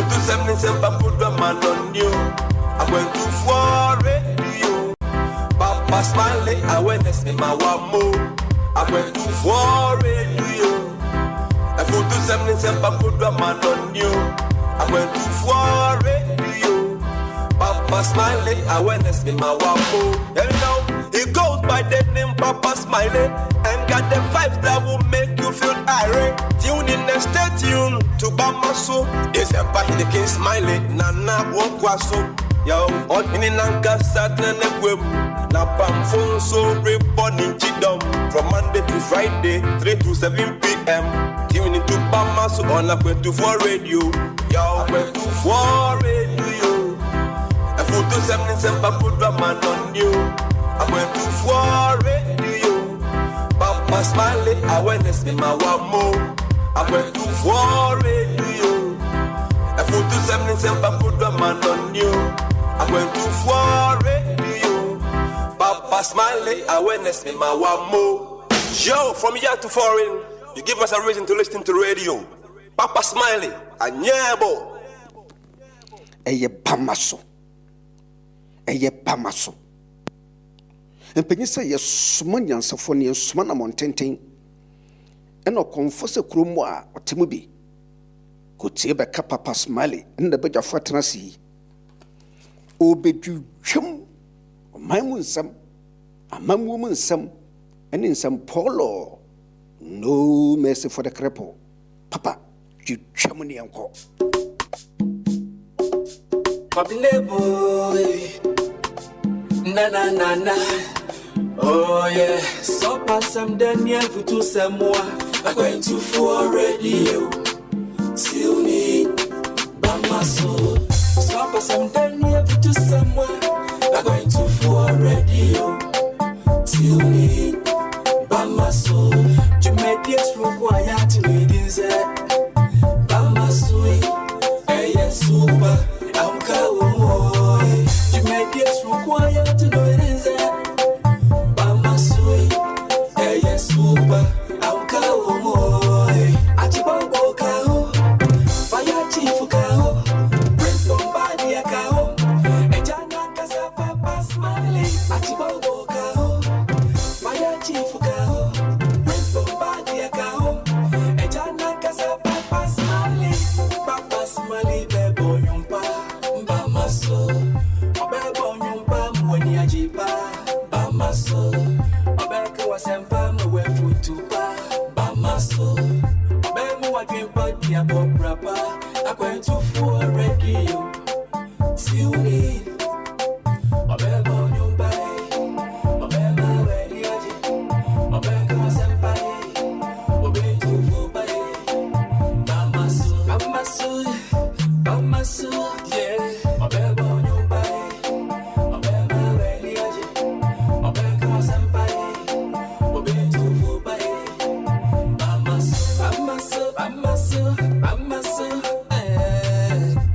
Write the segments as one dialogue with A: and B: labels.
A: put to 77 put the man on you. I went to for radio. Papa Smiley, awareness in my one more. I went to for radio. I put to 77 put the man on you. I went to for radio. Papa Smiley, awareness in my one more. And now he goes by the name Papa Smiley and got the vibes that will make you feel irate. Tune in and stay tuned to Bamaso. It's a party the king Smiley. Nana Wokwaso. Yo, on in Nanka Saturn and Web. Napam phone so reborn in Chidom. From Monday to Friday, 3 to 7 p.m. Tune in to Bamaso on a 24 radio. Yo, 24 radio. I put to 77 put the man on you. I went to for radio. Papa Smiley, awareness in my one more. I went to for radio. I put to 77 put the man on you. I went to for radio. Papa Smiley, awareness in my one more. Yo, from here to foreign, you give us a reason to listen to radio. Papa Smiley, a nyabo.
B: Eye Bamaso. Eye Bamaso. And Penny say, yes, Sumanian Sophonia, Sumana Montaigne, and no confess a crumwa or Timubi. Could see a Papa Smiley in the bed of Fatrancy. Obey you, chum, my moon some, a man woman some, and in some polo. No mercy for the cripple. Papa, you chummy uncle.
C: Papa boy, na na na na. Oh yeah, so pass some Daniel for to some more. I'm going to for radio. Tune in, Bamaso. So pass some Daniel for to some more. I'm going to for radio. Tune in, Bamaso. You made this required to read inside. Bamaso, hey yes, super. I'm going. You made this required to read inside. Super, I'm Kaomoy. Achibobo Kao, Fire Chief Kao, Prince Bombardier Kao, and Jana Casa Papa Smiley. Achibobo Kao, Fire Chief Kao, Prince Bombardier Kao, and Jana Casa Papa Smiley. Papa Smiley, Bebo Yumpa, Bamaso, Bebo Yumpa, Mwani Ajipa, Bamaso, Obeka Wasempa. Bamaso, Bemu wa dream party about rapper. I'm going to for radio. Tune in. Obeba nyumbai. Obeba wediaji. Obeka senpai. Obe to for bay. Bamaso, Bamaso, Bamaso, yeah. Obeba nyumbai. Obeba wediaji. Obeka senpai. Obe to for bay.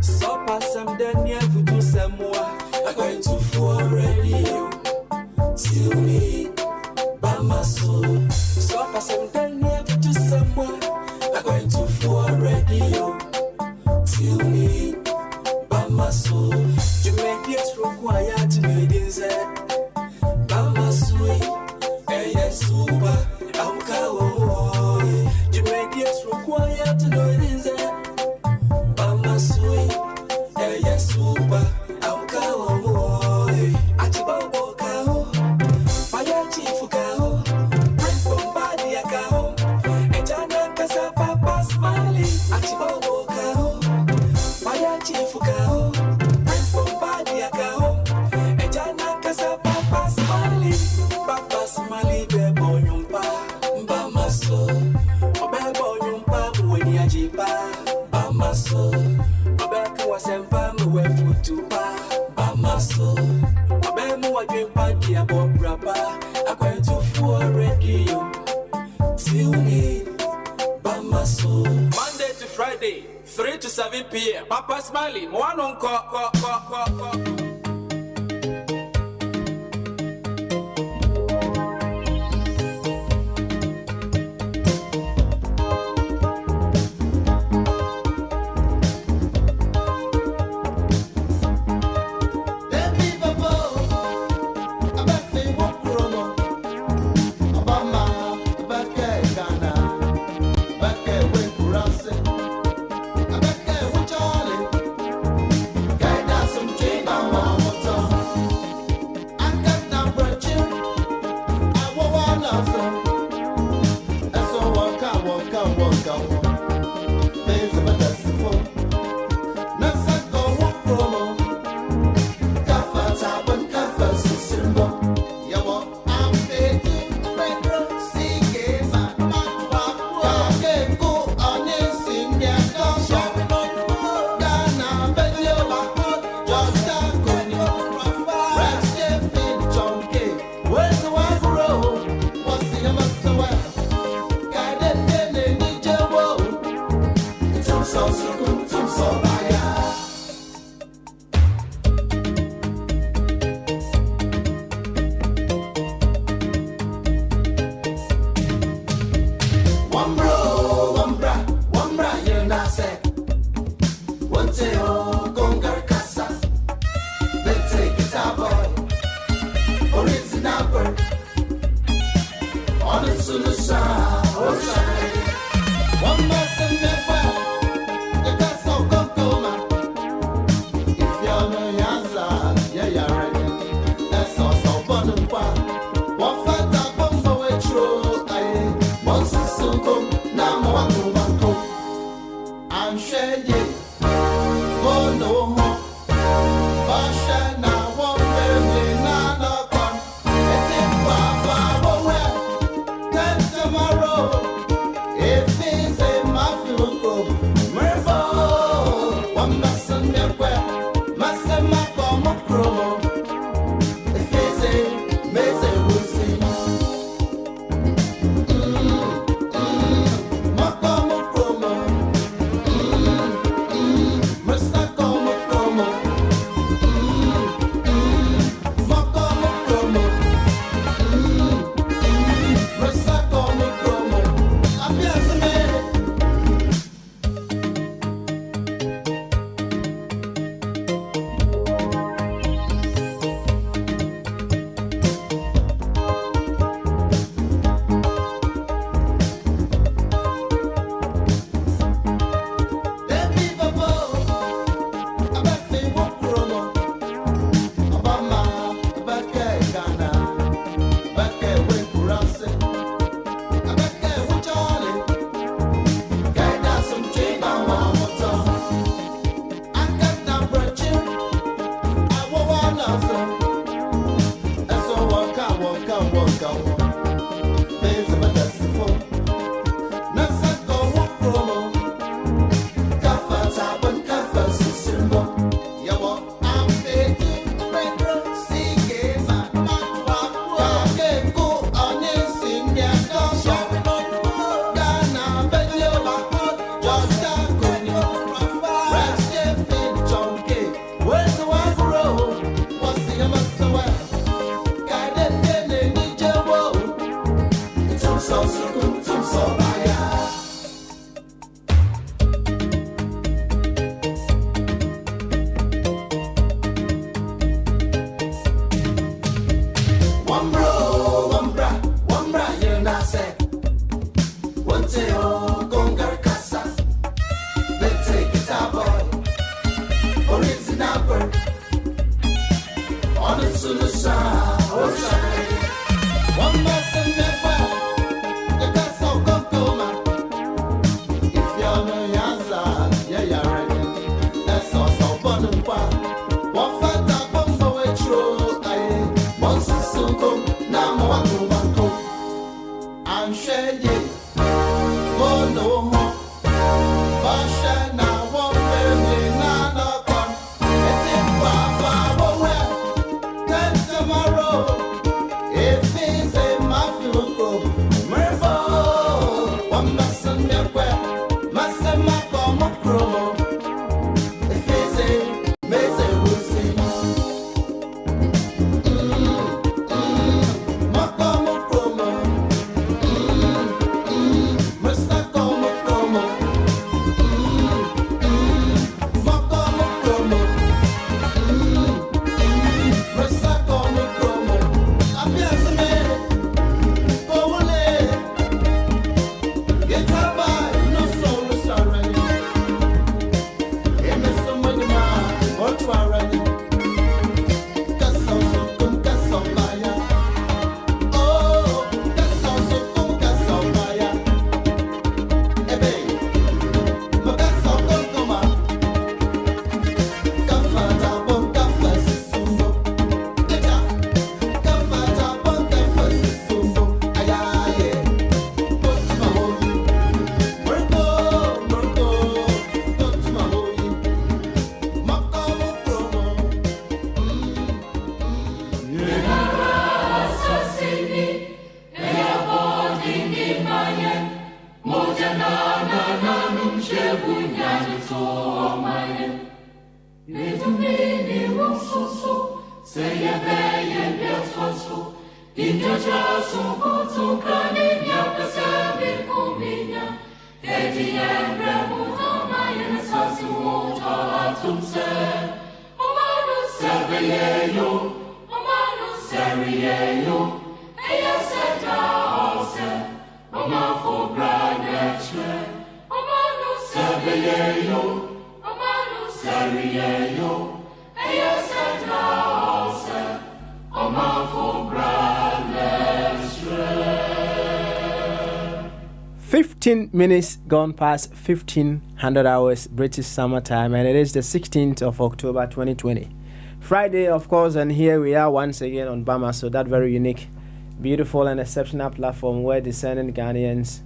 C: So pass some Daniel for do some more. I'm going to for radio. Tune in, Bamaso. So pass some Daniel for do some more. I'm going to for radio. Tune in, Bamaso. You make it required to read inside. Bamaso, hey yes, super. I'm going. You make it required to know it is there. Bamaso, hey yes, super. I'm going. Achibobo Kao, Fire Chief Kao, Prince Bombardier Kao, and Jana Casa Papa Smiley. Achibobo Kao, Fire Chief Kao, Prince Bombardier Kao, and Jana Casa Papa Smiley. Papa Smiley, Bebo Yumpa, Bamaso. Obebo Yumpa, Mwani Ajipa, Bamaso. Obeka Wasempa, Mwefu Tupa, Bamaso. Obemu wa dream party about rapper. I'm going to for radio. Tune in, Bamaso. Monday to Friday, 3 to 7 p.m. Papa Smiley, one on call.
D: Minutes gone past 1500 hours British summertime, and it is the 16th of October 2020, Friday, of course. And here we are once again on Bama, so that very unique, beautiful and exceptional platform where discerning Ghanaians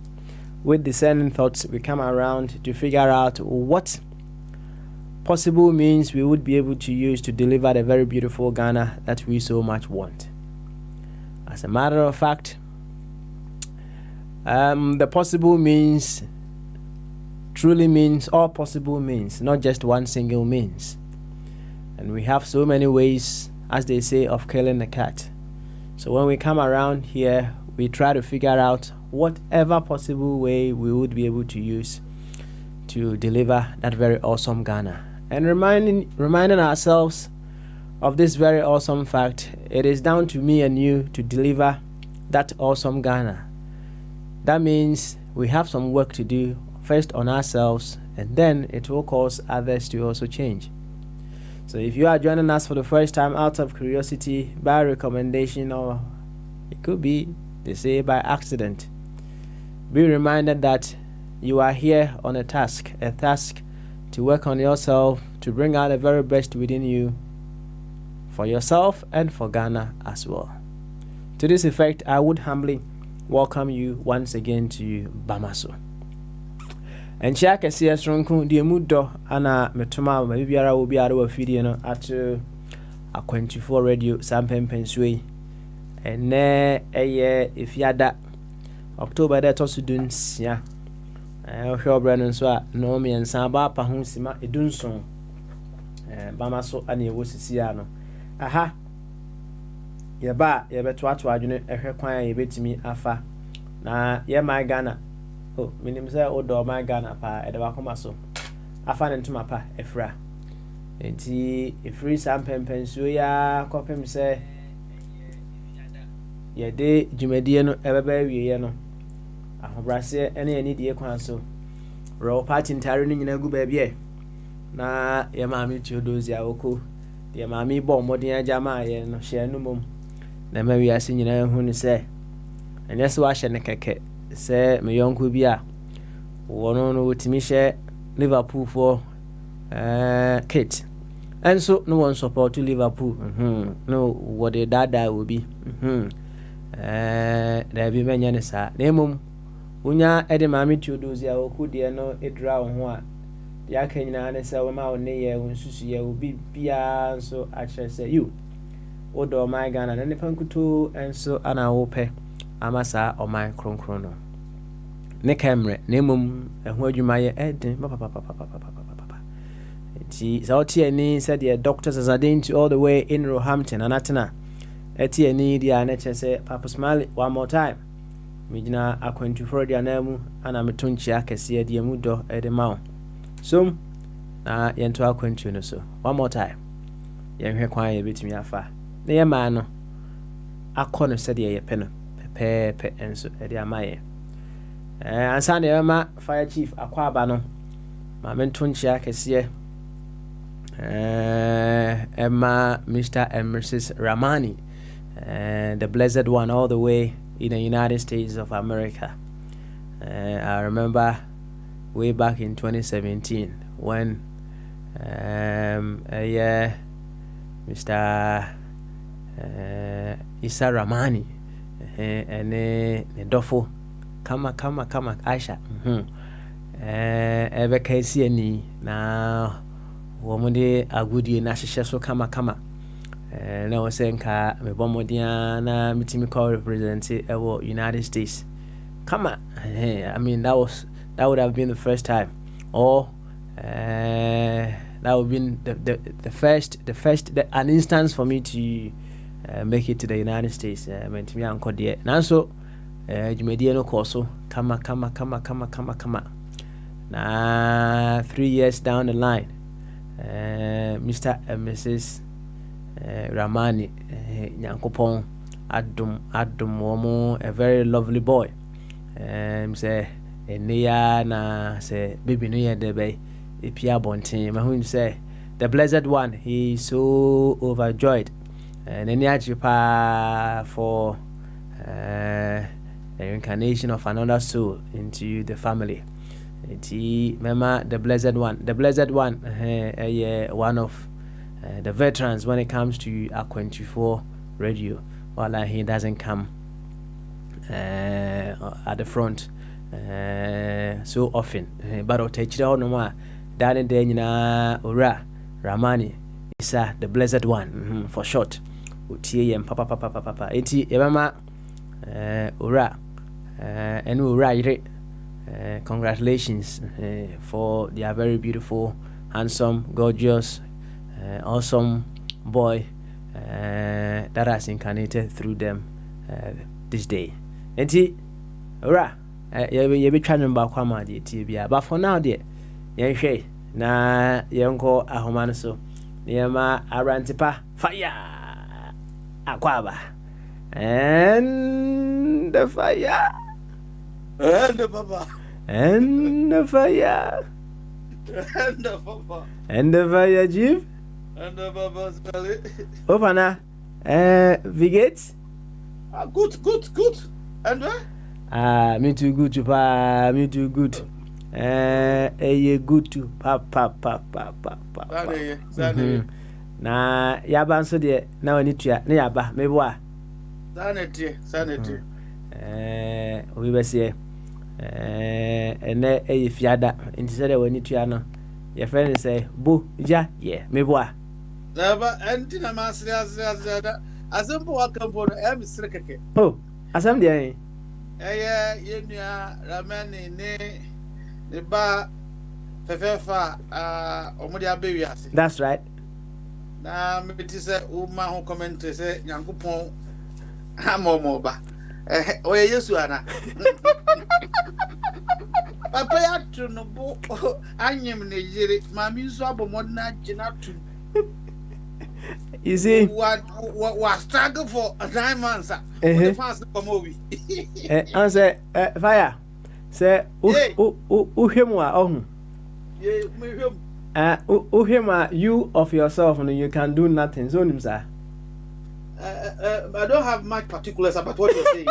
D: with discerning thoughts, we come around to figure out what possible means we would be able to use to deliver the very beautiful Ghana that we so much want. As a matter of fact, the possible means truly means all possible means, not just one single means. And we have so many ways, as they say, of killing a cat. So when we come around here, we try to figure out whatever possible way we would be able to use to deliver that very awesome Ghana. And reminding ourselves of this very awesome fact, it is down to me and you to deliver that awesome Ghana. That means we have some work to do, first on ourselves, and then it will cause others to also change. So if you are joining us for the first time out of curiosity, by recommendation, or it could be, they say, by accident, be reminded that you are here on a task to work on yourself, to bring out the very best within you, for yourself and for Ghana as well. To this effect, I would humbly welcome you once again to Bamaso. And check a CS Ronku, the Mudo, Anna Metoma, maybe I will be out of a video at a 24 radio, Sampem Pensway. And a year if you had that October that also doing, yeah. I'll show Brandon Swa, Nomi and Samba Pahusima, a dunson. Bamaso, and you was Siano. Aha. Yeba to adwene ehwe kwan yebetimi afa na ye my Ghana minim say odo my Ghana pa edeba koma so afa ne ntuma pa efra enti efri sampempenso ya kopem say ye de dwumadie no ebeba wiye no ahobrase ene ani die kwan so ro party ntare no nyina gu ba bia na ye maami chiodozi awoko ye maami bo modin agama ye no hye no mom na ma wi ase nyina hu ni se enya se wa hye ne keke se me yonko bi a wono no wotimi hye Liverpool for kit enso no one support to Liverpool no what the dada will be there be menya ne sa na emom unya ede maami Theodosia okudie no edra wo ho a ya ka nyina ne se wo ma wo ne ye wonsusu ye obi bia so a chere se you odo my Ghana na ne pankuto enso ana wo pe amasa o my kronkron no ne kamre na emom eho adwuma ye eden papa ti sauti ani said the doctors as adin to all the way in Roehampton anatena eti ani dia na chese Papa Smile one more time mijina akwantu dia na mu ana metonchi akese dia mu do ede mawo so na yento akwantu no so one more time yenhwe kwan ye betimi afa na ye ma no akọ no said ye pe no pepe enso ede amaye ansa na ye ma fire chief akwaba no ma mentonchi akese Emma, Mr. and Mrs. Ramani, the blessed one all the way in the United States of America. I remember way back in 2017 when Mr. Isa Ramani and Dofo kama Aisha ebe kasi ni na womode agudie na hyehyɛ so kama na wosenka mebomodian na mitimi call represent ewo United States kama I mean that would have been the first time or that would have been the first an instance for me to make it to the United States mentimi ankode nanso dwumadie no koso kama na 3 years down the line Mr. and Mrs. Ramani Nyankopon Adum Womo, a very lovely boy. Say Enia na say baby no year debe Ipia Bontin. Mahun say the blessed one, he is so overjoyed. And Enia Jipa for the incarnation of another soul into the family. Remember the blessed one, one of the veterans when it comes to our 24 radio. While he doesn't come at the front so often, but I'll take it out no more. Darling Dana Ura Ramani is the blessed one for short. Utie and papa. Eti Emma Ura and Ura. Congratulations for their very beautiful, handsome, gorgeous, awesome boy that has incarnated through them this day. Enti, ora, you be trying to back one my dear, but for now, dear, yen na yenko ahomano so, yema arantipa fire aquaba and the fire.
E: And the papa.
D: And the fire.
E: And the papa.
D: And the fire, Jeep.
E: And the papa's belly.
D: Opana. Vigate.
E: Good. And where?
D: Me too good to pa. Me too good. Good to pa.
E: Sanity.
D: Na yaba so de na wani tua na yaba meboa.
E: Sanity.
D: We be say ene fiada nti say de wani tua no your friend say bo ja meboa.
E: Never anti na masria azempo wakampo em sirkeke.
D: Oh, asam de
E: yenua ramani ne ba fefefa omudi abewiase.
D: That's right.
E: Na me ti say uma ho comment say Nyankopon amomo ba. Oye Yesu ana. Papa ya tu no bo anyem ne yire mami nso abomo na gina tu.
D: You see,
E: what struggle for 9 months. The fast come over.
D: Answer fire. Say uhemwa ohun.
E: Yeah, me him.
D: Uhema you of yourself and you can do nothing. So sir.
E: I don't have much particulars about what you're saying.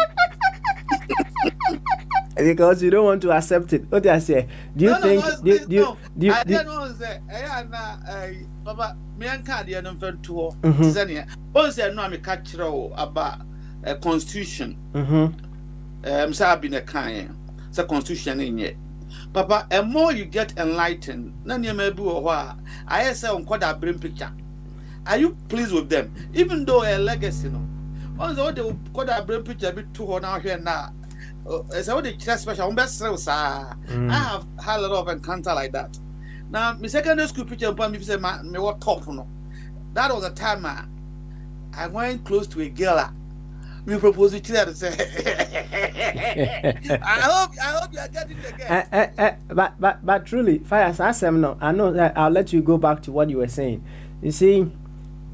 D: Because you don't want to accept it. What I say? Do you think?
E: I don't know. Say, Papa, me and Cardi and friend tour. Tanzania. Once I know I'm a catcher about a constitution. I've been a kind. It's a constitution in yet. Papa, and more you get enlightened, none you may be a while. I say on quite a brim picture. Are you pleased with them? Even though a legacy, no. Once they quite a brim picture a bit too on out here now. As I would special best sales. I have had a lot of encounter like that. Now, my secondary school picture upon me say me what top no. That was a time I went close to a girl. Me proposed to her to say I hope you are getting the girl.
D: But truly, fire no. I know that I'll let you go back to what you were saying. You see,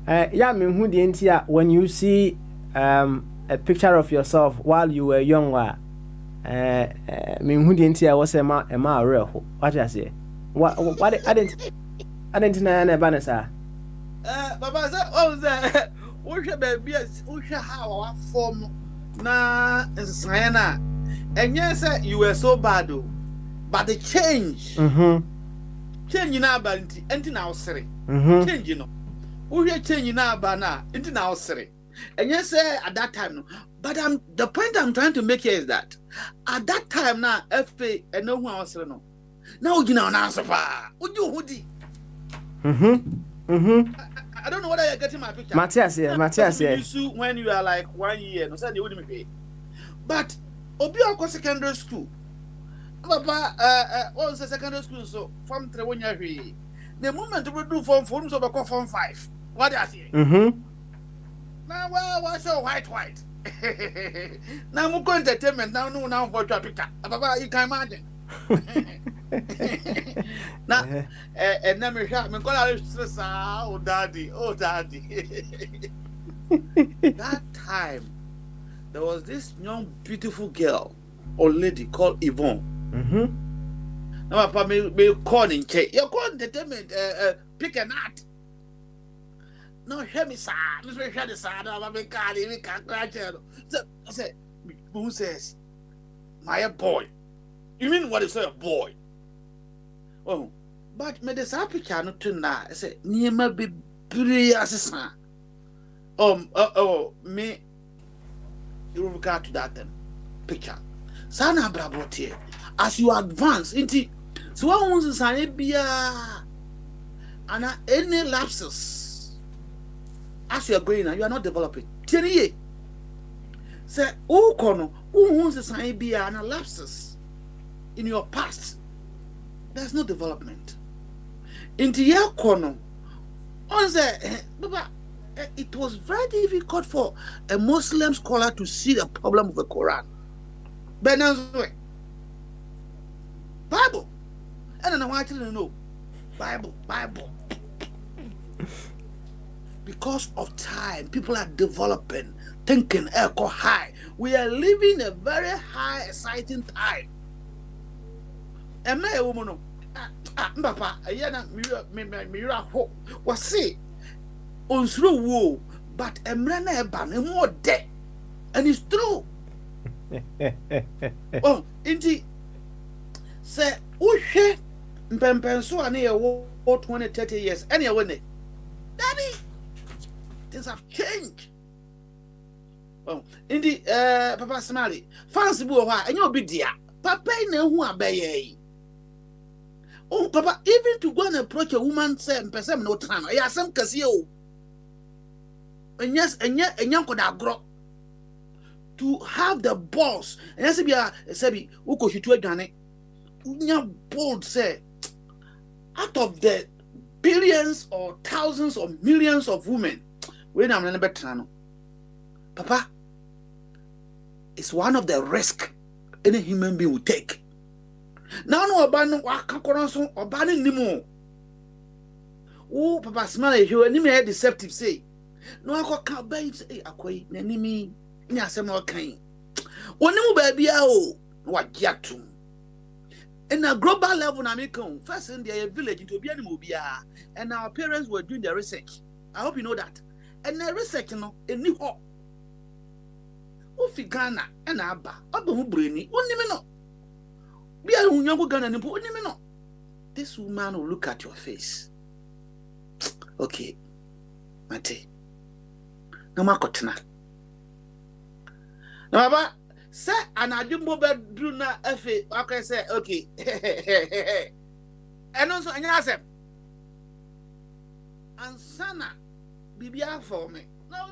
D: when you see a picture of yourself while you were young, was a real. What I say? What I didn't know about sir.
E: Baba said, oh, that we should have our form na Sayana. And yes, you were so bad, but the change, change in our banty, and in our city, change, you know. We are changing our banner into our city. And yes, at that time, but the point I'm trying to make here is that at that time now, FA and no one else no. Now you know an answer. Would you hoodie? I don't know whether you're getting my picture.
D: Matthias here.
E: When you are like 1 year, no say you wouldn't pay. But Obiako secondary school. Papa, what was the secondary school? So from 3 1 year. The moment we do form 4, so we call form 5. What are you saying? Now, what's your white? Now, I'm going to entertainment now for your picture. Papa, you can imagine. Na and then me call stress oh daddy. That time there was this young beautiful girl or lady called Yvonne. Now papa me calling check. You call determined pick a nut. No, hear me, sir. Miss Richard, the son of a car, we can't graduate. I said, who says, my boy? You mean what is a boy? Oh, but me this happy channel tonight. I said, near my be pretty as a son. Me, you regard to that picture. Sana brabot here. As you advance into so I want to say be and any lapses. As you are going now, you are not developing. Tieniye. Say, oh, kono, who wants to say be an lapses in your past? There's no development. Into your kono, on the it was very difficult for a Muslim scholar to see the problem of the Quran. Benazwe. Bible. I don't know why I didn't know. Bible. Because of time, people are developing, thinking, echo high. We are living a very high, exciting time. And my woman, Papa, Mira hope was say, on through woe, but a man ban and more dead. And it's true. Oh, indeed, say, Ushe, Pempenso, and near war 20, 30 years, anyway, Daddy. Things have changed. Oh, indeed, Papa Smiley, fancy boy, and you'll be dear. Papa, no who are bay. Oh, Papa, even to go and approach a woman, say, person no time. I have some casio. And yes, and yet, and young could have grown to have the boss. And yes, be a Sebi, who could you to a Ghana? Bold say, out of the billions or thousands or millions of women. When I'm not better, Papa, it's one of the risks any human being will take. Now, no abandon or cancoration or banning anymore. Oh, Papa, smile you and me deceptive say. No, I can't buy say, I quite, enemy, some more kind. One new baby, oh, what yatum. In a global level, I'm first in the village to be an mobia, and our parents were doing the research. I hope you know that. And the research no any ho ofi Ghana and aba who brainy only no be a young Ghana nipo only no. This woman will look at your face. Okay, Mate. No makotena. No baba say an adimbo bedroom na efe okay say okay. And also anya asem. And sana Bibia for me. No,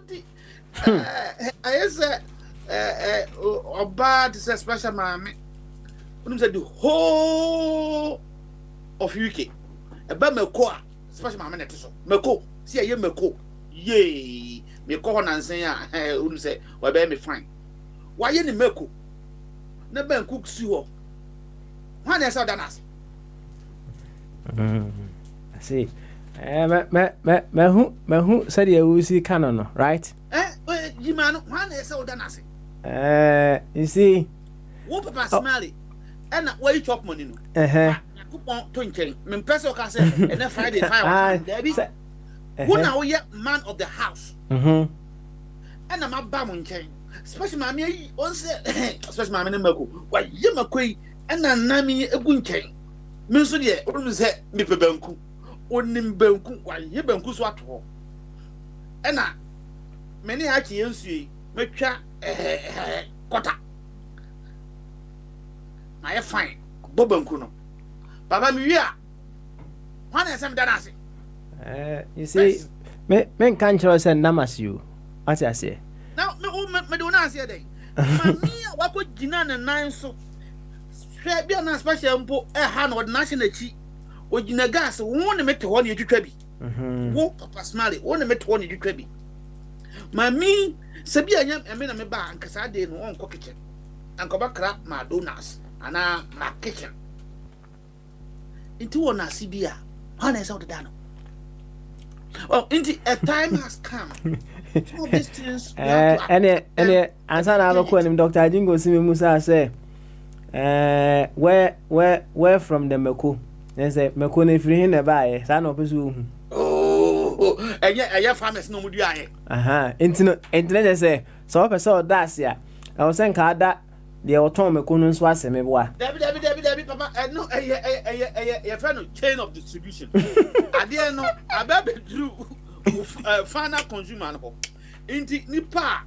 E: I said, or bad is a special mammy. When said the whole of UK, about Meko, special mammy, Meko, see a year Meko, yea, me call and say, wouldn't say, well, bear me fine. Why any Meko? Never cook sewer. One is out than us.
D: I see. Mehu said you see canon, right?
E: You man, one is out than us.
D: You see,
E: what Papa Smiley, and where you chop money. Coupon twinkling, Mempeso Casa, and then Friday, 5 Debbie. Who now yet man of the house? And I'm a bammon chain. Special mammy, once, special mammy, why you McQuay, and then Nami a good chain. Monsieur, what said, Mipper Benku. Onim benku wa ye benku so ato ena many achi ensu metwa kota na ye fine bo benku no baba mi wi a wana esem danase
D: you see men can choose and namas you what I say
E: now me do na say dey mami wa ko gina na nan so hwe bia na special mpo ha na ordination achi Ojina gas won me to one you twitwa bi wo Papa Smiley won me to one you twitwa bi mami sabi anya me ba ankasa de no on kitchen anko bakra ma donuts ana ma kitchen into one CBA. Honest out the dano. Oh, into a time has come. All these things.
D: Any answer I have a Dr. Jingo Simi Musa say, where from the Meko? They say Meko if you in buy, son of Pizu.
E: Oh, and yet, farmers no would
D: Internet say, so I saw that's ya. I was saying that the automatic couldn't swat me.
E: Debbie, Papa, no, a friend of chain of distribution. I didn't know, I bet drew final consumer. Inti nipa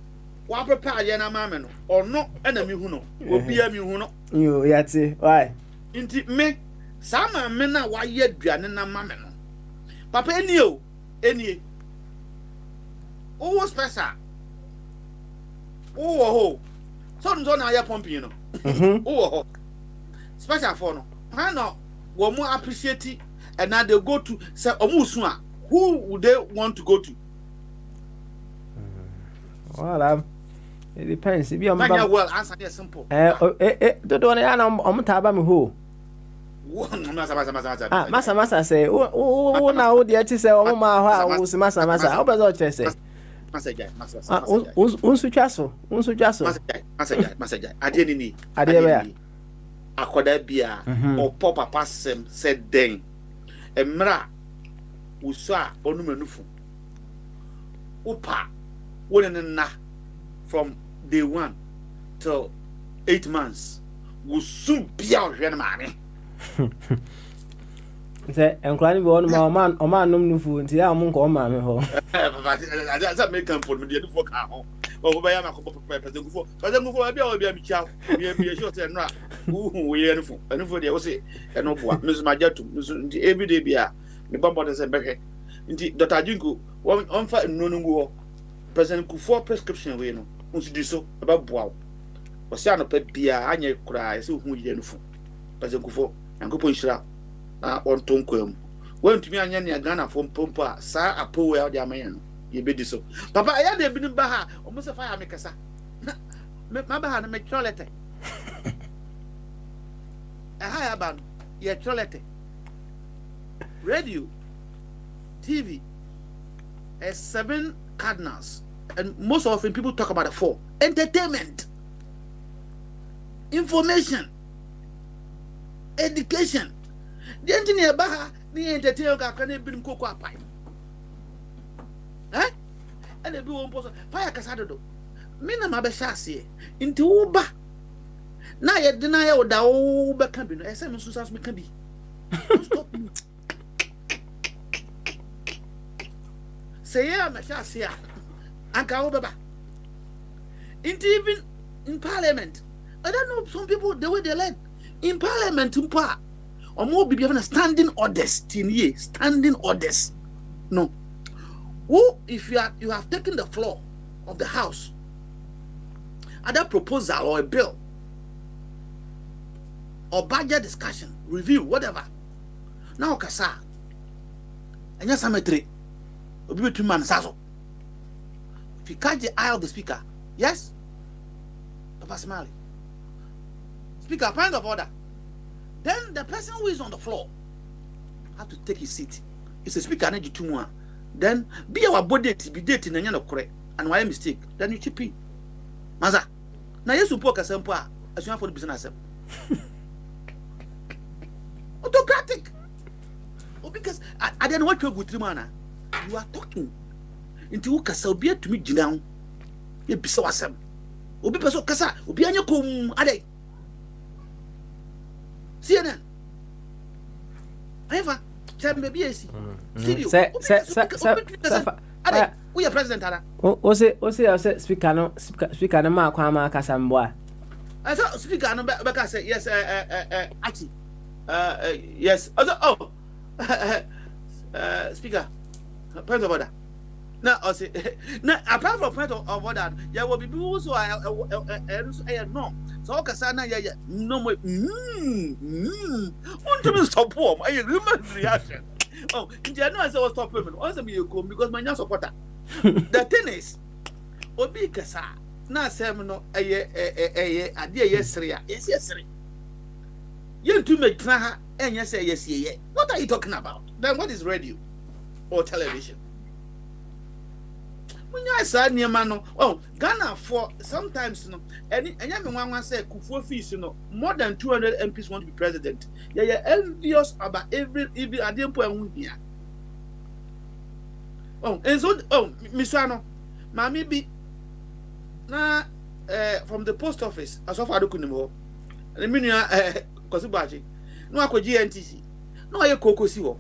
E: wa prepare ye na mame no or no enemy hu no obi ami hu no
D: you yati why
E: inti me sama me na wa ye aduane na mame no papa eni o special ho so na ya pumping no ho special for no how no wo mo appreciate and now they go to say omusu a who would they want to go to?
D: Well, it depends. If you're
E: well, answer is simple.
D: Don't want to taba me who? Massa say, oh, now the artist say, oh, my house, Massa, how about what say?
E: Massa, I didn't need. I could have be or Papa Passem said then. A mra, who saw Onumanufu. Opa. From day 1 till 8 months will soon be out here, money.
D: Say, and crying one man, or man, no food, the among all man.
E: That's a make for me for car. Oh, by a president for a child, be a short and rat. We are for the OC and no one, Miss Majatu, every day be a Bambas and Becker. Indeed, Dr. Jingo, one on fire, no. President Kufo prescription we no unsu di so about boaw o se anopa bia anye kura se hu ye no fu President Kufo yankopon hira na on tonkwam wantumi anya ne Ghana fo mpompo a sa apo we odi amanya no ye be di so papa ya de binim ba ha o mo se fa ya mekasa ma ba ha na me trolete ha ya ba ye trolete radio TV 7 cardinals, and most often people talk about the 4. Entertainment, information, education. The engineer baha the entertainer can be in cocoa pie. Eh? And they be one person fire casado. Mina mabeshasi into Uba. Now you deny what the Uba can be. I say, Mrs. can be. Stop me. Say yeah, Mashas Anka Baba. Even in Parliament, I don't know some people the way they learn. In Parliament, or more be given a standing orders, standing orders. No. Who if you have taken the floor of the house, other proposal or a bill or budget discussion, review, whatever. Now Kasa. And yes, I'm a tree. If you catch the eye of the speaker, yes, Papa Smiley. Speaker, point of order. Then the person who is on the floor have to take his seat. It's a speaker, need you to more. Then be our body be dating and you're not correct. And why mistake? Then you chip in. Maza. Now you support a sample as you have for the business. Autocratic. Oh, because I didn't want to go to Mana. You are talking into Ukasa be to me down. You be so awesome. Obi peso kasa, obi anyo kum ade. CNN. Eva, tell me BAC. Video.
D: Say,
E: ade, we are president ara.
D: O say speaker no ma kwa ma kasa mboa.
E: I saw speaker no be say yes Achi. Yes. Oh. Speaker. Point of order. Now, I say, now apart from point of order, there will be people who are no. So, okay, sana yeah, no more. Want to stop home? I remember reaction. Oh, in January I was stop payment. Also, me you come because my supporter. The thing is, Obi Kasa. Na say no, yes, You do make and you say yes, yeah. What are you talking about? Then what is radio or television? When you say near man, oh, Ghana for sometimes and one say Kufuor fees, more than 200 MPs want to be president. Yeah, envious about every I didn't put here. Oh, and so Misano, Mammy be na from the post office as of Adukunimo. And the meaning Kosubachi. No, I could GNTC. No, I cocoa siwo.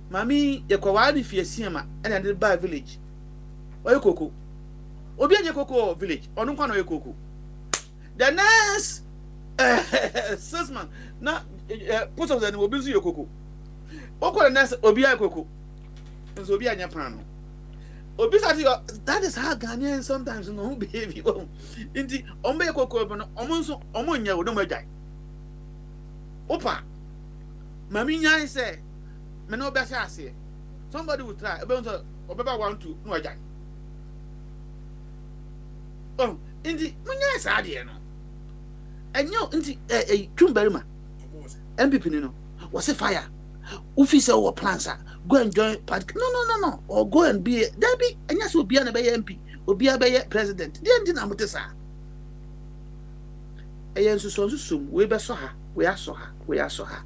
E: Mammy, you go out if you see him and I did buy village. Why cocoa? Obi cocoa village, or no one cocoa. The next 6 months, now post office and will be your cocoa. Oko the next Obi cocoa. And so be a Japan. Obi that is how Ghanaians sometimes no behavior. Indeed, Ombe cocoa, almost Omonia would not die. Opa, Mammy, say, Meno Bashasi. Somebody will try about Obaba want to no die. Oh, indeed, yes, I did. And you, indeed, a Tumberma, MP Pinino, was a fire. Officer or plans, go and join party. No, or go and be there be, and yes, will be an MP, will be a president. The ending I'm with the sir. A yensu so soon, we be saw her, we are saw her.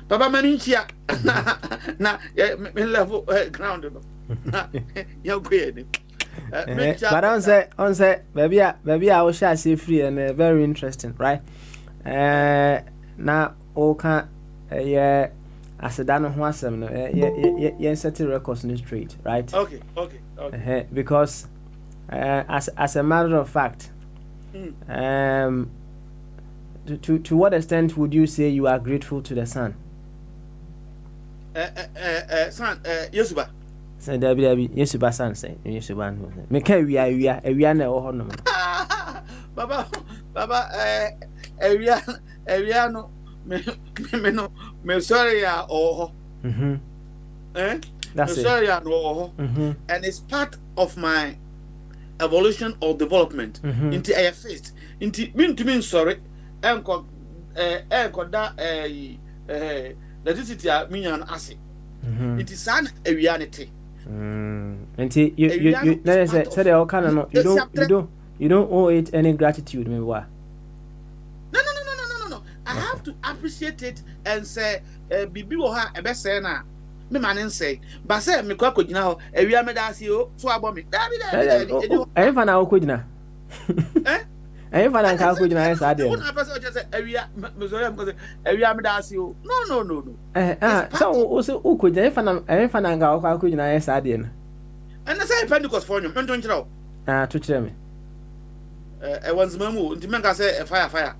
E: Papa Maninchia, na, level ground. You're great.
D: But on say, maybe I will share say free and very interesting, right? Now, okay, yeah, as a dano wasam, yeah, setting records in the street, right?
E: Okay.
D: Because, as a matter of fact, to what extent would you say you are grateful to the sun?
E: Son, Yosuba.
D: Say Debbie, Yosuba son say, Yosuba. Make we are no honor.
E: Baba, Ariano, me sorry, that's it. Sorry, and it's part of my evolution or development into a face. Into mean sorry, and that electricity mean an asset. It is an reality.
D: And you say all kind of you don't owe it any gratitude, me why?
E: No. I have to appreciate it and say, Bibi will have a best say now. Me man say, but say me kwa kujina e wi ameda you so abo me.
D: Eh fa na kujina. Eh fa na ka kujina e sa de.
E: One person just say e wi me so am because e wi ameda you. No.
D: So o kujina e fa na ga kwa kujina e sa de no.
E: And say Pentecost for you, me don kira o.
D: To kire me.
E: E wanz mamu, nti men ka say fire.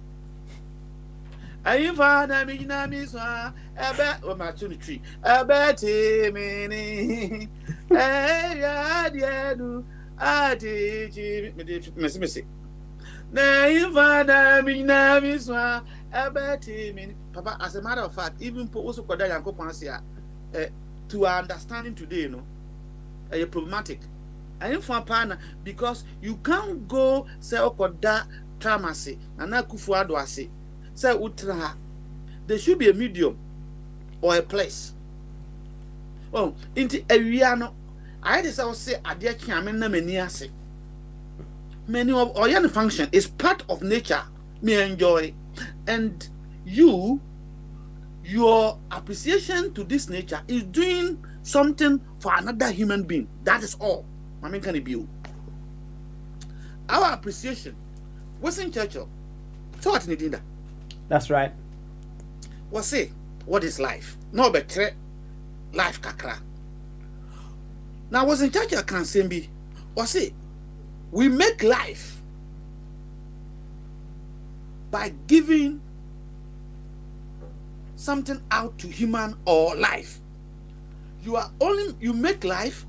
E: Ayi fa na mi na mi so ebe o ma tuni tree. Ebe ti mi ni. Ya de du ati ji me se. Na yi fa na mi so ebe ti mi. Papa, as a matter of fact, even po also koda Yankopon say to our understanding today, problematic. Ayi fa partner because you can't go say okoda tramase na na kufu ado ase. Say utra, there should be a medium or a place. Oh, into area no. I just say adia kiamen na many ase. Many of or function is part of nature. Me enjoy, and your appreciation to this nature is doing something for another human being. That is all. I mean, can it be? Our appreciation was in Churchill. So what did that?
D: That's right.
E: What is life? No better life kakra. Now was in church I can say be we make life by giving something out to human or life. You make life,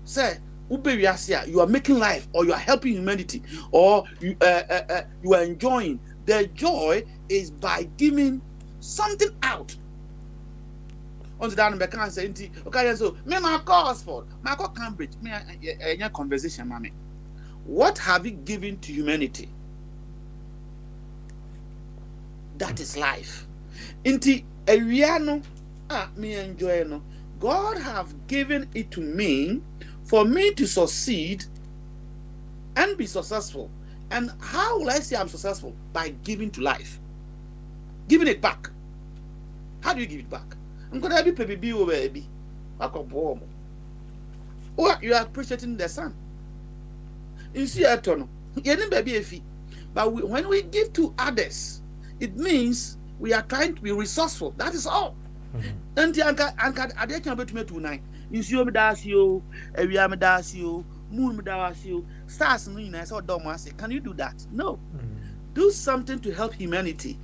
E: say you are making life or you are helping humanity or you are enjoying. The joy is by giving something out. On the down can say, okay, so me my Oxford, my Cambridge, me a conversation, mommy. What have you given to humanity? That is life. Inti ewiano me enjoy no. God have given it to me for me to succeed and be successful. And how will I say I'm successful? By giving to life. Giving it back. How do you give it back? I'm gonna be baby over baby. Oh, you are appreciating the sun. You see a ton. But when we give to others, it means we are trying to be resourceful. That is all. And the anka ade can be to me tonight. You see me das you, ewia me das you, moon me das you, stars no ina so dom ase. Can you do that? No. Do something to help humanity.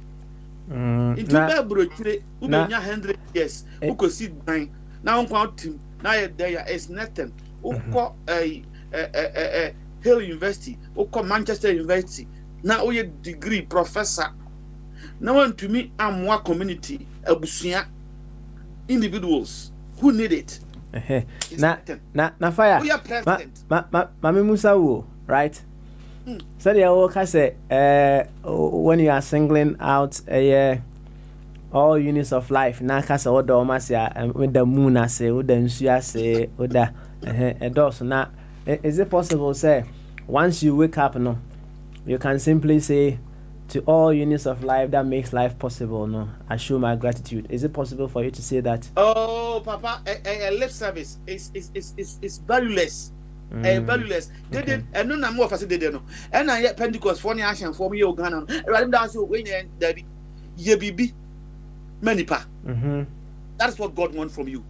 E: Into Bible chire ubenya 100 years. Uko sit nine. Now on team. Now there is nothing. Uko Hill University, uko Manchester University. Now we degree professor. Now on to me I'm one community abusia individuals who need it.
D: Na fire.
E: We are president.
D: Mami Musa wo, right? So the worker say when you are singling out all units of life, na kasa oda o masia with the moon ase, with the nsu ase, with the does na is it possible say once you wake up no you can simply say to all units of life that makes life possible, no, I show my gratitude. Is it possible for you to say that?
E: Oh, Papa, a lip service is valueless. Valueless. They did, and no more facility. No, and I yet Pentecost for action for me, Ghana. Rather than so when Daddy, ye be many pa. That's what God wants from you.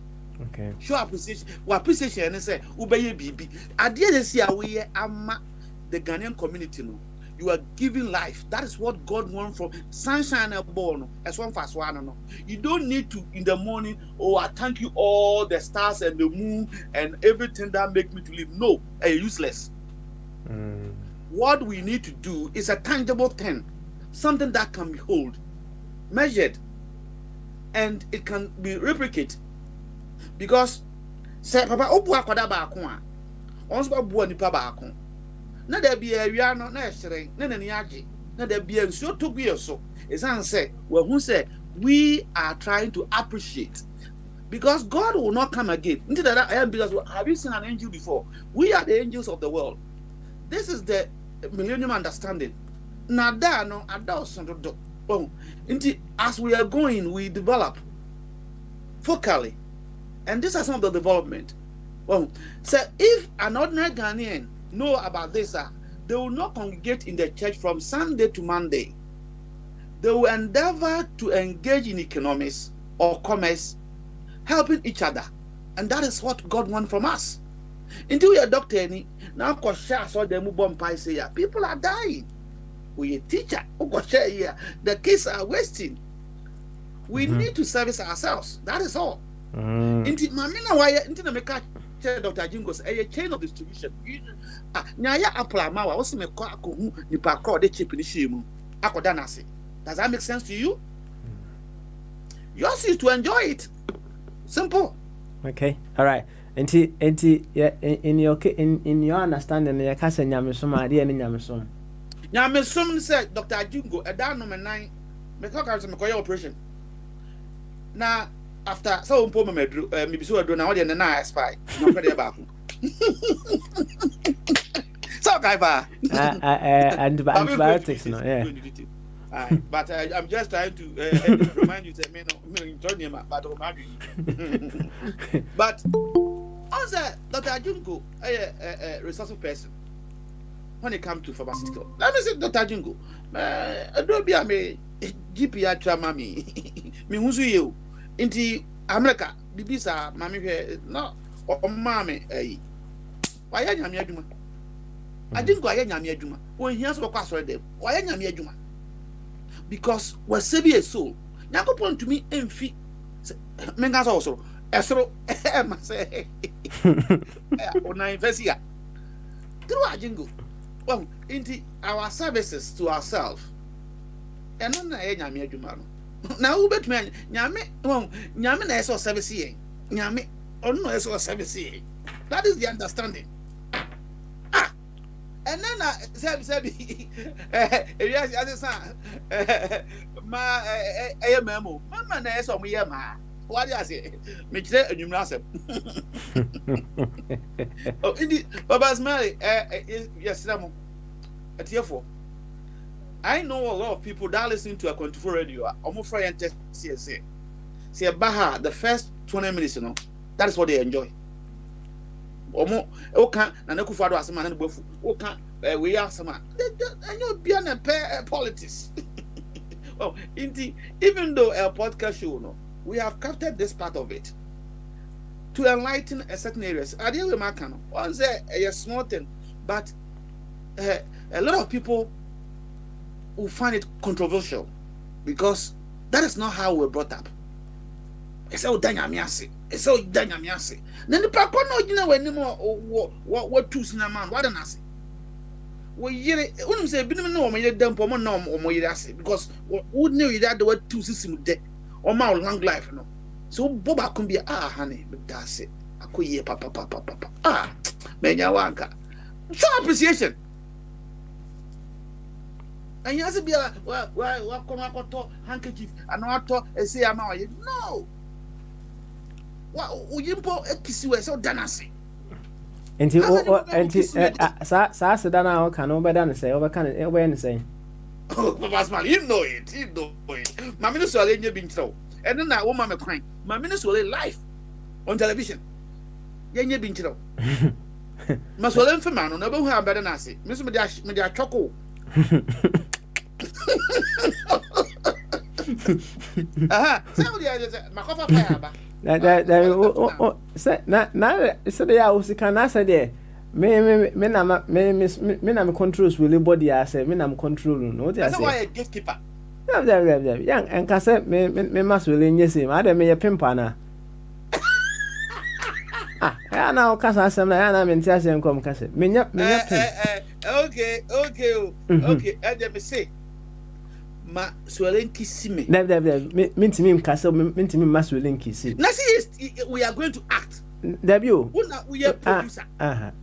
D: Okay.
E: Show appreciation and say, Ubeye Bibi. At the end of the year, we are the Ghanaian community. No. You are giving life. That is what God wants from sunshine and born. As one fast one. No. You don't need to in the morning. Oh, I thank you all the stars and the moon and everything that make me to live. No, useless. What we need to do is a tangible thing, something that can be held, measured, and it can be replicated. Because say Papa obu akwada ba ako a, onso ba bu anipa ba ako. Na there be a wia no na ehire na nani age na there be nsuo togu so esan say we hu say we are trying to appreciate because God will not come again into that I am because have you seen an angel before? We are the angels of the world. This is the millennium understanding. Nada no adults do oh as we are going we develop focally, and these are some of the development. Well, so if an ordinary Ghanaian know about this, they will not congregate in the church from Sunday to Monday. They will endeavor to engage in economics or commerce, helping each other, and that is what God wants from us. Until we are doctor, now so they say people are dying. We a teacher, the kids are wasting. We need to service ourselves. That is all. Into Mamina, why into the make Dr. Jingos a chain of distribution. Nyaya Aplama was me ko nipa crowd de chip ni shimu. Akodanasi. Does that make sense to you? Yours is to enjoy it. Simple.
D: Okay. All right. Enti yeah, in your understanding you can say nyamesom ade ne nyamesom.
E: Nyamesom said Dr. Jingo e da number 9 me call carry me koy operation. Na after so umpo me medru me biso adru na wode na expire no pede ba ko. So guy ba
D: antibiotics no yeah.
E: But I'm just trying to remind you that me enjoy him but but also Dr. Junko a resourceful person when it comes to pharmaceutical. Let me say Dr. Junko don't be a me GP trauma me who's you into America bibisa mami no or mami why are you aduma I didn't go nyame aduma when he has to pass for them why are nyame aduma because we save a soul Yakopon to me emfi mengas also esro ma say ona investia through ajingo well into our services to ourselves and no na nyame aduma no na wo betumi nyame na eso service yen nyame ono eso service yen that is the understanding And then sabi yes as son ma memo mama na eso mo ye ma what you say me kire anwumra asem oh indi baba smile yes ramo atiefo I know a lot of people that listen to a 24 radio omo fra yen test say baha the first 20 minutes you know that is what they enjoy omo oka na nakufu ado asema na gbafu oka we asema enyo bia na politics oh even though a podcast show no we have captured this part of it to enlighten a certain areas ade we maka no one say a small thing but a lot of people will find it controversial because that is not how we were brought up. It's all dynamic. It's all dynamic. Then the parkour no you know anymore what two man what an assay. We when say binom no my damn pomo no my assay because who knew that the word two system dead or my long life no. So Boba can be honey, but that's it. I could hear papa menya wanka. Show appreciation. And you have to be what come out handkerchief and not say I'm no. What Uyimpo Ekisi so danasi.
D: Sa dana can over done say over can over say.
E: Oh, Papa, you know it. My minister will be in trouble. And then that woman crying. My minister will live on television. Yenye be in trouble. Maswell for man, never have better than I say. Miss Media Choco. Somebody my coffee fire. I was can answer there. Me na controls will body I say me na control no. That's why a gatekeeper. Young and can say me must will in yes him. I don't me a pimpa na. Ah, now casa some I am in Tias and come cassette. Okay. And me say ma swelling kiss me. Mean to me castle mean to me must willing kiss it. We are going to act. Debut. We are producer.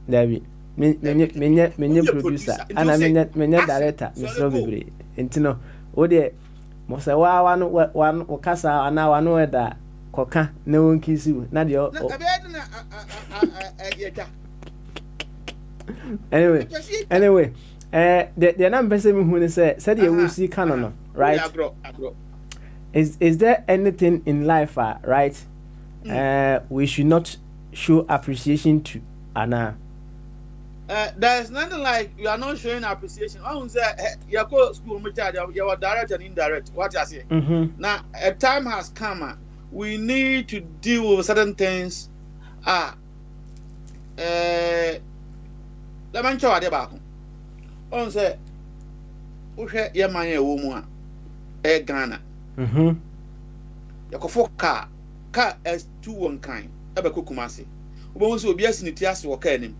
E: Debbie. Me producer. And I mean director, Miss Robbie. Intino. Oh dear. Mosa one casa and now I know that coca no one kiss you. Not your anyway. The number seven who said you will see canon, right? Is there anything in life, right? We should not show appreciation to Anna. There is nothing like you are not showing appreciation. I won't say you go school, you are direct and indirect. What I say now, a time has come. We need to deal with certain things. Let me show you back. On say, "Uche ye manye womu a Ghana." Yakofo car S2 one kind. Ebe Kumasi. Ubo so obi asini tiase wo car nim.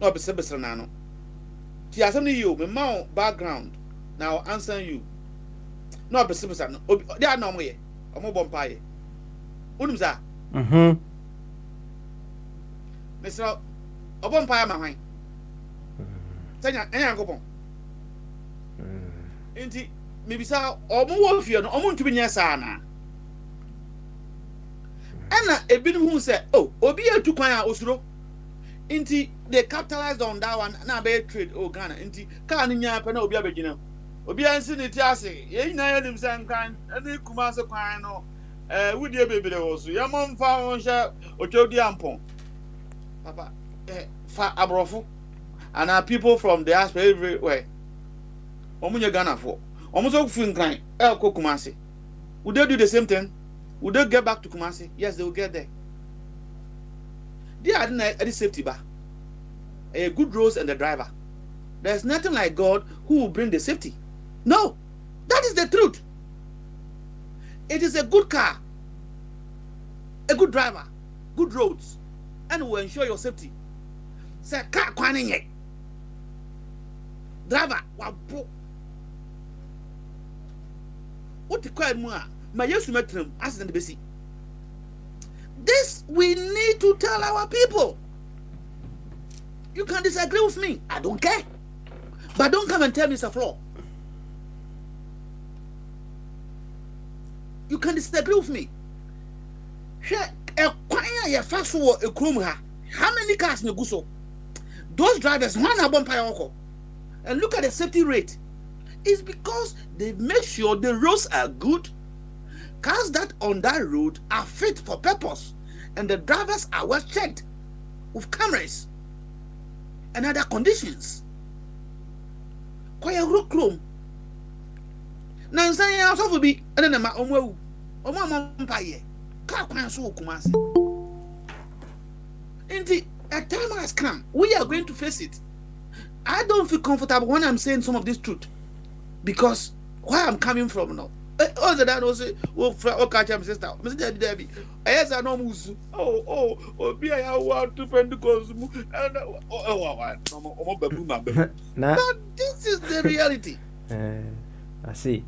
E: Na obesebesere na no. Tiase no you, me ma background. Now answer you. Na obesebesere no. Obi dia na omo ye. Omo bompa ye. Unum za. Mesra obompa ya ma hwan. Tanya enya nkopon enti mebisa omo wo fie no omo ntumi nya saa na ana ebinu hu se obi atu kwan a osuro enti they capitalized on that one na be trade Ghana enti ka no nya pa na obi abegina obi ansi ne ti ase ye nyina ya nim san kan ani kuma se kwan no wudi ebebere wo so ya momfa won hye otwodi ampon papa fa abrofo and our people from the diaspora everywhere. Omunye Ghana for. Omuso kufu nkran. Ko Kumasi. Would they do the same thing? Would they get back to Kumasi? Yes, they will get there. They are the safety bar. A good roads and the driver. There's nothing like God who will bring the safety. No, that is the truth. It is a good car, a good driver, good roads, and will ensure your safety. Say car kwaninye. Driver, what the quiet more? My yes metrum accident basi. This we need to tell our people. You can disagree with me. I don't care. But don't come and tell me it's a flaw. You can disagree with me. How many cars in Guso? Those drivers, one are bumping. And look at the safety rate. It's because they make sure the roads are good. Cars that on that road are fit for purpose. And the drivers are well checked with cameras and other conditions. Kwaya road chrome. Now, saying I also be, and then my own umpire. Car can so kumasi. Indeed, a time has come. We are going to face it. I don't feel comfortable when I'm saying some of this truth because where I'm coming from now. Oh, the dad also, catch him, sister. Mr. Debbie, yes, I know Musu. Be I want to Pentecost. But this is the reality.
D: I see.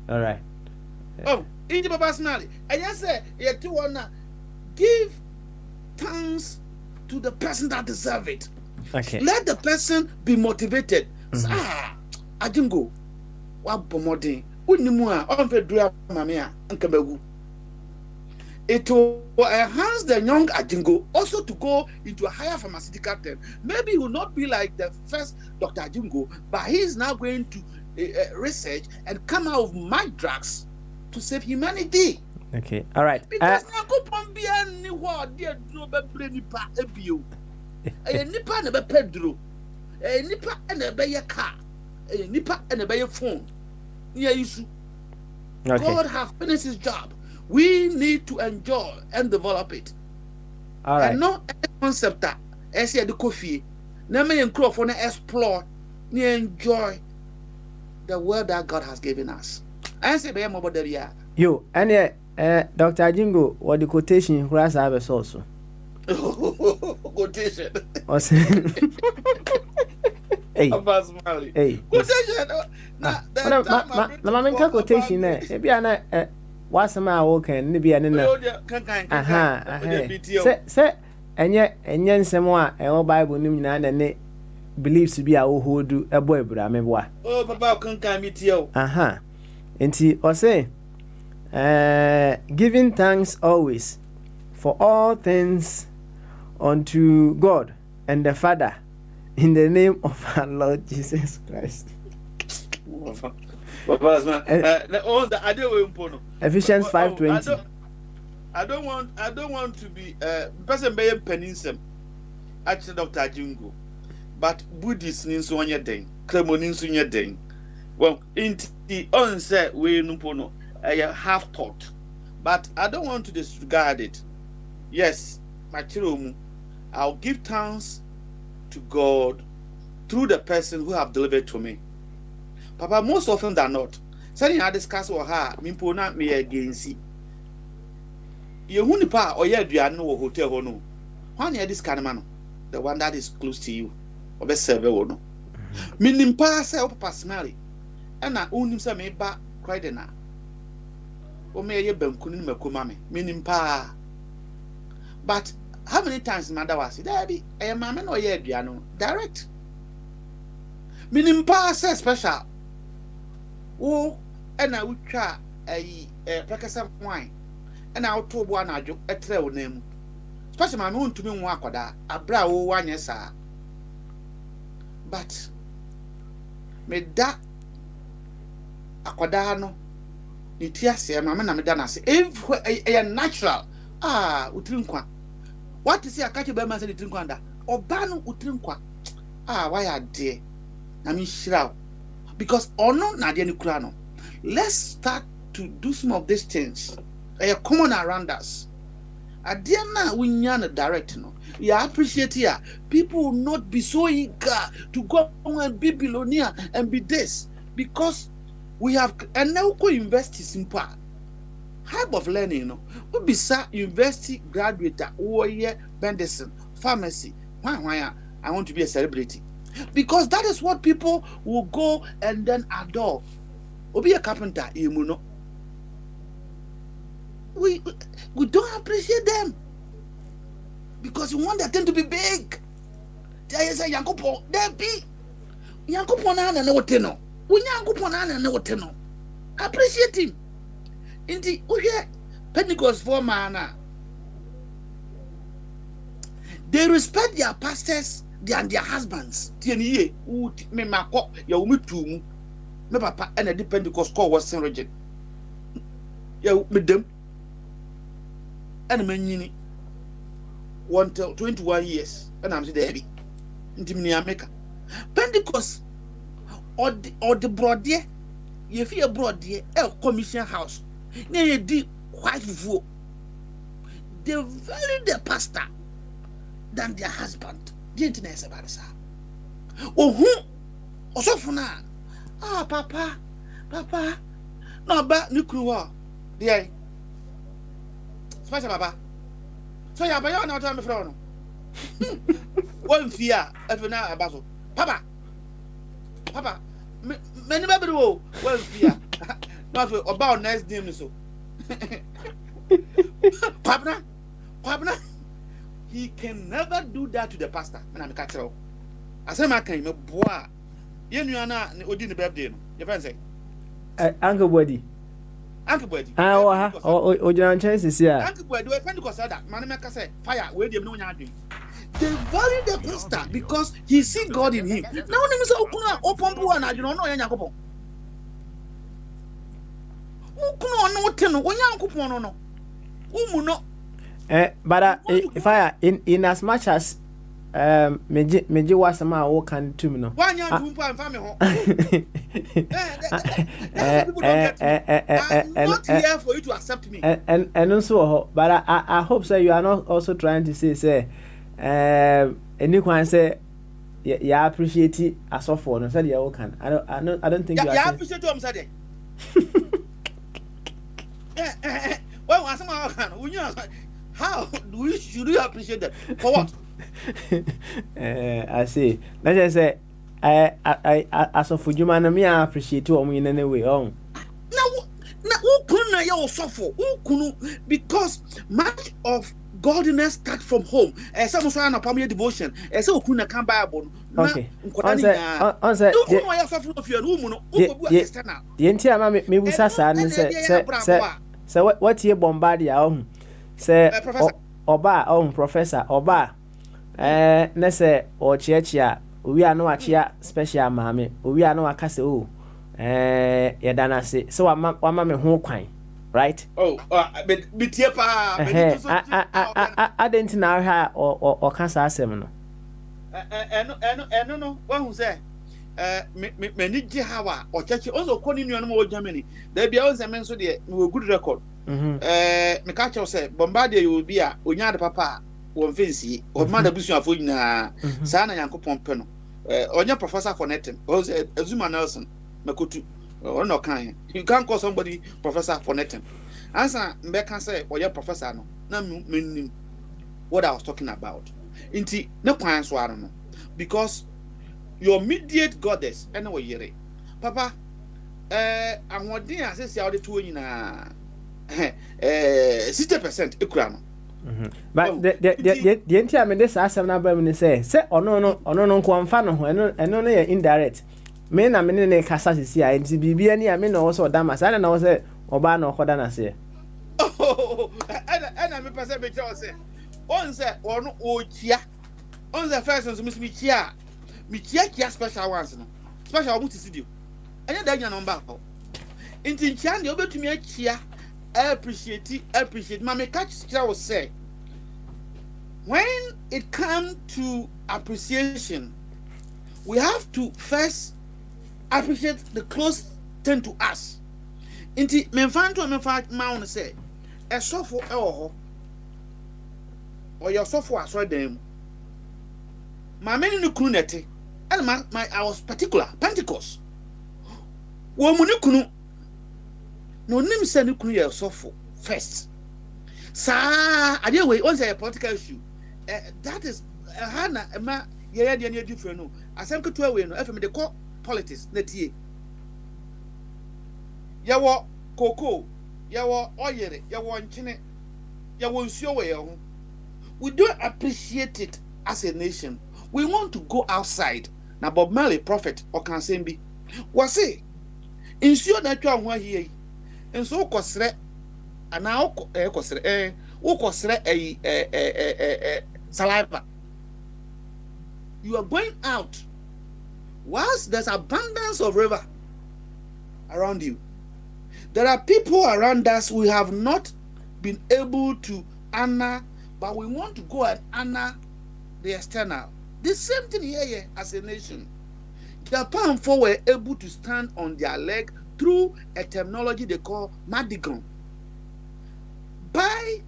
D: All right.
E: Oh, in the personality. I just say, you two wanna give thanks to the person that deserve it.
D: Okay.
E: Let the person be motivated. I didn't go. What pomodin? It will enhance the young Ajingo also to go into a higher pharmaceutical term. Maybe he will not be like the first Dr. Ajingo, but he is now going to research and come out with mad drugs to save humanity.
D: Okay, all right.
E: Because now go be any what dear no be nipa ebio. Nipa na be pedro. Nipa na be your car. Nipa na be your phone. Okay. God has finished his job. We need to enjoy and develop it.
D: All right.
E: And not a concept that I say the coffee. Now me and Crow for explore, enjoy the world that God has given us. I say, "Be more about yeah."
D: Yo, and Dr. Jingo, what the quotation class I have also.
E: Quotation.
D: Hey. Hey.
E: Quotation.
D: Na mamenka quotation na e bia na wasema a wo kan ne bia ne na se enye nsem a e wo Bible nim nyina na ne beliefs bi a wo hold ebo ebura me boa
E: oh papa kan mi tie o
D: enti o say giving thanks always for all things unto God and the Father in the name of our Lord Jesus Christ. Ephesians 5:20.
E: I don't want to be person being peninsem actually Dr. Jingo, but Buddhist means one year day, Cremonin in your day. Well, in the onset we no half thought, but I don't want to disregard it. Yes, my children, I'll give thanks to God through the person who have delivered to me. Papa, most often than not, saying I discuss or her, Mimpona me against you. Hunipa or ye do no hotel or no. One year this kind of man, the one that is close to you, or best serve or no. Minimpa self personally, and I own him some back cried in her. Or may ye benkunin mekumame, minimpa. But how many times mother was it? There be a man or ye do direct. Minimpa says special. Oh, and I would try a precasa wine, and I'll told one I joke a trail name. Special my moon to me wakoda, a brow 1 year, sir. But me that aquadano, Nitiasia, my man, Madonna say, if a natural, utrinkwa. What is your catch by my city trinkwanda? Or banu utrinkwa? Why are dear? I mean, shroud. Because no, Nadia Nukrano. Let's start to do some of these things. They are common around us. Adiana, we are direct. No, we appreciate here. People will not be so eager to go and be billionaire and be this because we have and now go invest in part. Type of learning, you know. We be university graduate, medicine, pharmacy. Why? I want to be a celebrity. Because that is what people will go and then adore. Or be a carpenter, you know. We don't appreciate them. Because we want that thing to be big. I say Yankopo, there be Yankopona and no tenno. We Yankopona and no tenno. Appreciate him. Indeed, we hear Pentecost for manna. They respect their pastors and their husbands. Tieni who me mako ya umitu me papa and a Pentecost call was Saint Regent. Ya with them and many 21 years and I'm there. Intimini America. Pentecost or the broad dear. You feel broad dear commission house. Near deep white vote. They value the pastor than their husband. Didn't know about this. Oh, who? Also for now. Ah, papa. No, but Nukua. Dear. Special papa. So, you are not on the front. One fear, every now about Papa. Many baby will fear. Not about next name so. Papa. He can never do that to the pastor. And I'm catching. I say, my kind of boy. You are not the birthday. Your friend say,
D: Uncle Buddy.
E: Uncle Buddy.
D: Oh, John chances here.
E: Uncle Buddy, do Pentecost that Manamaka say, fire, where you know you're they value the pastor because he see God in him. Now, when you say, open poor and I don't know, Yankopo.
D: But if I in as much as meji was ma wo kan tum no
E: one young and family home. Not here for you to accept me.
D: And also, but I hope so you are not also trying to say any one say you appreciate it as of for no say you can. I don't think you
E: appreciate what I'm saying. Well, how should you appreciate that? For what?
D: I see. Let's just say, I as of Fujimana, me I appreciate you in any way. Oh,
E: now, who couldn't you suffer? Who couldn't? Because much of godliness start from home. Some say na family devotion. Some couldn't come Bible.
D: Okay.
E: Answer. You know you suffer of your room. Who go external?
D: The entire me busa sa and say what here Bombardier say Oba professor Oba na say or chia we are no achia special mame we are no akase o yedana say so wa me ho kwan right
E: be tie pa
D: I didn't know how or cancer asem no
E: no wa hu say me ni gi hawa o chechi onzo koni nuanu mo Germany there be once men so de we good record me ka che say Bombardier you be a onya de papa won fensi o ma da busu afo nyina sa na Yankopon pe no onya professor for netting o Azuma Nelson makotu or no kan you can't call somebody professor for netting answer me can say oya professor no na me what I was talking about inti ne kwan so aro no because your immediate goddess anyway yere papa ahwodin asese awde to nyina 60% ekura no
D: but the entire me this asem na ba me say ono no nko amfa no ho eno no ye indirect me na me ne kasa sisi a enti bibia ni a me na wo so dama sa na wo say oba na okoda na se
E: ana me pese be tell say on say ono ochia on the first so me chia special ones no special obu ti studio anya da nya number ko enti chia de obetumi achia appreciate mama catch kira was say when it comes to appreciation we have to first appreciate the close thing to us enti me fan ma won say e sofo e wo ho or your sofo aso dem ma meni no kunu nete and my I was particular Pentecost wo mu ni kunu no nim say ni kunu ye sofo first sa ade we on say a political issue that is hana ma ye de na different no asem keto we no efem de call politics na tie ya wo koko ya wo oyere ya wo nchene ya wo nsuo we ho we don't appreciate it as a nation We want to go outside. Now Bob Marley prophet or can say be was say ensure that you are here and so kosre and now kosre saliva. You are going out whilst there's abundance of river around you. There are people around us we have not been able to honor, but we want to go and honor the external. The same thing here as a nation. Japan were able to stand on their leg through a terminology they call Mardi Gras. Buy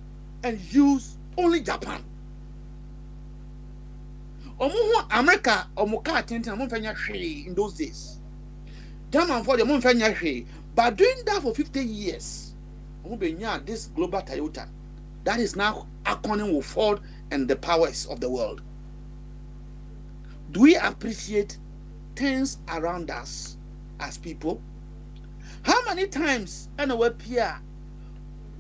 E: and use only Japan. America in those days. German for the but doing that for 50 years, this global Toyota that is now accounting with Ford and the powers of the world. Do we appreciate things around us as people? How many times and we peer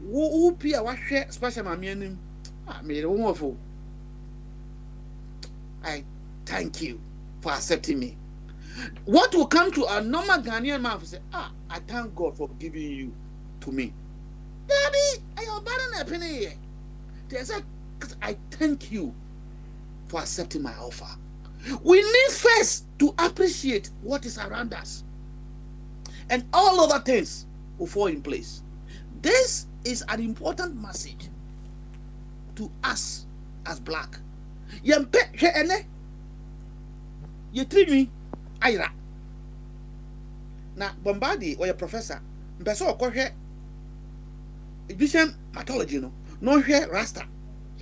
E: who peer what share special mammy? I thank you for accepting me. What will come to a normal Ghanaian man say, I thank God for giving you to me. Daddy, I am bad penny here. They said, I thank you for accepting my offer. We need first to appreciate what is around us. And all other things will fall in place. This is an important message to us as black. Yempe ene ye trini ayra na Bombadi or your professor mpeso okohwe Egyptian mythology no hwe rasta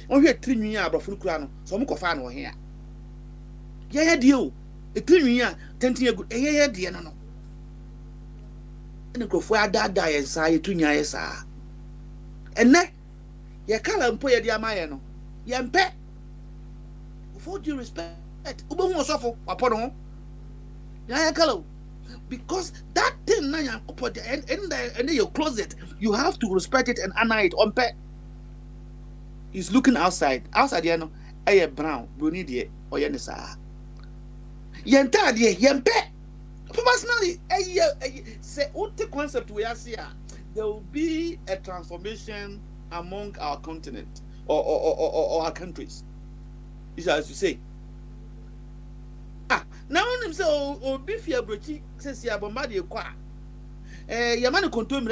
E: hwe trini a abrofo kura no so mkofa na ohia ye de o trini a tenten agu ye de no ene krofo adada ye sa ye tunya ye sa ene ye kala mpo ye de amaye no yempe for due respect, because that thing now in your closet, you have to respect it and honor it. On pet, he's looking outside. Outside, you know, a brown, bruni dear, or yenisa. Yenta dear, yempe. Personally, say what the concept we are seeing, there will be a transformation among our continent or our countries. As you say. Now him say o be fear brochi says ya bombard kwa. Your man control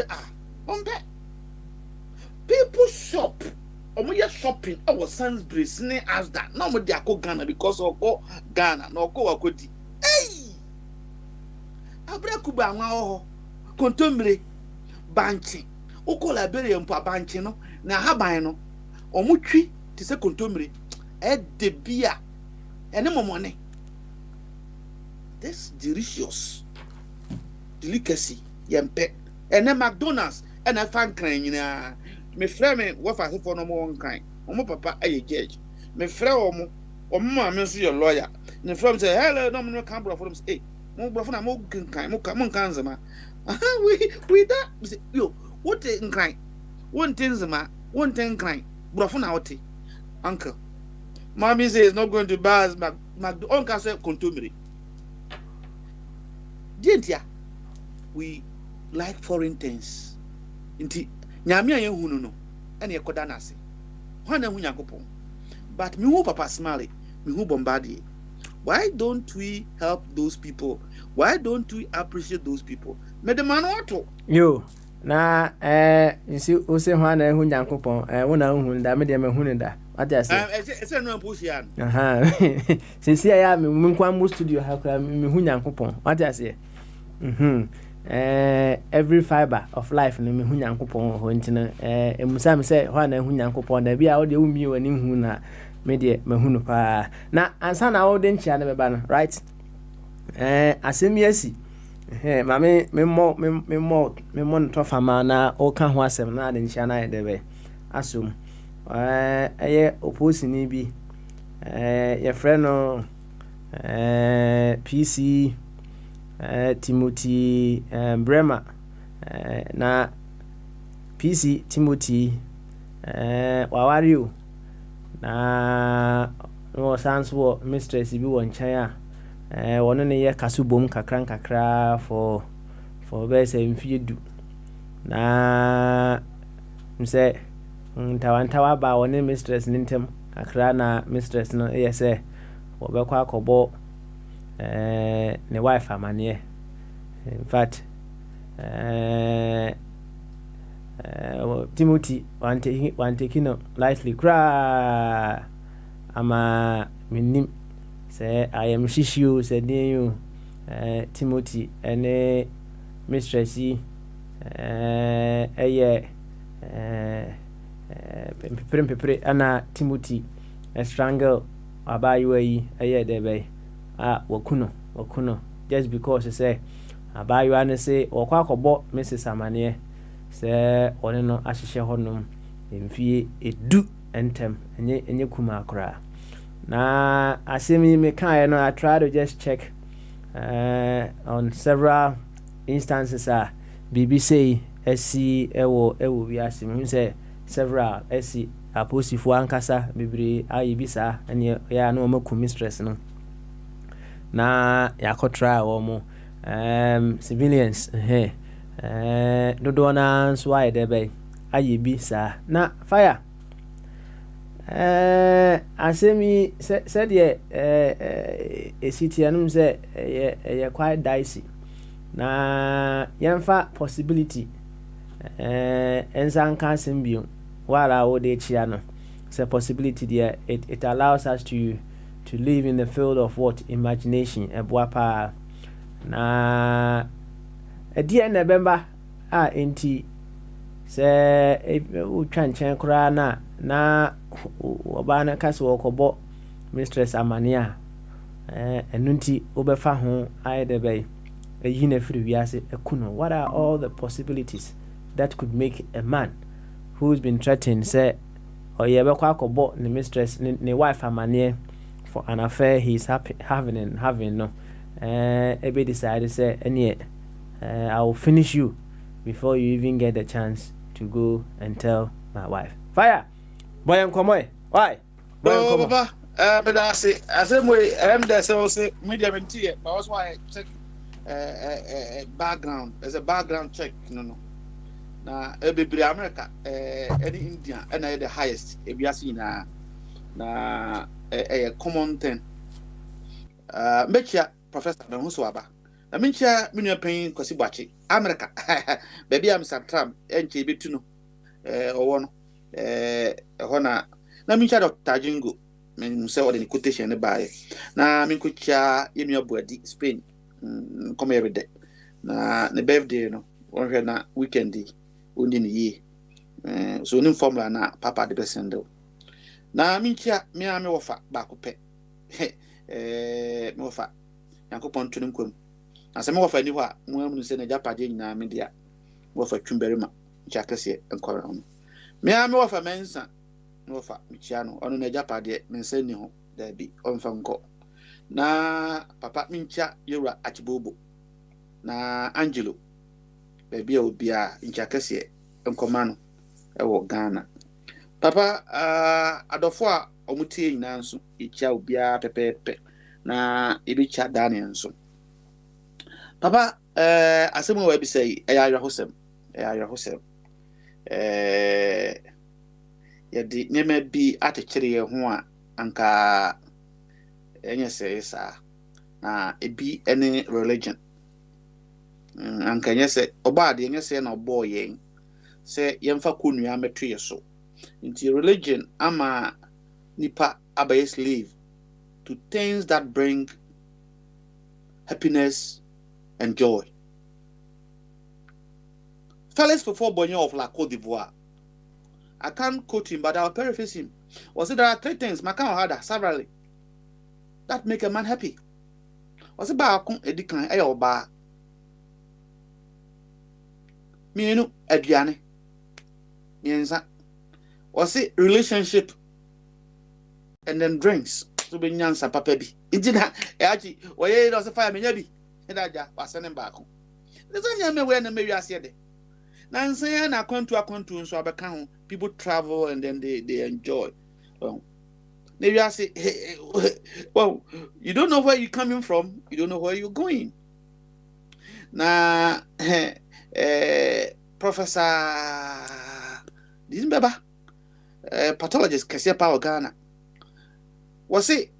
E: people shop. Omo shopping our sons brace ne as that. Now mo dey go Ghana because of Ghana no go akodi. Hey! Abra kuba anwa ho. Kontomre banchi. Oko Liberia mpo banchi no na haban no. Omo twi te se kontomre. The beer and no money. This delicious delicacy, yempe. And then McDonald's and I fan crying. Me friend, what I for no more one kind. Omo papa, a judge. Me friend, or mamma, your lawyer. And the friend say, hello, no, can't bro for them. Hey, more bro for a more kind, more come on, Kanzama. We that, yo, what in kind? One thing, one thing kind, bro for now, uncle. Mommy says not going to buy us Uncle said contumely. Didn't ya? We like foreign things. Inti Nyamia Yahunu no, and your Kodanasi. Hana Hunyakopon. But me who papa smiley, me who Bombadi. Why don't we help those people? Why don't we appreciate those people? Medeman wato.
D: Yo. Na you see ose hwana Hunyakopon, wona hunda me de me hunida. What I say?
E: It's a no push yan.
D: Since I am in Kwambu studio, how come me Hunyakopon? What I say? Every fiber of life no me Hunyakopon ho ntina emusam say hwana Hunyakopon da bia wo de umi wani hu na me de me hunu pa. Na ansa na wo de nchia na me ba no, right? Asem yesi. Mame me mo to fama na o kan ho asem na de nchia na ye de be. Asum. Opposing bi your friend PC Timothy Bremer na PC Timothy Wawario na no sans wo mistress bi won chan a wono ne ye kasubom kakra for be say mfie du na mse ntawantawa ba woni mistress nintem kakra na mistress no ye say wo be kwa akobo ne wife amane in fact Timothy one taking lightly cry ama minim say I am shishu said you Timothy and mistress pepre ana Timothy strangle abayiwa yi debe wakuno just because say abayiwa ne say okwa akobo Mrs. Amane say one no ahihye honom mfie edu entem enye kuma akra na asemi me kan no I try to just check on several instances BBC SC ewo wi asemi say several SC aposifo ankasa bebre ayibisa ene ya na omaku mistress no na yakotra wo mo civilians dodo na so ayedebe ayibisa na fire asemi said ye esitianum say ye quite dicey na yemfa possibility ensan kan simbio wala wo de chia no it's a possibility there. It allows us to live in the field of what imagination ebuapa na dia November enti se utwanchen kura na obana kaso okobo mistress Amania enunti obefa ho ayedebe eyina firi wiase ekuno. What are all the possibilities that could make a man who's been threatened say or ye be kwa akobo ne mistress ne wife Amania for an affair he's having no ebe decided say any I will finish you before you even get the chance to go and tell my wife. Fire boy and come away. Why boy come
E: papa but I say we there say media mentie but also why check background there's a background check no na ebibiri America any India and the highest ebiasi na a common thing mechia professor na huso aba na mechia minu pen kwasi bwachi America baby am Trump enche betu no owo no hona na mechia Dr. Jingo men say what the quotation ne bae na minkucha yenu abuadi Spain come every day na ne birthday no won na weekend ondi ne yi so ni formula na papa de besendo na minchia me ame wofa ba ko pe me wofa yankopon tunu nkwam na se me wofa ni ho a mo amu se na japade nyina me dia wofa twumberima ncha kase enkora no me ame wofa mensa me wofa michia no ono na japade mensa ni ho da bi onfa nko na papa minchia yura achibobo na Angelo baby obia ncha kase enkoma no ewo Ghana papa adofo a omutie nyina nso echa obia pepepe na ebicha Daniel nso papa asemu wa bi say eya hosem yedi nyema bi atechire ye ho a anka enye say sa na ebi ene religion anka enye say obaade enye say na obo yen say yemfa konua meto ye so into religion ama nipa abaye slave to things that bring happiness and joy. Felix before Bogyae of La Côte d'Ivoire, I can't quote him, but I'll paraphrase him. Was it there are 3 things Macau had severally that make a man happy? Was it ba kon edikan e oba mienu aduane mienza was it relationship and then drinks so be nyansa papa bi injina e achi oye do se fire menya bi edaja wasene ba ko nzanya me we na me wiase de na nsan na akwantu nso abeka ho people travel and then they enjoy Maybe I say, well, you don't know where you're coming from, you don't know where you're going. Now, Professor this baba, pathologist, Kasia Power Ghana, was it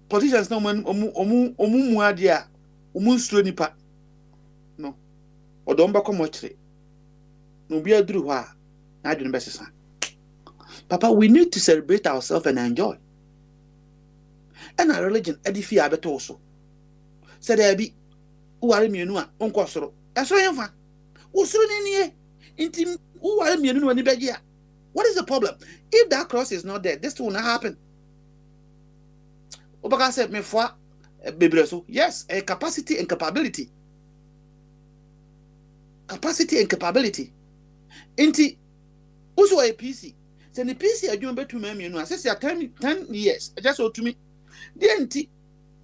E: politicians no man, muadia, nipa, no, or don't back motre, no be a drew, I don't best. Papa, we need to celebrate ourselves and enjoy. And our religion, edify abeto also. Said there be who are me no unko soro. That's why I'm fan. Who soro ni intim who are me no ni begia. What is the problem? If that cross is not there, this will not happen. Obaka said me for bebreso. Yes, a capacity and capability. Capacity and capability. Inti also a PC. Say the PC are doing better me no. I say 10 years. Just so to me. The anti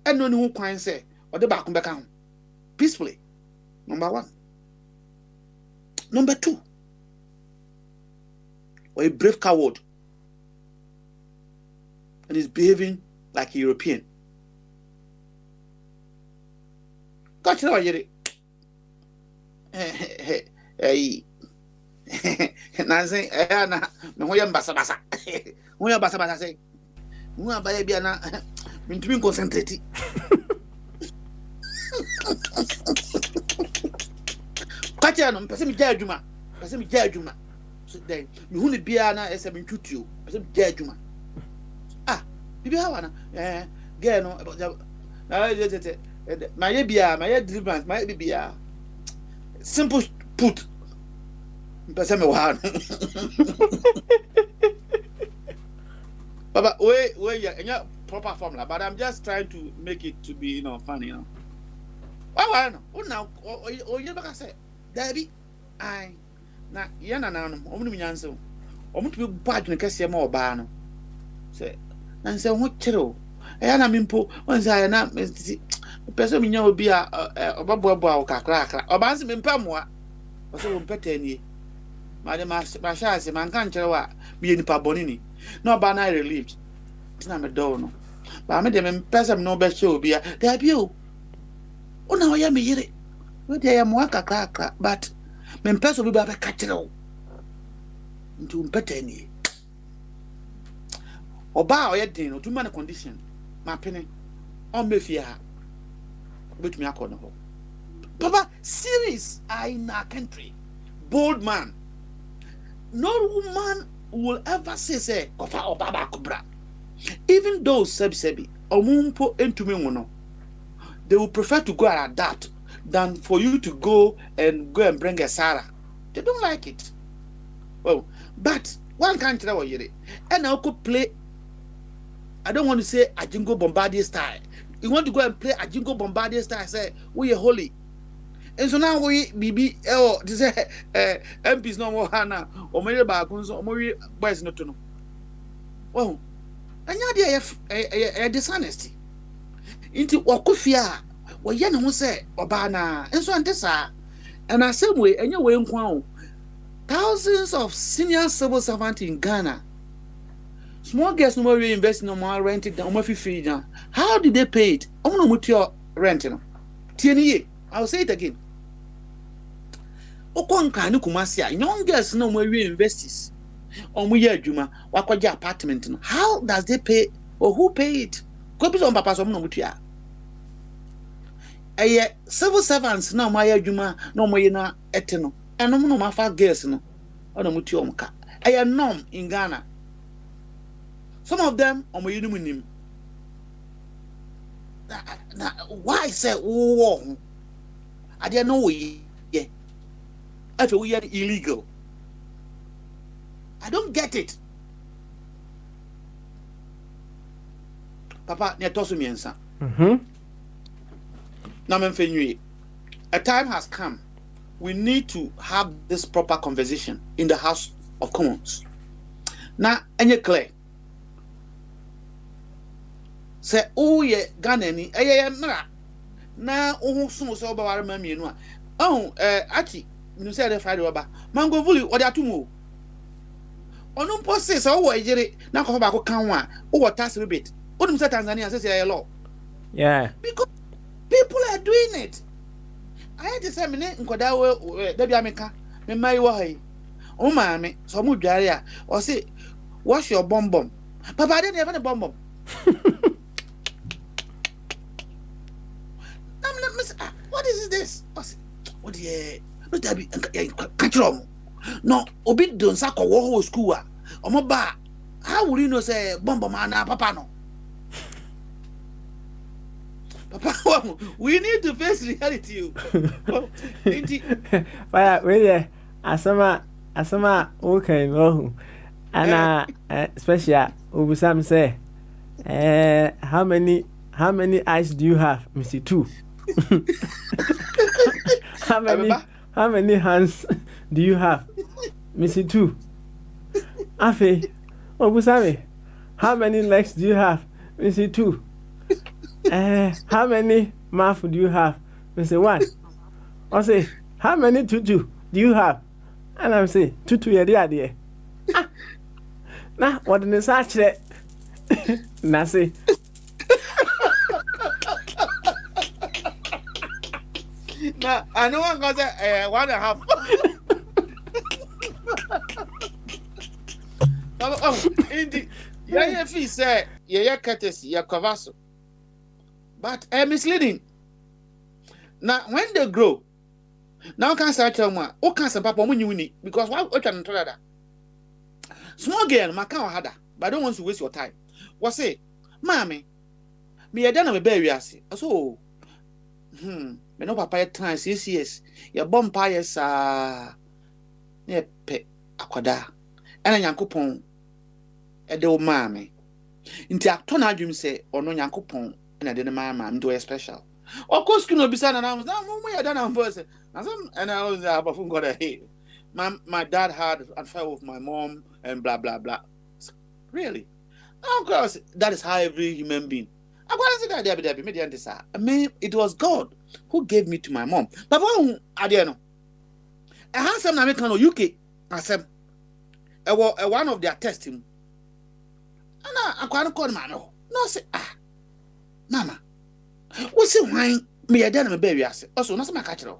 E: and no who can say or the back home peacefully. Number 1. Number 2, or a brave coward and is behaving like a European. Catch it, hey, Nancy, no way basa. When you basa say, we are by Biana, between concentrate. Catch it, Passami Jajuma, Passami Jajuma. So then, you only be an as a mintutu, Passami Jajuma. Ah, Bibiana, get no about my deliverance, my bibia. Simple put. Passami one. But wait, yeah, proper formula. But I'm just trying to make it to be, funny, Why no? Oh now, you never say, Daddy, I na yana na no. Omu mi nyanso. Omu to be bad na kase ma oba no. Say, na say ho kire. Na mimpo, on say na person mi nya obi a obaboabo kakra. Oba nse mimpa moa. O say wo mpeta ni. Ma de ma sha ase man kan kire wa bi nipa boni ni. No ba na relieved. Tina me do no. Ba me de me person no be show obi a. Da bi o. O na o ya me yire. We dey am waka kakra, but me person obi ba be ka kire o. Nti mpeta ni. Oba o ye din no to man condition. Ma pene. On me fia. Betumi akọ no ho. Papa, serious in our country. Bold man. No woman will ever say kofa obaba kubra. Even those sebi omumpo entumi wono, they will prefer to go at that than for you to go and bring a Sarah. They don't like it. Well, but one can't tell what you did. And I could play. I don't want to say a Jingo Bombardier style. You want to go and play a Jingo Bombardier style? Say we are holy. And so now we BB this MPs no more Hana or maybe back on so more boys not to know. Well, and you a dishonesty. Into Wakufia, what Yan who say Obana, and so on this and I same way, and your way in thousands of senior civil servants in Ghana. Small girls no more reinvest no more rented down more fee down. How did they pay it? I'm no with your renting. TNE, I'll say it again. Okonka ni kumasia young girls no more reinvestors omo ye adwuma wakwaje apartment no. How does they pay or who pay it? Go be on papa so no mutua civil servants na mo ye adwuma na mo ye na ete no eno no mafa girls no ono mutua omka norm in Ghana. Some of them omo ye no nim na why say wo I don't know we if we are illegal. I don't get it. Papa, ne tosu miensa. Na menfenyi. A time has come. We need to have this proper conversation in the House of Commons. Na enye clear. Say ye Ghana ni mra. Na ohun sun so ba ware mamienu a. Achi you say the Friday over. Mango Vuli or the Atumo. Ono mpo say so wo ejere na ko ba ko kan wa wo tax rebate. Onum say Tanzania say law.
D: Yeah.
E: Because people are doing it. I had to say me nkoda we da bia meka me mai wo hai. O ma me so mu dware a o say wash your bum bum. Papa I didn't have any bum bum. What is this? What the no that be catch no obi don sa ko wo school a omo ba how will you know say bum bum na papa no papa we need to face reality.
D: Fire we asama okay no ana special ubusam say how many eyes do you have? Mr. 2. How many hands do you have? Mr. 2. Afe obusame how many legs do you have? Mr. 2. How many mouth do you have? Mr. 1. I say how many tutu do you have? And I'm say tutu ya there. Na what in search na say
E: na I know one got 1.5. Indeed, yeah, fee say yeah, courtesy, yeah, covaso. But misleading. Now, when they grow, now can start telling me, oh, can some papa when you win it because what can tell that? Small girl, my cow had that, but I don't want to waste your time. What say, Mammy? Me, I don't have a baby, I say. So, me no papa at times, yes, your bumpires are near pet aquada, and a yankupon. A do mammy. Into a ton of say, or no yankupon, and I didn't mind do a special. Of course, can be said, and I was not I don't know person. And I was got a hate. My dad had an affair with my mom, and blah blah blah. Really? Of course, that is how every human being. I want to say that I mean, it was God who gave me to my mom. But I didn't know. I had some American or UK. I said, one of their testing. And I can't call my no. No, say, Mama, what's it why me a done a baby? I said, also, not my catcher. And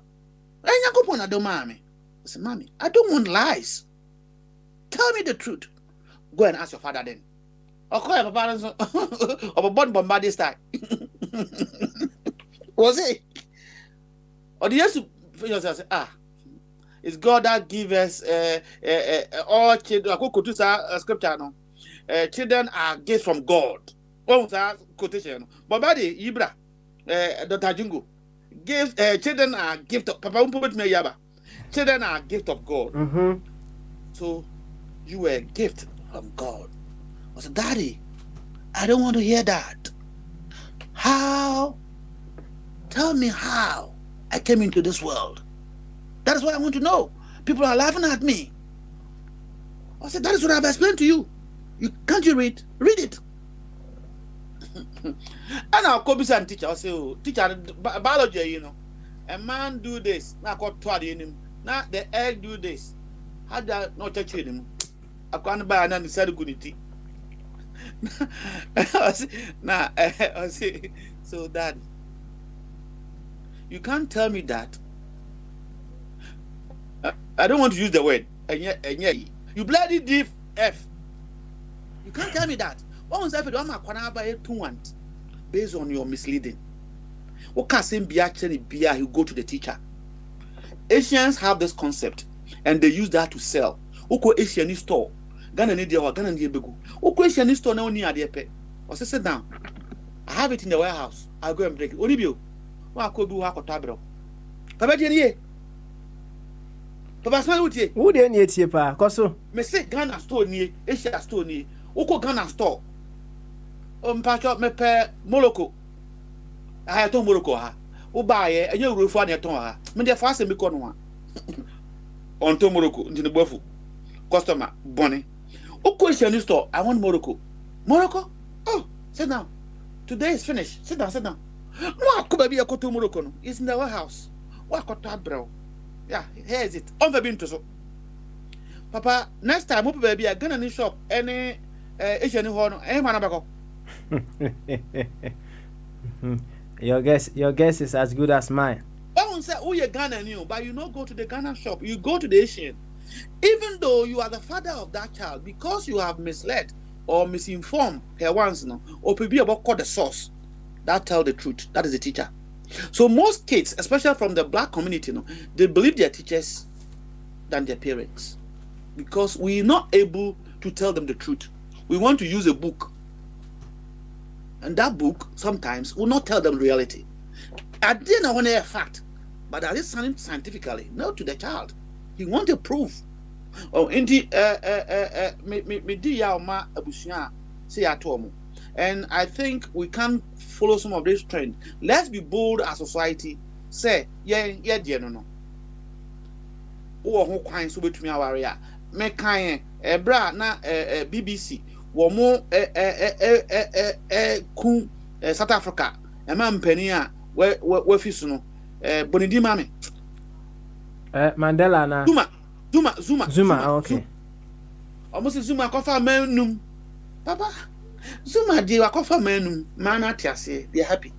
E: you go on, I don't mind me. I said, Mommy, I don't want lies. Tell me the truth. Go and ask your father then. Or call your parents of a bond bombard this time. Was it? Or the yes to say, it's God that gives us all children. I go to scripture now. Children are gifts from God. What was that quotation? But by the Ibra, Dr. Jungo, children are gift of Papa Umput me yaba. Children are gift of God.
D: Mm-hmm.
E: So you were a gift from God. I said, Daddy, I don't want to hear that. How? Tell me how I came into this world. That is what I want to know. People are laughing at me. I said, that is what I've explained to you. Can't you read? Read it. And I'll go beside teacher. I'll say, oh, teacher, biology, you know. A man do this. Now I got 20 in him. Now the egg do this. How do I not touch him? I can't buy another side of good. Now, I say, so Daddy, you can't tell me that. I don't want to use the word. And yet, you bloody deep F. You can't tell me that. What was that? Based on your misleading. What can say be actually be? You go to the teacher. Asians have this concept, and they use that to sell. Oko Asian store. Ghana need your Ghana need begu. Oko Asian store now near the pay. Or sit down. I have it in the warehouse. I'll go and break it. Onibio. What could do? What could tabro? Papa Jenny. Papa Smile with you.
D: Who didn't yet here, pa? Koso.
E: Me say Ghana store near Asia store near. Oko Ghana store. Mpacho me pe Morocco. I had to Morocco ha. Ubaye and you roof on your tongue ha. Me the fast and me corner. On to Morocco into the buffalo. Customer Bonnie. Oko Asian store. I want Morocco. Morocco? Oh, sit down. Today is finished. Sit down, sit down. No, could be a to Morocco. It's in the warehouse. What got that, bro? Yeah, here is it. On the bin to so. Papa, next time, open baby, I gonna any shop, any Asian horn, any man about.
D: Your guess is as good as mine.
E: I won't say, oh, you're Ghana new, but you not go to the Ghana shop, you go to the Asian. Even though you are the father of that child, because you have misled or misinformed her once, no, or maybe about call the source that tell the truth. That is the teacher. So most kids, especially from the black community, no, they believe their teachers than their parents because we're not able to tell them the truth. We want to use a book, and that book sometimes will not tell them reality. I didn't want a fact, but that is something scientifically, not to the child. He wanted proof. Oh, indeed, me di ya ma abusia say atomo. And I think we can follow some of this trend. Let's be bold as society. Say, yeah, no. Oh, who kind so between our area. Me kind bra na BBC. Wo mo kun South Africa. E ma mpani a we fi so no. Bonidi mame.
D: Mandela na Zuma, okay.
E: Almost Zuma kofa menum. Papa, Zuma di wa kofa menum. Man atiase, they are happy.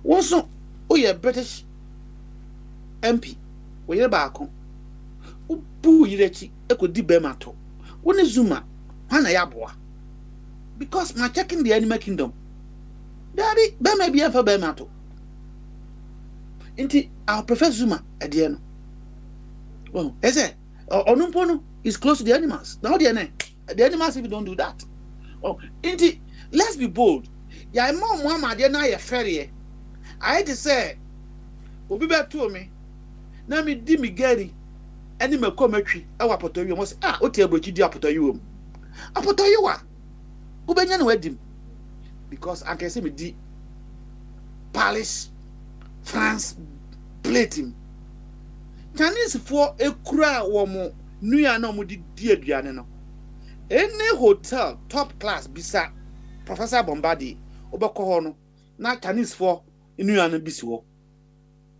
E: Wonso o ye British MP. We ye back on. Bu yirechi ekodi bema to. Woni Zuma, hana ya boa. Because my checking the animal kingdom. Daddy, bema be for bema to. Inti, I'll prefer Zuma at the end. Well, Onumpono is close to the animals. Now the animals if you don't do that. Oh, inti, let's be bold. Ya mama de na ye ferry. I had to say, obi be to me. Na me di mi gari. Any me come atwi. E wa poto wi mo say, o te abrochi di apoto yi wo. Apoto yi wa. Ubenya na wadim. Because I can say me di Paris, France, plating. Chinese for a kura womo nuya no mu di aduane no. Any hotel top class bisa Professor Bombadi obekọ ho no na Chinese for nuya no bisi ho.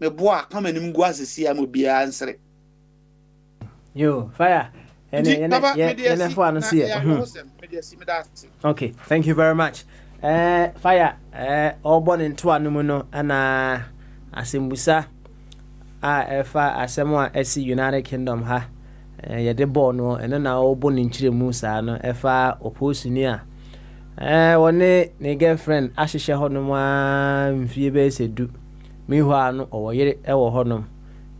E: Me boa kama nim gu asesi am bia ansere.
D: Yo, fire. Okay, thank you very much. Fire. All born into anu no ana asembusa efa asemo esi United Kingdom ha ye de ball no eno na obo ni nchire mu sa no efa opposini a woni ne girlfriend ahihye honom a mfie be sedu mihu anu owoyere ewo honom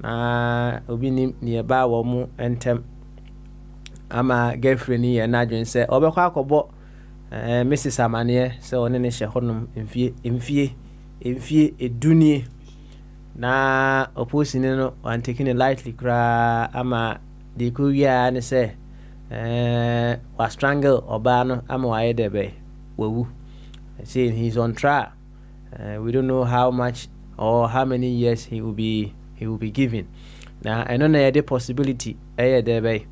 D: na obi ni ne ba wo mu entem ama girlfriend ye na adwen se obekwa akobo Mrs Amane se oni ne hye honom mfie edunie na opposing no one taking it lightly cra ama de ku ya ne say was strangle oba no ama wa yedebe wawu saying he's on trial. We don't know how much or how many years he will be given. Now I know the possibility debe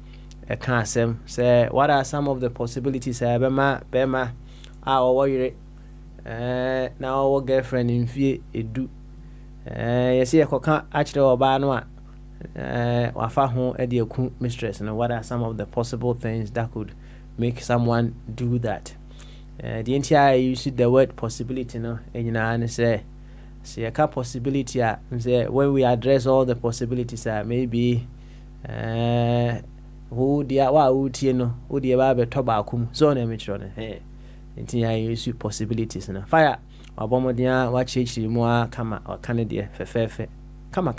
D: I can't say what are some of the possibilities bema our now our girlfriend in fear edu you see akoka actually oba no a wafa ho e de ku mistress and what are some of the possible things that could make someone do that. The entire use the word possibility no enyina ne say a possibility say when we address all the possibilities maybe who dia wa utie no who dia ba be to ba kum so na me chiro ne entire use possibilities no fire abomodia wa chechiri mu kama wakane de fefefe kama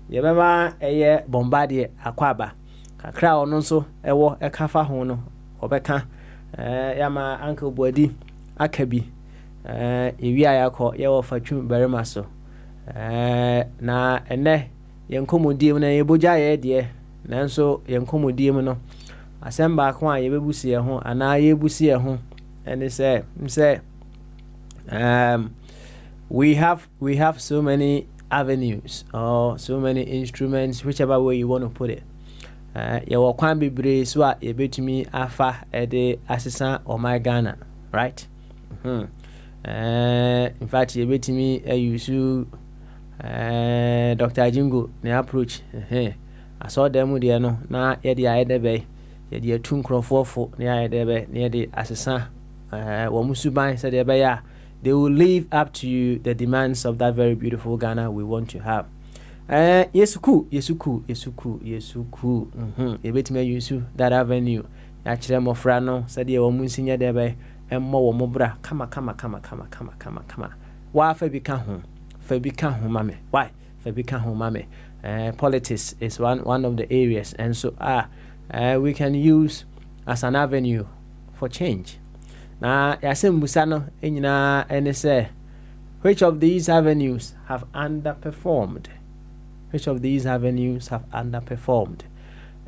D: ye bema eye bombardie akwaba kakra ono nso ewo ekafa ho no obeka yama uncle Bodi akabi ewia yakọ ye wo fatwu berema so na ene yenkomodiem na ye Bogyae de nanso yenkomodiem no asemba ko a ye bebusie ho ana ye busie ho ene say we have so many avenues or so many instruments, whichever way you want to put it. Your kwan bebre so a yebetumi afa ede asesa o my Ghana, right? In fact yebetumi use Dr. Jingo ne approach I saw them deɛ no na yɛde ayɛ dɛ bɛyɛ yɛde atu nkurɔfoɔfo na yɛayɛ dɛ bɛyɛ na yɛde asesa wɔn suban sɛdeɛ ɛbɛyɛ a they will live up to the demands of that very beautiful Ghana we want to have. Yesuku. Yɛbɛtumi use that avenue. Yɛakyerɛ mmɔfra no sɛdeɛ wɔn nsi nyɛ dɛ bɛyɛ ɛmmɔ wɔn bra kama. Wa fa bi ka ho mame. Why? Fa bi ka ho mame. Politics is one of the areas, and so we can use as an avenue for change. Na yasem busa no enyina ene say, which of these avenues have underperformed? Which of these avenues have underperformed?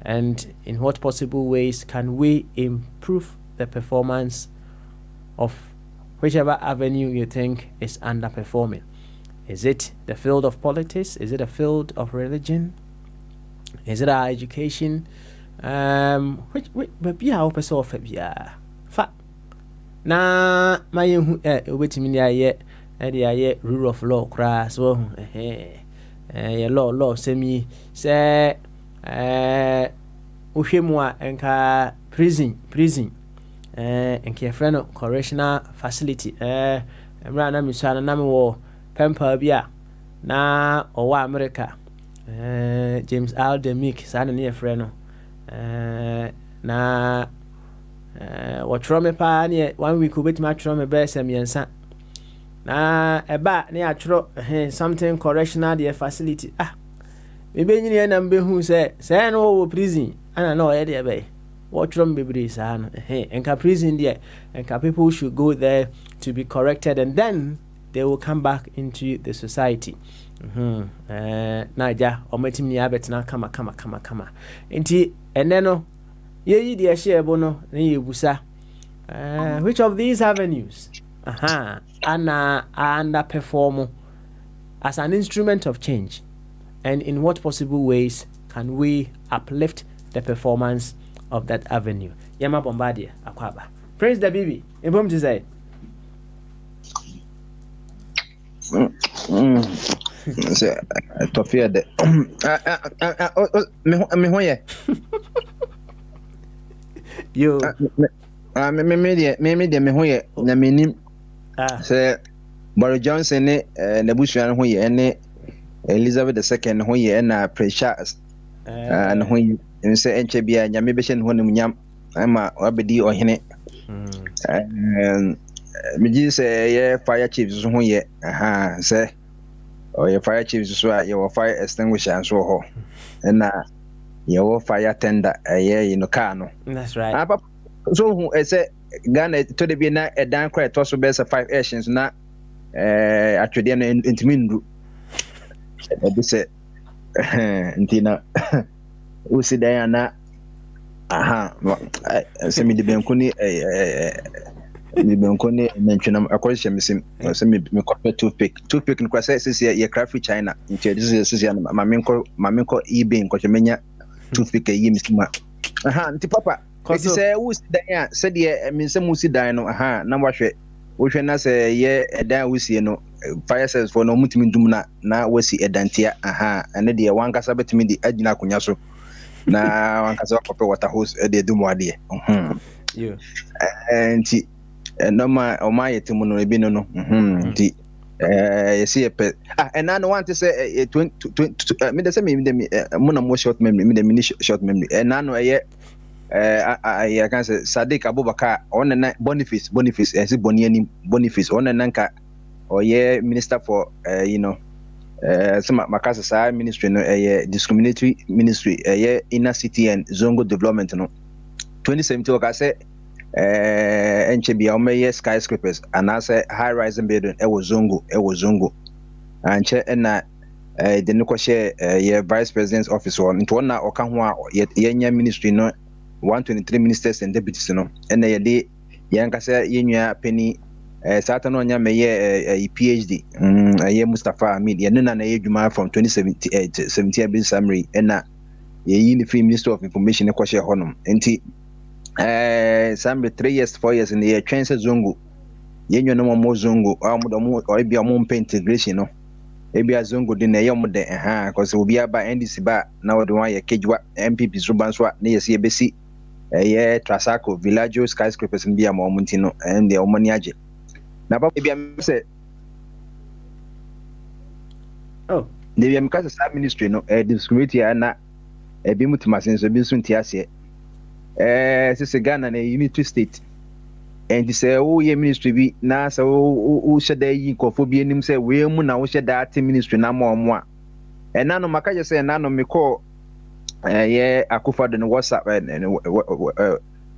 D: And in what possible ways can we improve the performance of whichever avenue you think is underperforming? Is it the field of politics? Is it a field of religion? Is it our education? Which baby how person of fa na my waiting me aye rule of law crass so law semi say uhwemu enka prison enka your friend correctional facility emra na misana na me wo pempa bia na owa America James Aldemic sana ne your friend no na wɔtwerɛ me paa ne 1 week wobɛtumi atwerɛ me bɛɛ sɛ miɛnsa na ɛba ne atwerɛ something correctional deɛ facility mebɛnyini ɛnam bɛhu sɛ no wɔwɔ prison ana na ɔyɛ deɛ bɛyɛ wɔtwerɛ me bebree saa no ɛnka prison deɛ ɛnka people should go there to be corrected and then they will come back into the society. Na ja ɔmatimi ne abɛtena kama nti ɛnɛ no yeyi de ɛhyɛ bo no na yebusa which of these avenues underperform as an instrument of change, and in what possible ways can we uplift the performance of that avenue? Yama Bombardier akwaba Prince the baby impom to say
F: Tofia de me hoye
D: yo
F: me hoye na menim say Boris Johnson ne Nebusuan hoye ne Elizabeth II hoye na Precious na hoye say enche bia nyame be hye ne honum nyam ama wabedi ohene me ji say ye fire chiefs hoye say your fire chiefs so your fire extinguisher and so ho na your fire tender car no.
D: That's right.
F: So who say Ghana to the be na dan cry to so be 5 actions na atwede na ntimi ndu e be say ntina o si dan na se mi de benku ni mi benku ni mentwenam akwahye mesim se mi kɔpɛ toothpick no kwase sisi ye craft China nti sisi na mamenko eBay nkɔhye menya toothpick yi misima nti papa eti sɛ wo si dan a sɛ de mensɛ mu si dan no na wahwɛ wohwɛ na sɛ ye dan wo sie no fire service for no mutimi dum na wasi edantia ene de wankasa betimi di agina akonya so na wankasa kɔpɛ water hose de dum ade nti normal o ma yetimu no ebi no nti yesi epe ena no want to say 20 me dey say me mo na mo short memory me dey mini short memory ena no eye I can say Sadiq Abubakar on na Boniface esi Boniani Boniface on na nka oye minister for some makasa sa ministry no discriminatory ministry inner city and zongo development no 2017 o ka say enchebia o meye skyscrapers and as high rising building was zongo anche na the no share ye vice president's office on into na o ka ho a ye ministry no 123 ministers and deputies no and ye de yankasa yenua penny Satan on ya meye PhD ye Mustafa Ahmed ye na ye dwuma from 2017 bin summary and na ye ni free minister of information e ko share honum enti some 3 years 4 years in the year transit zongo yenyo no mo zongo amudo mo or bia mo integration no ebi azongo de na yom de cause obi aba NDC ba na wode wan ye kejwa MPP so ban so na yesi ebesi Trasaco Villaggio skyscrapers in bia mo muntino and the omani age na ba ebi am say
D: oh
F: the bi am ka sa ministry no discriminate na ebi mutimasen so bi so ntiase sese Ghana na unity state and say oh ye ministry bi na say o sheda yi nkofo bi enim say we mu na wo sheda ate ministry na mo a na no maka je say na no me call Akufo the WhatsApp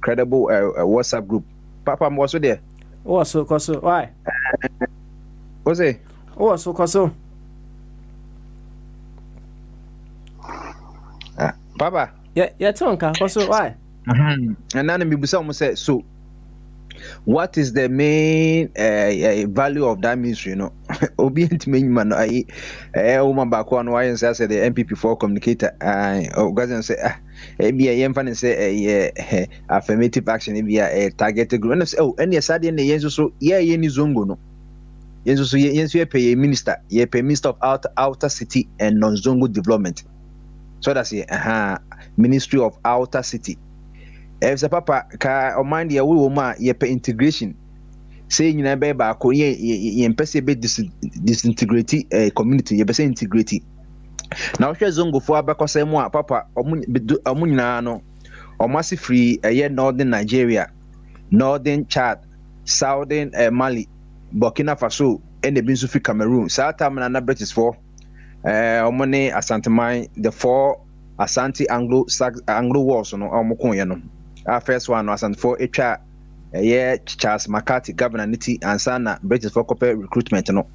F: credible WhatsApp group papa I'm also there
D: so koso why
F: what's it
D: so koso
F: papa
D: yeah tonka koso why
F: and now me busa mo say so what is the main value of that ministry, obi ntime nyima no ayi woman back one why say the MPP for communicator ogazen say ebi yemfa ne say affirmative action ebi targeted group and say any sade na yenso so ye ni zongo no yenso so ye pay minister of outer city and non-zongo development, so that's ministry of outer city. If papa ka o mind ya wo ma ye pe integration say nyina be ba ko ye mpese be disintegrate community ye be say integrate na wo hwe zongo fo abekose mu a papa omu nyina no o masi free northern Nigeria, northern Chad, southern Mali, Burkina Faso and the binsu free Cameroon sa time na British for omone Asanteman the four Asante Anglo wars no omukon ye no. Our first one was for etwa Charles McCarthy governor niti ansana British for corporate recruitment no.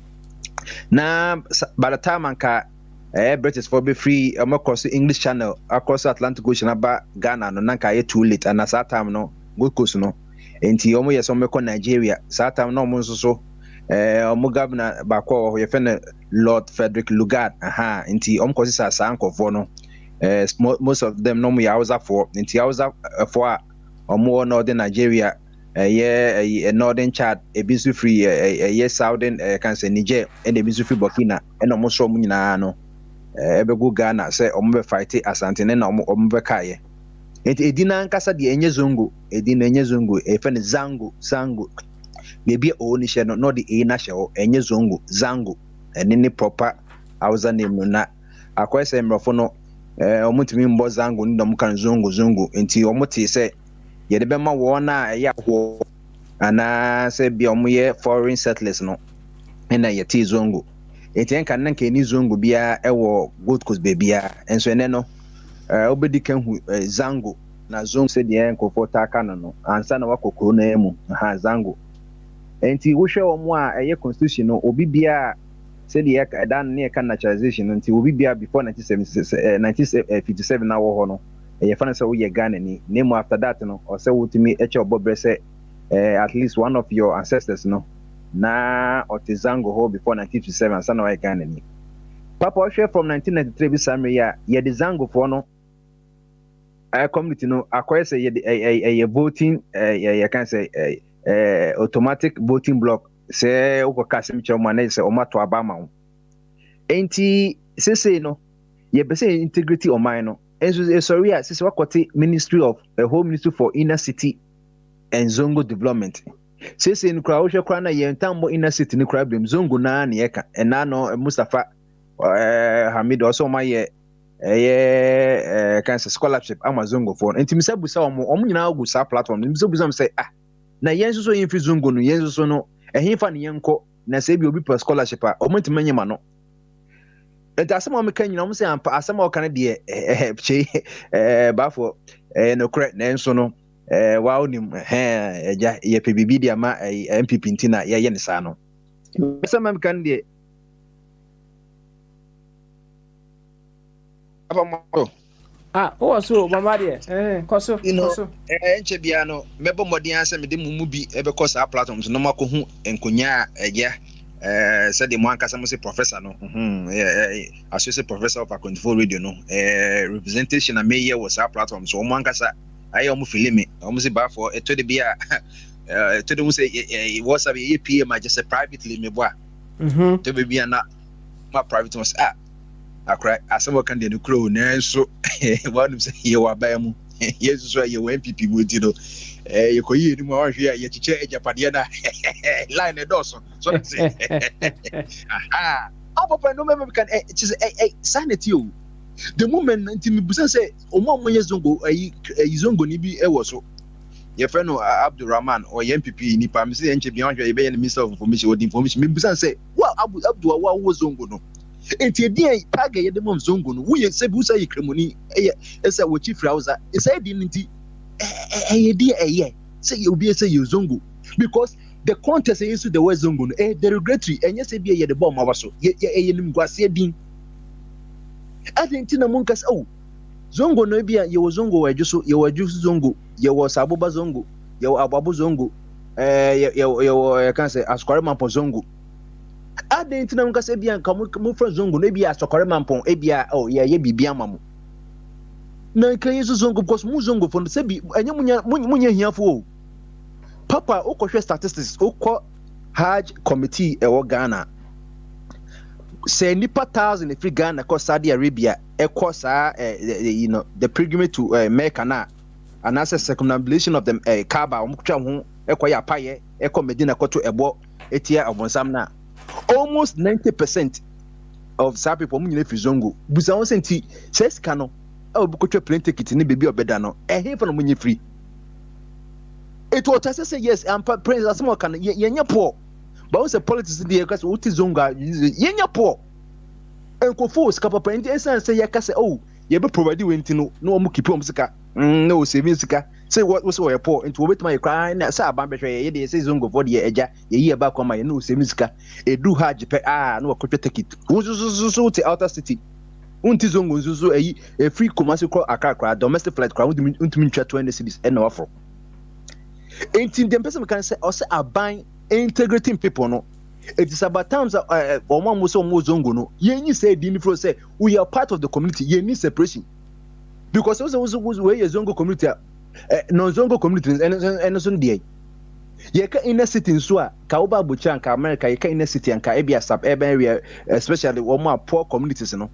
F: Na by the time anka British for be free across English Channel across Atlantic Ocean aba Ghana no nanka ye too late and that time no Gold Coast no enti omo yes omo ko Nigeria that time no omo so omo governor ba ko ye fe Lord Frederick Lugard enti omo ko sisa sankofo no. Most of them no me Hausa for into Hausa for more northern Nigeria northern Chad ebisu free southern can say Niger and ebisu free Burkina and almost so nyina no ebego Ghana say omo fight Asante na omo be kaye edina nkasa de enye zongo edina enye zongo efe ne zango maybe o ni she no the e na she enye zongo zango ene proper Hausa name no na akwese mrofo no omutimi mbo zango ni dom kan zongo enti omuti se ye de bema wo na ya ho ana se bia omuye foreign settlers no ena ye ti zongo enti enka nan ka ni zongo bia ewo Gold Coast bebia enso ene no obedi kan hu zango na zongo se de enko ta aka no ansa na wakokoro na emu zango enti wo hwe omo a eye constitution no obi bia said the dan near can naturalization until we be before 1957 now ho no e fa na say we Ghana ni name after that no or say we me eche obobre say at least one of your ancestors no na otizango ho before 1957 sana we Ghana ni papa share from 1993 bi samre ya ye de zango for no community no akoye say ye voting ye can say automatic voting block say uko kasem chomane say omato abama wo enti sese no ye be say integrity o mine no enso sorry a sese wakote ministry of home ministry for inner city and zongo development sese no kra wo hwe kra na ye ntambo inner city ni kra blem zongo na na ye ka ena no Mustafa Hamid also ma ye cancer scholarship amazongo for enti misabusa omo nyina ogu sa platform misabusa say na yenso so yin fi zongo no yenso so no ehimfa ne yenko na se bi obi per scholarship a omontima nyima no eta asema o meka nyina o se ampa asema o kana de che bafo no correct na enso no wa onim eja ye PBB dia ma MPP ntina ye ne sa no asema meka de
D: so mama de koso
F: enche bia no mebo modin ase me de mumu bi ebe kosa platforms no mako hu enkonya eja said the man kasa mo se professor no associate professor of control radio no representation na me here was our platform so man kasa ayi o mo filime o mo se ba for to de bia to de mo se WhatsApp ye PM just privately me boa to be bia na my private was akra asem kan de no kro na so one say ye wa ba mu yesu so ye MPP mu ti do ye koyi ni mo ahwe ye chiche ejapade na line e doso so say aha papa no me can sanity o the moment nti me busa say omo ye zongo zongo ni bi e wo so ye friend no Abdulrahman or MPP ni pa me say enche bi ahwe ye be minister of information or information me busa say wa Abdul wa wo zongo no enti edi paga ye dem zongo no wo ye se bi usa ye kremoni esa wo chief rouser esa di nti di say you be say you zongo because the contest is the word zongo no the regulatory enye se bi ye the bomb abaso ye nim gwase din adenti na munkas zongo no bia ye wo zongo wa juso ye wo juso zongo ye wo saboba zongo ye wo ababu zongo ye kan say askware mampo zongo adenti na munkas bia nka mu fra zongo no bia askware mampo bia ye bibia mamu na kan yesu zongo because mu zongo fo se bi enye munya hiafo papa okwohwe statistics okwo Hajj committee ewo Ghana say nipa 1000 free Ghana ko Saudi Arabia ekwo sa the pilgrimage to Mecca na and as a circumambulation of them Kaaba omkutwa ho ekwo ya paye ekwo Medina ko to ebo etia obonsam na almost 90% of some people munyine free zongo busa won senti says kano bukotwa plane ticket ni baby obeda no he for no munye free it was say yes and praise as more can yenya poor but we say politics dey because what is zonga yenya poor enko force kapa penti ensan say yakase ye be provide we ntino no mo keep sika no saving sika say what we say poor into we betima cry na say aban behwe ye dey say zongo for the eja ye ba kwama ye no saving sika edu Hajj pe no akotwa ticket so to outer city unti zongo nzuzu a free commercial call akakra domestic flight crowd untimi ntwa 20 cities and offer ain't the person can say or say aban integrating people no it is about times omo mo so mo zongo no yenyi say di nifro say we are part of the community ye need separation because also we ye zongo community non zongo community and so dey ye ka inner city nso a ka oba bucha nka America ye ka inner city nka ebia sub urban area especially omo poor communities no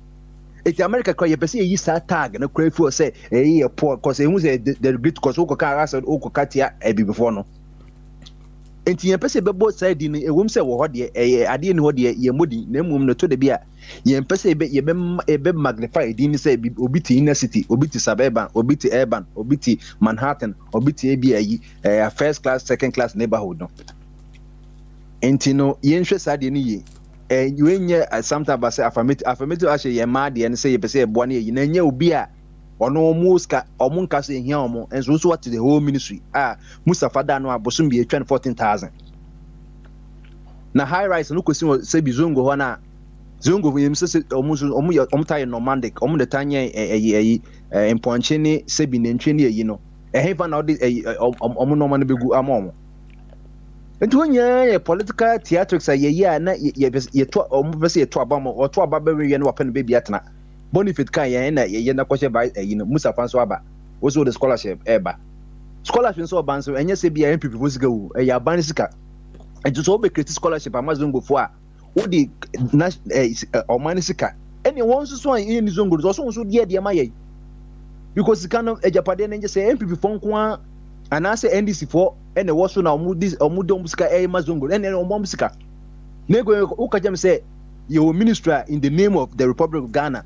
F: it America kwa ye pese ye sa tag na kwa fu say ye poor cause e hu say the great cause wo ka asa wo ka tia ebi before no enti ye pese be both side ni ewom say wo ho de ade ni ho de ye modi na emum no to de bia ye pese ye be magnify din say obi ti inner city obi ti suburban obi ti urban obi ti Manhattan obi ti ebi ayi first class second class neighborhood no enti no ye nhwe sade ni ye you enye sometimes I say affirmative actually ye mad and say you say boane ye na nya obi a ono muska omunka say hia omo enso so what the whole ministry Mustafa da no abosom bi 14,000 na high rise no kwesi say bi zongo ho na zongo yem say omu taye nomadic omu de tanye imponche ni say bi nentwe ni yi no hefa na omu no man begu amomo nto nya political theatrics ye na ye to omo ye to abamo o to ababa we no wapen baby atena benefit kan ye na kwose ba Musa fanso aba also the scholarship eba scholarship so ban so enye se bia MPP fo sika wu ya ban sika ento so be create scholarship amazongo fo a wo di omani sika ene won so an ye ni zongo so de ma ye because kind of ejapade na nje se MPP fo nko a anase NDC for ene wo so na omu sika mazongo ene omu sika nego ukajem say your minister in the name of the Republic of Ghana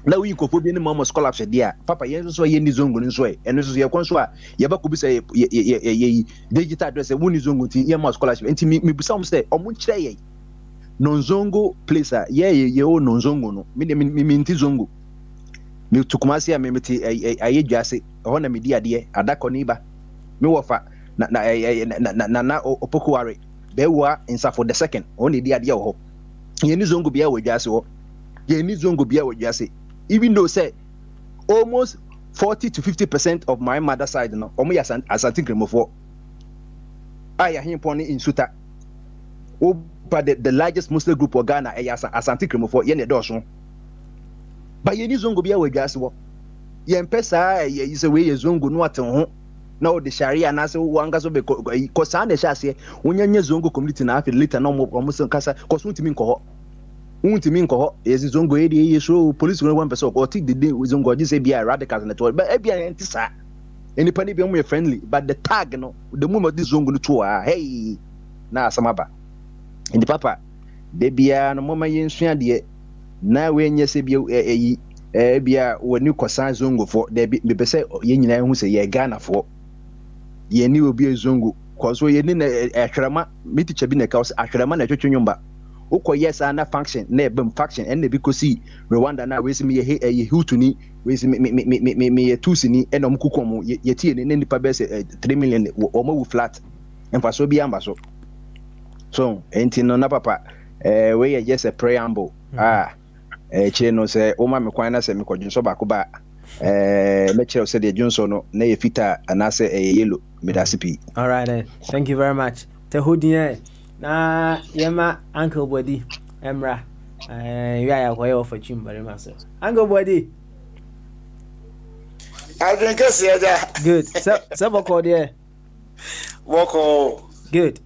F: na we ko fo bi ni mama scholarship dia papa yen so ye ni zongo ni so ene so ye kon so a ye ba ko bi say ye digital address wo ni zongo ti ye ma scholarship enti mi busa mo say omu kire ye nonzongo place a ye o nonzongo no mi nti zongo mi tukumasi a mi meti aye dwase ho na mi di ade adakọ ni ba me wofa na opokuware bewa insa for the second only di ade ho ye ni zongo bia wadwase ho ye ni zongo bia wadwase even though say almost 40 to 50% of my mother side no omo ya Asante Kremofo aya himponi in Suta but the largest Muslim group of Ghana Asante Kremofo ye ne doso ba ye ni zongo bia wadwase ho ye mpesa ye say we ye zongo no aten ho na o de sharia na se wanga so be ko sa na sha se wonyenye zongo community na afi later na omo so kasa ko so ntimi nko ho untimi nkɔ yesi zongo edi yeso police no one person or take the day with zongo just say be a radicals na to but e bia enti sa enipa ni bi mo friendly but the tag no the moment this zongo no to hey na asamaba indi papa de bia no mama yensua de na we nye se bia bia woni kosan zongo fo de bi be se ye nyina hu se ye Ghana fo ye ni obi zongo cause ye ni na ahwerama miticha bi na ka ahwerama na twetwe nyumba ukọ yes ana function na ebem faction and na bikosi Rwanda na we me ye hutu ni we me ye tusi ni enom kukom ye tie ni nipa be 3 million o ma wu flat emfa so bi amba so enti no na papa we ye just a preamble che no se o ma me kwan na se me kodun so ba ko ba me chere se de junso no na ye fita ana se yellow me da sipi.
D: All right then. Thank you very much. Te hodie na yema Uncle Body Emra we are kwaya of chimbare maso Uncle Body
E: I drink a cider.
D: good so boko there
E: Woko.
D: good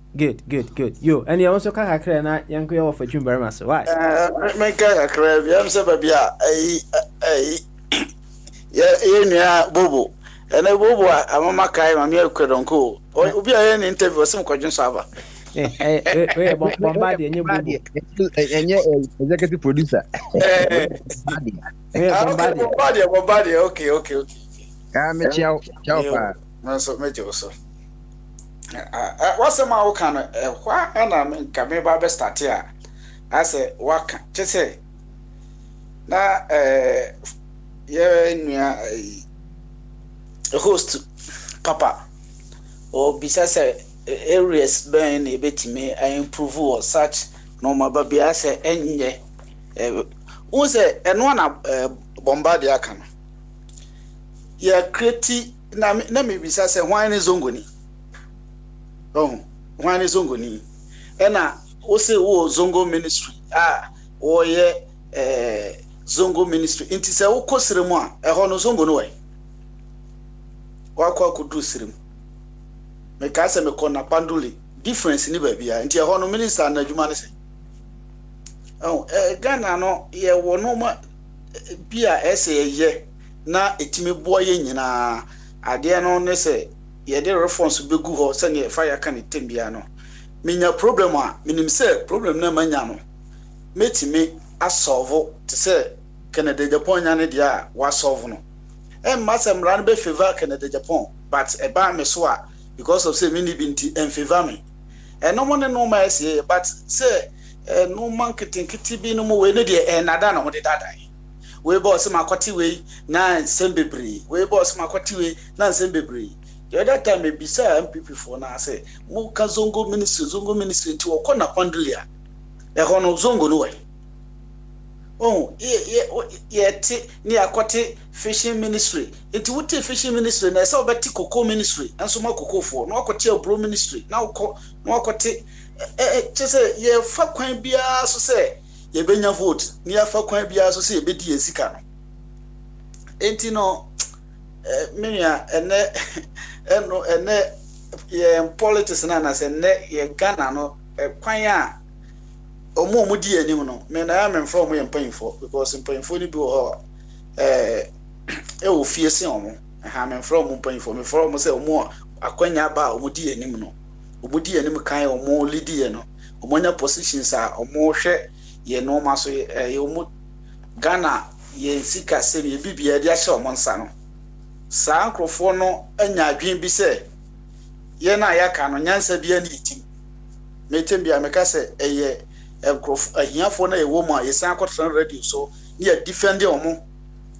D: yo and you also can hakra na yanko of chimbare maso why
E: Make a crab yam sababia yeah bobo and a bobo amama kai mamia kredonko obi a any interview some kwadun sava.
D: Hey, Bombadi, and you
F: executive producer.
E: Bombadi, okay.
F: Me ciao pa.
E: So me also. What's the man can why and I can me ba start here. I say what just say. Na yeah a host papa or besides areas ben e betime I improve or such no ma ba bia se enye won se eno na bombard aka no ya create na me bisa se hwan ne zongoni hwan ne zongoni ena wo se wo zongo ministry wo ye zongo ministry inti se wo kosire mu a ho no zongo no we wa kwa kudu sirem me ka se me kona panduli difference ni ba bia nti e ho no minister na adwuma ne se Ghana no ye wo no ma bia ese ye na etimi boye nyina ade no ne se ye de response begu ho se ne fire kan tembia no menya problem a minim se problem na manya no metimi asolve to se Canada Japan nya ne dia wa solve no masem ran be favor Canada Japan but e ba me so a because of say mini binti en favor me no money no ma say but say no marketing kiti bi no mo we ne de nada na mo de dada we boss makwati we na nsembebri we boss makwati we na nsembebri the other time me bisa MPP for na say mo ka zongo ministry nti wo kona pandulia e ho no zongo no we ti ni akwati fishing ministry nti wuti fishing ministry na se obeti cocoa ministry enso ma cocoa for no akwati abro ministry na no akwati chese ye fa kwan bia so se ye benya vote ni afa kwan bia so se ye bedi esika no enti no menia ene ye politics na se ne ye Ghana no kwan a omo di anim no me na am from ye mpanfo because mpanfo ni bi wo wo fie se omo ha me from mpanfo me from se omo akwanya ba omo di anim no omo di anim kan omo lead ye no omo nya positions a omo hwe ye no ma so ye omo Ghana ye sika se ye bibia dia hye omo nsa no saa nkrofo no anya adwen bi se ye na ya ka no nyansa bia ni itim metem bia meka se eye ahiafo na ewo mu a yesan akotran radio so ni a defend omo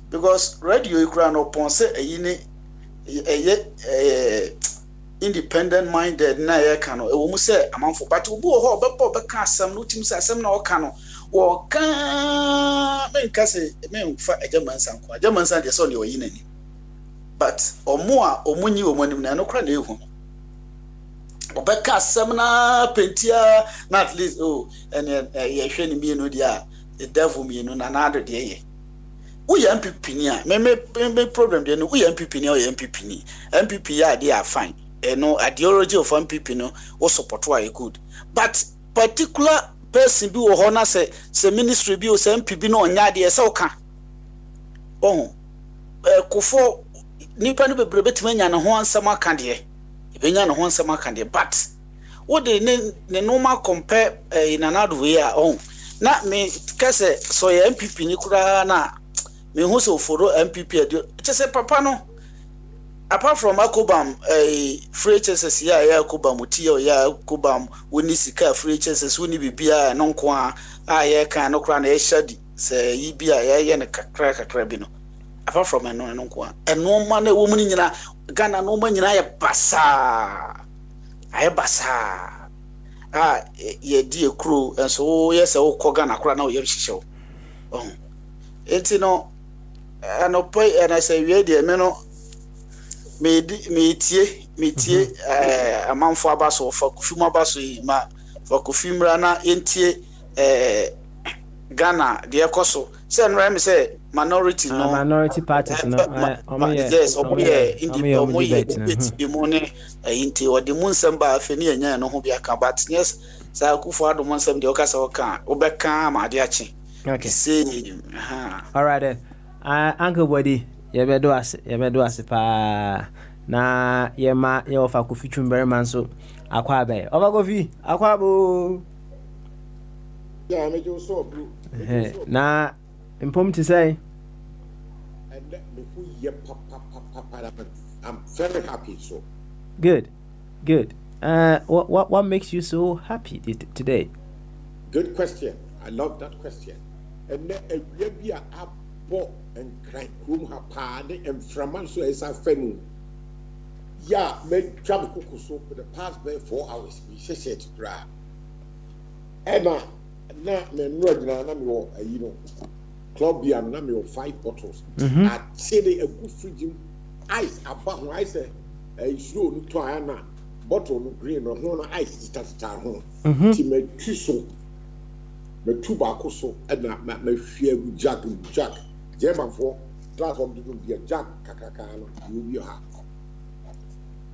E: because radio ikura no ponse eyi ni independent minded na ye ka no ewo mu se amanfo but obu ho bebo beka asem no tim se asem na o ka no wo ka menka se menfa ajamansan de so ne oyi nani but omo a omunyi omonim na no kra na ehu obeka semna pentia na at least and ye hwe ni mi no dia the devil mi no na na ado de ye wo ye MPP ni a me problem de no wo ye MPP ni o ye MPP ni MPP ya they are fine no ideology of MPP no wo support why good but particular
G: person bi wo ho na se ministry bi o se MP bi no onya de se oka kofo nipa no bebrebe timanya ne ho ansam aka de ebenya ne ho ansam aka de but what they ne normal compare in another way na me kase so ya MPP ni kura na me hu so foro MPP ade che papa no apart from akobam free HSS ya akobam utie ya akobam woni sika free HSS woni bibia no nko a ya kan no kura na ya shadi se yi bia ya ye ne kakra bi no apart from no nko eno ma na wo mu nyina Ghana no ma nyina ya basa ye di ekru enso ye se wo koga na kura na wo ye hihyew enti no anopai na se wie de me no me tie amanfo abaso fa kufim abaso ma fa kufimra na entie Ghana de ekoso se nra me se minority
D: parties no
G: yes independent money inti odi munsem ba afeni anya no ho bia ka but yes sa kufu ado munsem de okasa oka obeka ma de achi
D: okay
G: say
D: all right then uncle body ye be do ase pa na ye ma ye ofa Kofi Twumberry man so akwa abai ofa Kofi akwa bo
H: yeah me jo so blue
D: na impom to say
H: and me who ye papa I'm very happy so
D: good what makes you so happy today?
H: Good question. I love that question. And then we are up and cry room ha party and from so as a family. Yeah, make travel cook so for the past 4 hours. We said to grab. Emma, now me na me you know club beer na me 5 bottles. I say a good fridge ice about ice slow no to na bottle no green no ice start ho. Ti me twiso. Me two baako so na me hwe jack German for class of the beer jack kakaka no you be ha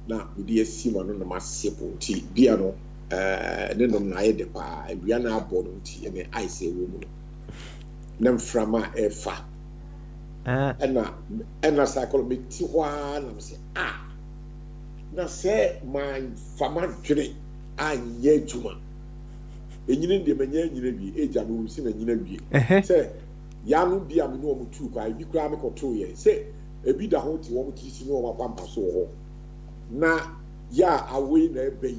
H: na we dey see man no ma sepo ti bia no ne no na ye de pa bia na abo no ti ne ice e wo mu na mframa e fa na cycle me ti hwa na me say na say man fama dwene anye juma enyine de manya nyine bi eja no si na nyine bi say ya no bia me no mu tu kwa bi kura me koto ye say ebi da ho ti wo mu ti si no wa pampa so ho na ya awe na ebe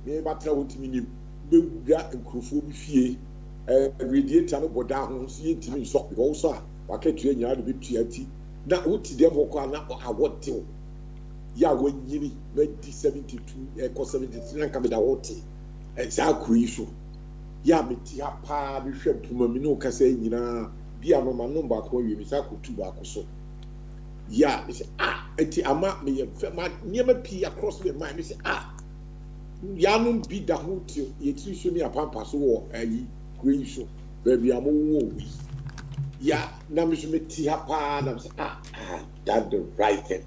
H: me ba tra wonti mi nim be gua nkrofo bi fie radiator no boda ho so ye ntimi so because so a waketu enya do bi tuati na woti dem ho kwa na awote ya wanyini me di 72 ko 73 na kameda wote exactly so ya meti ha pa bi hwe puma mi no kasa nyina bia no ma no ba ko wi mi sa ko tu ba ko so ya me say enti ama me ye ma niema pi across the mind me say ya no bi da ho ti ye ti so ni apampa so wo ayi ko so baby am wo wi ya na me so meti ha pa na me say that the right thing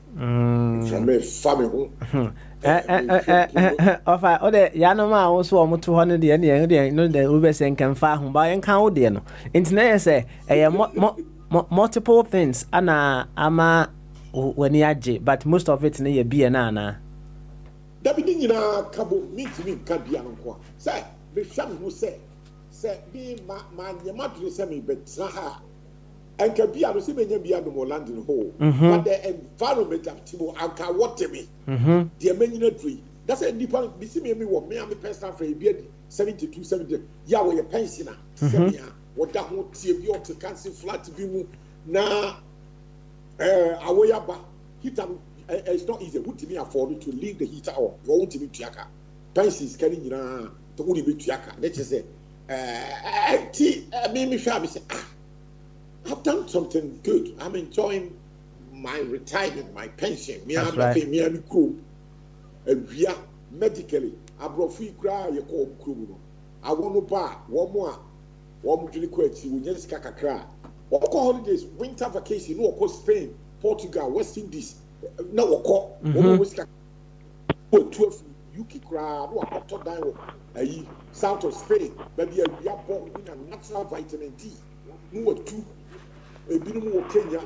H: from a family
D: ofa ode ya no ma wo so o muto ho ne de no de ube sen kan fa ho ba yen kan wo de no enti na ye say multiple things ana ama wani age but most of it na ye bia na ana
H: da bi nyina kabo meet me ka bia no ko say be hwam ho say bi ma nyama dure say me betra ha anka bia no se benya bia no London ho but the environment of timo anka what me the menyina dui that's a nipa bi se me wo me am personal friend bia 72 70 ya wo ye pensioner se me what da ho tie bi o to cancel flat bi mu na awoya ba heater it's not easy what me afford to leave the heater on you want me tuaka pensions can nyina to uni be tuaka let you say me sha me say I've done something good. I'm enjoying my retirement, my pension. Me am pay me am cool. We are medically. I brought free cry you call crew. I want to buy one more really quick. We just kakra. What holidays? Winter vacation. No, of course Spain, Portugal, West Indies. No, of course. 12 UK crowd. No, I got down south of Spain, maybe we are born with a natural vitamin D. More two, a bit more Kenya,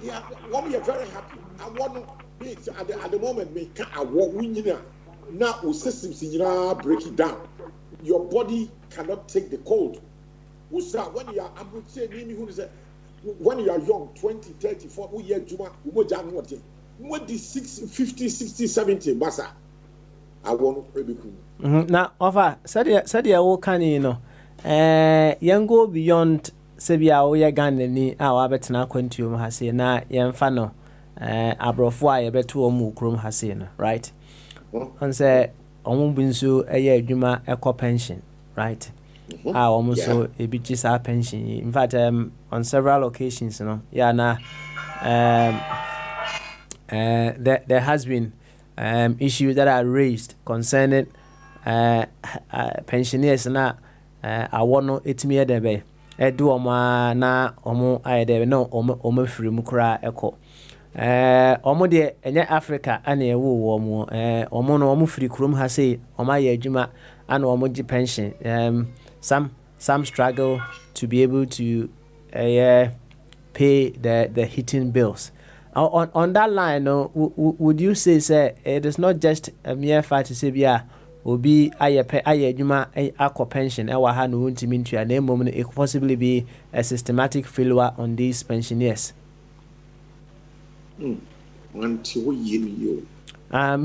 H: yeah, we are very happy. I want to at the moment make a war winner. Now our systems break it down. Your body cannot take the cold. When you are, I would say, when you are young, 20, 30, 40 years, Juma, what the 50, 60, 70, Massa. I want to be cool.
D: Now, offer, said you all can, you know, young go beyond Sebia, or your gun, and our better quantum has seen na young fano, abrofwa, a better or more chrome has seen, right? On say, on Binsu, a year, Juma, a pension, right? Almost so a bit just our pension. In fact, on several occasions, you know, there has been issues that are raised concerning pensioners na awono etimi edebe edu omo na omo ayedebe no omo firi mu kura eko omo de enye Africa ana ewo wo omo omo no omo firi kurom ha sei omo aye adwuma ana omo gi pension some struggle to be able to pay the heating bills. On that line, would you say it is not just a mere fact to say, yeah, will be a pension, our hand won't mean to a name moment, it could possibly be a systematic failure on these pensioners?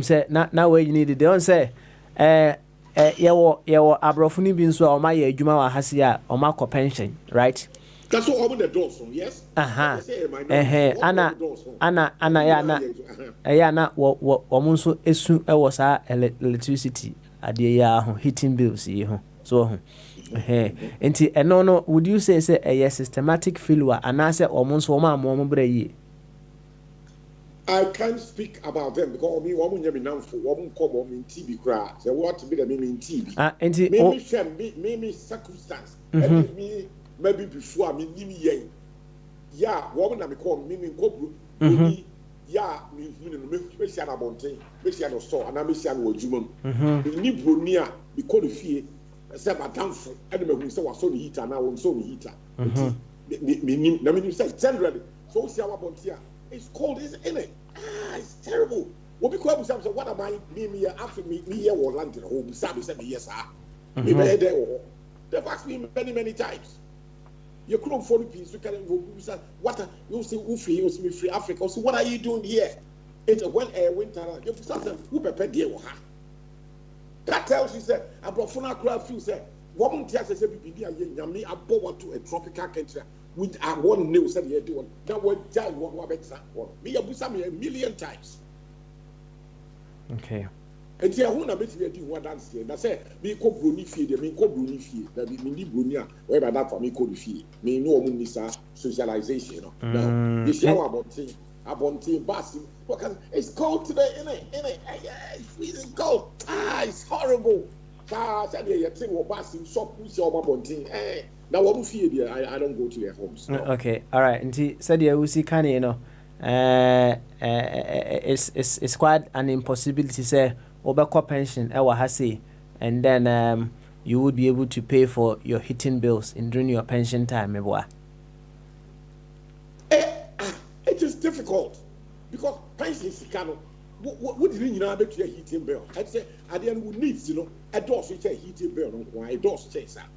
D: Say, now where you need it, don't say, yawo abrofuni bin so o ma ye adwuma wa hasia o ma ko pension, right?
H: That's what open the doors, yes.
D: Ana ya na wo nso esu e wo sa electricity ade ya ho heating bills yi ho so ho enti eno no would you say a systematic failure anase o nso o ma mo bra yi?
H: I can't speak about them because me woman you be now for woman come on in TV cry. Say what be the me in TV. Enti me circumstance. Me maybe before me yen. Yeah, woman na me call me kobru. Yeah, me see an abonten, me see an store and I me see an wojumam. Ni bronia me call the fee. Say my downfall. And me who say was so the heater now on so the heater. Me say generally. So see our bontia. It's cold, isn't it? It's terrible. What because what am I me after me here or London home? Sabi said yes, sir. Me there or they've asked me many times. You couldn't follow peace. You can't go. What you say? You see me free Africa. So what are you doing here? It's when winter. You say who prepare there? That tells you say I brought phone crowd few say woman tells us be yami abo to a tropical country. With one news said you do that one child what better one me abusa me a million times.
D: Okay.
H: And here who na beti we do what dance here. That say me ko broni fie me ko broni fie that me ni broni a where by that for me ko fie. Me no omo nisa socialization no. Now this year about bus because it's cold today innit. It's freezing cold. It's horrible. Said you think what bus shop push your abontin. Now, what feel there? I don't go to their homes. No.
D: Okay, all right. And said you see, can you know? It's quite an impossibility. Say, overcome pension, and then you would be able to pay for your heating bills during your pension time,
H: It is difficult because pension is kind of what do you know about your heating bill? I'd say at the end we need a doors which a heating bill. Why doors chase that?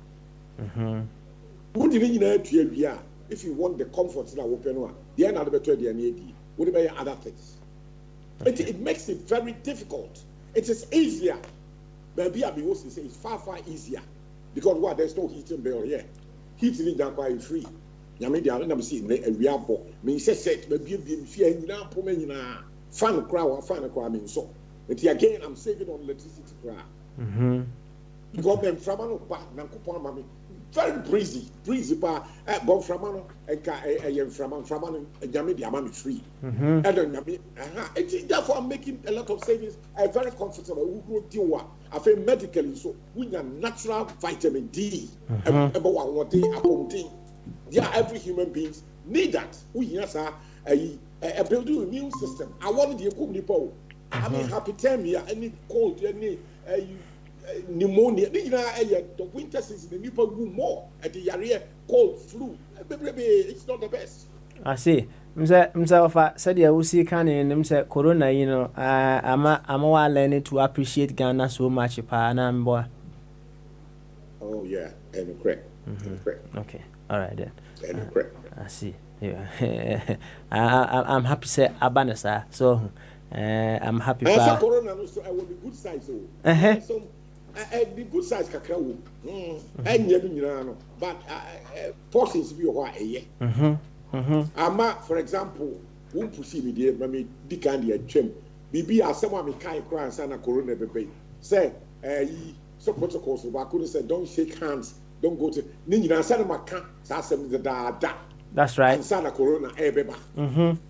H: What do you know to if you want the comfort in our open one, the end of the better than AD, what about other things? Okay. It makes it very difficult. It is easier. Maybe I will say it's far easier because what there's no heating bill here. Heating is not quite free. I mean, they are not seeing a real ball. Me say maybe fear now, Pomena, fan crowd, mean so. But again, I'm saving on electricity crowd. Government from no back, Nankupon Mammy. Very breezy pa bon framano and framano Yami the amami free. And then Yami it's therefore making a lot of savings very comfortable. We go deal I feel medically so we have natural vitamin D. Yeah, every human beings need that. We have a building immune system. I want the people I mean, hypothermia, any cold, any pneumonia. The winter season, the people go more at the area cold, flu. It's not the best.
D: I see. Msa ofa said ya usi kane nim say corona I'm learning to appreciate Ghana so much pa na mbo.
H: Oh yeah, and correct.
D: Okay. All right then.
H: And correct.
D: I see. Yeah. I'm happy say abanasa. So I'm happy pa.
H: Corona no so I will be good size so. So the good size kakra wo. Anya bi nyina no. But portions bi ho a Ama, for example, won't pussy me dear, mammy, Dick and the chim. Bibi as someone me kind cry and a corona baby. Say, so protocols, so I couldn't say, don't shake hands, don't go to Nina Sana can't, Sassam the da.
D: That's right.
H: And Sana Corona, beba.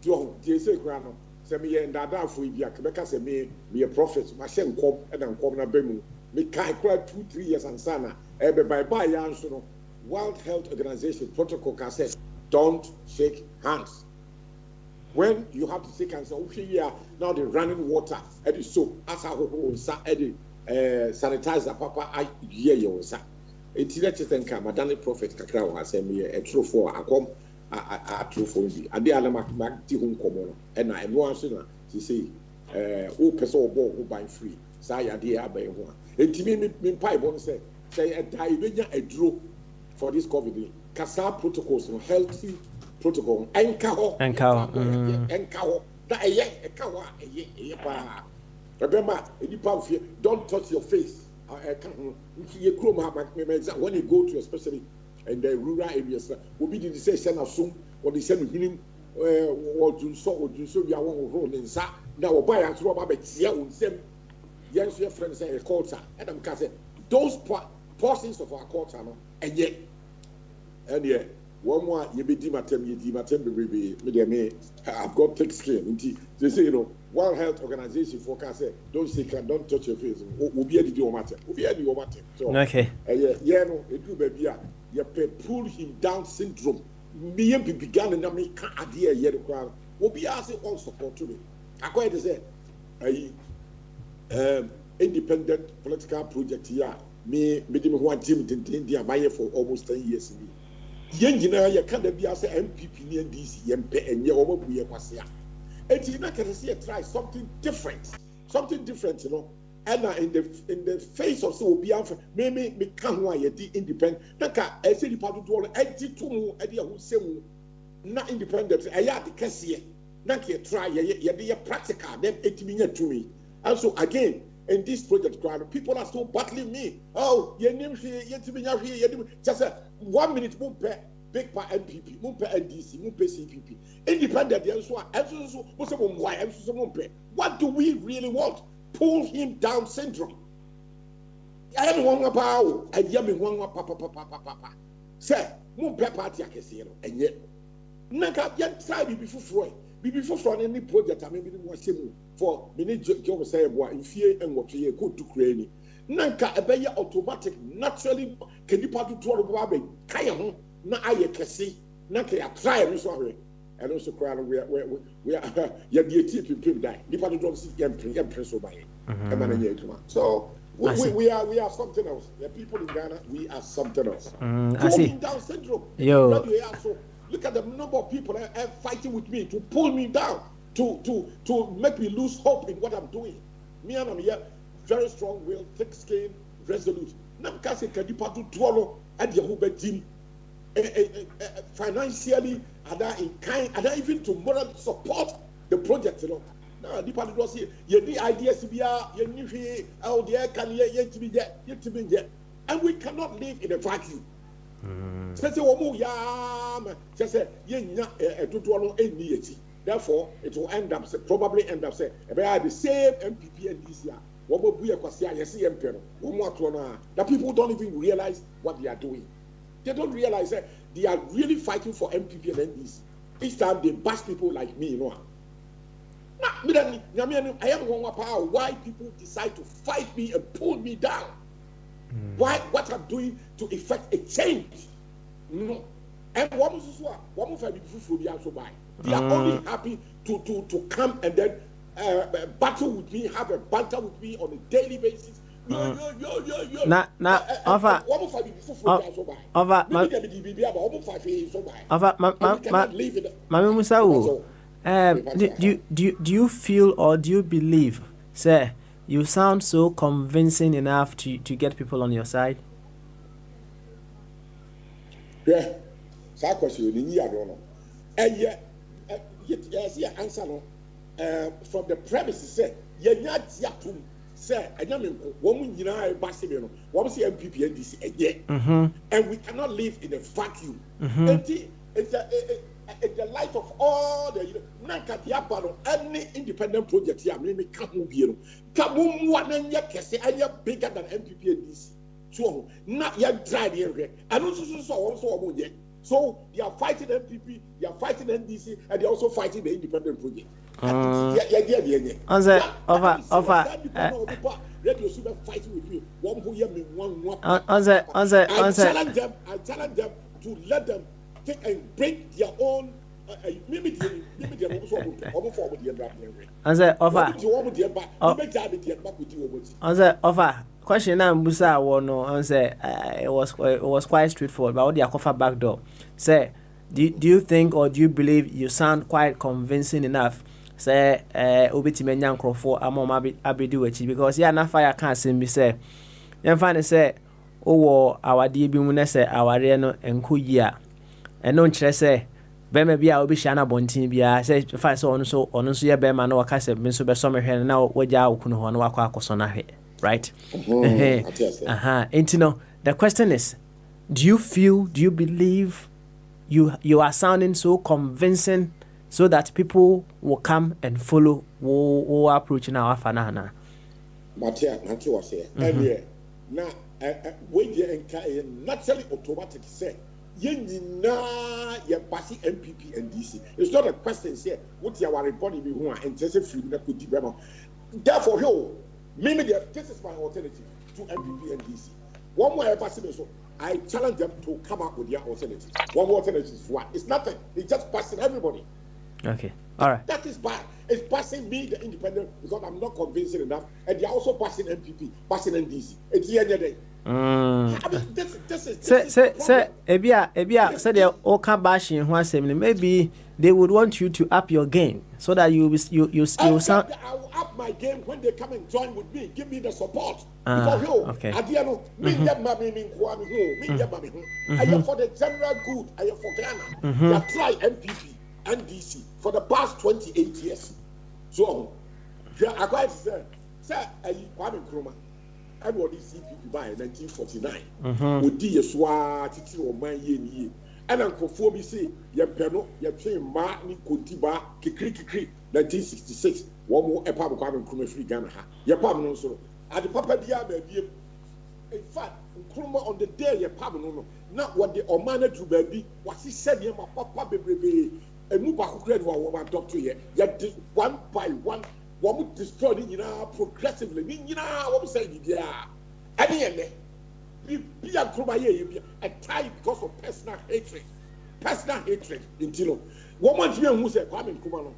H: Yo, dear say, Grano, send me and Dada for you, Quebec, say me a prophet, my son cop and I'm coming a bemu. Me kind cry 2-3 years and Sana, by Yansono, World Health Organization protocol can say, don't shake hands. When you have to shake hands, now the running water, and soap, as a sanitizer, papa, I hear you, sir. It's not just a Madame Prophet Kakao has me a true for a com, a true for me. And the other Macti common, and I know sooner to say, oh, person who buy free, say, dear, by one. And to me, pipe on say, a diabetes, a draw for this COVID. Kasa protocols, healthy protocol, enkaho, that a kawa, remember, don't touch your face. When you go to especially in the rural areas, will be the decision of soon or the same healing or do so we are one role in sa. Now, buy and throw about same young friends say a culture, and I'm can say those portions of our culture, and yet. And yeah, one more you be dimatem, baby. I've got thick skin. They say, World Health Organization forecast don't shake and don't touch your face. We'll be able to do matter. So,
D: okay.
H: Yeah, no, it will be you pull him down syndrome. Me and began and I mean, can't idea yet. We'll be asking all support to me. I quite say, independent political project here. Me, one team in India, my for almost 10 years. Yengina, you can't be as MPP and DC, MP, and your over was here. And you can see try something different, And in the face of so be maybe me can't why you independent. Naka, I say the part to all, to idea who say not independent. I had the cashier. Naka try, you practical, then 8 minutes to me. And so again, in this project, people are still battling me. Oh, your name here, just 1 minute, big part MPP, NDC, CPP. Independent, what do we really want? Pull him down syndrome. I am one about, and yummy one papa. Sir, party, I can see it, and yet, Naka, yet try before any project, I maybe was him. For minute job say in fear and what you go to create. Nanka a better automatic naturally can you part to about Kaya na I can see Nanka try and sorry. And also cry we are the people die. The part don't see empress by it. So we are something else. The people in Ghana, we are something else.
D: I see.
H: Down syndrome.
D: Yo.
H: Look at the number of people fighting with me to pull me down. To make me lose hope in what I'm doing. Me and I'm here, very strong will, thick skin, resolute. Now can say can you part to twallow at the Hubert team financially, in kind, even to moral support the project, Now the part was here. You need ideas to be you need out there can yet to be there, and we cannot live in a vacuum. Therefore, it will probably end up saying, the same MPP and DCR. The people don't even realize what they are doing. They don't realize that they are really fighting for MPP and NDC. Each time they bash people like me, I am why people decide to fight me and pull me down. Why? What I'm doing to effect a change. No. And they are only happy to come and then battle with me, have a banter with me on a daily basis. Yo.
D: Over. Mami Musa, do you feel or do you believe, sir, you sound so convincing enough to get people on your side?
H: Yeah, that question you don't know. Yes, answer no. From the premises, say, say, I mean, woman, you know, Barcelona, what say MPP and DC again, and we cannot live in a vacuum. It's the life of all the any independent project here. I mean, can't move here. Can't move one and yet can say I am bigger than MPP and DC. So not yet drive here. And also yet. So they are fighting MPP, they are fighting NDC, and they are also fighting the independent project. Radio super fighting with me. One who hear me one. I challenge them to let them take and break their own. Maybe
D: question now Musa wono say it was quite straightforward, but what the offer back door. Say, do you think or do you believe you sound quite convincing enough? Say obetime nyankrofo amom abedi wachi, because yeah na fire can say me say you find say owo awade bi mu na say aware no enko yia eno nkyere say bema bia obi hia bontin bia say find so ono so ye bema na waka say me so be so me hwe na wagya okunu ho na wakọ akoso na hwe, right? And the question is, do you believe you are sounding so convincing so that people will come and follow who are approaching our fanana?
H: Matia, Nancy was here. And now, when you naturally automatic say, you're passing MPP and DC. It's not a question, say, what you are reporting me who are intensive free that could develop. Therefore, maybe this is my alternative to MPP and DC. One more passing, so I challenge them to come up with their alternative. One more alternative is what? It's nothing. It's just passing everybody.
D: Okay. All right.
H: That is bad. It's passing me, the independent, because I'm not convincing enough. And they're also passing MPP, passing NDC. It's the end of the day. I mean, this is
D: Ebia said they all come bashing one assembly. Maybe they would want you to up your game so that you sound.
H: I will up my game when they come and join with me. Give me the support. Okay. I am for the general good. I am for Ghana. They have tried MPP and DC for the past 28 years. So, I quite say, Kwame Nkrumah. Everybody CPP by 1949. We did a swat, titi or my ye. And Uncle Phoebe say, Yapeno, Yapin Martin, Kuntiba, Kikri, 1966. One more a pub of Kwame free Ghana. Yapam no so. At the Papa Dia, baby. In fact, Nkrumah on the day, Yapam no. Not what the Omana to baby, what he said, Yama Papa baby, and Mubaku Grade one doctor here. Yet one by one. What would destroy progressively? What we say, any be a Krumaye, a tie because of personal hatred. Personal hatred in Tilo. One month who said, Kwame Nkrumah,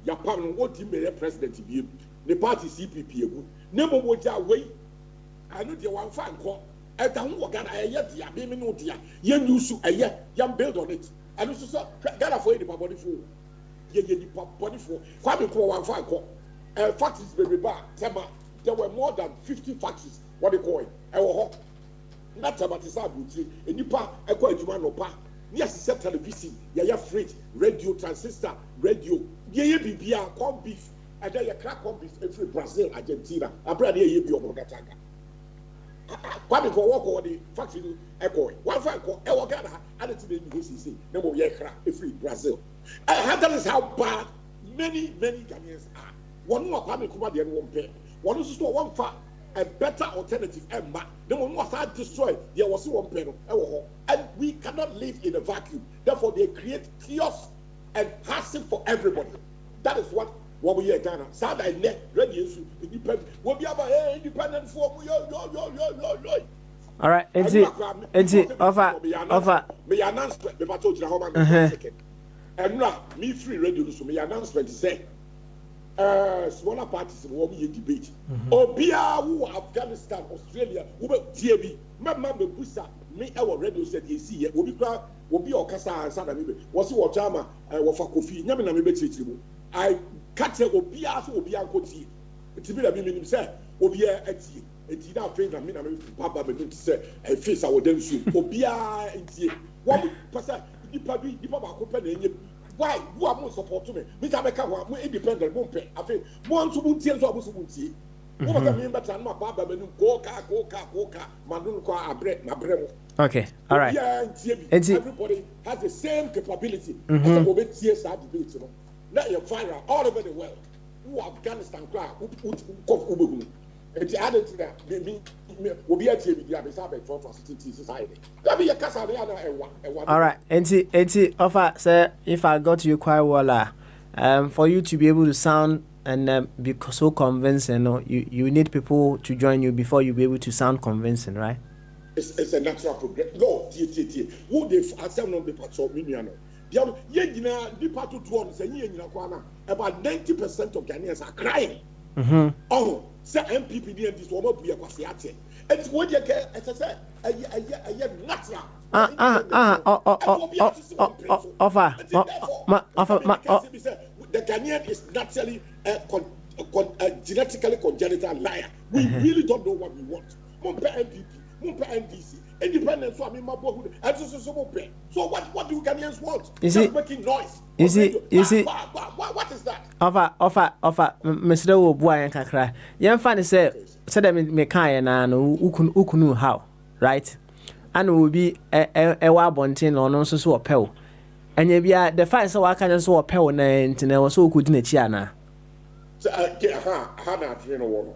H: Japan, what team made a president to be the party CPP. Never would ya wait. I know the one fine call. At the home, Ghana, a yet, ya, baby, no dear. Young you, a yet, young build on it. And also, Ghana for the body for. Ye body for Kwame Nkrumah, one fine call. Factories baby bar Tema, there were more than 50 factories. What they call it? Not about this abuti. A nipa, a quite no pa. Yes, it's a television. Yeah, fridge, radio, transistor, radio. Yeah, bibia, corn beef, and then you crack corn beef every Brazil, Argentina. I'm brother here be on Gatanga. Kwame for walk over the factory. Echo one fine call. Ghana. And it's the UCC. No more yeah, every Brazil. That is how bad many Ghanaians are. One more Kwame Nkrumah the one pay. One is to one far a better alternative and back. Then one was destroyed. There was one pay. And we cannot live in a vacuum. Therefore, they create chaos and hassle for everybody. That is what we hear Ghana. Sound like net ready independent. We'll be about independent for
D: all right, offer.
H: May announcement. Me free radio so may announcement say. smaller parties in what we debate. Obia who Afghanistan, Australia, who TB, Mamma Busa, me our radio said you see it, will be Okasa and Sada Mibe, was what Jama, Wafa Kofi, Yamina Mibe. I catch it, Obia, Obia Koti, to be a minimum, sir, Obia at you. And he now trained a minimum, Papa, but say, a face our den soup, Obia, and see, one person, the Papa company. Why? Who are more support to me? Me can make a independent won't pay. I think one to boot tears or Musubuti. What I mean, but I'm not Baba, go car, Manuka, bread, my bread.
D: Okay, all right.
H: Yeah, everybody has the same capability. As a moment, CSR debate, you know. Let your fire all over the world. Who Afghanistan, who and the added to that, will be a TV, for society. That be a casa.
D: All right, and offer, sir, if I got you quite well, for you to be able to sound and be so convincing, you need people to join you before you be able to sound convincing, right?
H: It's a natural progress. No, who they assemble on the parts of Miniano. The part of drones and about 90% of Ghanaians are crying. Oh, say MPP near this woman be a Quasiate. It's what you get, as I said, a natural. The Ghanaian is naturally a genetically congenital liar. We really don't know what we want. Mumpe MPP, Mumpe NDC, independence. So I mean, my boyhood. So what do Ghanaians want? Just making noise.
D: You see.
H: What is that?
D: Offer. Mr. Bogyae kakra. Yan fan say that me kai na no ukunu how, right? And will be a wa bontin or no so opel. And ye bia the fact so I can so opel na ntina was so good na chi ana.
H: So na you know.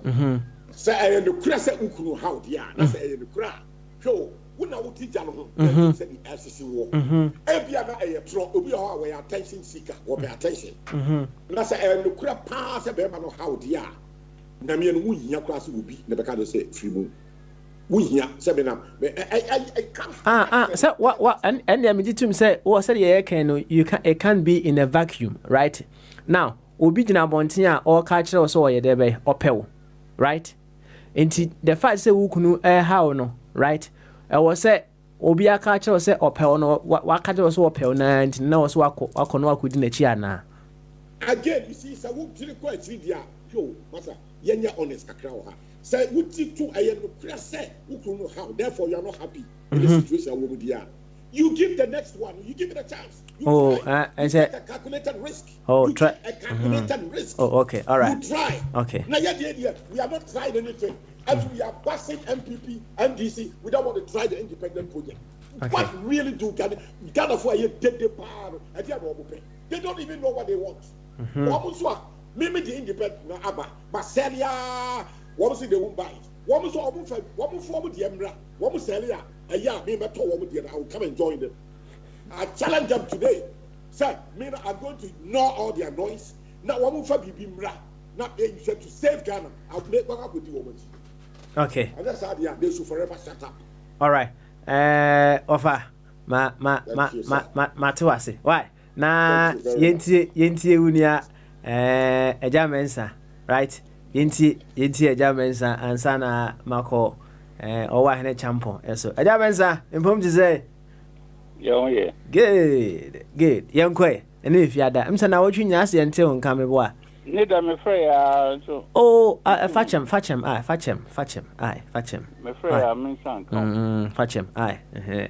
H: Say the crass ukunu how dia. Na say the crass. So when I would teach them, said the FCC war. Every other tro, we are attention seeker or pay attention. That's a crap pass a bear how dear. Namian, we here class will be never can say free moon. We here, 7 up. I can't.
D: So what, and the immediate say, oh, said, yeah, it can be in a vacuum, right? Now, Obidina Bontia or catcher or so, there or pel, right? And the fact say, who can how no, right? I was say obi aka or say opel no waka was opel na and now so wako no akudi na chi ana.
H: Again, you see, so we really quite dia. Yo, master, yenya honest kakra ha. Say we to ayen no press say we know how. Therefore, you are not happy in the situation we dia. You give the next one. You give it a chance.
D: I said
H: a calculated risk.
D: Try
H: a calculated risk.
D: Okay, all right.
H: You try.
D: Okay.
H: Now, we have not tried anything. And we are passing MPP, NDC. We don't want to try the independent project. Okay. What really do Ghana for a power? They don't even know what they want. Maybe the independent Marcelia, what they won't buy it. What the Emra, what was Celia? A year, maybe I will come and join them. I challenge them today. Sir, I'm going to ignore all their noise. Now, one more Bimra. Now, you said to save Ghana. I'll make one up with you.
D: Okay.
H: And that's how they should forever shut up.
D: All right. Offer. Matuasi. Why? Na yenti unia eja mensa, right? Yenti eja mensa ansana mako owa hene champion. So eja mensa impom to say.
I: Yeah.
D: Good. Yankwe. And if you ada, I'm saying now what you nyasi until come boy.
I: Need I'm afraid so.
D: Oh, fetch him. Fetch him.
I: I'm afraid
D: fetch him. Aye.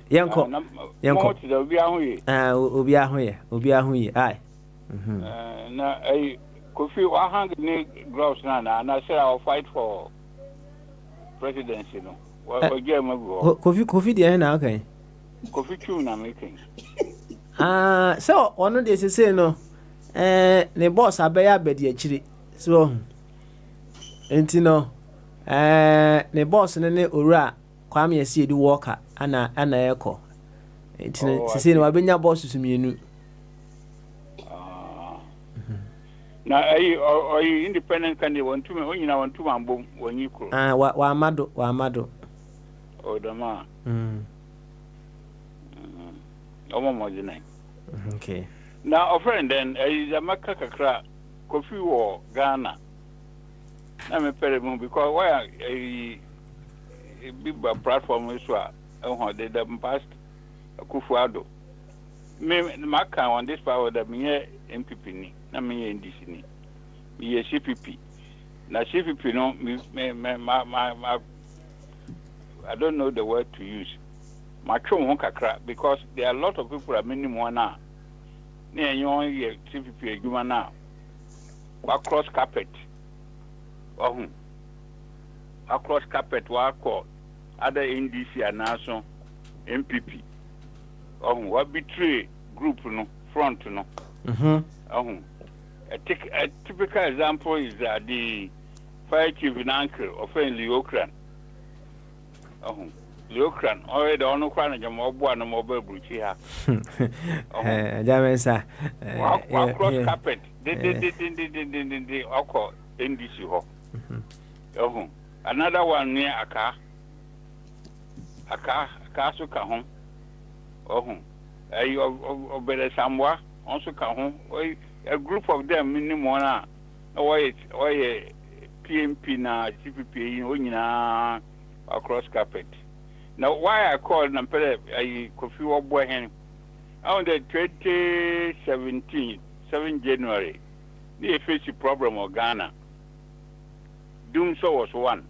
D: Yanko. Obi ahuye. Aye.
I: Na Kofi 100 ni gross na and I said I'll fight for presidency no. What game go?
D: Kofi dey na okay.
I: Kofi chu na making.
D: So one dey say no. Ne boss abaya bedi akiri so enti no ne boss ne owura kwame yesi edi worker ana eko enti sisi ne wabenya boss sumienu
I: na ayi independent candidate want to me onyina want to ambom wonyi kro
D: wa amado
I: odama omo mo jinai
D: okay.
I: Now, a friend then is a makakra Kofi war Ghana. Na me pere mo because why a big platform is what they past Kufuado. Me maka on this power that me MPP ni na me NDC ni. Me CPP. Na CPP no me I don't know the word to use. Matchon ho kakra because there are a lot of people are minimum now. Near you only CPP adwuma now. Across carpet. Across carpet wa call other NDC and national MPP. What betray group no front no. A typical example is the fire chief in uncle of Leokran. Leokran already on no crown and mobile no mobile bruchia.
D: Jamesa.
I: Across carpet. They call NDC ho. Another one near Aka so ka home. Better somewhere also ka home. A group of them minimum na PMP na CPP nyina across carpet. Now why I called Nampere Kofi Oboy hen on the 2017 7 January the face problem of Ghana. Doom so was one.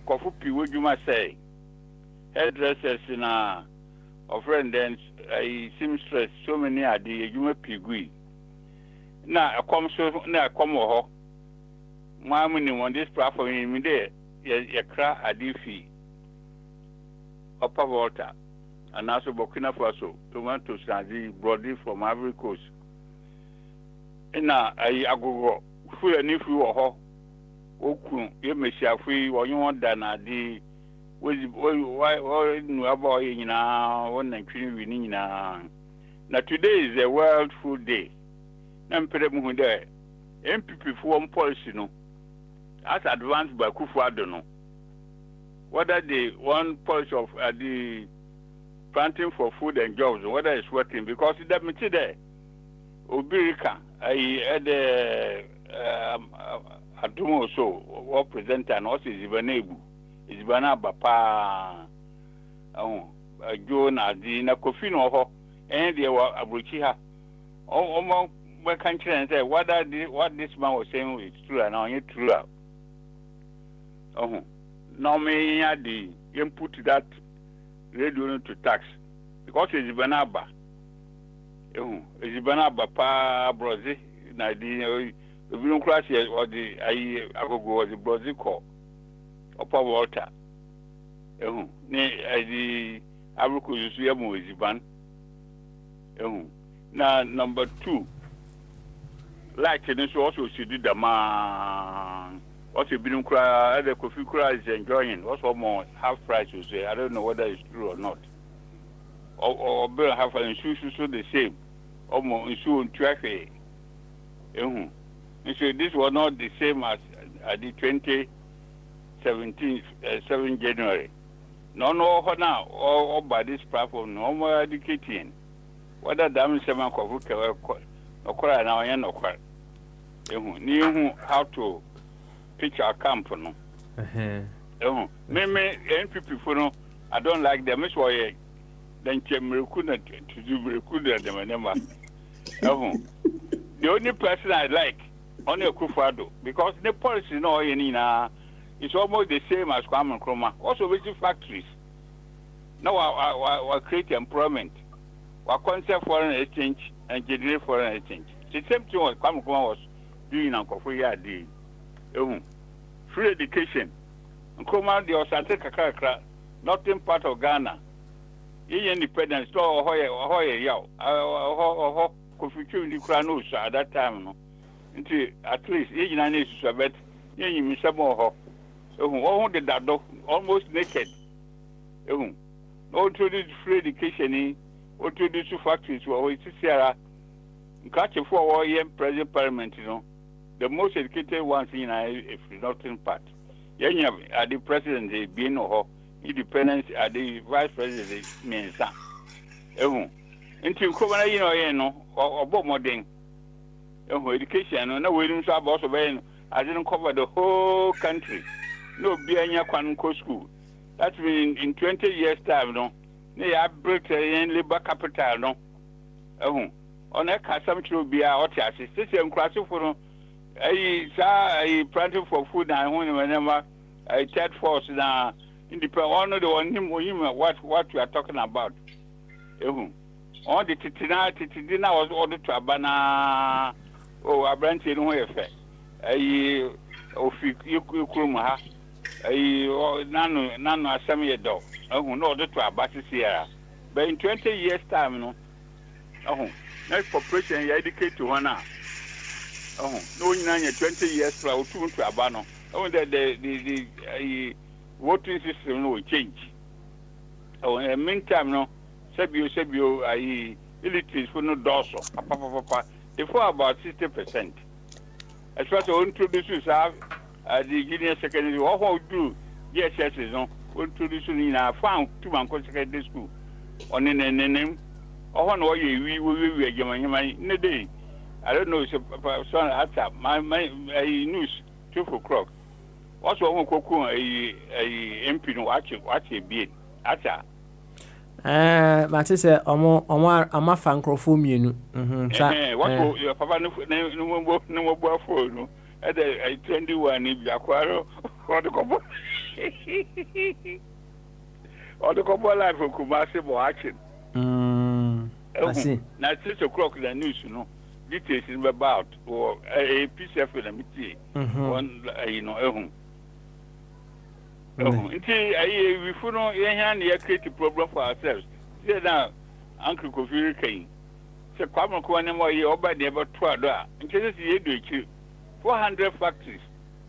I: Kofu Piwojuma say hairdressers in a friend then seamstress so many are the Juma Pigui. Now I come so now come ho. My money on this platform in me there ya cry adifi upper water and also Burkina Faso tomatoes and broadly from Ivory Coast. Na I go fu ani fu ho okun ye mesia fu wo yon da na di we nu aba ye nyina won na twini wi nyina. Na today is a World Food Day. Na mpere mu hu de MPP fu policy no as advanced by Kufuado no. Whether the one policy of the planting for food and jobs, whether it's working, because that me there, Obirika, I had Adumo also, or presenter, and also Zibanebu, Zibana Bapa, Joan Adina Kofino, and they were Abuchiha. Almost my country and say, what this man was saying is true, and only true. Now me the input that radio to tax because it's banaba. It's banaba pa Brazil na the bureaucracy or the agogo was the Brazil call upper water. The Abroko Yusuyamu is ban. Now number 2. Like this also she did the man. Also, Binum Kra, the Kofi Kra is enjoying. Also, more half price, you say. I don't know whether it's true or not. Or Bill half an insurance, so the same. Or more insurance traffic. And so this was not the same as the 2017 7 January. No, now, or by this platform, no more educating. Whether damage someone could occur now and occur. Knew how to pitch our camp no. Me NPP for no, I don't like them. It's why then Chemrekuna to do Rekuna them number. The only person I like only Kufuado because the policy no it's almost the same as Kwame Nkrumah. Also visit factories. Now I create employment. We concept foreign exchange and generate foreign exchange. The same thing what Kwame Nkrumah was doing on Kofoya Day. Free education. Nkrumah the Osate Kakakra, northern part of Ghana. Independence, so Hoya Yao. Kofi in the Kranos at that time. No. Until at least Indian is a bet. You miss some more. The dado almost naked. All to this free education, all to these factories were Sierra. Catch a 4-year present parliament, the most educated ones in the northern part. At the president, they being or independence at the vice president, means. Until Kobana, or Bomoding. education no we didn't about so I didn't cover the whole country. No be any school. That means in 20 years time no they have built a labor capital no. On a custom to be our assist. This is class for I planting for food and whenever I third force now independent one of the one him what we are talking about. On the Titina was ordered to Abana a branch in way effect. You Kruma, none assembly dog. No order to Abati Sierra. But in 20 years' time, no. Next corporation, you educate to one hour. No, in 20 years, for two to Abano. The voting system will change. In the meantime, no. Sebio, illiteracy for no dorsal. Before about 60%. As far as the introducers have the junior secondary, what do yes, no, introducing in a found 2 months secondary school. On in a name, or one way we in a day. I don't know, son, at my news 2 o'clock. Also, one cocoa a MP no watch a beard.
D: Mate say omo fa nkrofo mienu
I: what your papa no bo phone e dey I 21 ni bi akwaro o de kobo life for Kumasi bo action I see na 6 o'clock the news no details about or a piece of the meeting one we follow a create problem for ourselves. Say now, Uncle Kofi Kane. Say, Kwame Kwane more year over the about 12 dollars. In case you do 400 factories.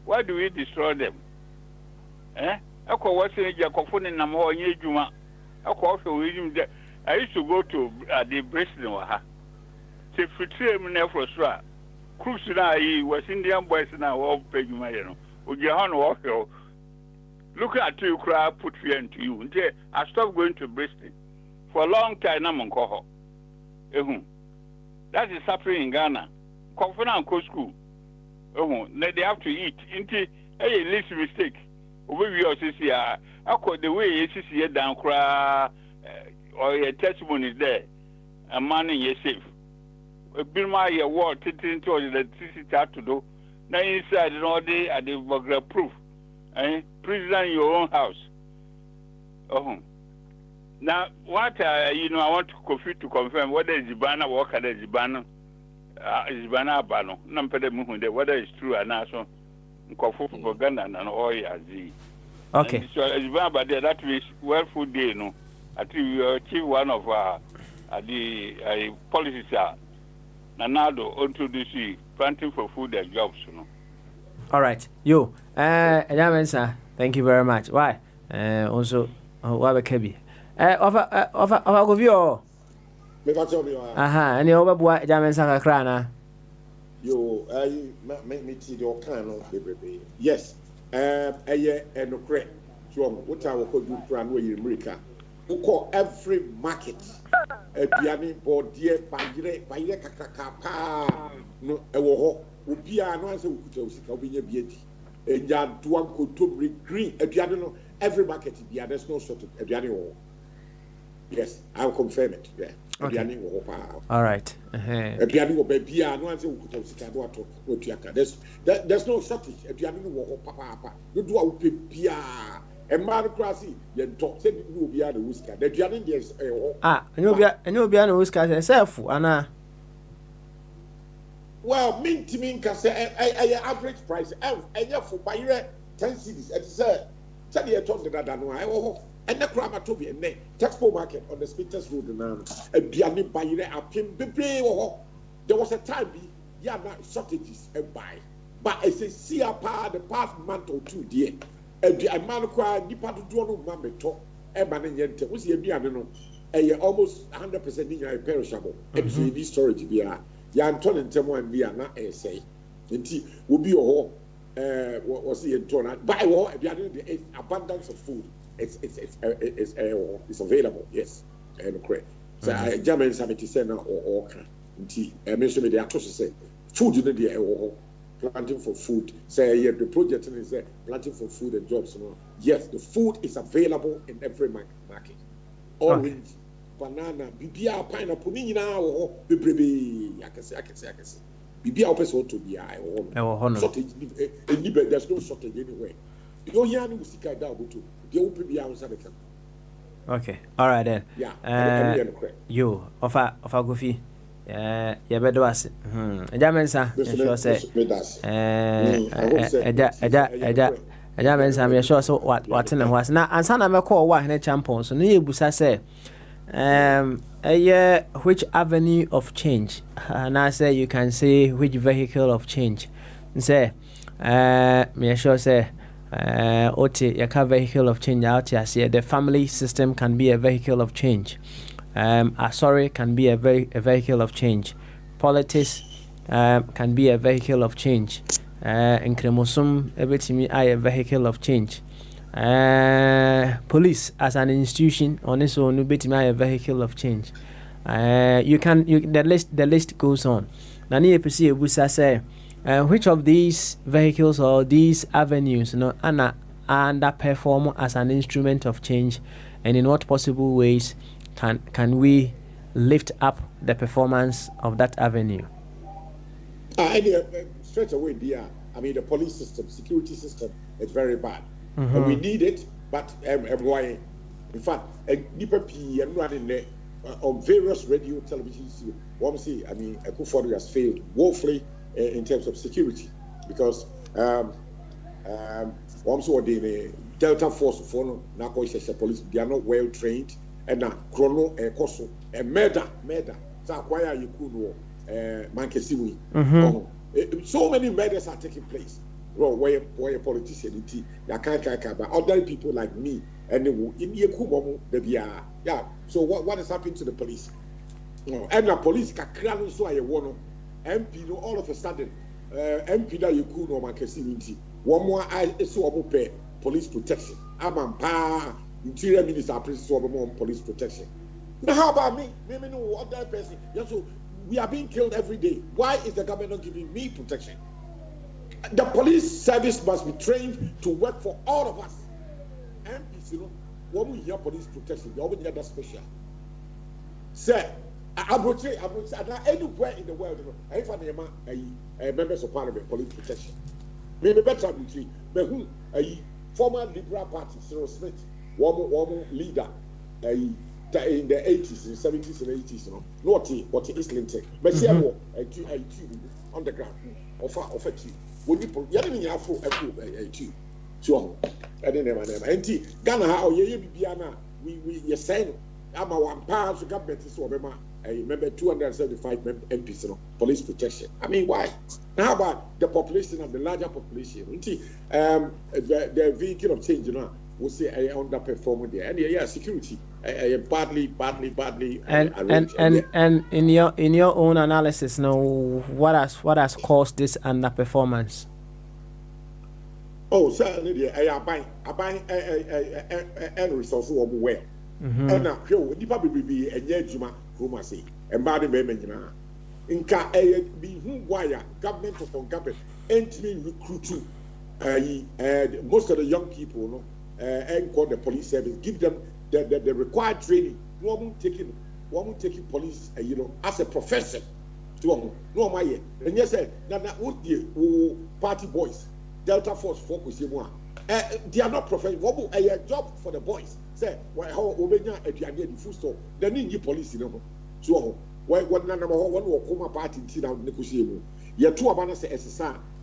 I: Why do we destroy them? I call what's in Jacofon and Namo and Yejuma. I call for William. I used to go to the Bristol. Say, for 3 minutes for sure. Cruise now, he was Indian boys now, all paying my, Ujahan Walker. Look at you, cry, put fear into you. I stopped going to Bristol for a long time. I'm on Koho. That is happening in Ghana. Confident and co school. They have to eat. Into a least mistake. We also see I call the way you see down cry or a testimony is there. A man in your safe. A bill my word, titting to the city to do. Now inside all day at the Bogyae proof. President in your own house. Now, what I want to confirm whether it's Zibana or Zibana, Zibana Bano, Nampede whether it's true or not. So, Kofu propaganda and all Yazi.
D: Okay.
I: So, Zibana, but that means well food day, no. I think we achieve one of the policies. Nanado introduce planting for food and jobs,
D: All right. You, sir. Thank you very much. Why? Also, what Kebi? Over go view. Any over boy, Jamen Sakakrana.
H: You, make me see your kind of baby. Yes, a year and a crack. So, what I will call you plan where you America. Who call every market a piano board, dear, by Kakaka, no, a war. Ubia no answer will be a beauty. And Yan Tuan could to green a piano every market. Yeah, there's no sort of a piano. Yes, I'll confirm it. Yeah,
D: okay. All right.
H: A piano baby, no answer will there's no shortage. A piano papa. You do a pia. A man crossy, then talk said you will be the whisker. The piano is
D: and you'll be an whisker yourself, Anna.
H: Well, mean can say average price. And for buy 10 cities. And say, tell you told that I know. And the Kramatobi and the Texpo market on the Spitters Road now. A piano buy a pin. There was a time, shortages and buy. But I say, see the past month or 2, dear. A man cried, Nipa to do no mamma talk. A man in Yente was a piano. Almost 100% in perishable. And see this storage be a. Yanton and Temo and we are not a say. Indeed, will be a whole was he in Tona. Buy war, the abundance of food. It's available, yes. And correct. So I German Samiti Sena or Oka. Indeed, I mentioned the actress say food you know the planting for food. Say yeah, the project is planting for food and jobs. You know, yes, the food is available in every market. Orange, banana, bibia, pineapple, ni na wo bebrebe. I can say. Bibia opese to be I or shortage. There's no shortage anywhere. You don't hear any music that to the open be outside.
D: Okay, all right then.
H: Yeah,
D: you offer goofy. Yeah, better was it. Mensa, sure say. Mensa, I'm sure so what in was now. And son, I'm a call one champion. So, no, Busa say, a year which avenue of change. And I say, you can say which vehicle of change. Say, me sure say. Oti yaka vehicle of change out here. See, the family system can be a vehicle of change. Sorry, can be a vehicle of change. Politics can be a vehicle of change. In Kremosum, everything a vehicle of change. Police as an institution on its own, a vehicle of change. The list goes on. Nani episi ebusa say. Which of these vehicles or these avenues, underperform as an instrument of change, and in what possible ways can we lift up the performance of that avenue?
H: Straight away, the police system, security system is very bad. And we need it, but why? In fact, NIPP and running on various radio, television, Akufo-Addo has failed woefully in terms of security, because also the Delta Force for police, they are not well trained, and chrono koso murder so acquire you could mankesiwi. So many murders are taking place. Where a politician but other people like me and so what has happened to the police? And the police can so I want MP all of a sudden MP that you could no mankesiwi. One more I so pay police protection. Interior Minister more police protection. Now how about me? Maybe no other person. Yeah, so we are being killed every day. Why is the government not giving me protection? The police service must be trained to work for all of us. MPs, when we hear police protection, they always get that special. Sir, anywhere in the world, if I members of parliament, police protection. Maybe better but who former Liberal Party, Cyril Smith, one leader in the 80s, and 70s and 80s, what is Islington? But see, on the ground, offer tea. When you have a tea. So, I didn't have an Ghana, how we saying, I'm a one pound, so government is over. I remember 275 MPs, police protection. I mean, why? How about the population of the larger population? The vehicle of change, we'll say I underperform there. And yeah, security, badly.
D: And in your own analysis, what has caused this underperformance?
H: Oh, certainly, I buy and resources well. And now, nipa be a year juma, whom say, and body women. Inka be who wire government upon government, entry recruiting most of the young people, and call the police service, give them the required training. No one taking police, as a profession. No, my year. And yes, that would be party boys, Delta Force focus. They are not professional. A job for the boys. Say, how Obenya at the full stop. They need police, So, what number one will come apart in Tina negotiable. Yet two of us say,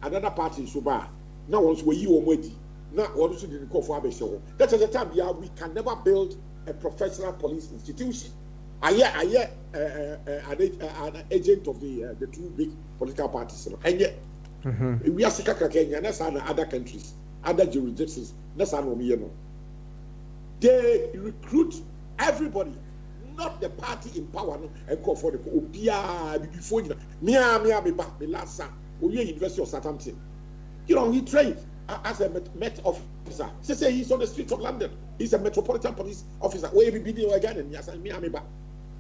H: another party so bad. Now, once we you already. Not also didn't call for show. That's at the time, we can never build a professional police institution. I hear an agent of the two big political parties. And yet, we are sick of Kenya, that's other countries, other jurisdictions, that's how we know. They recruit everybody, not the party in power, and call for the Obia before you. Me last son, we University of Southampton. He trained as a Met officer. Say he's on the streets of London. He's a Metropolitan Police officer. Where be video again and yes, and me.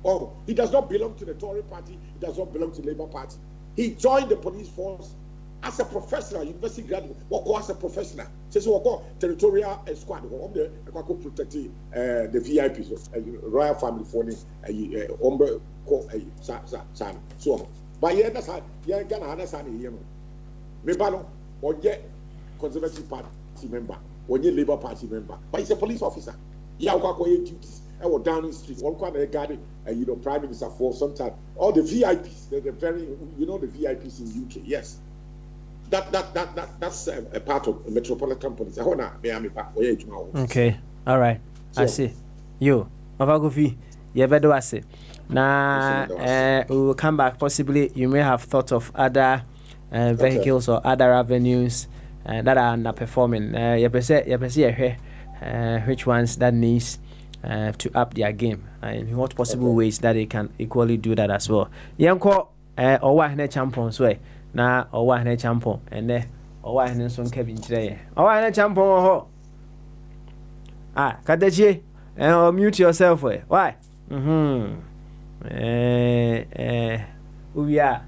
H: Oh, he does not belong to the Tory party. He does not belong to the Labour Party. He joined the police force as a professional, university graduate, work as a professional. Says work territorial squad, the protecting the VIPs, royal family for Ombre so. But yeah, that's how you're gonna understand here. Membano, or yet Conservative Party member, or yet Labour Party member, but he's a police officer. Yeah, duties. I was down the street. One corner guarded, Prime Minister for some time. All the VIPs, they're very, the VIPs in UK. Yes, that's a part of metropolitan police.
D: Okay, all right. So, I see. You, Mavagofi, you better was it. Now, we will come back. Possibly, you may have thought of other vehicles or other avenues that are underperforming. Which ones that needs to up their game, in what possible ways that they can equally do that as well. Yanko owa hene champions way na owa hene champion ene owa hene so nka bi nkyerɛ owa hene champion ho Kadachi mute yourself why uya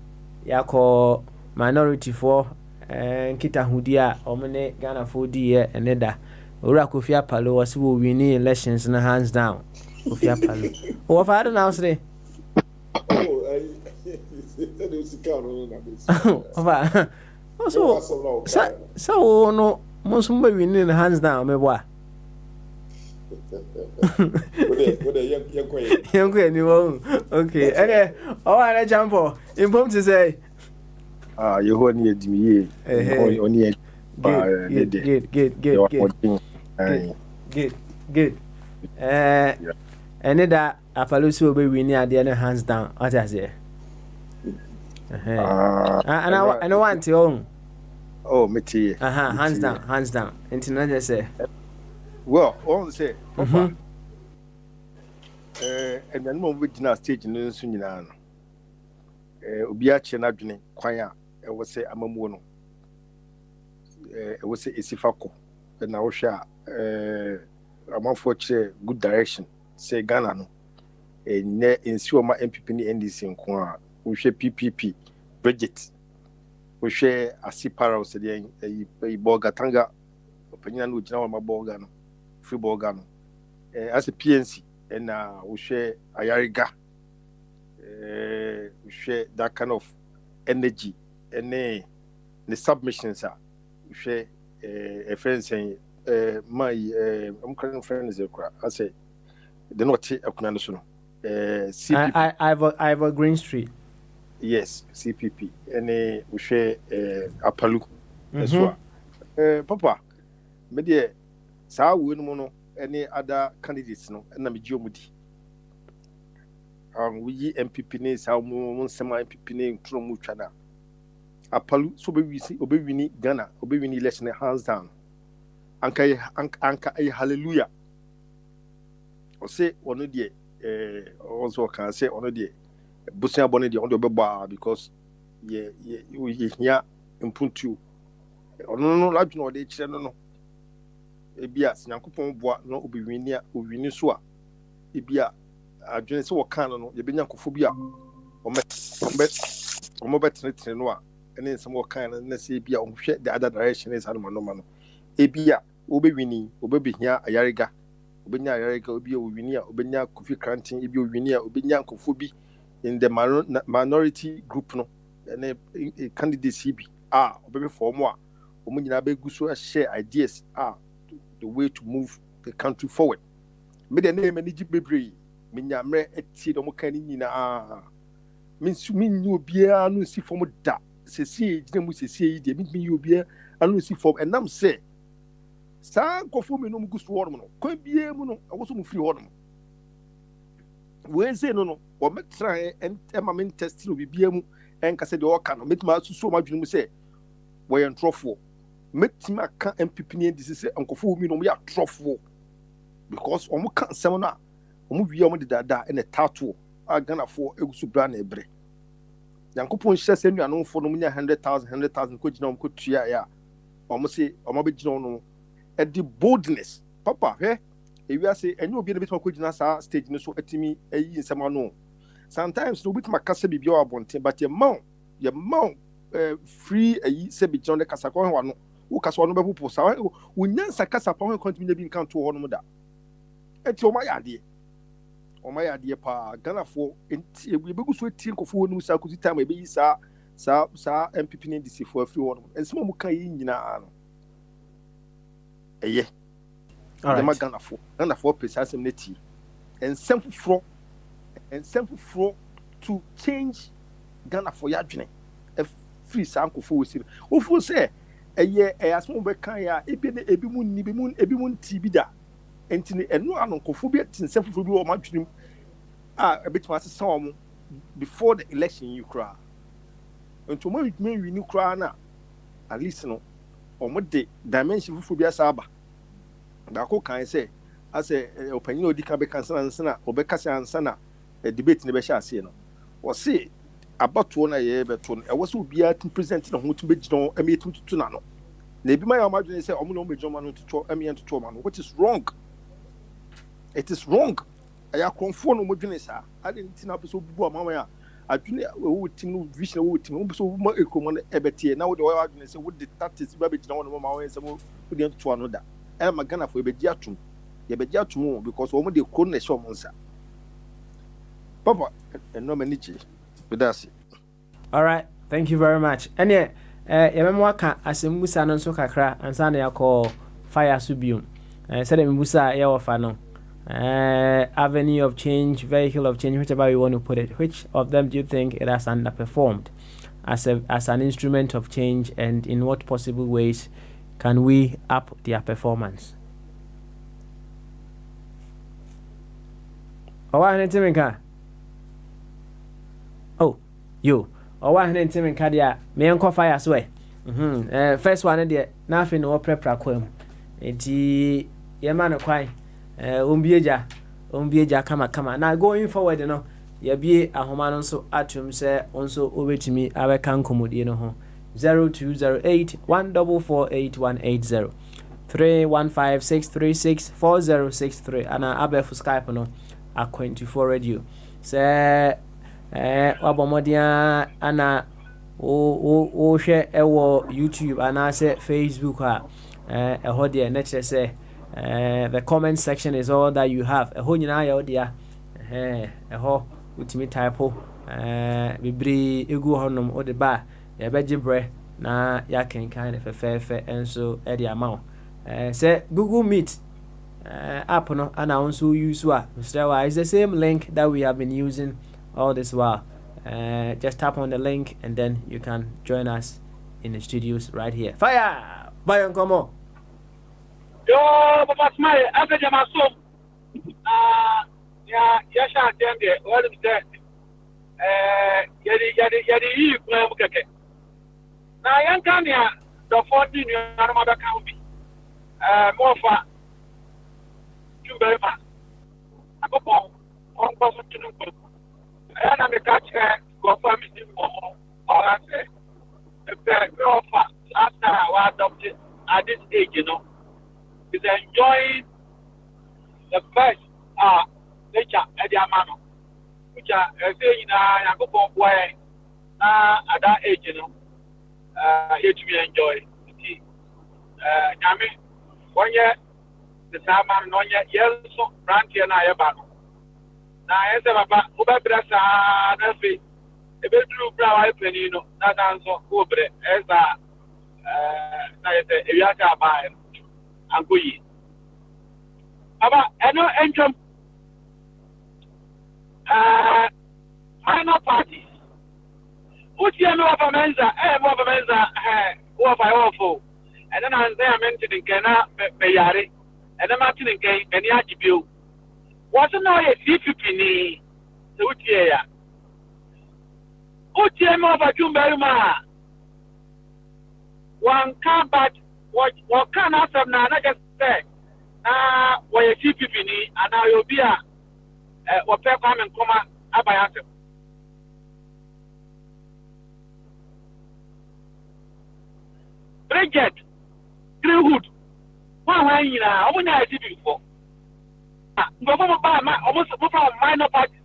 D: yako minority for nkita hudi a omne Ghana for di ene da Ora Kofi Apalo was who winning elections in the hands down. Kofi Apalo. What I don't know today. So no, most winning the hands down. Me what? Okay. Okay. Oh, I jump on. Important to say.
J: You hold me at me.
D: Good. And that Apollos will be winning at the other hands down. What I say? And I want to own.
J: Oh, Mitty.
D: Hands down. Internet say.
J: Well, all say. And then we did not stage in the Sunan. Ubiachi Nadjuni, Quaya, I would say Amamono. I would say Isifako. And I will share a for good direction. Say Ghana no. In Suama MPP NDC in Kwa. We share PPP, Bridget. We share a Sipara, said a Bogatanga, opinion which now my Borgano, free Borgano. As a PNC, and we share Ayariga. We share that kind of energy and the submissions are. We share a friend saying, my current friend is a crowd. I say, the not take a condition.
D: Ivor Green Street.
J: Yes, CPP. And we share a palu as well. Papa, media, Sa Winmono, any other candidates, no, and I'm Jomudi. We MPP names, how semi MPP name, Tromuchana. A palu, so we see, Obewini, Ghana, Obewini election hands down. Anka a hallelujah. Or say, one of the also can say, one of the Busia Bonnet on the Baba because we here in Puntu. No, like no, they channel. Ebias, Nankupon bois, no Obiwinia, Ubinisua. Ebia, I join so canon, the Benyakophobia, or bet noir, and then some more kind of Nessia on the other direction is Almano. Ebia, Obiwini, Obibia, Ayariga, Obina Ayariga, Obiwinia, Obina Kofi Cranting, Ibiwinia, Obinia Kofobi in the minority group, no, and a candidate CB. Obi for more. Omuna Begusu share ideas the way to move the country forward. Me the name any Jibri, Minyamre eti do mokani nyina min you bia no si form da se si mu se si de min you bia anu si form and nam say sa kofo me no gusu won no kwa bia mu no awoso mu free won we say no o me try and ema test no bia mu en ka se de o ka no metuma susu ma dwunu mu say we en trofo metima ka MPP ni ndisi say ankofo mi no mo ya trofo because omo kan sem no a omo wi omo de dada na tato a Ghana for egusu bra na ebre yankopon hye se nuano fo no munya 100,000 ko gina omo ko tua ya omo say omo be gina no e the boldness papa ewia say enyo obi na betima ko gina sa stage no so atimi ayi nsema no sometimes no betima kasa bibia wa bonte but e ma your mount free a sebi John the Casacon one who cas one of Posa. When Yansa Casapon continue being count to one mother. It's all my idea. Or my idea, pa, Ghana for we go to a think of one who said time maybe sa and peeping in this for a few one and some muka in yeah. All right. Ghana for precise tea and some for to change Ghana for your journey. A free sample for us. Who say a year as one back, ebimun tibida. And no uncophobia in self for you much a bit was a song before the election you cry. And tomorrow it may renew cry now. At least no or what day dimension for Phobia Saba. Dako can say, as a opinion of the Cabecan and Sana, or Becassa and Sana, a debate in the Besha Sino. Or say about 1 year, but I was to be at presenting a to be no a meeting to Nano. Maybe my imagine say, I'm no major man to throw a man to throw man. What is wrong? It is wrong. I am conformed with Junessa. I didn't think up so poor mamma. I didn't think vision with him, so much a common ebety. Now the argument would the tactics babbage down on my way and some who didn't to another. I am a gunner for a bejatum. You bejatum more because only the corner show monster. Papa, and no manichi. But that's it.
D: All right. Thank you very much. And yeah, Yamaka as a Musa non so kakra and Sanya call Fire Subium. Said Musa Yawafano. Avenue of change, vehicle of change, whichever you want to put it. Which of them do you think it has underperformed as an instrument of change, and in what possible ways can we up their performance? Oh, you. Oh, I didn't Cadia. Me uncle fire sway. First one, dear. Nothing or prepra quem. Eti Yaman quite. Umbieja kama. Now going forward, you know, ye be a homan so atum say also over to me. I can come you know 0208 1448180 315-636-4063 and I abe for Skype no a 24 radio. Say wabomodia ana o share ewo YouTube and I say Facebook a hodie nature say the comment section is all that you have. A whole nyina ya a ho utimi typo bibri egu honom o de ba ya beje bre na ya kan of fefe enso e de amount say Google Meet app no and also use Mr. is the same link that we have been using all this while. Just tap on the link and then you can join us in the studios right here. Fire! Bye on come on.
K: Yo, Papa Smile, I said, I'm so. Yes, I tell you, what is that? Yadi, okay. Now, young Kanya, the 14 year mother county, more for two very much. I go on person to know. And I'm a catch go for me or I say, the girl after I was adopted at this age, you know. Is enjoying the best nature at their manner, which are saying, I go for boy at that age, you know, here to be enjoyed. Yami, 1 year, the Saman, 1 year, yes, so Branty and I about. Now, I said about Uberbrasa, Nelfi, a bit true brown, you know, that answer, Ubre, as a Yaka by. And go ye. About no income minor parties. What you know of a mensa, who are by awful. And then I mentioned Ghana, Mayari, and I'm not in game, and Yajibu. Wasn't no a CPP, the Utia. Utia of a Jumberma. One can't but. What can I say now? I just say, what you see people need, and now you'll be what people come and come up by us. Bridget, Greenwood, one way in a woman I did before. Almost minor parties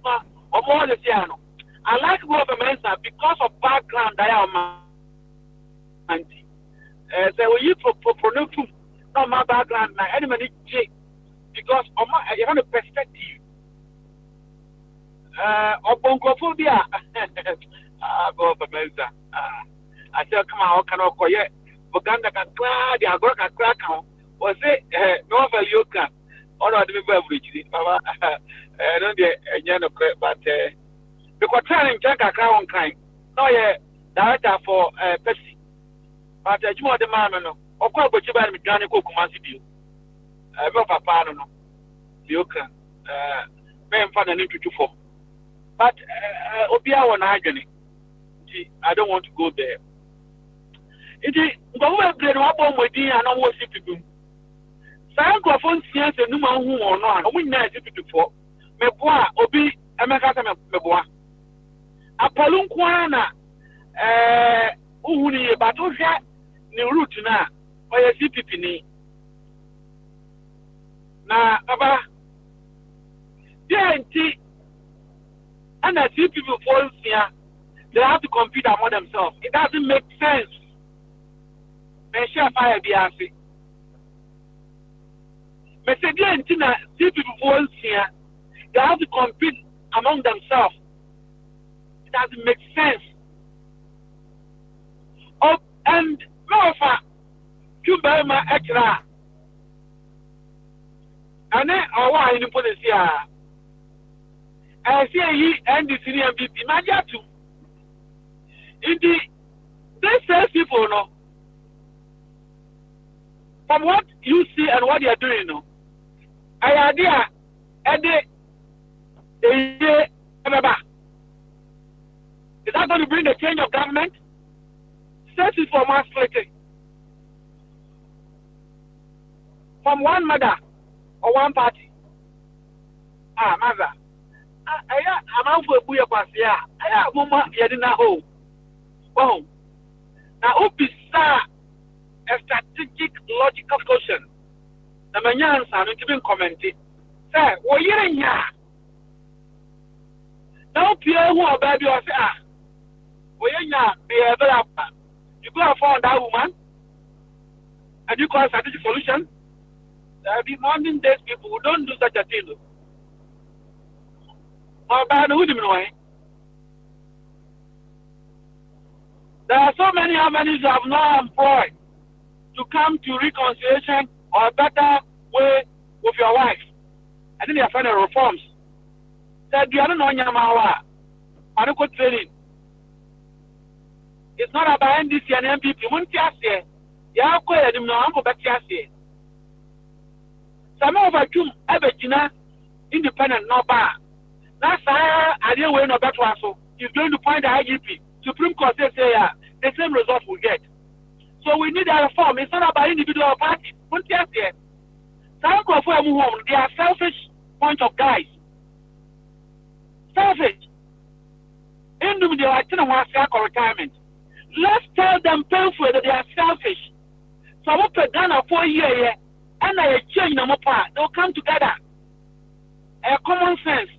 K: or more the piano. I like government because of background I am anti. So we use for Promotional, not my background, my enemy because of my you have a perspective. Obongophobia. Government. I said, come on, can I call you? Boganda can cry, the agora can crack on. Was it no value can? Or not the beverage, Papa. I don't get a general credit, but because trying to a crown kind. No, yeah, director for Pepsi. But you want the man, no. Of course, but you buy me Johnny Cook, Massivio. I will Papa, no. You can, men find an into for. But Obia one agony. I don't want to go there. It is government grade one bomb with you and almost people. Some of science and no who or not, we know it before. Meboa, Obi, America, Meboa. A Palunquana, Uhuni, Batosha, New Route now, or a CPP. Now, Abba, DNT, and I see people fall here. They have to compete among themselves. It doesn't make sense. Men share fire BRC. Men say see people fall here. They have to compete among themselves. It doesn't make sense. Oh, and Mofa, Cuba extra. And then our in policy. I see he and the senior MVP. Imagine too. Indeed, they say people know. From what you see and what they are doing, no. I idea, and they is that going to bring a change of government? Search is for mass splitting. From one mother or one party. Mother. I'm out for a booyah pass. Yeah, I have Mama Yadina home. Oh, now Opisa a strategic logical question. The Manyans are not even commenting. Say, what you're in here? Now, Pierre, who are baby or say, what you're not be a developer. You go and find that woman and you call a strategic solution. There will be modern days people who don't do such a thing. Or bad, who do you know? There are so many avenues you have not employed to come to reconciliation or a better way with your wife. And then you find reforms. Said you don't know Yamawa. I don't go training. It's not about NDC and MPP. Won't you say? You have quite a number of say. Some of you ever independent no bar. That's how I didn't win no better one. So he's going to find the IGP. Supreme Court say the same result we get. So we need a reform. It's not about individual parties. Some they are selfish bunch of guys. Selfish. In them they are for retirement. Let's tell them painfully that they are selfish. So we put Ghana 4 years and I change them apart. They'll come together. A common sense.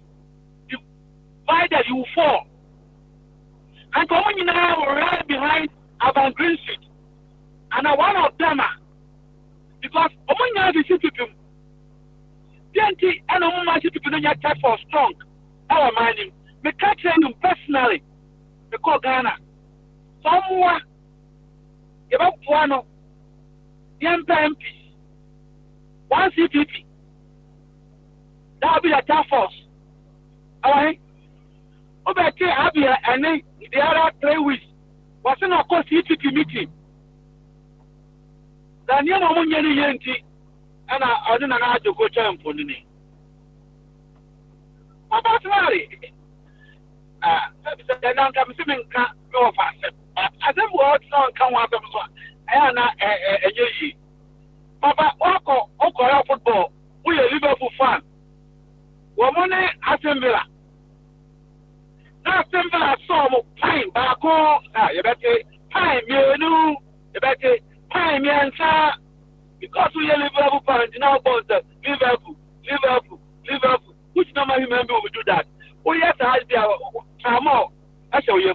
K: Divided you will fall. And coming now right behind Avant Green Street. And one of them, because among the people, TNT and among people don't have for strong. Our mining, me catch them personally. Me call Ghana. Somewhere, about one of the MP, one CPP. That will be a task force. Alright? Okay, Abia and then the other 3 weeks was in a CPP meeting. The new woman Yanti and I don't know how to go to for the name. About marry. Then I'm coming go fast. I think what song come out of one. I am not a year. Papa, Oko football. We are Liverpool fan. Woman, assembly. That assembly saw pine back home. You better pine, you better pine, because we are Liverpool fans now about the Liverpool. Which number human being will do that? Oh, yes, I have come out. That's how you.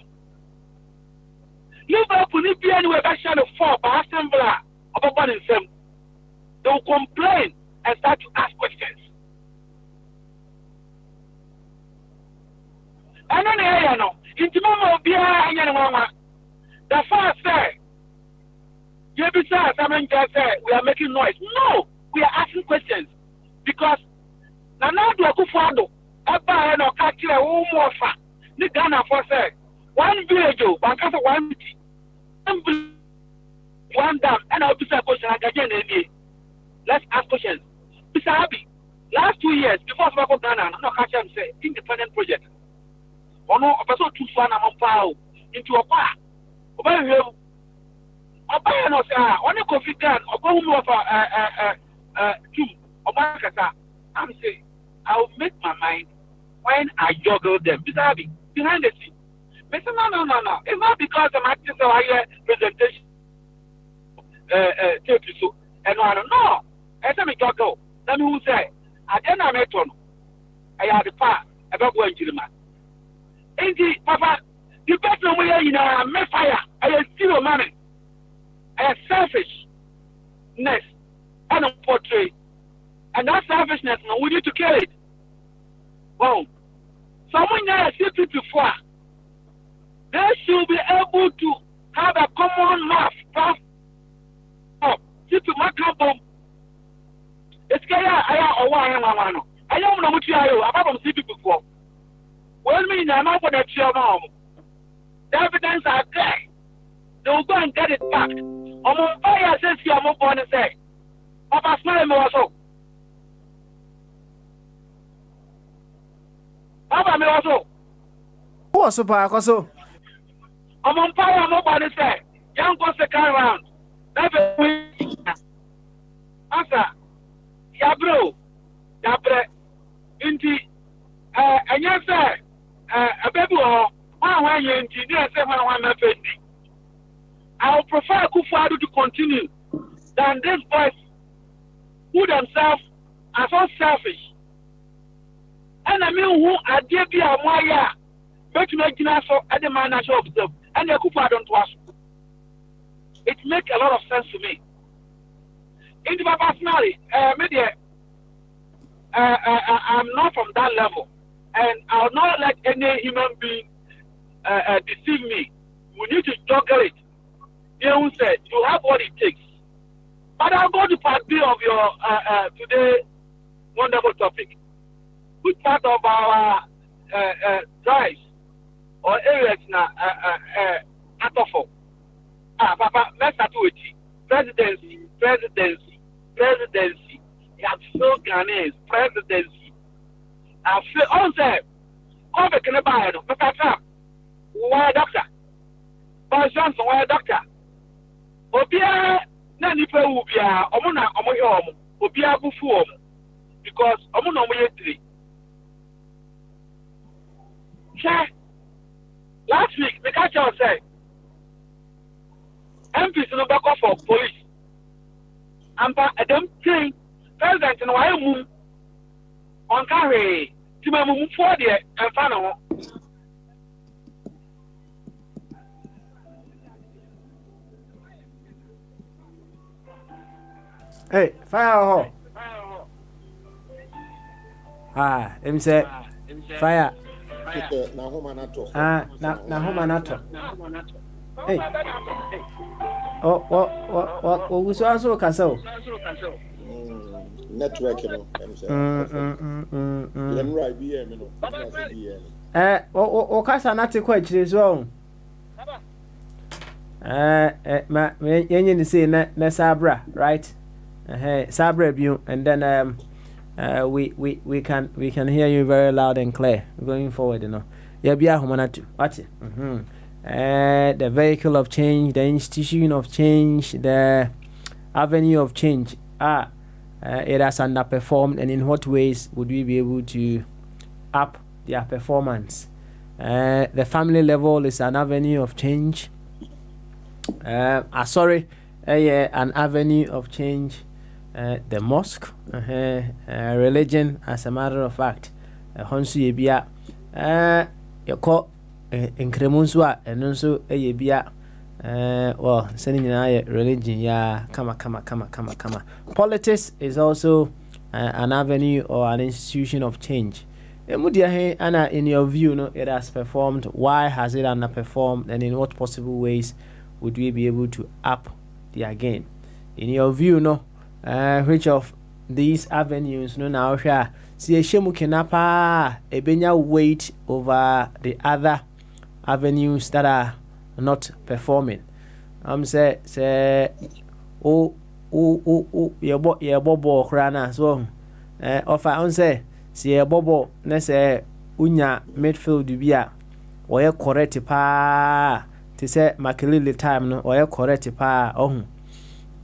K: Liverpool need be anywhere back shall fall by assembler about one in them. They will complain and start to ask questions. And then I know, in the moment of beer and Yanama, the first say, we are making noise. No, we are asking questions because now do a good father. Abba and Okatira, who more fat. The Ghana for say, one village, one castle, one dam, and I'll be a question again. Let's ask questions. Mr. Abi, last 2 years, before Smako Ghana, no catch him say, independent project. Or no, a person too far among power into a bar. Obey him. Obey no, sir, only coffee can, or go home of two, or Marcasa. I'm saying, I'll make my mind when I juggle them. Mr. Abi, behind the scene. Mr. No. It's not because I'm acting so higher presentation. So, and I don't know. As I juggle, let me who say, I then I met on. I had the part about going to the man. Indeed, Papa, the better way in a me fire. I am still money. I am selfishness and a portrait. And that selfishness, no, we need to kill it. Well, someone there is before. They should be able to have a common math. To my company. It's I don't know what you are about from city before. Well, me, I'm not going to cheer mom. The evidence are there. They will go and get it back. On fire says you are more going to say, Papa, smile me also. Papa, me also.
D: What's up, Paco?
K: I'm on fire, I'm not going to say, young goes the car around. That's answer. Yabro, Yabre, Inti, and yes, sir, a baby or one year engineer, 7 I would prefer Kufadu to continue than these boys who themselves are so selfish. And I mean, who are dear be a wire, but to make so at the man I show them, and the Kufadu to us. It makes a lot of sense to me. In my personality, media, I'm not from that level, and I'll not let any human being deceive me. We need to juggle it. You said you have what it takes. But I'll go to part B of your today wonderful topic. Which part of our drives or areas now atofo? Papa, let's start with presidency. You have so Ghanaians, presidency. I feel on that. All the Canabano, Papa, why doctor? Boy Johnson, why doctor? Obia, Nanny Pubia, Omuna, Omoyom, Obia Bufu, because Omuna Moyetri. Last week, the catcher said, MPs no back for police. And I don't think President and why move on carry to my move for the and final.
D: Hey, fire! Him say fire.
H: Na homa
D: nato. Hey. Oh, we saw so castle.
H: Network, you know.
D: Casa not quite is wrong. You say na Sabra, right? Sabra view, and then we can hear you very loud and clear going forward, you know. Yeah, be a humanatu. Watch it. The vehicle of change, the institution of change, the avenue of change. It has underperformed, and in what ways would we be able to up their performance? The family level is an avenue of change. An avenue of change. The mosque, religion, as a matter of fact, Honsu Yebia, you call nkremu nso a ɛno nso ɛyɛ bia well sɛne nyinaa yɛ religion ya kama. Politics is also an avenue or an institution of change. Anna, in your view, no, it has performed. Why has it underperformed, and in what possible ways would we be able to up the game? In your view, no, which of these avenues, no, now see a shemu kenapa ebenya weight over the other avenues that are not performing. Say your bobo krana so offer say see a bobo na say unya midfield bia oye correct pa te say Makelele time no oye correct pa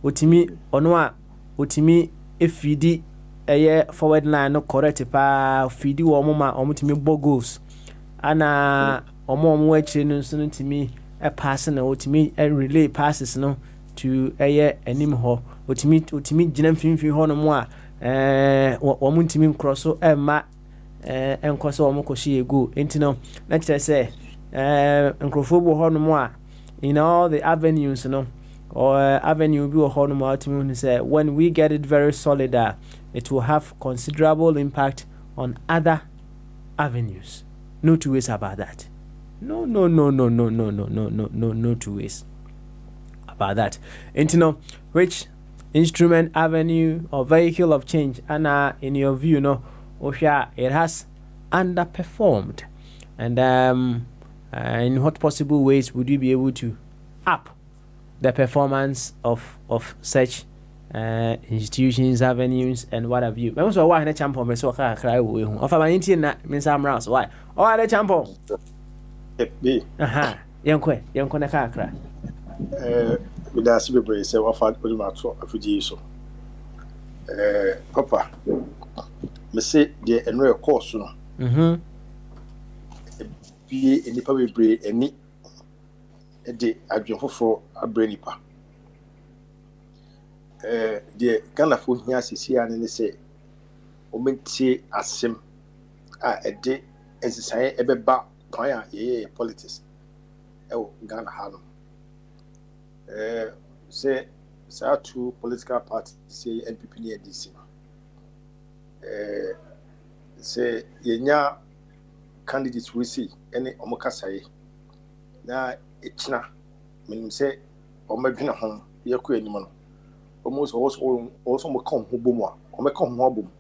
D: otimi ono a otimi efidi eye forward line no correct pa fidi wo ma omutimi bogos ana omo akire no so ntimi a pass na otimi a relay passes no to eye anim ho otimi gina mfimfin ho no mo a wo ntimi nkroso ma enkoso wo koshi ego enti no na kire say nkrofo bo ho no mo a in all the avenues no or avenue bi ho no mo otimi say when we get it very solid it will have considerable impact on other avenues. No two ways about that. No two ways about that. And you know, which instrument, avenue, or vehicle of change, and in your view, no, Osha, it has underperformed, and in what possible ways would you be able to up the performance of such institutions, avenues, and what have you? I also why the champion so cry we of my Indian means I'm rouse. Why? Oh, the champion. Young na cry.
J: With that, Sibyl say, what fat will my talk of so. Papa, me say, dear, and real course, no. Be any public breed, any a day I jump for a brainy pa. The Ghana for here, see, and say, Omenti asim a day as a say, a beba, choir, politics. Oh, Ghana Harlem. Say, two political parties say NPP near DC. Say, yenya candidates we see any omokasai. Na itchna, meaning say, omebina home, yaku anyone. Almost also more come who boom, or me come home.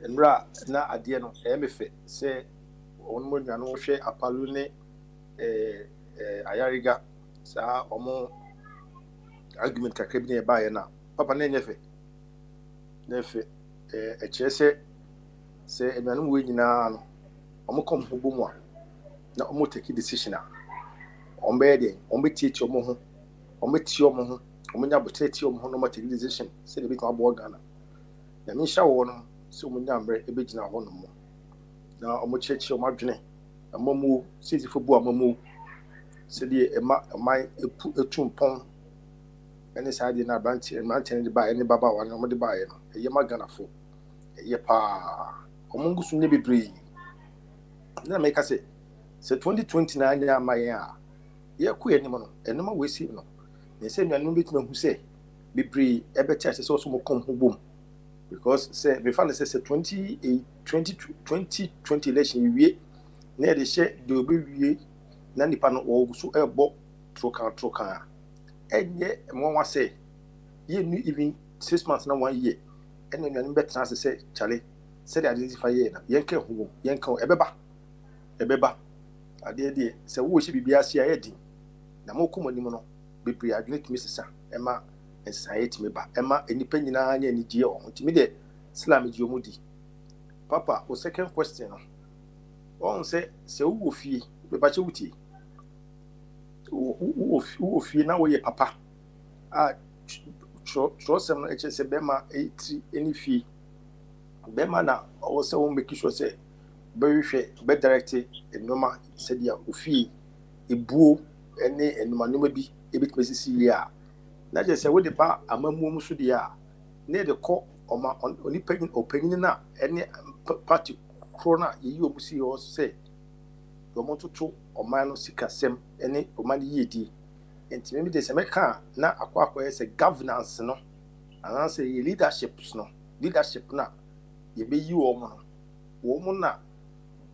J: And ra na adiano, emefe, say, on more than no share a palune, ayariga, sa omo argument kakabine by na. Papa nefe, a chese, say, and I'm winning now, omo come who boom, na omo take a decision. On bedding, on be teach your moho, on be teach your moho. Omunya boteti omho no make decision say be kan abo Ghana na me hya wo no so omunya mre e begina ho no mo na omo chechi omadwene amamu sisifo bu amamu se de ema etumpon ene saade na branch de ba ene baba wa no de ba ye no eye ma Ghana fo eye pa omo ngusu nye bebre na me ka se 2020 na anya amaye a ye ku ye ni mo no ene ma we si no. They say no bit who say be pre ebe church is also come home because say we found say 2020 election we na dey share the obi wie na nipa no wo so ebo troka enye mo say ye new even 6 months na 1 year and then you better say chale say they identify ye na yenka home yenka ebeba ade dey say wo shi bibia sia ye din na mo komani mo no be pre admit Mrs. Emma and society me ba Emma any penny na anya ni die o ntimi de Islam ji omudi papa o second question on say wo fie be ba che wuti wo fie na wo ye papa sem no eche se be ma 80 any fie be ma na o se wo make sure say be hwe be direct enoma se dia wo fie ebuo ene enoma no bi ebit mesisi ya na je se wo de ba amamu mu so de ya na de ko oma oni pagin opagin na ene party corona yi omusi o se Yomoto or man sika sem any or money yeti. And to me, there's a mecha na aqua as a governance no. And I say leadership no. Leadership na. Ye be you woman na.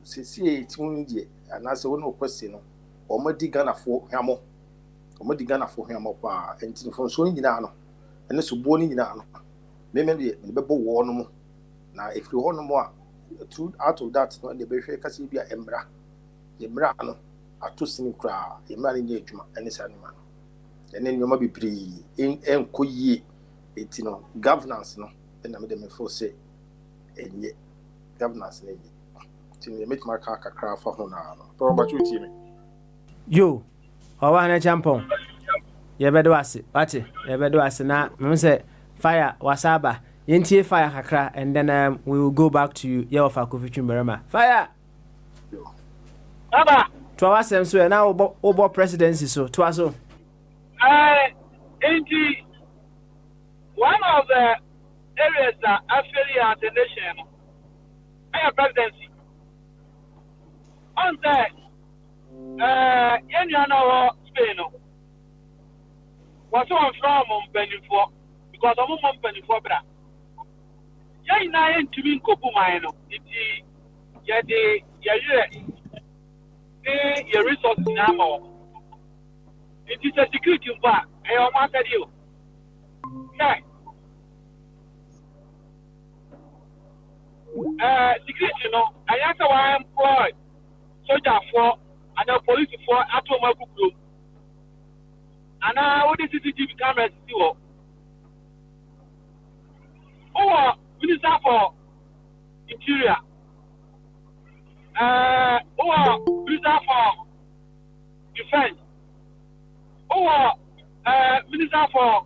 J: See it one year. And I say one question. Or my digana for hamo. Or my digana for hamo pa. And from showing in ano. And this born in ano. Maybe the bebo war no more. Now, if you want more, out of that, no, the Berry Cassibia Embra, the Brano, a two sinning crowd, a man in age, and this animal. And then you might be pre in Kuyi, it's governance, no, and I made them for say, and yet governance, and till you make my car craft for Hona. Probably you, Timmy.
D: You, I want to jump on. You better was it, but you better was not, Muse, fire, wasaba. Yentie fire kakra, and then we will go back to you. Yeah, for Kofi Chimberema. Fire.
K: Baba.
D: To our sense, we are now over presidency. So to us,
K: Indeed, one of the areas that affiliate the nation, I presidency. On that, Yanyana Spain was on from Benifo because I'm on Benifo. Yai na to be Kopumano, it the resources now. It is a security bar. I almost said you. Okay. Security, I answer why I'm employed. Soldier for and the police for Atomic Group. And now what is CCTV cameras still? Oh, Minister for Interior. Minister for Defense. Minister for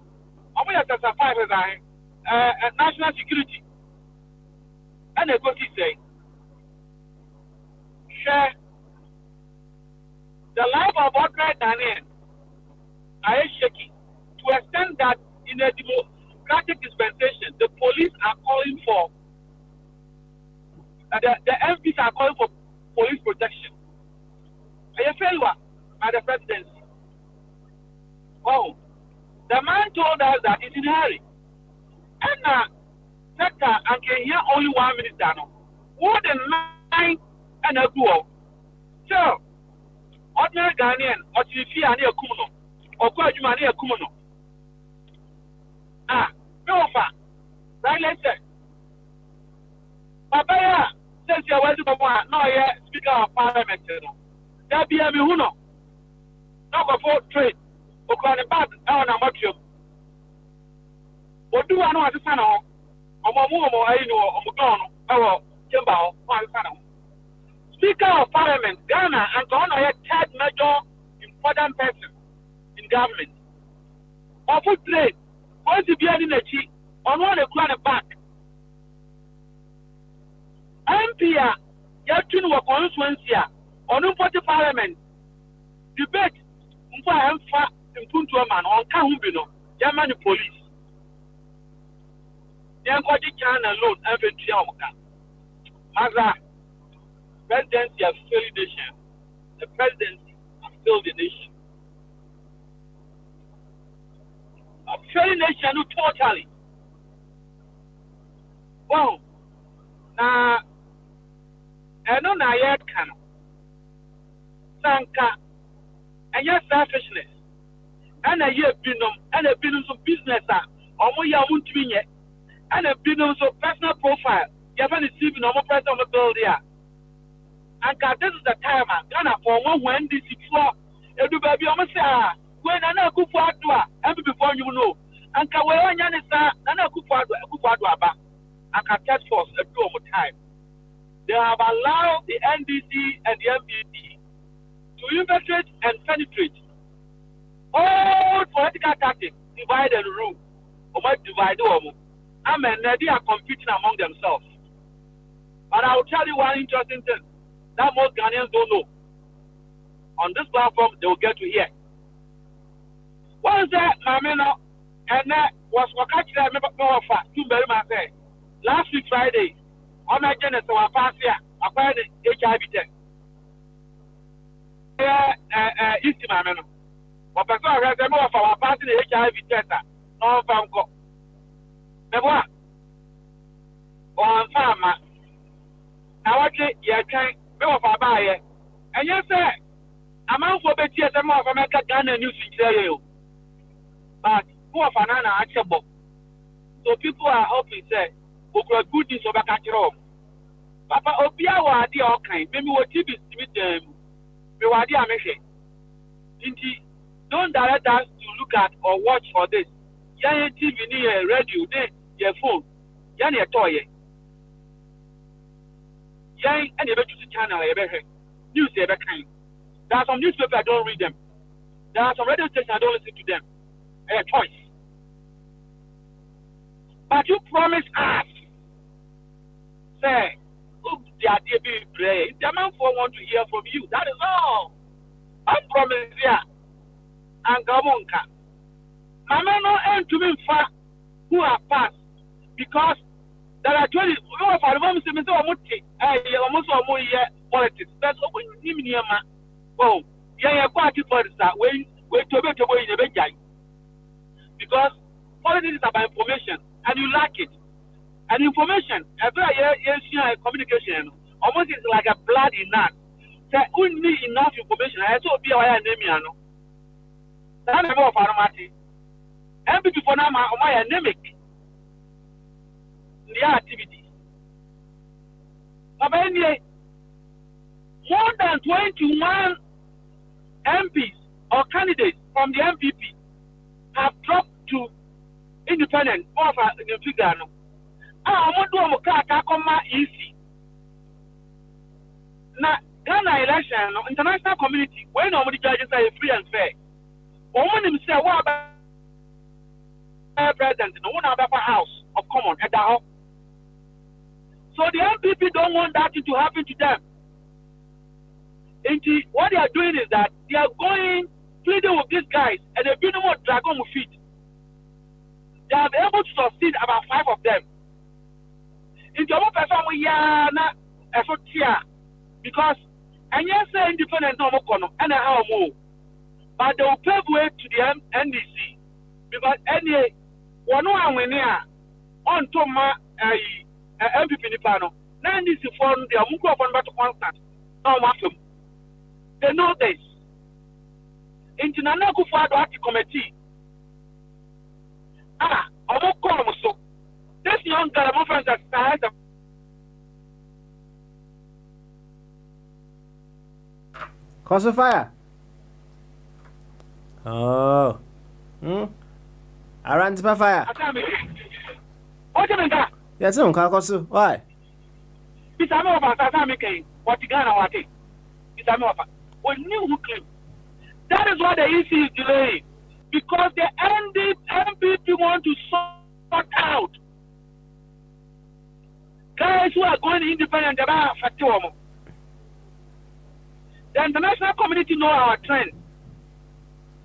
K: National Security. And the coach say, share the life of ordinary Daniel. I am shaking to extend that in a democratic dispensation, the police are calling for, the MPs are calling for police protection. A failure by the presidency. Oh, the man told us that it's in a hurry. And sector and can hear only 1 minute down. More than 9 and a duo. So, ordinary Ghanaian, or Tifi and a Kumuno, or Kwajumani a Kumuno. No, right, let's say. Papaya says you're welcome to one, no, yeah, Speaker of Parliament. There be a Mihuno. No, for trade. Okwane bad na matio odu anu asesa na ho omo ayi no omugon no chamber ho asesa na ho Speaker of Parliament Ghana and Ghana a third major important person in government of trade once be any na chi on one the back MP ya tunu wa constituency on party parliament debate mfa emfa impuntu man on ka hu bi no German police dem ko di China loan every o ka maza presidency has failed the nation. The presidency has failed the nation. A failed nation totally. Wow. Now, I know na yet can sanka and your selfishness and a year binum and a binum of business or ya won't be yet and a binum of personal profile. You haven't seen no more person on the bill there. And this is the time Ghana for when this is for everybody almost when I know Kufuadua and before you know and Kawayanisa and Kufuadua and task force a two more time. They have allowed the NDC and the MPP to infiltrate and penetrate all political tactics, divide and rule, or might divide them. Amen. They are competing among themselves. But I will tell you one interesting thing that most Ghanaians don't know. On this platform, they will get to hear. What is that, Mamino? And that was what I remember two very much. Last week, Friday, on my genesis, I passed here, I found HIV test. east my man. Or person I read them of our party the HIV test. No found go. Never. Or farmer. Now what you can go of our buyer. And yes, sir. I'm out for better as a more of America Ghana news in Israel. But who are Fanana actionable? So people are hoping, say, who could good news over Catcher. Papa Obia wa adi okay. Maybe what TV with them. Me wa adi ameshe. Inti don't direct us to look at or watch for this. Ya TV ni radio ni your phone. Ya ni toy. Ya any better channel ebe news ebe kind. There are some newspapers I don't read them. There are some radio stations I don't listen to them. A choice. But you promise us, say, the idea be pray. The man for want to hear from you. That is all. I promise here. And Gamonka. Mama no end to me who are passed. Because there are 20 of our moms in the almost more year politics. That's what we need near ma. Oh, yeah, party politics that way to be in the big guy. Because politics is about information and you lack it. And information, every year, communication, almost is like a blood in us. So we need enough information. I also be our name. That's never of our party. And before now, my anemic in the activities. But anyway, more than 21 MPs or candidates from the MPP have dropped to independent of the figure. I'm not doing a easy. Now, Ghana election, international community, when nobody judges are free and fair. Woman himself, what about president, no one about House of Commons at the house. So the MPP don't want that to happen to them. And what they are doing is that they are going pleading with these guys and they've been more dragon with feet. They are able to succeed about 5 of them. In the other person, we are not effort here because and yes, independent no more and how more, but they will pave way to the NDC because any one when here on to my MPP Nipano, NDC for the Amuko on Battle Constant. No, they know this. In the Nanaku Fado Committee. I'm so this young girl, my friends, that started.
D: Cause of fire. Oh. I ran to my fire.
K: What do you mean that?
D: Yes, no, Kakosu. Why?
K: It's a more of a making what you got what it. It's a more of a when you claim. That is why the EC is delaying. Because the MPP want to sort out guys who are going independent about Fatiwamo. The international community know our trend.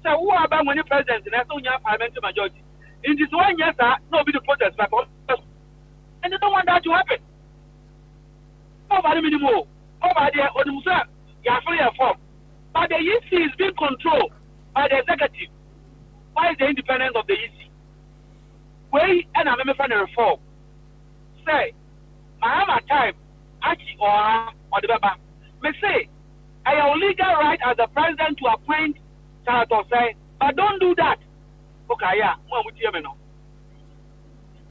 K: So who are about when the president and only have parliamentary majority? In this 1 year, nobody protest and they don't want that to happen. Nobody anymore. Nobody on himself. You are free and form. But the EC is being controlled by the executive. Why is the independence of the EC? Way and I'm a fan of reform. Say, I have a time, actually, or the Baba. May say, I have legal right as the president to appoint Senator say, but don't do that. Okay, yeah, what would you know?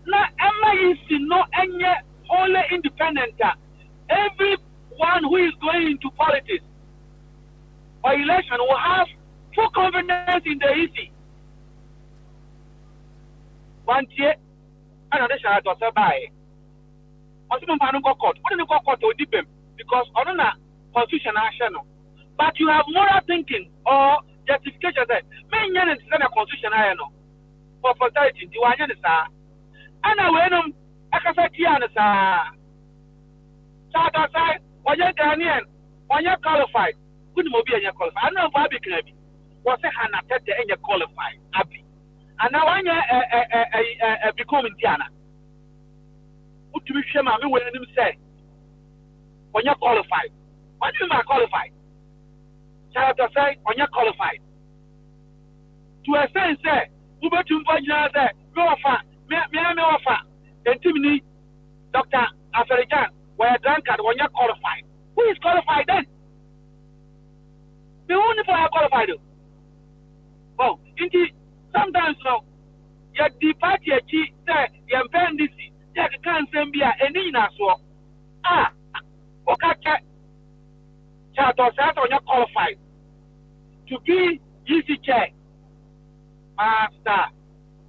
K: Now, MIEC no any only independent. Everyone who is going into politics or election will have full confidence in the EC. One year, another shall to buy. Also, man, go court. What do you go court to dip him? Because I don't know constitution action. But you have moral thinking or justification that may not understand a constitution. I know for posterity. Do I understand? And I went I can say, Kiana, South side, when you're Ghanaian, when you're qualified, couldn't be any qualified. I know Bobby Knaby was a Hannah Tete and you're qualified. Happy. And now when you become Indiana, what do you shame me when you say when you're qualified? What do you mean qualified? character say on your qualified. To a sense, say, Uber to Bogyae say, no offer, me offer, and Timini, Dr. Aferijan, where a drunkard when you're qualified. Who is qualified then? The only for qualified. Oh, indeed, sometimes no, your party say, your bandisi, you can't send me any in us. Okay, character says on your qualified to be easy chair. Master,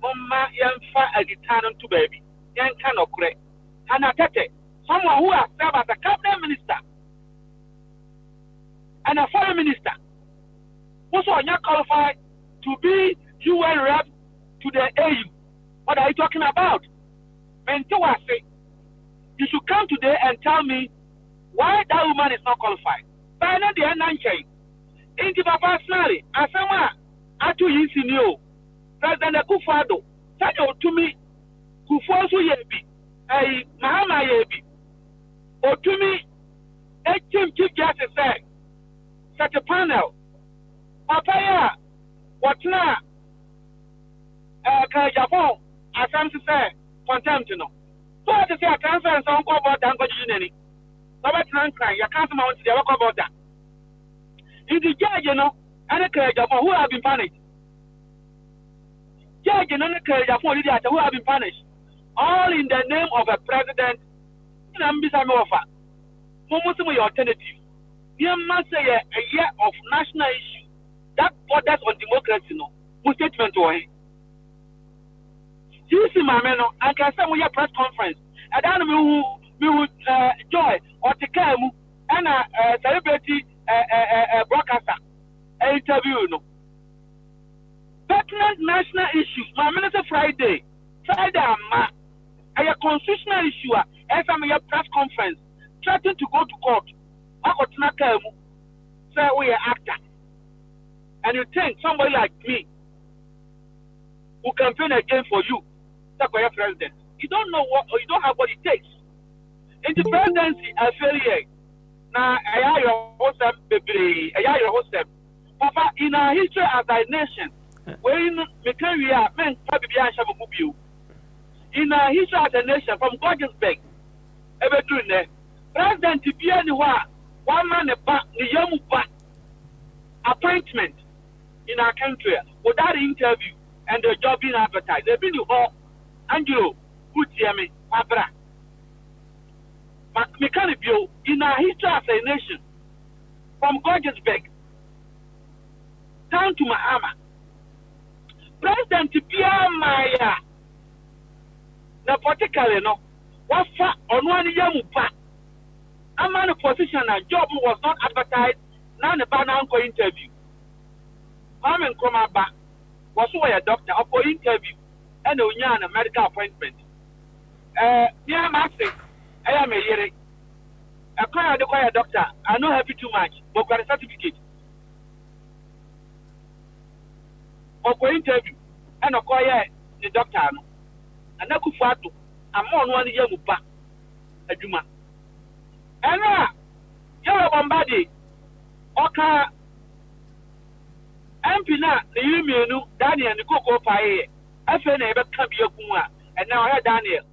K: Mama, Yanfa, a guitar to baby, Yan cannot correct. And I get it. Someone who has served as a cabinet minister and a foreign minister, also not qualified to be UN rep to the AU. What are you talking about? Say, you should come today and tell me why that woman is not qualified. By now, the end, in the personally, as someone I do you see President Akufo-Addo, say to me, Kufuor yebi, Mahama yebi, or to me, a chief justice say, such a panel, Papaya, what now? Japan, as I'm to say, contempt, no. So I say, I can't say, some call about Danko Junini. So that's not crying, you can't mount the work about that. In the judge, and a Japan who have been punished. Judge and Japan who have been punished. All in the name of a president. Your alternative. You must say a year of national issue that borders on democracy. No, statement to him. You see, my man, I can say we have press conference. And then we would joy or take and a celebrity broadcaster interview. No, pertinent national issues. My minister Friday, a constitutional issue. As I'm a press conference, threatening to go to court. I got say we are actor. And you think somebody like me who campaign again for you, Takoya president, you don't know what, or you don't have what it takes. In the presidency, I feel here. Now, I your host, Papa, in our history as a nation, when we are men, in our history as a nation, from Bogyae, ever doing there, President to be anywhere, one man a back, the young back appointment in our country without interview and the job being advertised. They've been all Angelo, good me, Abra. Mekanibio, in our history as a nation, from Bogyae down to Mahama, President to be Maya, now particularly no, what on one young back. A man in position and job was not advertised, none about uncle interview. I'm in Kroma back, was a doctor for interview and a medical appointment. Yeah, Master, I am a year. I can't acquire a doctor. I know happy too much, but got a certificate. For interview and acquire the doctor. And I could fight to. I'm on 1 year back. A Juma. And you're bombarded. Okay. Ampina, the Union, Daniel, and the Coco Pie. I feel never come be a Kuma. And now I had Daniel.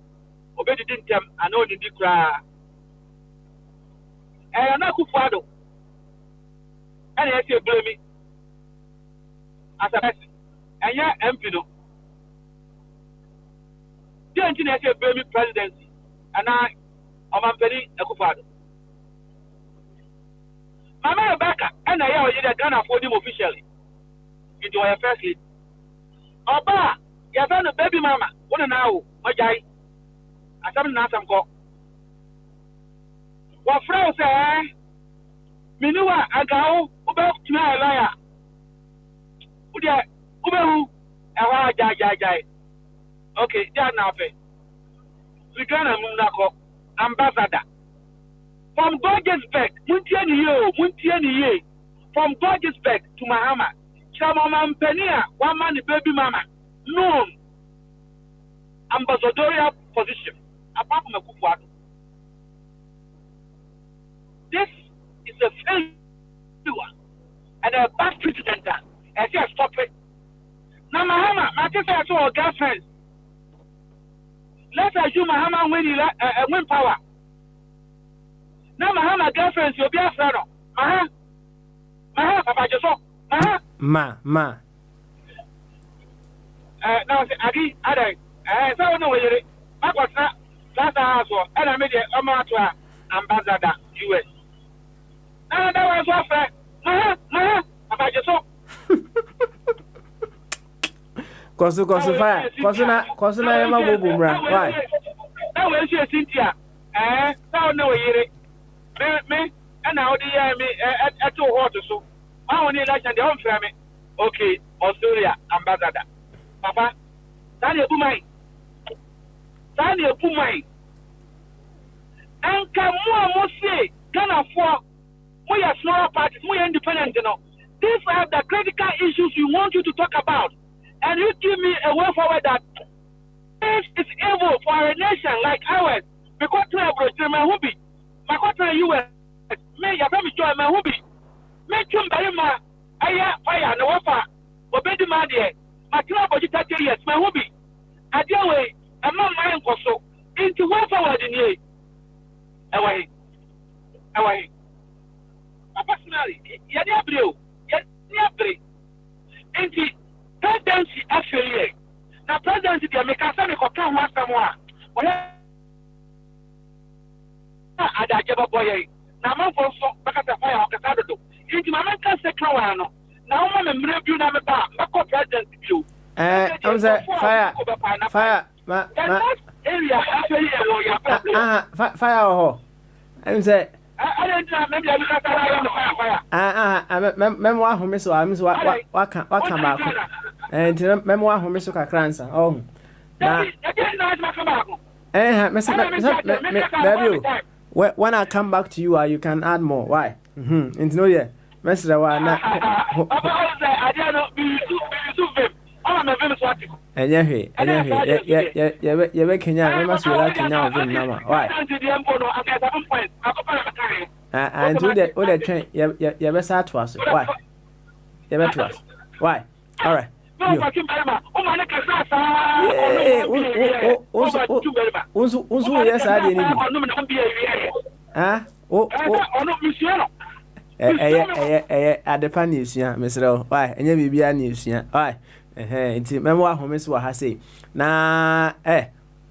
K: Obey the dinkum, I know the cry. And I could follow. And I say, blame me. As a person. And yeah, Ampino. The engineer said, blame me presidency. And I'm a penny, a Kufado. Mama Rebecca, and I are Ghana for him officially into our first lead. Oba, you have a baby mama, what an hour, my guy. I said, not some go. What Frau say, Minua, I go, about to my liar. Uberu, a jai. Okay, that's now pay. We can Munako, ambassador. From Bogyae, Muntiani, from Bogyae to Mahama, Chamaman Penia, one man, the baby mama, no ambassadorial position, apart from a Kufuado. This is a failure, offense. Let's assume Mahama win power. Now Mahama girlfriend you'll be a friend. Papa just
D: Ma.
K: Now say Adi, so no way. I got that house and I made a matter ambassador US. Now that was what friend. Papa just
D: Kosu fire. Kosu na yema go bumra. Why?
K: Now we see Cynthia. Now no way. Me and now the me at 2 hot so. I only like the home family. Okay, Australia ambassador. Papa, Daniel Pumai. And come more say, Ghana for we are smaller parties, we are independent, you know. These are the critical issues we want you to talk about. And you give me a way forward that this is evil for a nation like ours. Because my hobby, my country US, may your family join my hobby. Make him buy my fire no offer, obey the man there. My club for 30 years, my hobby. At your way, I'm not mind for so. Into one forward in here. Away. Personally, you're near blue. Into presidency actually. Now, presidency, they make a family come once more. I give a boy. Now, I'm for so because of fire. Into my man can say, now I'm a review number. My co-president view.
D: I'm saying fire.
K: Area actually
D: Fire. I'm saying.
K: I don't know. Maybe I look at fire.
D: Memoir who miss what come back. And memoir who miss Cransa. Oh, when I come back to you, you can add more. Why? Into no, yeah. Mr. I don't know. And yeah, Kenya, must be like now. Why? And do that, all that train, you ever sat to us. Why? You ever to us. Why? All right. Also, yes, I didn't. Ah, at the pan news, yeah, Mr. Why? And you be a news, yeah. Why? It's memoir who miss what I say. Nah,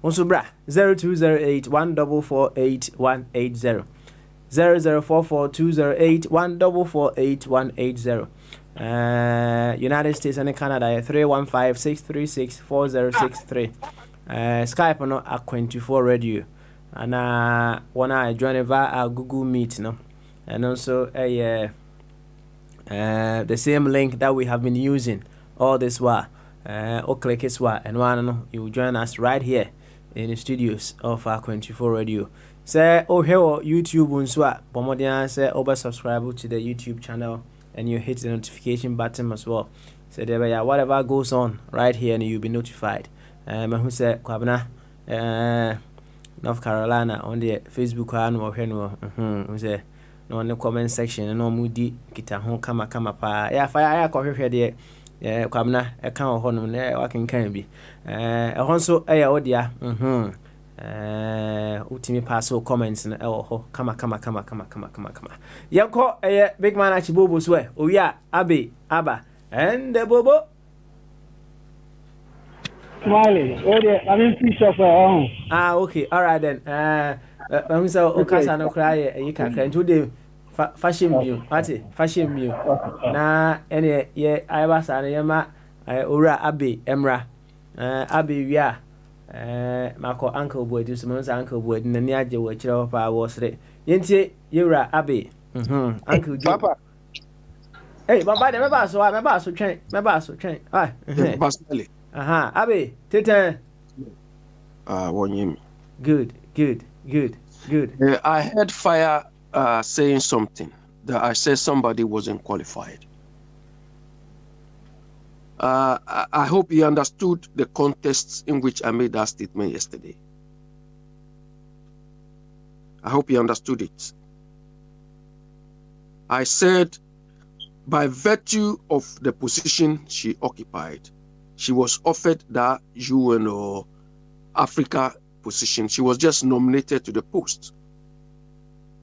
D: also bra 0208 144 180 0044 208 144 180. United States and Canada 315 636 4063. Skype no at 24 radio. And when I join via Google Meet, no, and also the same link that we have been using all this while. Click it and one you will join us right here in the studios of our 24 radio. Say here YouTube unswa Bomodia say over subscribe to the YouTube channel and you hit the notification button as well. So there whatever goes on right here and you'll be notified. Who said Kwabna North Carolina on the Facebook or who say no on the comment section no moody kita hon kama pa yeah fire coffee there. Kwabna account honum ne working can be honso odia utimi pass comments na kama yanko big man achibobo so oya abe aba and the bobo
L: Smiley, I mean piece of
D: okay, all right then. I'm so okasa no cry you can today fashion view. Ati fashion view. Na ene ye ayabasa na yema ora abe emra. Abe wia mako uncle boy do some uncle boy na ni age wo kire pa wo sre. Yentie yewra abe. Uncle Joe. Papa. Hey, baba de me ba so twen. Ah.
M: Basmele.
D: Abe, tete.
M: Wonyemi.
D: Good.
M: I heard Fire saying something that I said somebody wasn't qualified. I hope he understood the context in which I made that statement yesterday. I hope he understood it. I said, by virtue of the position she occupied, she was offered that UN or Africa position. She was just nominated to the post.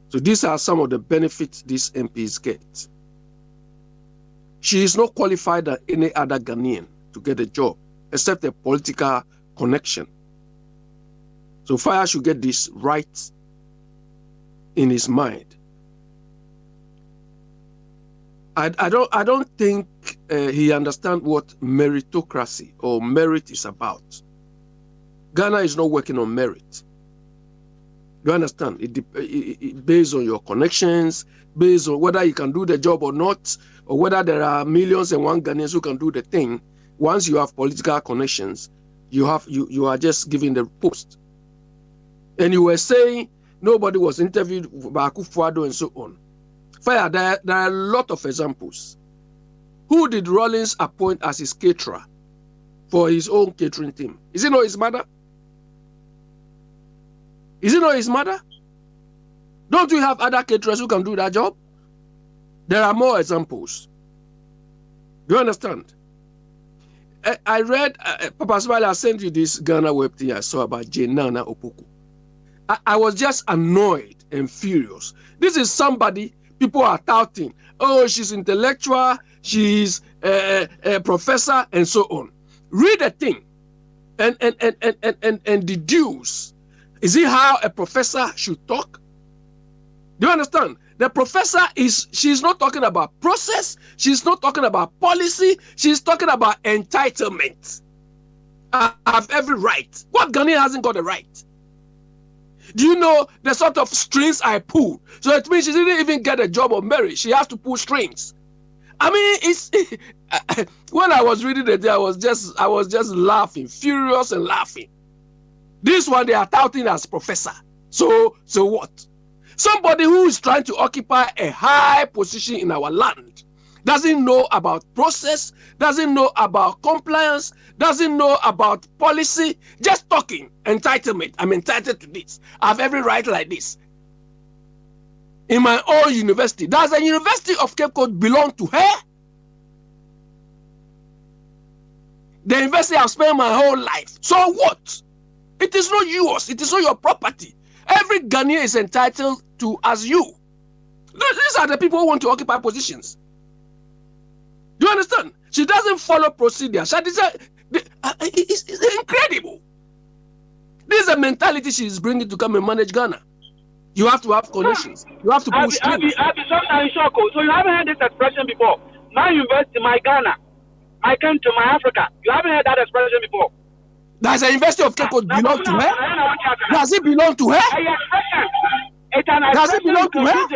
M: So these are some of the benefits these MPs get. She is not qualified than any other Ghanaian to get a job, except a political connection. So Fire should get this right in his mind. I don't think he understands what meritocracy or merit is about. Ghana is not working on merit. You understand? It based on your connections, based on whether you can do the job or not, or whether there are millions and one Ghanaians who can do the thing. Once you have political connections, you are just giving the post. And you were saying nobody was interviewed by Akufo-Addo and so on. Fire, there are a lot of examples. Who did Rollins appoint as his caterer for his own catering team? Is it not his mother? Is it not his mother? Don't we have other caterers who can do that job? There are more examples. Do you understand? I read, Papa Smiley, I sent you this Ghana web thing I saw about Jenana Opoku. I was just annoyed and furious. This is somebody people are touting. Oh, she's intellectual, she's a professor, and so on. Read the thing and deduce. Is it how a professor should talk? Do you understand? The professor she's not talking about process, she's not talking about policy, she's talking about entitlement. I have every right. What Ghanaian hasn't got a right? Do you know the sort of strings I pull? So it means she didn't even get a job of merit. She has to pull strings. I mean, when I was reading it, I was just laughing, furious and laughing. This one they are touting as professor. So what? Somebody who is trying to occupy a high position in our land doesn't know about process, doesn't know about compliance, doesn't know about policy, just talking entitlement. I'm entitled to this. I have every right like this. In my own university, does the University of Cape Coast belong to her? The university I've spent my whole life. So what? It is not yours. It is not your property. Every Ghanaian is entitled to as you. These are the people who want to occupy positions. Do you understand? She doesn't follow procedure. It's incredible. This is a mentality she is bringing to come and manage Ghana. You have to have connections. You have to push through.
K: Sometimes shock. So you haven't heard this expression before. My university, my Ghana, my country, my Africa. You haven't heard that expression before.
M: Does the University of Cape Coast belong to her? Does it belong to her? Does it belong to her?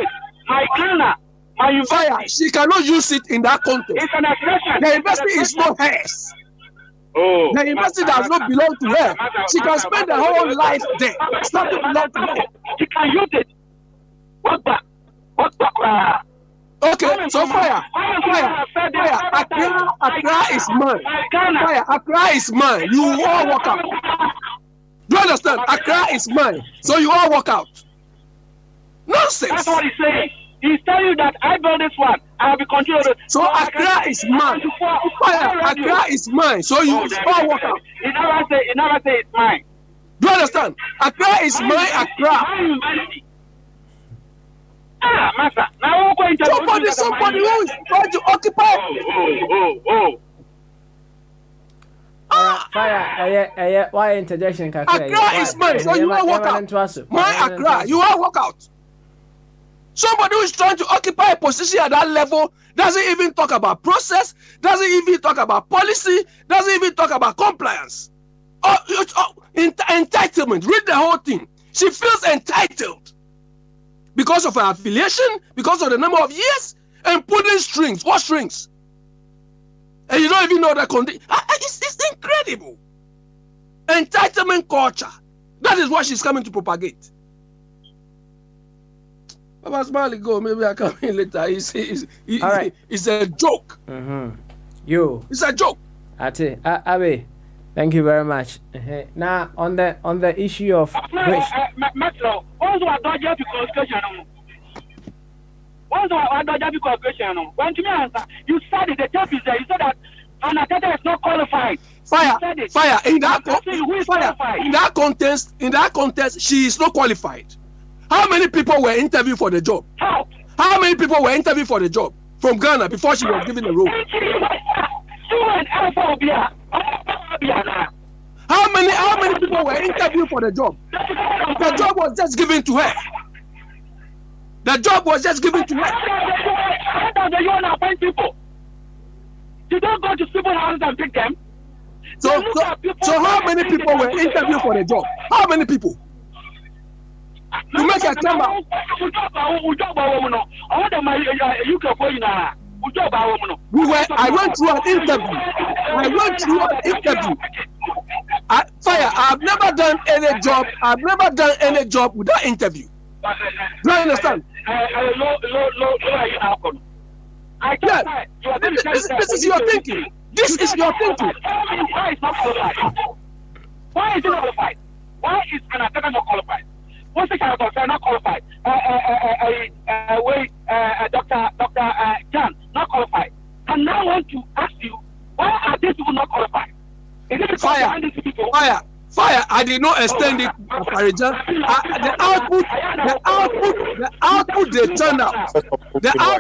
K: My Ghana, my university.
M: Fire. She cannot use it in that context.
K: It's an expression.
M: The university is not hers.
K: Oh,
M: the university does not belong to her. She can spend her whole life there. It's not belong to her.
K: She can use it. What the?
M: Okay, so Fire. Accra is mine. Fire, Accra is mine. You all walk out. Do you understand? Accra is mine. So you all walk out. Nonsense.
K: That's what he's saying. He's telling you that I built this one. I will be controlled.
M: So Accra is mine. Fire, Accra is mine. So you all walk out.
K: He never say it's mine.
M: Do you understand? Accra is my Accra.
K: Master. Now we're going to
M: somebody who is trying to occupy.
D: Fire, why interjection?
M: Accra is mine, so you all walk out. My Accra, you all walk out. Somebody who is trying to occupy a position at that level doesn't even talk about process, doesn't even talk about policy, doesn't even talk about compliance. Entitlement. Read the whole thing. She feels entitled because of her affiliation, because of the number of years, and pulling strings. What strings? And you don't even know the condition. It's incredible. Entitlement culture. That is what she's coming to propagate. Papa Smiley, go. Maybe I come in later. It's a joke. It's a joke.
D: Ate, Abe, thank you very much. Now on the issue of
K: Metro, also I don't have to question. Also I don't have to question. When to me answer, you said it. The tape is there. You said that An attendant is not qualified.
M: Fire. In that context, she is not qualified. How many people were interviewed for the job? How many people were interviewed for the job from Ghana before she was given the role? How many people were interviewed for the job? The job was just given to her. The job was just given to her.
K: How do you want to appoint people? You don't go to people's houses and pick them.
M: So how many people were interviewed for the job? How many people? You make a number. I went through an interview. Fire, I've never done any job without interview. Do you understand? Yes. This is your thinking. This is your thinking.
K: Why is not qualified? Why is it not qualified? Why is an attendant not qualified? What's the kind of concern not qualified? Dr. Jan not qualified. And now I want to ask you, why are these people not qualified? Is it because
M: Fire! I did not extend it, Farijan. The output they turned out.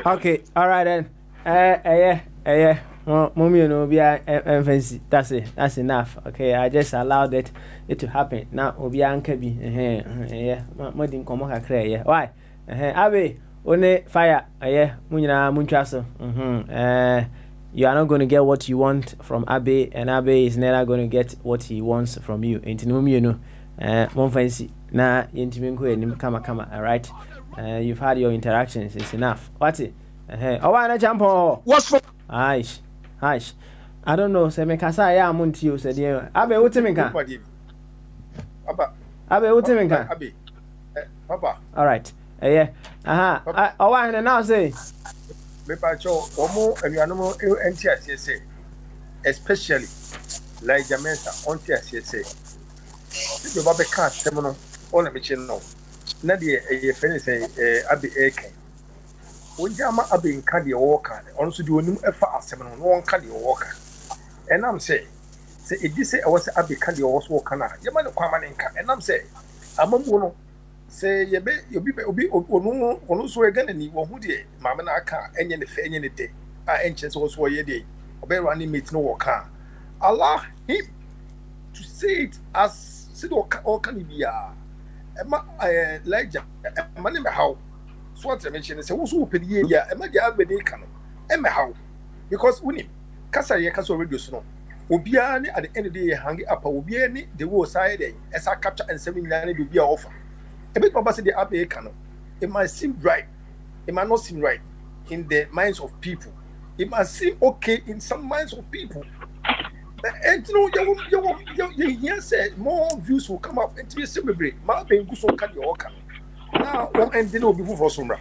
D: Okay, all right then. Yeah. Mommy, you know, that's it. That's enough. Okay, I just allowed it to happen. Now, Obi Anka be yeah. Modin Komoka cray, yeah. Why? Abe, one fire, yeah, Munina Munchaso. You are not going to get what you want from Abe, and Abe is never going to get what he wants from you. Ain't no me, you know. One fancy. Na intimingo and kama. All right. You've had your interactions. It's enough. What's it? Oh, I jump on.
M: What's for?
D: Aish. I don't know. Say me kasa ya amunti you said you. Abe utimika. Abe utimika.
J: Abe. Papa.
D: All right. Yeah. Aha. Oh, I now say.
J: Me pacho omo anuanomo enti asiese, especially like Jamaica onti asiese. If you babe can asem no on me chin no. Na de e friend say Abe eken. Onjama Abe nka de worker. On so de onim efa asem no no nka de worker. And I'm say edi say I was Abe kan de was worker na. Yema ne kwama ne nka. And I'm say amambo no say obi onu so again ni wo hu de mama na aka enye ne fe enye ne de a enche so so ye de obi running mate no work allow him to say it as sit or can be ema Elijah ema ne me how so what mention say wo so pedi ye ya ema dia abedi ka no ema how because unim kasa ye kasa radio so no obia ni at the end of the day hang up obia ni the wo side dey esa capture and 7 million dey obia offer. A bit Baba said the Abe canon. It might seem right. It might not seem right in the minds of people. It might seem okay in some minds of people. And you know, you said more views will come up and to be celebrated. My being good so can you all come. Now, and then will be for Sumra.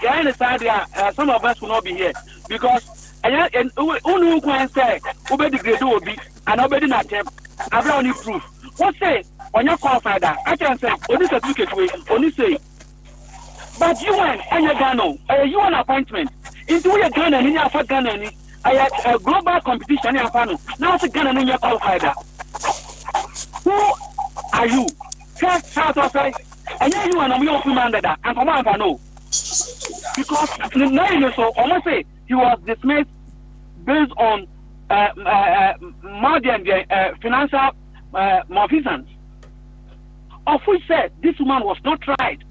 K: I understand some of us will not be here because who can say obey the grade will be and obey not them. I've only proof. What say? On your qualified, I can say, only certificate way, only say. But you went and you Ghana, you an appointment. Into your Ghana and your for Ghana, I had a global competition in Fano. Now it's Ghana and your qualified. Who are you? First, how to say, and you and I'm your commander, and for one, I know. Because the name is so, almost say, he was dismissed based on more than financial malfeasance. Of which said this woman was not tried.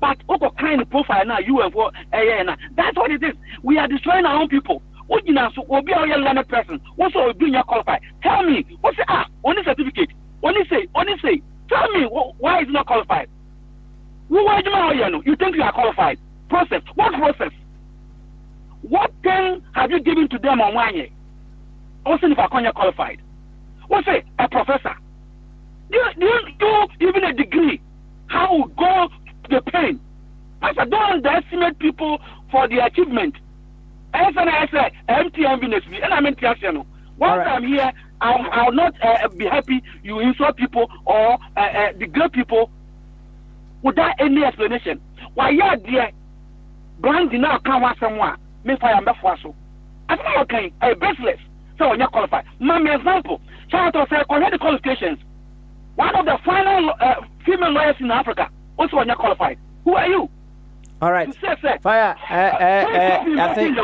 K: But what kind of profile now you and for that's what it is. We are destroying our own people. What you know, so will be our learned person. What's all doing your qualified? Tell me, what's it only certificate? Only say. Tell me why is not qualified? Why do you know? You think you are qualified? Process. What process? What thing have you given to them on 1 year? Also if I call you qualified. What's it? A professor. Do you even a degree? How will go to the pain? I said, don't underestimate people for the achievement. I said, MTM business, and I'm in once I'm here, I'll not be happy you insult people or degrade people without any explanation. Why, yeah, dear, brand now come out somewhere, me fire me for so. I don't know okay, baseless. So when you qualify, my example, shout out to say the qualifications. One of the final female lawyers in Africa. Also when you qualified. Who are you?
D: All right. Fire. I think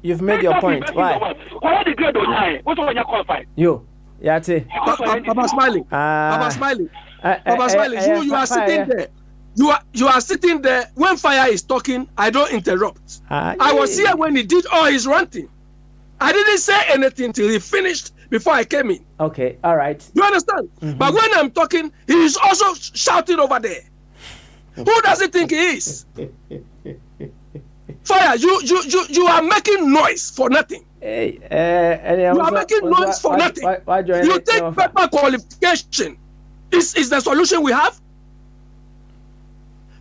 D: you've made your point. Why?
K: Why the grade on also when you qualified?
D: You. Yate.
M: Papa Smiley. Papa Smiley. Papa Smiley. You are sitting there. You are sitting there when Fire is talking. I don't interrupt. I was here when he did all his ranting. I didn't say anything till he finished before I came in.
D: Okay, all right.
M: You understand? Mm-hmm. But when I'm talking, he is also shouting over there. Who does he think he is? Fire, you are making noise for nothing.
D: Hey,
M: you are making noise for nothing. You take paper qualification. Is the solution we have?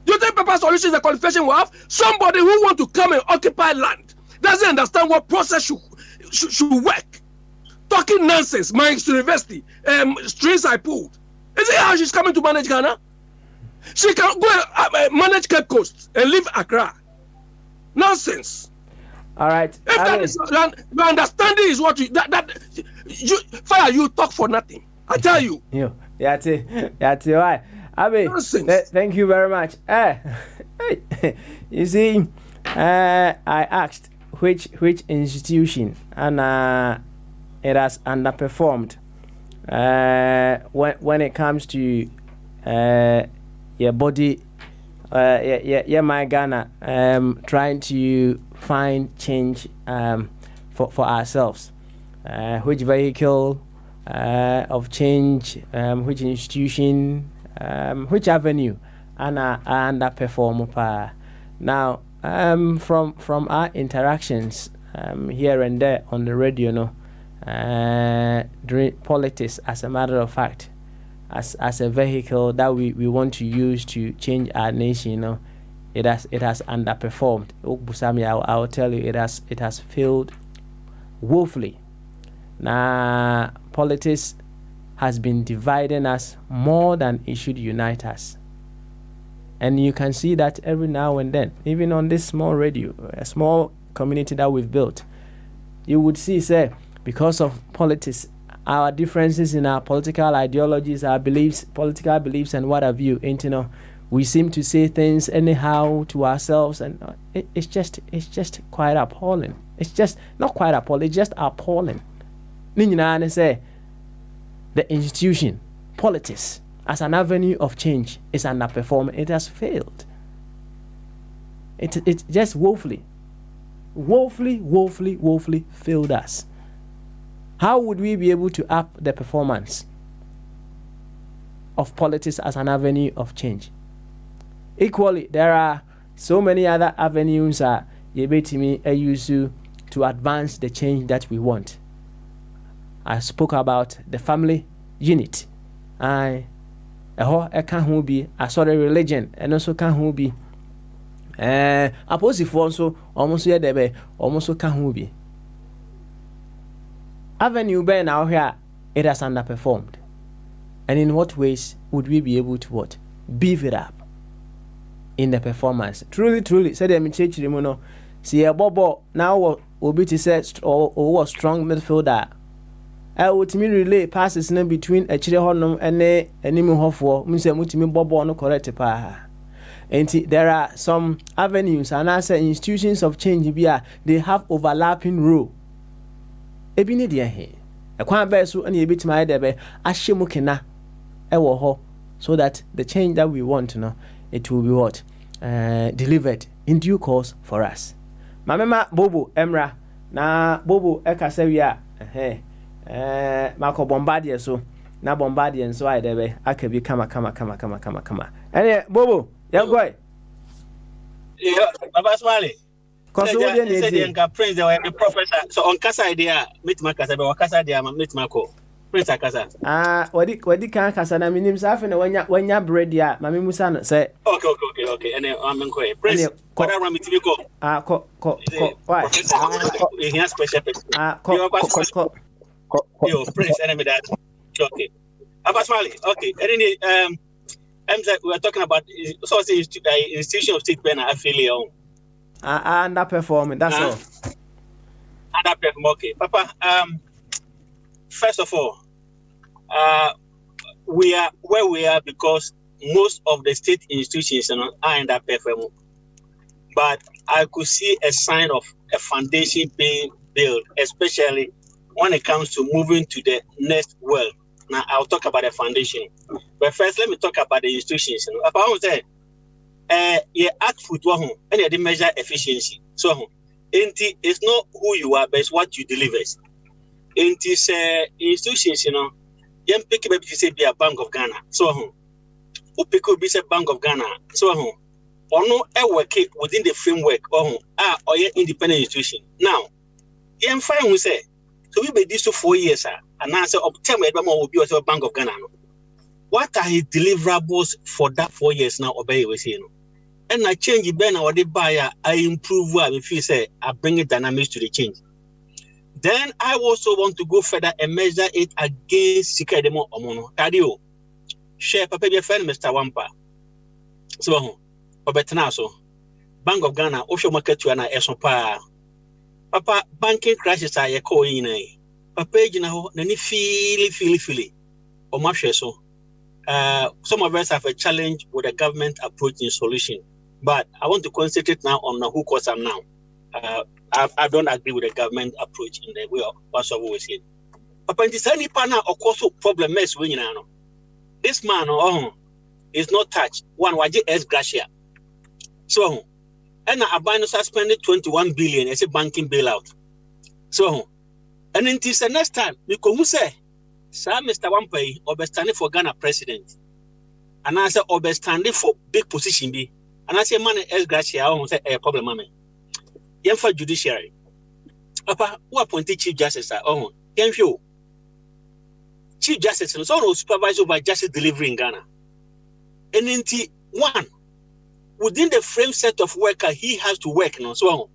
M: You think paper solution is the qualification we have? Somebody who want to come and occupy land doesn't understand what process should work. Talking nonsense, Mike's University, strings I pulled. Is it how she's coming to manage Ghana? She can go and manage Cape Coast and leave Accra. Nonsense.
D: All right.
M: If that is your understanding is what you Fire, you talk for nothing. I tell you.
D: That's why. Abi, thank you very much. You see, I asked which institution and it has underperformed when it comes to your body, my Ghana, trying to find change for ourselves. Which vehicle of change, which institution, which avenue, and underperform. Now, from our interactions here and there on the radio, during politics, as a matter of fact, as a vehicle that we want to use to change our nation, it has underperformed. I will tell you, it has failed woefully. Now, politics has been dividing us more than it should unite us. And you can see that every now and then, even on this small radio, a small community that we've built, you would see, say, because of politics, our differences in our political ideologies, our beliefs, political beliefs, and what have you, we seem to say things anyhow to ourselves, and it's just quite appalling. It's just not quite appalling. It's just appalling. Say the institution, politics, as an avenue of change is underperforming. It has failed. It just woefully failed us. How would we be able to up the performance of politics as an avenue of change? Equally, there are so many other avenues that you use to advance the change that we want. I spoke about the family unit. I can't be a sort of religion, and also can't be opposite for also almost here there almost can't be avenue by now here. It has underperformed, and in what ways would we be able to beef it up in the performance? Truly said I'm church no see a bobo now will be to say or strong midfielder. I would me relay passes between a chile honum and a name of war, Mutimi Bobo no correct pa. And there are some avenues and as institutions of change they have overlapping role. Ebini dia he. A kwan be so and ye bit my debe ashemu kena ewo ho, so that the change that we want it will be delivered in due course for us. Mamema Bobo Emra na Bobo ekasewia Marco Bombardier so na Bombardier so I debe akabi kama. Ene Bobo ya goy.
N: Yeah, Baba Smiley.
D: Cause we dey
N: say the prince they were a professor. So on kasa idea meet makasa be wakasa idea meet mako. Prince akasa.
D: Wadi kan kasa na minim sa afi na wanya bread ya mami Musa no say.
N: Okay. And I'm going. Prince kwada ram mitimi ko.
D: Ko. Why?
N: He has special person. Yo, Prince enemy that. Okay. Baba Smiley. Okay. And then we are talking about so institution of state ben affiliate.
D: Underperforming, that's all.
N: Okay, Papa. First of all, we are where we are because most of the state institutions are in that PFM. But I could see a sign of a foundation being built, especially when it comes to moving to the next world. Now, I'll talk about the foundation. But first, let me talk about the institutions. About you act food and you measure efficiency. So, it's not who you are, but it's what you deliver. In this institutions, you pick up say be a Bank of Ghana. So, who pick up be a Bank of Ghana. So, or no, work within the framework or independent institution. Now, you find we say, so we be this to 4 years, and answer of 10 will be a Bank of Ghana. What are his deliverables for that 4 years now? Obey we say, and I change it ben or the buyer, I improve if you say I bring it dynamics to the change. Then I also want to go further and measure it against Sikademo Omono. Tadio, share Papa be friend Mr. Wampa. So Obetenaso, Bank of Ghana, offshore market to an esopa. Papa, banking crisis are a coin. Papa, you know, any feel. Or much so. Some of us have a challenge with the government approach in solution. But I want to concentrate now on who cause them now. I don't agree with the government approach in the way of what's always said. Papa, this any partner or cause problem mess when you know. This man is not touched. One waji S gracia. So, and I buy no suspended 21 billion as a banking bailout. So, and until the next time, we come say, Sir Mr. Wampai, or be standing for Ghana president. And I say, or be standing for big position be. And I say, man, as gracia, I won't say a problem, mammy. Yen for judiciary. Papa, who appointed Chief Justice? Yen few. Chief Justice, and so supervised over justice delivery in Ghana. And until one. Within the frame set of worker, he has to work. So,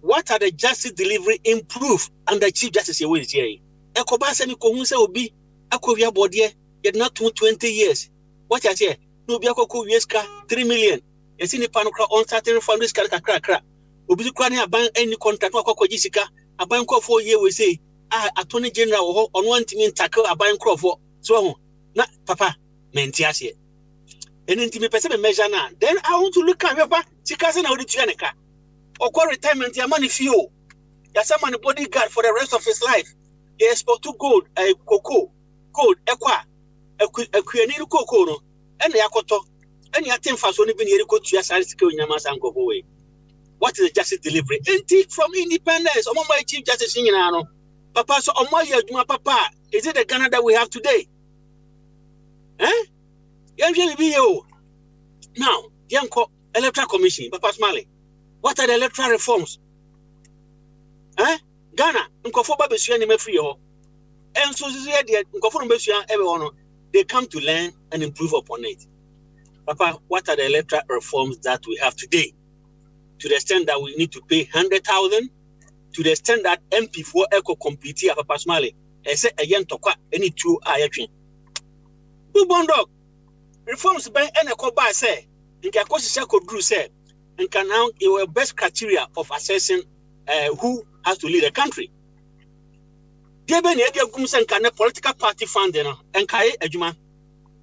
N: what are the justice delivery improve under Chief Justice? Ekobasa ni kohunse obi akovia bodie yet not 20 years. What I say? No be akoko wieska 3 million. Yesi ni panokra on certain families kra. Obi kwa ni aban any contract akoko jisika aban ko 4 years we say attorney general on one team tackle aban crofo. So na papa mentiase. And then me person measure now. Then I want to look at your back. She can't say now the Tuanica. Or call retirement, your money fuel. There's some money bodyguard for the rest of his life. He export to gold, cocoa, gold, a queenil cocoa, and the akoto. And your 10 fast only been here to your side skill in your mass and go away. What is the justice delivery? Ain't from independence? Among my Chief Justice singing, Papa, so on my year, Papa, is it the Ghana that we have today? Now, Yanko Electoral Commission, Papa Smiley. What are the electoral reforms? Ghana, Nkofoba Besuan me free and so Nkofo Besuan everyone they come to learn and improve upon it. Papa, what are the electoral reforms that we have today? To the extent that we need to pay 100,000, to the extent that MP4 Eco complete here, Papa Smiley, and say a young tokwa any 2 ayatrin. Who bondog? Reforms by any coba say, in Kakosi could do say, and can now your best criteria of assessing who has to lead a country. Dear Ben, Edia Gumsen can a political party funding and Kai Ejuma.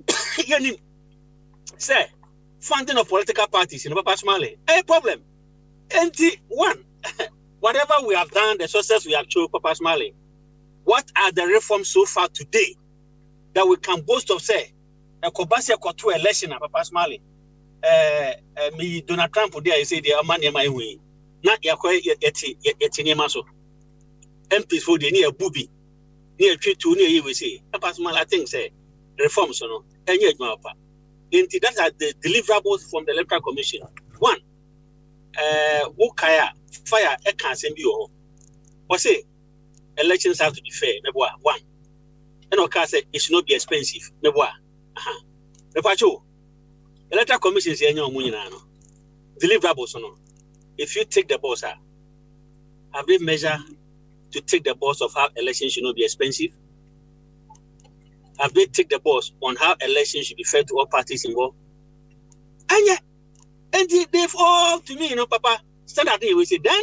N: Yanin say, funding of political parties in Papa Smiley. A problem. One, whatever we have done, the success we have shown, Papa Smiley. What are the reforms so far today that we can boast of say? A Kobasia Kotu election, Papa Smiley. Me Donald Trump there, I say the money my way. Not Yakwe yet maso. MPs for the near booby. Near tree to near you, we say. Papa Smiley, I think, say reforms, no, and yet, Mapa. That are the deliverables from the Electoral Commission. One, Wokaya, fire, I can't send you. Or say, elections have to be fair, one. And okay, say it should not be expensive, The Electoral Commission is deliverables. If you take the boss, have they measured to take the boss of how elections should not be expensive? Have they take the boss on how elections should be fair to all parties involved? And they've all, to me, Papa, stand out here. We say, then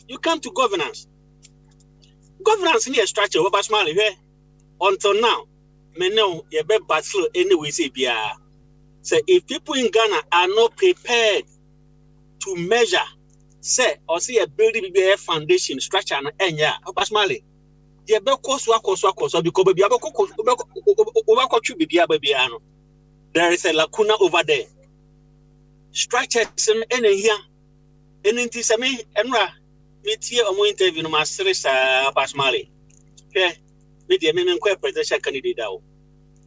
N: you come to governance. governance in a structure over Smiley here until now. Me know you better battle anyway. Say, say if people in Ghana are not prepared to measure, say or see a building be a foundation structure and enya over Smiley. You better course because there is a lacuna over there. Structures in here. And in this, Emra, with here or more interview, no master, Basmali. Okay, with the amendment presidential candidate.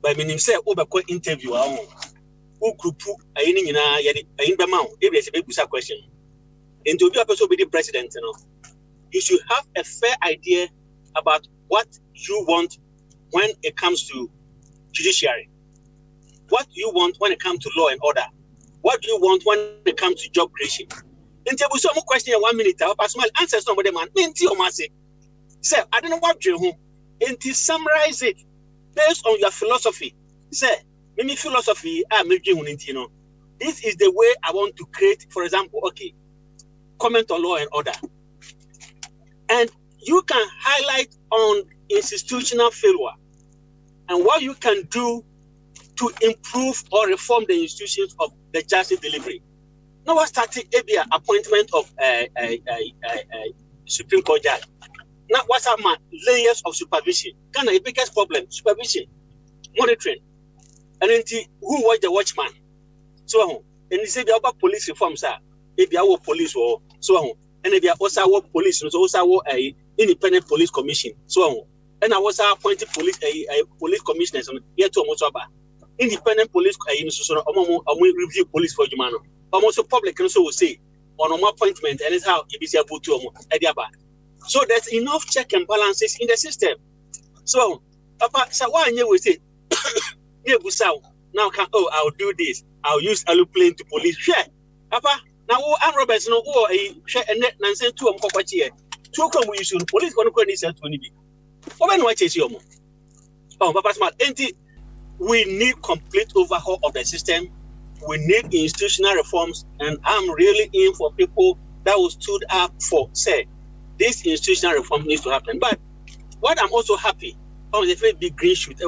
N: By meaning, say, over interview, who could put a in the mount, if it's a big question. And to be a person with the president, you should have a fair idea about what you want when it comes to judiciary. What you want when it comes to law and order. What do you want when it comes to job creation? And there was some question in 1 minute. I'll pass my answer somebody man. Say, I don't know what you want. And to summarize it based on your philosophy. Say, maybe philosophy, this is the way I want to create, for example, okay, comment on law and order. And you can highlight on institutional failure and what you can do to improve or reform the institutions of the justice delivery. Now, we're starting a appointment of Supreme Court judge. Now, what's our layers of supervision? Kind of the biggest problem: supervision, monitoring, and then who was the watchman? So, and he said the other police reforms are if you have police or so, and if you also police, so also a independent police commission. So, and I was appointed police police commissioners here to Motoba. Independent police review police for Jumano. Also public can also say on my appointment and it's how it is able to so there's enough check and balances in the system. So Papa, so why you will say now I'll do this, I'll use aeroplane to police. Share Papa, now I'm Roberts no a share and net nonsense to here. Two come we use police on the 20 be. When watch is your Papa Smart we need complete overhaul of the system. We need institutional reforms, and I'm really in for people that will stood up for say this institutional reform needs to happen. But what I'm also happy on the very big green shoot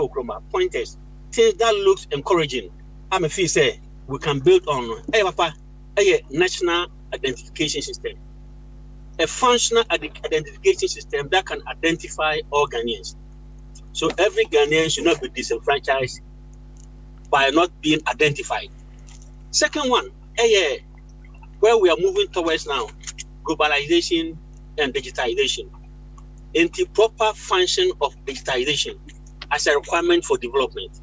N: pointers, things that looks encouraging. I'm a feel say we can build on a national identification system, a functional identification system that can identify all Ghanaians. So every Ghanaian should not be disenfranchised by not being identified. Second one, where we are moving towards now, globalization and digitization. And the proper function of digitization as a requirement for development.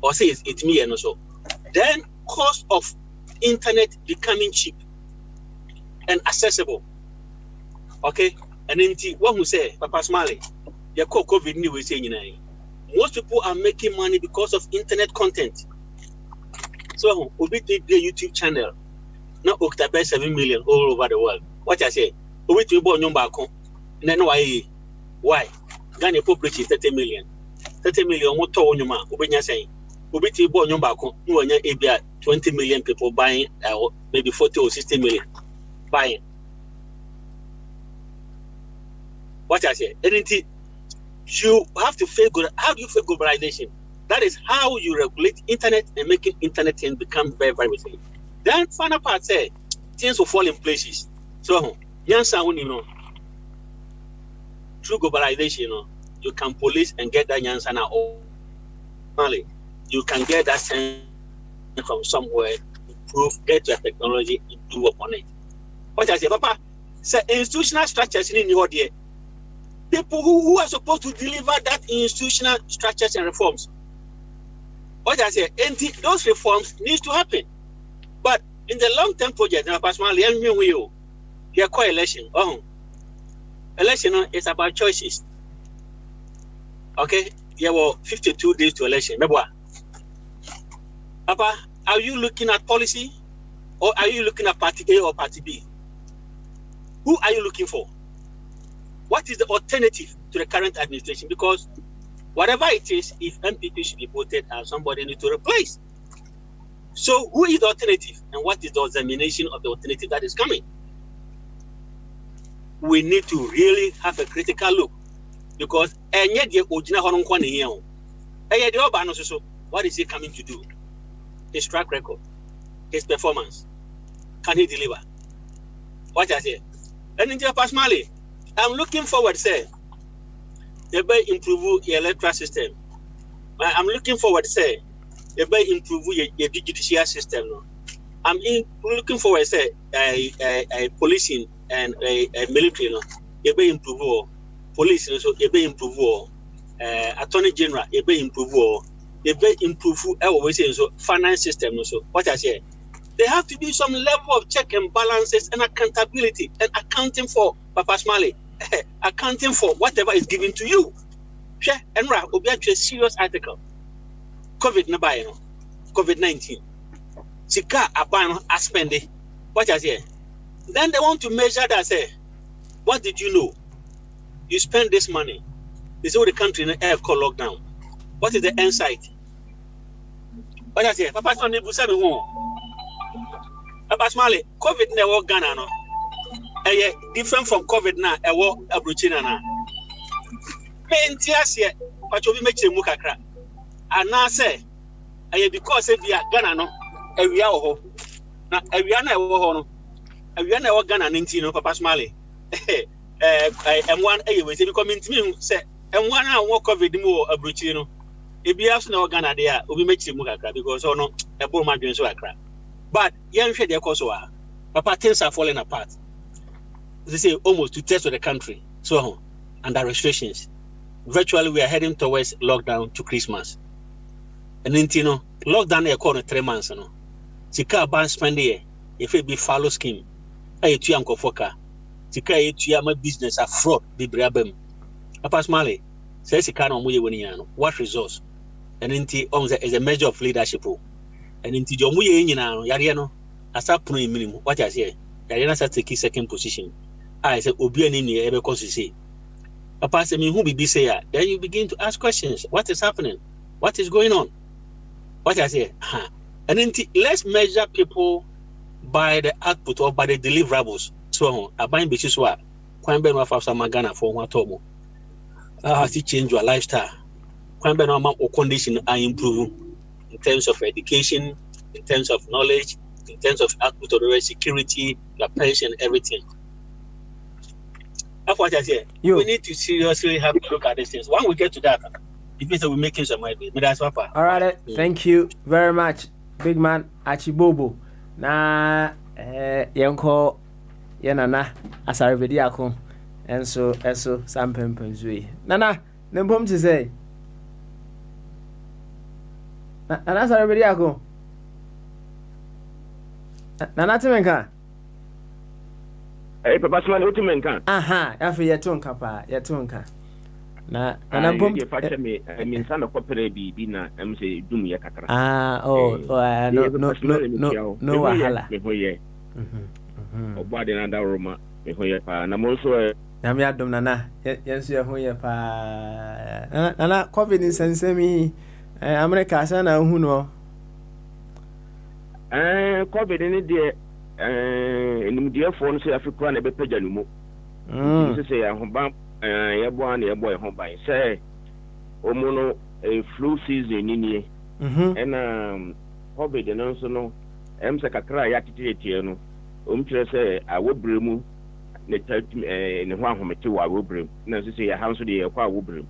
N: Or say it's me and also. Then cost of internet becoming cheap and accessible. Okay? And then what we say, Papa Smiley, you call COVID new saying most people are making money because of internet content. So we did the YouTube channel. Now occupied 7 million all over the world. What I say? We to born number and then why? Ghana population 30 million. 30 million what to nyuma obenya saying. We to born number no anya ebia 20 million people buying maybe 40 or 60 million buying. What I say? Anything you have to figure how do you figure globalization? That is how you regulate internet and making internet things become very, very safe. Then final part say things will fall in places. So through globalization, you can police and get that Yansa now. You can get that sense from somewhere, improve, get your technology, improve upon it. What I say, Papa, say institutional structures in your idea. People who are supposed to deliver that institutional structures and reforms. What I say, and those reforms need to happen. But in the long-term project, now, personally, you call election. Election is about choices. Okay, there were 52 days to election. Papa, are you looking at policy, or are you looking at party A or party B? Who are you looking for? What is the alternative to the current administration? Because whatever it is, if MPP should be voted out, somebody needs to replace. So who is the alternative? And what is the examination of the alternative that is coming? We need to really have a critical look. because enye de ogina ho no nko na here o eye de oba no so what is he coming to do? His track record, his performance, can he deliver? What I say? And in personally, I'm looking forward, say, they may improve your electoral system. I'm looking forward, say, they may improve your judicial system. I'm looking forward, say, a policing and a military. They may improve police, so they may improve attorney general. They may improve. They may improve. I always say so. Finance system, so what I say. There have to be some level of check and balances and accountability and accounting for Papa Smiley, accounting for whatever is given to you. Share and right, will be a serious article. COVID-19. Sika abano aspende. What I say? Then they want to measure that. Say, what did you know? You spend this money. They say the country in the air called lockdown. What is the insight? What I say? Papa Smiley, Papa Smiley, COVID never Ghana no. Different from COVID now. Abruchina na. Pentias ye, but you make them mukakra. And now say, because if you are Ghana no, we are ho. Now we are na ho no. We are na Ghana ninti no. Papa Smiley. M1 we say because me say M1 na wo COVID mo abruchino. If you have no Ghana there, we make them mukakra because no a bull man doing so akra. But young share their cause Papa things are falling apart. They say almost to test of the country. So under restrictions. Virtually we are heading towards lockdown to Christmas. And then lockdown they call 3 months. Sika ban spend here. If it be follow scheme. Aye tu yanko foka. Sika aye tu my business a fraud be brabem. Papa Smiley says Sika no muye woni yan. What results? And then is a measure of leadership. And into your muye nyina yare I start putting minimum. What I say? Yare start taking second position. I say obi ani ni ebe cause say. Papa say me who be say ya. Then you begin to ask questions. What is happening? What is going on? What I say? And then let's measure people by the output or by the deliverables. So I buy be so kwan be no fa sama Ghana for what tomo. To change your lifestyle. Kwan be no ma condition are improve. In terms of education, in terms of knowledge, in terms of output of the security, the pension, everything. That's what I say. We need to seriously have a look at these things. When we get to that, it means that we're making some money.
D: All right, thank you very much, big man Achibobo. Na yanko yanana asarabedi ako enso sampempenzui. Nana, nembom to say. Nana sarabedi ako. Nana timenka.
O: Hey, Papa Smiley, what you mean?
D: Aha, afi yetonka pa, yetonka. Na
O: bom ye fache me mean sana ko pere bi na em say dum ye kakra.
D: No wahala.
O: Me hoye. Obade na da roma me hoye pa na mo so
D: na me adom nana yenso ye hoye pa. Nana COVID nsensemi America sana hu no.
O: COVID ni de enimdie fo no say Africa na be pagya no mu. Say ya ho ba yebo na yebo ho ban say omuno flu season ni and COVID no so no em se kakra ya titietie no omtire say awobremu ne ne ho ahomete wa awobremu na so say ya hanso de yakwa awobremu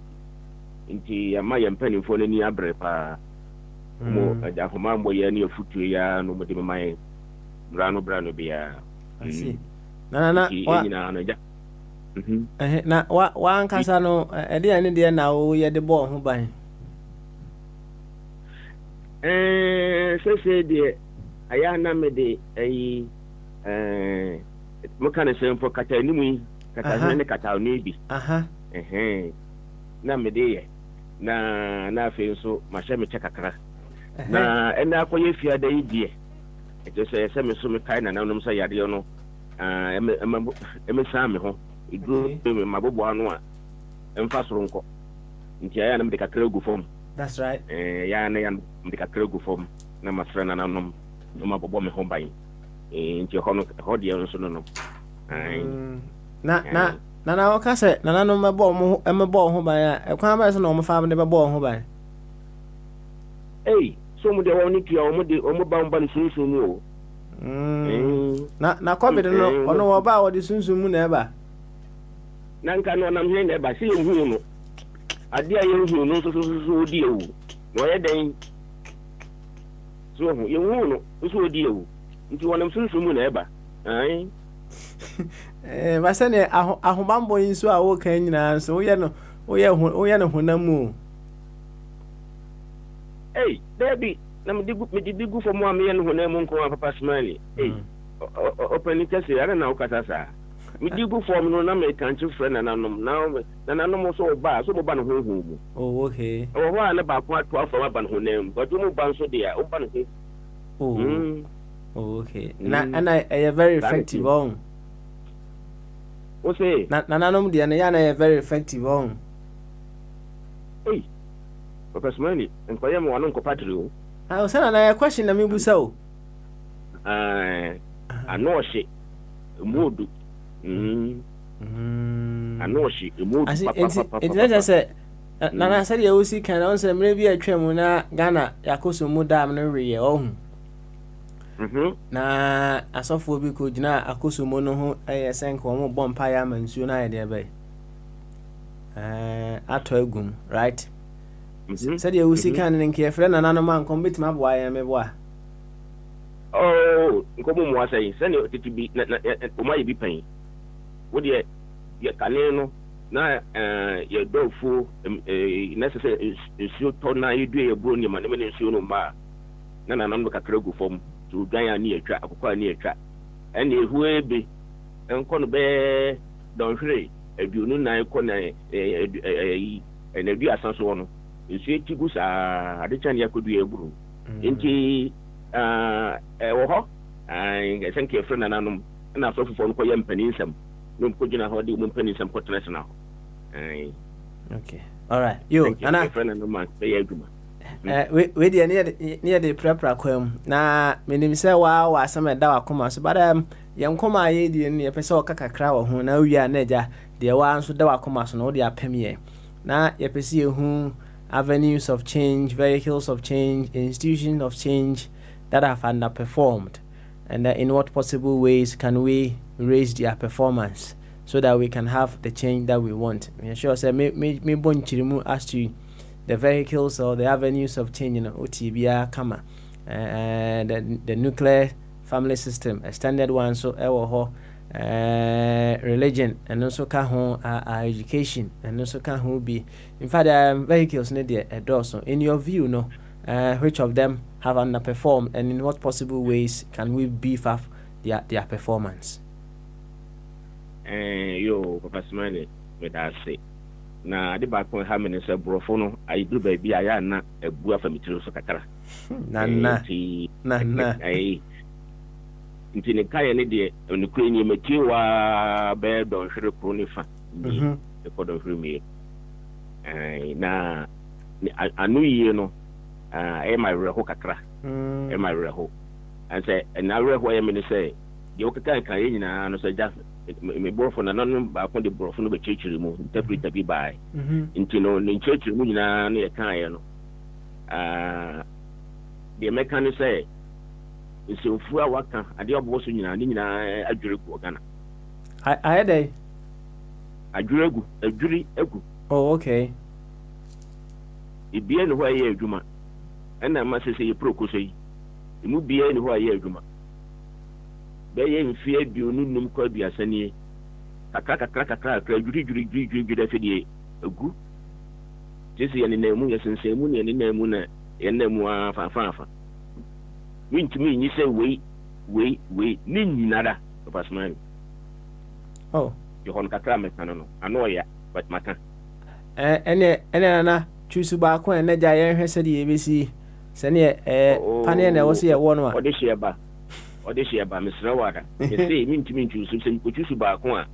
O: nti ya ma yempani fo ni abre pa mo da homa mbo ya ni afutu ya no mo de mai brano bia
D: asi na na wa ankasa no ede ya ne de na wo ye de bo ho ban
O: se de aya na me de ayi mo kan se mfo kata ni mu kata ne kata ni bi na me de ye na fe so ma hye me kakra na ena akoye fia da idie eje se me so me kai na nanom sa yade no sa me ho idu me mabobo anu a emfa soro nko nti aya na me de kakra gu fom.
D: That's right.
O: Ya na ya me de kakra gu fom na masra na nanom no mabobo me ho ban nti ho no ho de nso no
D: na Nana oka say nana no mebo ho ban a ekwan ba so na omo fa ne bebo ho ban.
O: So mo de woni ki omo ba mba no sunsun mu o.
D: Na COVID no ono wo ba wo de sunsun mu na eba.
O: Na nka no nam hen na eba se yehu no. Ade a yehu no so di ewu. No ye den. So yehu no so di ewu. Nti wonam sunsun mu na eba.
D: Ba se ne ahobambo yin so a wo kan nyina so wo ye no honam mu.
O: Debbie, na me digu for mo ame no honam mu ko papa smile. Open kase ara na ukata sa. Me digu for no na me kan chi friend na nanom so ba so mo ba no honhom mu.
D: Oh, okay.
O: O wa na ba ko ato afọ ba no honam, but mo ba so de a o ba no he.
D: Oh, okay. And I very effective on.
O: What's it?
D: Nanom de na ya na very effective on.
O: Papa Smiley, and kwa yamo wanon ko patrio.
D: I was saying na question na me busa o.
O: Anoshi mudu. Anoshi mudu.
D: It's not just say na say you see kan on say me bi atwam na Ghana yakoso mu dam no reye ohun. Na asofo bi ko gina akoso mu no ho senko mo bompa ya mansuo na ye de be. Ato agum, right? Said you see can in care friend and man commit my boy and me boy.
O: Oh, come on, say, send it to be might be paying. What ye caneno na your dog full necessary is your tona you do a brony man in no ma. Nana number catrogu form to Gaya near trap, quite near trap. And if we be and con bear don't free, if you know na corner and a dear son so on. Nsuo tigu saa adechan ya kodu eburu nti ho ngesen ke frena nanom na so fofo no koye mpaninsam no mkojina ho de mpaninsam ko tresna ho
D: okay all right yo nana
O: frena no man be aduma
D: we de near the prepara kwam na menim se wa asem da wakoma so badam yenkoma ye de ne pese o kakakra wo ho na wi anaja de wa nso da wakoma so no de apem ye na ye pese ehu avenues of change, vehicles of change, institutions of change that have underperformed, and in what possible ways can we raise their performance so that we can have the change that we want. I'm sure say me bon chirimu as to the vehicles or the avenues of change, OTBA kama the nuclear family system, extended one, so religion, and also can education, and also can be in fact vehicles need a door. So in your view, which of them have underperformed, and in what possible ways can we beef up their performance?
O: Yo, Papa Smiley, with us say. Na the back point how many say brofono I do baby I na a bua for me to so katara.
D: Na
O: nti ne kaya ne de ne kure ni meti wa be don hwere kro ne fa e ko don hwere mi na anu yie no e ma reho kakra e ma reho and say na reho e me ne say de okaka kan ye nyina no so ja me borofo na no ba ko de borofo no be chechiri mu interpreter bi bai nti no ne chechiri mu nyina no ye kan ye no de mechanic say so fu a waka ade obo so nyina ni nyina adwure gu Ghana
D: I dey
O: adwure egu
D: oh okay
O: ibie ne ho aye adwuma na ma sese ye prokoso yi mu bie ne ho aye adwuma be ye mfi aduonu num kwa biasanie kakra adwure da fedie egu jesi ye ne namu ye sensemu ne namu na ye namu afa wintumi nyi say we ni nyinara Papa Smile
D: oh
O: you hon kakra mekano no ano ya but maka
D: ene na chusu ba ko na ja ye hwese de ebesi se ne panel na wo se ye wo no a
O: ode share ba mesra wada me say wintumi chusu se ko chusu ba ko a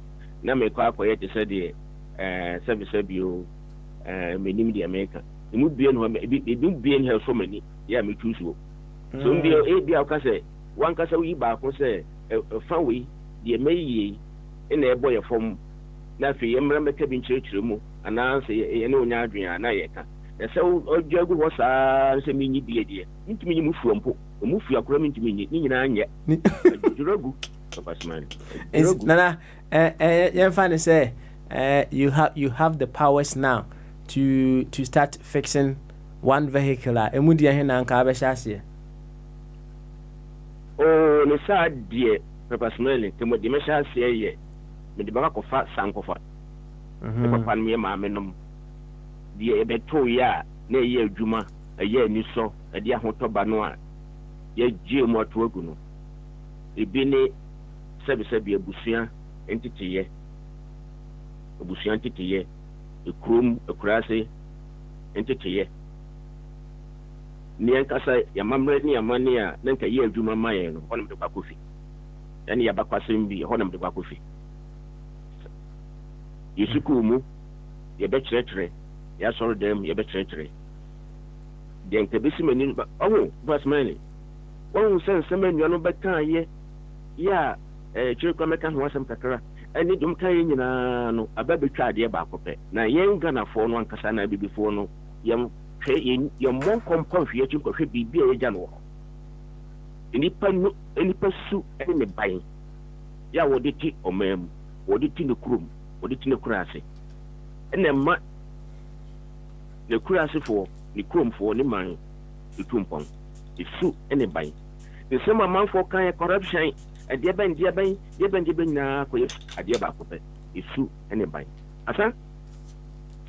O: na me kwa akoye te se de service bio menim de America mu bie no bi bie no so mani ya me chusu so mbio bia ka say wan ka say wi ba ko say fa we de meyi ina ebo ye fom na fe yemra meka bi nkyerɛkyerɛ mu ana se ye ne onya adwen ana yɛka ɛsɛ ɔgyagu hɔ saa sɛ menyi die deɛ ntumi nyi mu fuo mpo mu fuo akora ntumi nyi ni nyinaa nyɛ duragu papa smile
D: nana yɛmfa ne sɛ you have the powers now to start fixing one vehicle emu dia he na nka abɛhyɛ aseɛ
O: ne saa deɛ papa smile te mo de mɛhyɛ aseɛ yɛ me de baka kofa sankofa papa no yɛ maame nom deɛ ɛbɛtɔ yɛ a na ɛyɛ adwuma ɛyɛ anisɔ ɛde ahotɔba no a yɛgye mu ato agu no ebi ne sɛbisɛbi abusua nteteyɛ ekurom ekurase nteteyɛ ne nkasa yamamre ne yamane a na nka yɛ adwuma ma yɛ no hɔnom de kwakofi ɛne yabakwasɛm bi hɔnom de kwakofi yɛsuku mu yɛbɛkyerɛkyerɛ yɛasɔre dɛm yɛbɛkyerɛkyerɛ deɛ nka bɛsi m'ani ɔho basmane wɔhu sɛ nsɛm anua no bɛka yɛ a kyerɛ kwa mɛka ho asɛm kakra ɛne dom ka yɛ nyinaa no aba bɛtwa adeɛ baako pɛ na yɛn ghanafoɔ no ankasa na abibifoɔ no yɛmmɔ nkɔmpa nhwɛ akyi nkɔhwɛ biribi a yɛgya no wɔ hɔ nnipa su ne ne ban yɛ a wɔde te ɔman mu wɔde te ne kurom wɔde te ne kuraase ɛna ma ne kuraasefoɔ ne kuromfoɔ ne man ɛtu mpɔn ɛsu ne ban nsɛm amanfoɔ kan yɛ corruption adeɛ bɛn nyinaa kɔyɛ adeɛ baako pɛ ɛsu ne ban asa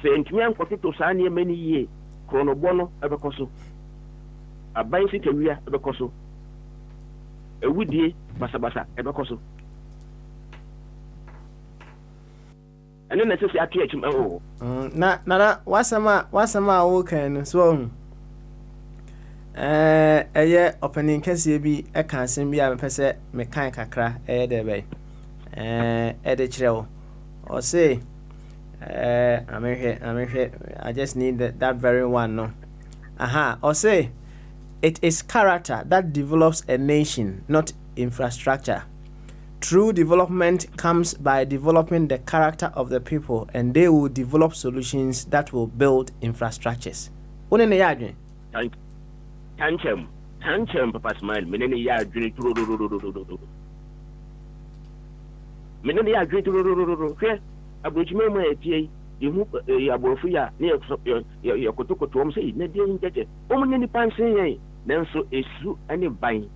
O: sɛ ntumi ankɔtoto saa nneɛma no yie korɔnobɔ no ɛbɛkɔ so aban sikawia ɛbɛkɔ so awudie basabasa ɛbɛkɔ so ɛne na sɛ ato akyim
D: na wasɛm a wokan no so ɛyɛ ɔpanin kɛseɛ bi ɛka asɛm bi a mepɛ sɛ mekan kakra ɛyɛ dɛ bɛyɛ ɛde kyerɛ wo ɔse amehwɛ I just need that very one no ɔse it is character that develops a nation, not infrastructure. True development comes by developing the character of the people, and they will develop solutions that will build infrastructures. What in the yard?
O: Tanchem, Papa Smile, Menene yard drink. Menene yard drink. Abujime, my tea, you Yabofuya, near your Kotoko to say, Nadian get it. Only Pansay, then so is any buying.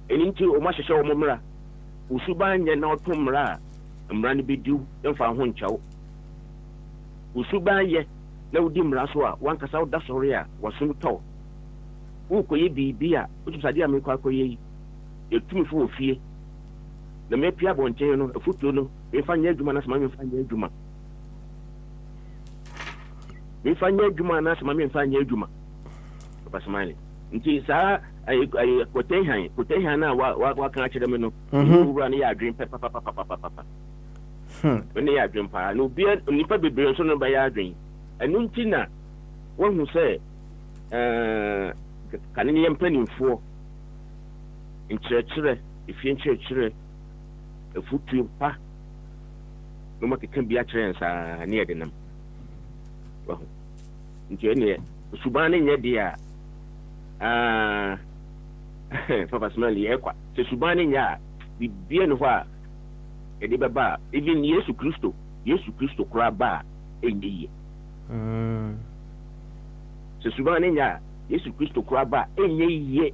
O: And into Omasha Momra, Usuban Yan Tomra, and Brandy Bidu, and found Honchow. Usuban ye, no dim raswa, one casal dasoria, was soon tall. Who could ye be beer, which is a dear Mikakoye? You're too full of fear. The Mepia Bonteno, a footlono, we find Yajuman as Mammy find Yajuma. We find Yajuman as Mammy find Yajuma. Papa smiling. Until Sa. I quotation now. What can I tell them? Who run here dream papa. When they are dream pa, no beer, only probably be on by your dream. And Nuntina, one who say, Canadian penny for in church, if you in church, a foot to pa. No matter can be a chance near them. Well, in Subani, dear. Papa Smelly, so Subani ya, the Bienva, a debaba, even Yesu Christo craba, a ye. So Subani ya, Yesu Christo craba, a ye.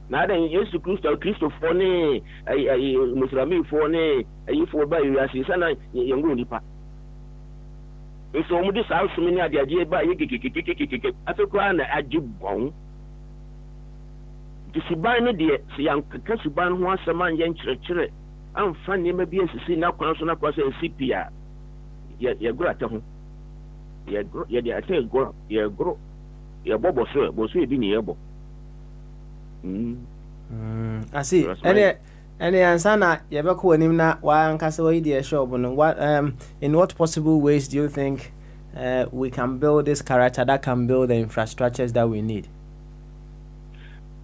O: Now then, Yesu Christo phone, a Muslimi phone, a you for by you as his son, young Unipa. And so, this house, many of the idea by I took one at Jibon. The Subana dear, see, I'm Kasuban once a man young church. I'm funny, maybe as see now, Council across a CPR. Yet, you're good at home. I tell grow, you're Bobo, sir, was we being able.
D: I see. Any answer, you ever call him now? Why Castle idea shop? What in what possible ways do you think we can build this character that can build the infrastructures that we need?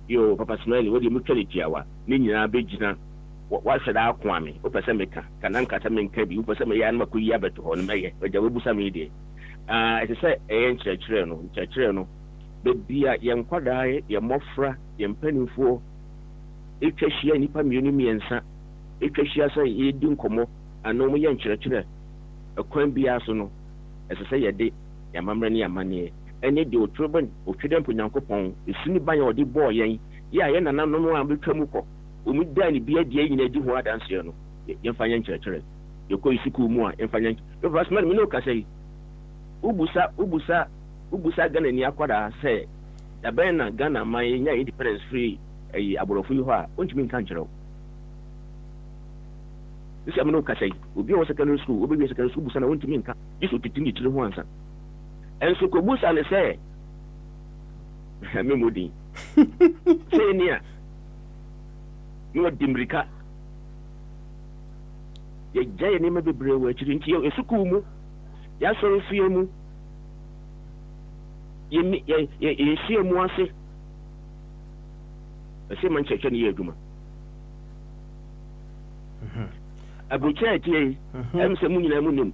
D: Yo,
O: Papa Smiley, what do you mutually Tiawa? Nina Bejina, what should I call me? Upasamica, Kananka Minka, Upasamia, Makuya, but on May, but the Ubusamidi. As I say, Churchill, but be a young quadai, your mofra, your penny for if she any pamuni and sa, if she has a yedin como, and no young Churchill, a coin biasono, as I say a day, your mamma money, and it do trouble or children put Uncle Pong, is seen by your dear boy, yeah, and another one will come. Umidani be a dear in a dear dance, your financial church. Your coisiku more and financial. The first man, no can say Ubusa Ghana and Yakwada say, the Bena Ghana, my independence free, a Aborofuha, won't you mean country? This is no Casay, will be a secondary school, will be a secondary school, and I want to mean this would continue to the one. And so Kobusa say, Memudi, say near. You are Dimrika. Ye giant name of the brave, which is in Sukumu. Yaso Fiamu. Ye see a moise. A seaman church and Yaguma. A butcher, I'm some munum.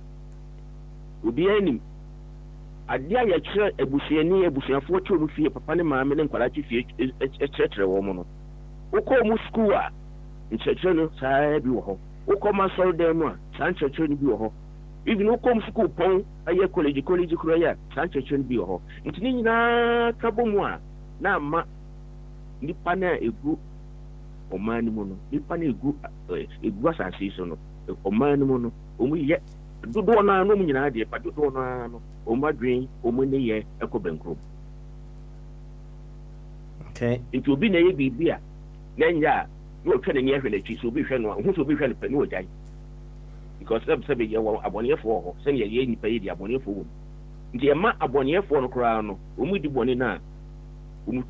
O: Would be any. A dear church, a busiani, a busian fortune, fear, Papanama, and Quality, etc. woman. Oko muskua nchecheno saa bi wo ho oko masol dem a saa nchecheno bi wo ho even oko school pon aye college kura ya saa nchecheno bi wo ho ntini nyina kabomu a na ma nipa na egu omani mu no nipa na egu asase so no omani mu no omu ye dodo na no mu nyina de pa dodo na no omu adwen omu ne ye ekobenkro.
D: Okay,
O: it will be na ye bibia Nanya, no training here in the chief will be friend, who will be friend of die. Because some say you are abonnier for, send your yen pay the abonnier for. The amount abonnier for no crown, the bonina,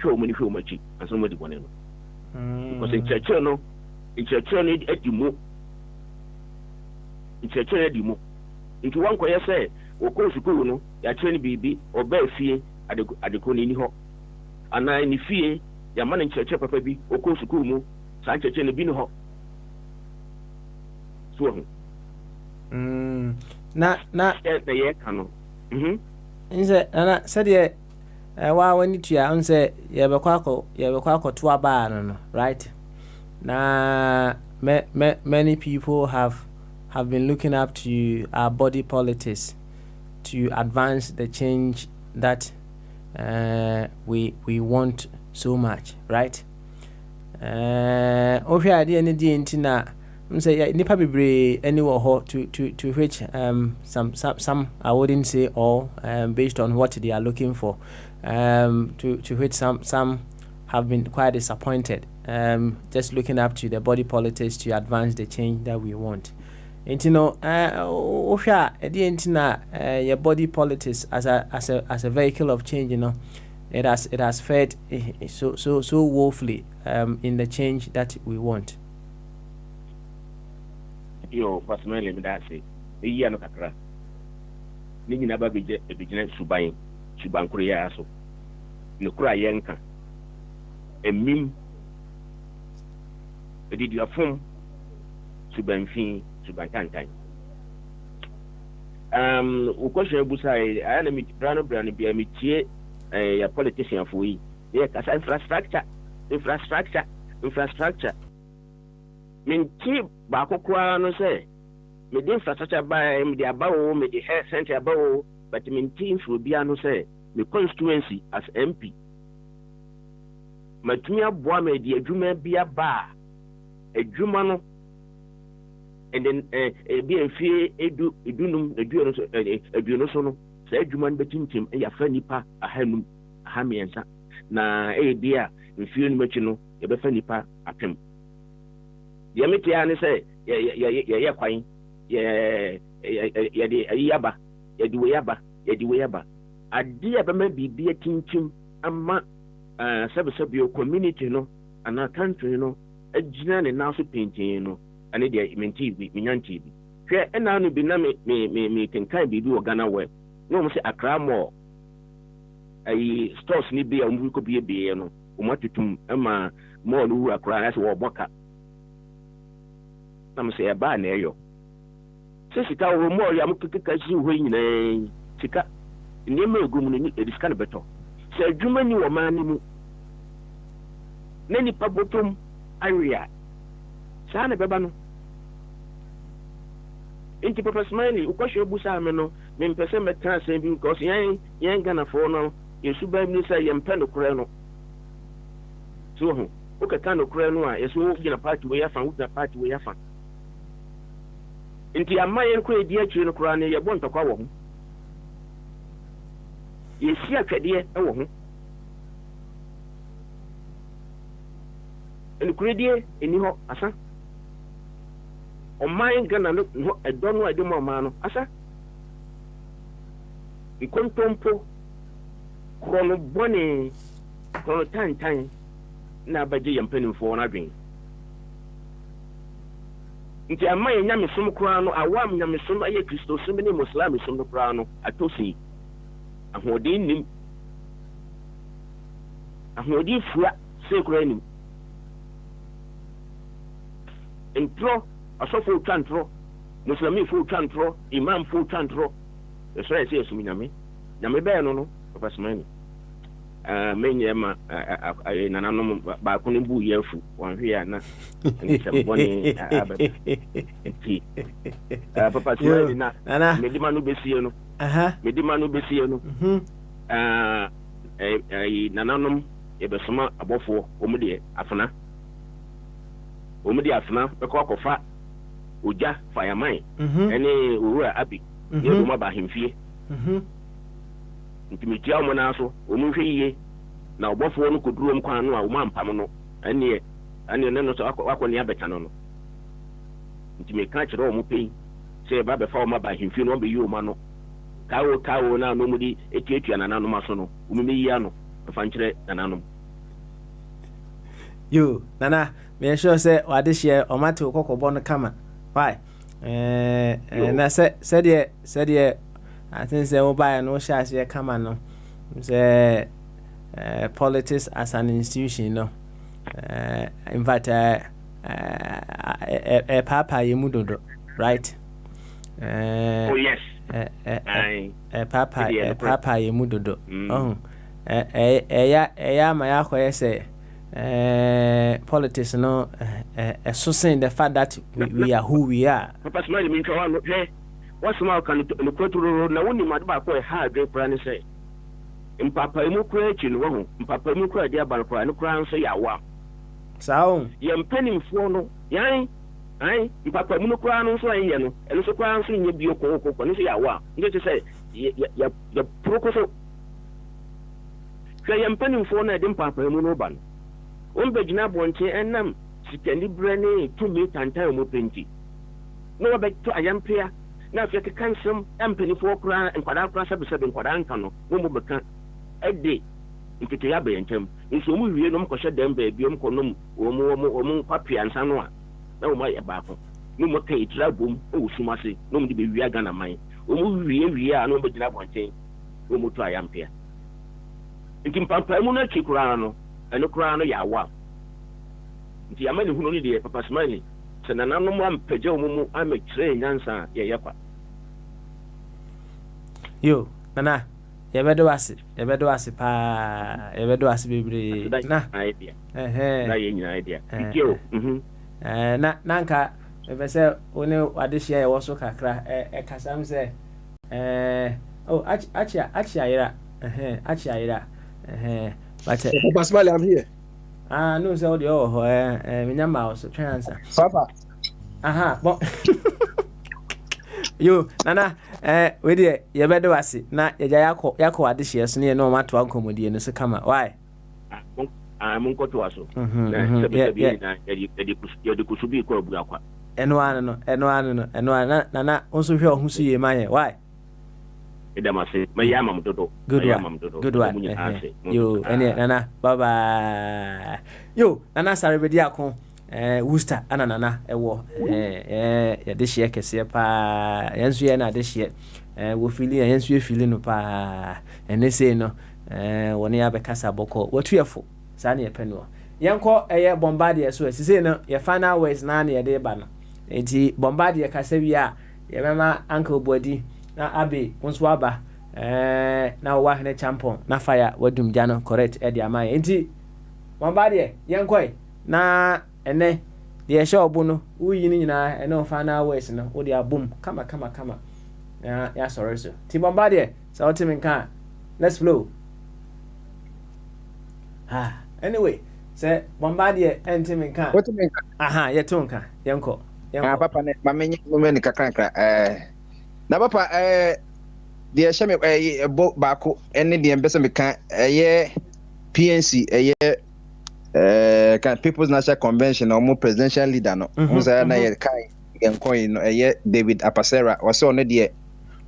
O: show many show much, and somebody bonino. Because in Churchill, at you move. In Churchill, at you move. Into one choir say, or course, no, ya train baby, or bear fear at the Conini Hawk. And I in fear. Ya man in church papa bi okọ school mu san church ne bi no ho so
D: na
O: ye kanu
D: nse na said ye wa wani tua nse ye be kwakọ to aba no right na many people have been looking up to our body politics to advance the change that we want so much, right? Ohwe ade ene die ntina say nipa bebre anywhere ho to which some I wouldn't say all based on what they are looking for, to which some have been quite disappointed, just looking up to the body politics to advance the change that we want. And you know, ohwe ade ntina your body politics as a vehicle of change, you know. It has fared so woefully in the change that we want.
O: Yo, personally, me that say, the year no kakra. Ni nyina ba beje suban kuriya so. No kura yenka. Emim edidi afom suban kankan. Ukoshe busa ayana mi brano bi amitie ya politician for we yeah kasa infrastructure minti ba kokwa no say me the infrastructure by me the abawo me the health center abawo but minti for bia no say me constituency as MP matumi aboa me the adwuma bia ba adwuma no and then be enfie edu no so no say adwuma no betimtim e ya fa nipa ahanum ahamiensa na dia enfie no machi no ye be fa nipa apem ye metia ne say ye kwan ye de ayaba ye de weyaba ade abema bibia tintim ama sebesebio community no ana country no agina ne na so pentin no ane de menti bi minyanti bi hwe ena no bi na me kenkan bibi o Ghana we no mo se Accra Mall ai stores ni bi a mo ko bi no o matutum ama mall no Accra na se wo boka na me say ba na eyo se sika wo mo ya mo keka si ho nyina sika ni ma egum ni sika ne beto se adwuma ni wo ma ni mu na nipa botom area saa ne beba no inti papa smile ukosho busa me no me mpese meta asem bi because yen Ghana for no yesu ba mi say yen pe no kure no so ho o ka no kure no a yesu gina party we yafa wo party we yafa inti amayen ko edi akyi no kura ne ye bo ntokwa wo ho yesi atwede e wo ho en kuredie eni ho asa o mayen Ghana no edono edemo ma no asa ikontompo krono bone krono tantan na baje yampanimfo na dwen nti amaye nyame som kura no awam nyame som aye Kristo som ne Muslim som no kura no atosi ahodin nim ahodin fua se kura nim entro asofo twantro Muslimi fo twantro imam fo twantro eso ese esum nyame be no papa smani menye ma nananom ba ko ne bu yafu wan hwe ya na nseboni abati papa smani na medima no besie no medima no besie no nananom ebesoma abofo omudi afuna be ko akofa oja fireman ene owura abi ye do ba hemfie ntimitiya mo na so o mu hwiye na obofo no koduro mkwan no a o mampam no ene ne no so akoni abeta no ntimeka kire o mu pei se ba be fa o ma ba hemfie no be yi o ma no kawo na no mudi etietua na nanom aso no o mu yi ano fa nkire na nanom
D: yo nana me sure say wade share o mate kokobọ no kama why na said I think say oba no share say kama no say politics as an institution no in fact papa yemudodo right
O: oh yes
D: papa yemudodo eya ma yakoye say politics no assessing the fact that we are who we are.
O: Papa smile me twa no he what's my can no kweturo na woni made ba ko ha adwe pra ne say mpapa emu kura echi no ho mpapa emu kura dia ban kura ne kura nso yawa
D: sao
O: ye mpanimfo no yan ai mpapa emu kura no nso aye no eno so kura nso nye bi okoko ne so yawa nje say ya prokoso ye mpanimfo na de mpapa emu no ban ombegina bonche enam sikani brane to me tantan mo penti no be to ayampia na afia kansem ampani fo kura enkwada kura sabe enkwada nka no mo beka ede nkete ya be ntem nso mu wie no mkɔhye dem ba biom konom omu papia ansa no a na mo ya ba ko no mo kai tira bom o sumase no mo de be wia Ghana man omu wie a no begina bonche o mo to ayampia ntimpampa mu na chikura no eno kura no yawa nti amani hunu ni de papa smile se na nanom ampagye omumu amekire nyansa ye yakwa
D: yo nana yebedo ase pa yebedo ase bebre na
O: idea na ye nyina idea ikio
D: na nka ebese one wadehia ye woso kakra kasam se oh achi ayira but
M: Papa Smiley, I'm here.
D: No, so the minya mouse chance.
M: Papa.
D: But you nana we dey ye bedo ase na ye yakọ ade hye so ne no mato ankomodie no so kama why
O: mun ko to aso na sebebi na ye de kusubi ko bu akwa
D: eno ano nana onso hwe ohusu ye maye why
O: edamase mayama mdodo
D: good one yo ene nana bye bye yo nana sarebedi akon Worcester ana nana ewo ya de hye kese pa yensu ye na de hye wo fili yensu ye fili no pa ene sei no woni ya be kasa boko watuefo sa na ye peno yenko eye bombardier so asise no ye final words na na ye de ba no enti Bombardier kasa wi a ye mema Uncle Body na Abe nso aba na wa hene champion na fire wadum gya no correct e dia man enti Bombardier yenkoi na ene de show obu no uyi ni nyina ene o final words no wo dia boom kama ya sorry so ti Bombardier so ultimate kan let's flow anyway say Bombardier ultimate kan aha ye tonka yenko
F: papa ne mamenye momeni kakranka na papa de shame baako ene de mbese meka ye PNC kan People's National Convention or presidential leader no musa na ye kai yenko no David Apasera wase ono de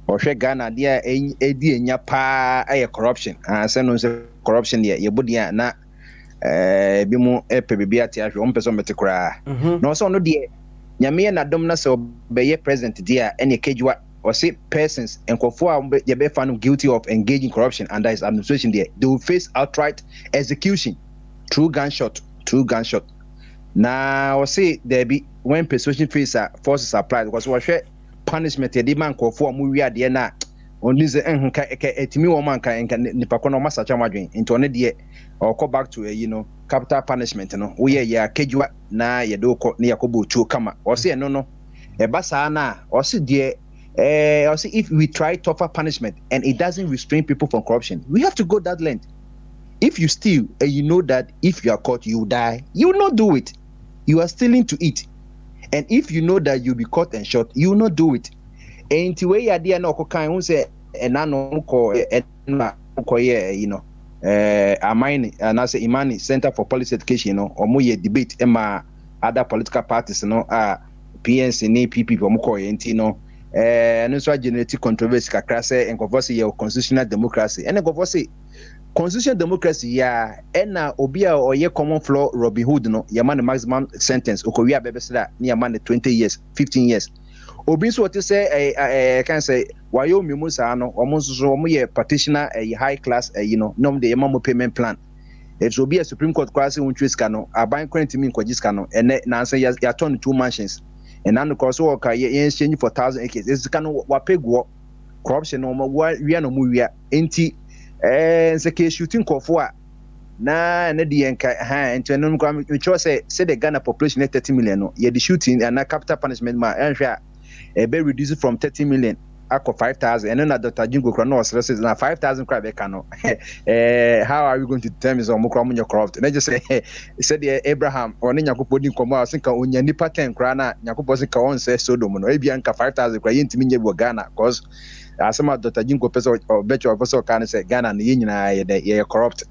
F: ohwe Ghana de edi enya pa corruption se no se corruption de ye bodia na bi mu epebibi ate ahwe on person mete kura no so ono de nyame na dom na se obeye president dia ene kejua or say persons and conform ye be found guilty of engaging corruption under his administration there they will face outright execution through gunshot now or say there be when persuasion forces applied because we share punishment the man conform we are there na only say etimi wo man kan nipa kono masacha madwen into one there or go back to capital punishment no we ya kejua na ye do ko na yakobo chuo kama or say no e basa na or say there also if we try tougher punishment and it doesn't restrain people from corruption, we have to go that length. If you steal and you know that if you are caught you die, you will not do it. You are stealing to eat. And if you know that you'll be caught and shot, you will not do it. And to where idea no kan who say enano ko Amani and I say Imani Center for Policy Education or more debate other political parties PNC ni PP mo and so genetic controversy kakra say enko say your constitutional democracy and enko say constitutional democracy ya na obi a oye common law Robin Hood no ya man maximum sentence okowia bebesra na ya man 20 years 15 years obi so what say can say wayo mimu sa no omo so omo ye petitioner high class nom de yamamo payment plan it will be a Supreme Court class un twiska no aban kwenti min kwajiska no ene na say ya turn two mansions and then because work exchange for 1,000 acres is kind of wapegwo corruption no we no mu wia enti se shooting kofo na de enka enti no kwa me say the Ghana population 30 million no ye the shooting and capital punishment ma enhwa be reduced from 30 million akọ 5,000 and then Dr. Jingo kra no says na 5,000 kra be ka no how are we going to determine so mo kra mo corrupt and just say said Abraham or Nyakopo din komo asinka onya nipa 10 kra na Nyakopo sinka on say Sodom no e bia nka 5,000 kra yentimi nye bo Ghana cause asema Dr. Jingo person or better person can say Ghana na nyina ye corrupt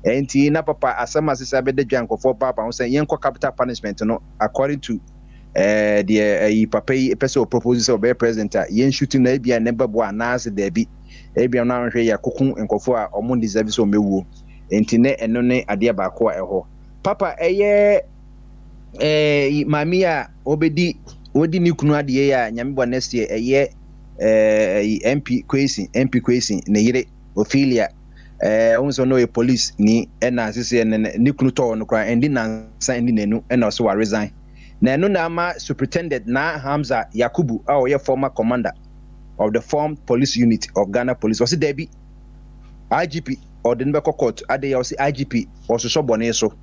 F: enti na papa asema sisa be de dwanko for papa on say yenko capital punishment no according to the papa person proposes or be president yen shooting na bia never bo anase there be bia na hwe ya kokun enkofo a omo deserve so mewu enti ne eno ne ade ba ko eho papa mami a obedi wodi ni kunu ade ya nyame bo next year MP Kwesi ne yire Ophelia onso no police ni na asese ne kunu to no kra endi na san endi nenu na so wa resign na no na ama superintendent na Hamza Yakubu a former commander of the formed police unit of Ghana Police was there be IGP or the Nbeko court ade was IGP or so bone so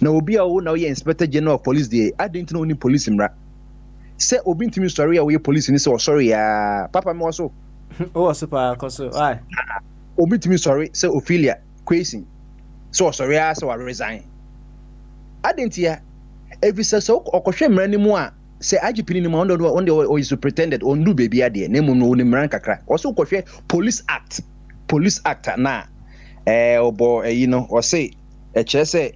F: na obi a wo na ye inspector general of police dey adent no ni police mra say obi ntimi story a we police ni say sorry ya papa me also
D: super koso ai
F: obi ntimi story say Ophelia Kwesi so sorry ya so resign adent ya every so okohwe mra ni mu a say IGP ni mu on the is pretended on do baby ade na mu no ni mran kakra also okohwe police act na obo or say say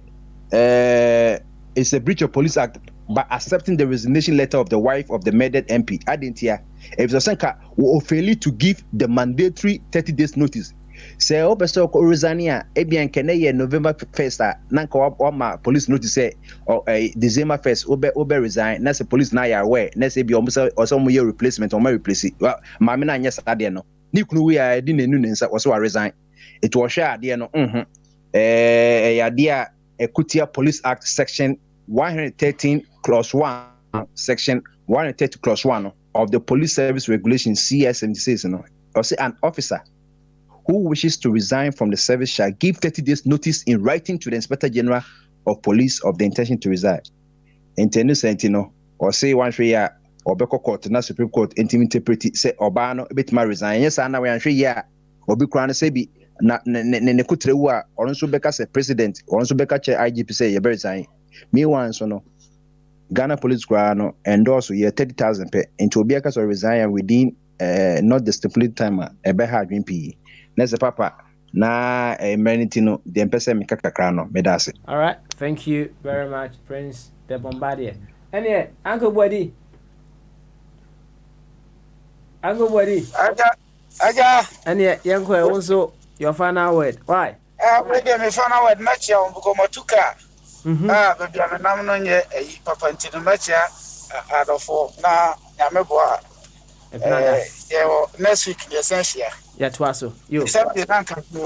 F: it's a breach of police act by accepting the resignation letter of the wife of the murdered MP adentia if the senka will fail to give the mandatory 30 days notice say obeso ko resignia ebian kene ye November 1st nanka wa police notice say December 1st obe resign na say police na ya aware na say bi omo ye replacement or replace ma me na anya sade no ni kunu we ya di nenu nensa so resign it was share ade no ya dia Equity Police Act section 113 clause 1 section 130 clause 1 of the Police Service Regulation CS 76, or say an officer who wishes to resign from the service shall give 30 days notice in writing to the Inspector General of Police of the intention to resign. Intended sentino, or say one year, or Beko Court, na Supreme Court, interpret say Obano, a bit my resign. Yes, and now we are 3 years, or be crowned say na Nekutrewa, or also Beka say president, or also Beka chair IGP say you resign. Me one so no. Ghana Police Grano endorse ye 30,000 per into Obiakas or resign within not the stipulated time a beha dream PE. Nessa papa na menitino the empesa mikaka krano medase.
D: All right, thank you very much, Prince the Bombardier. And yeah, Uncle Buddy. Uncle Buddy.
G: Aja.
D: And yeah, young also your final word. Why?
G: We get me final word match ya because matuka. Baby, I'm not knowing a papa into the match out of 4. Now, Yameboa. Next week, the essential.
D: Yeah, twaso. You.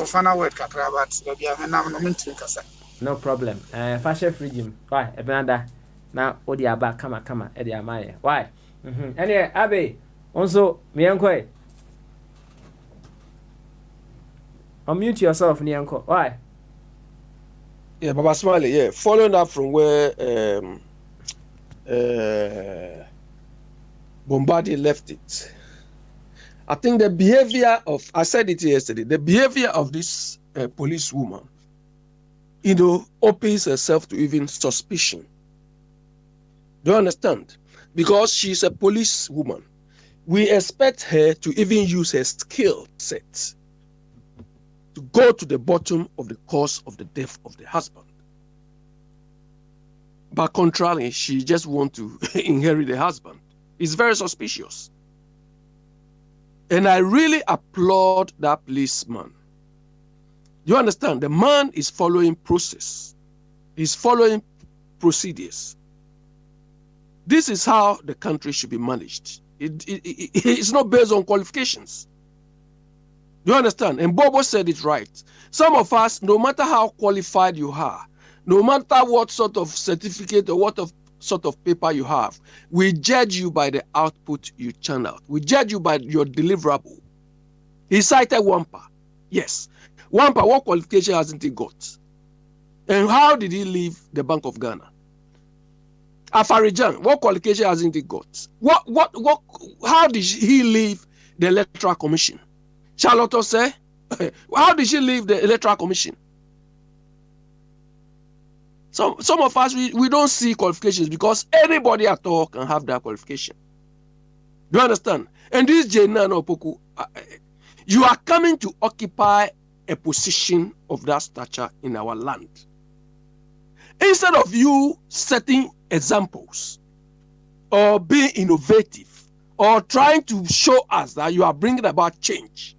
G: Final word, Kakrabat. Baby, I'm not knowing to Casa.
D: No problem. Fashion free. Why? Ebenada. Now, Odiaba, come, Eddie Amaya. Why? And yeah, Abe. Also, Miankwe. Unmute yourself, Nyanko. Why?
M: Yeah, Baba Smiley, yeah. Following up from where Bombardier left it, I think the behavior of, I said it yesterday, the behavior of this policewoman, opens herself to even suspicion. Do you understand? Because she's a policewoman, we expect her to even use her skill set to go to the bottom of the cause of the death of the husband. But contrarily, she just wants to inherit the husband. It's very suspicious. And I really applaud that policeman. You understand? The man is following process. He's following procedures. This is how the country should be managed. It's not based on qualifications. Do you understand? And Bobo said it right. Some of us, no matter how qualified you are, no matter what sort of certificate or what sort of paper you have, we judge you by the output you churn out. We judge you by your deliverable. He cited Wampa. Yes. Wampa, what qualification hasn't he got? And how did he leave the Bank of Ghana? Afarijan, what qualification hasn't he got? How did he leave the Electoral Commission? Charlotte say, how did she leave the Electoral Commission? Some of us, we don't see qualifications because anybody at all can have that qualification. Do you understand? And this Jena Opoku, you are coming to occupy a position of that stature in our land. Instead of you setting examples or being innovative or trying to show us that you are bringing about change,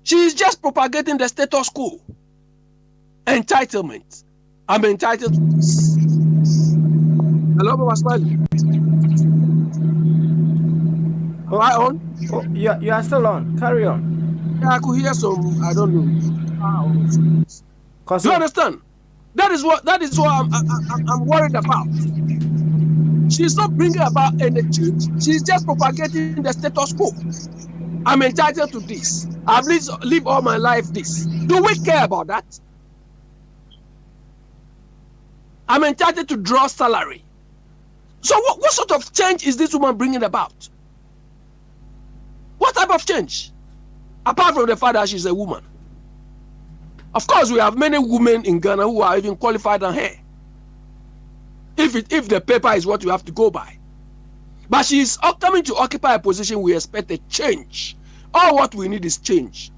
M: she is just propagating the status quo. Entitlement. I'm entitled to this. Hello, Baba Smiley. Am I on?
D: Oh, you are still on. Carry on.
M: Yeah, I could hear some, I don't know. Do you understand? That is what I'm worried about. She's not bringing about any change. She's just propagating the status quo. I'm entitled to this. I've lived all my life this. Do we care about that? I'm entitled to draw salary. So what sort of change is this woman bringing about? What type of change? Apart from the fact that she's a woman. Of course, we have many women in Ghana who are even qualified than her. If the paper is what you have to go by. But she's coming to occupy a position we expect a change. All what we need is change.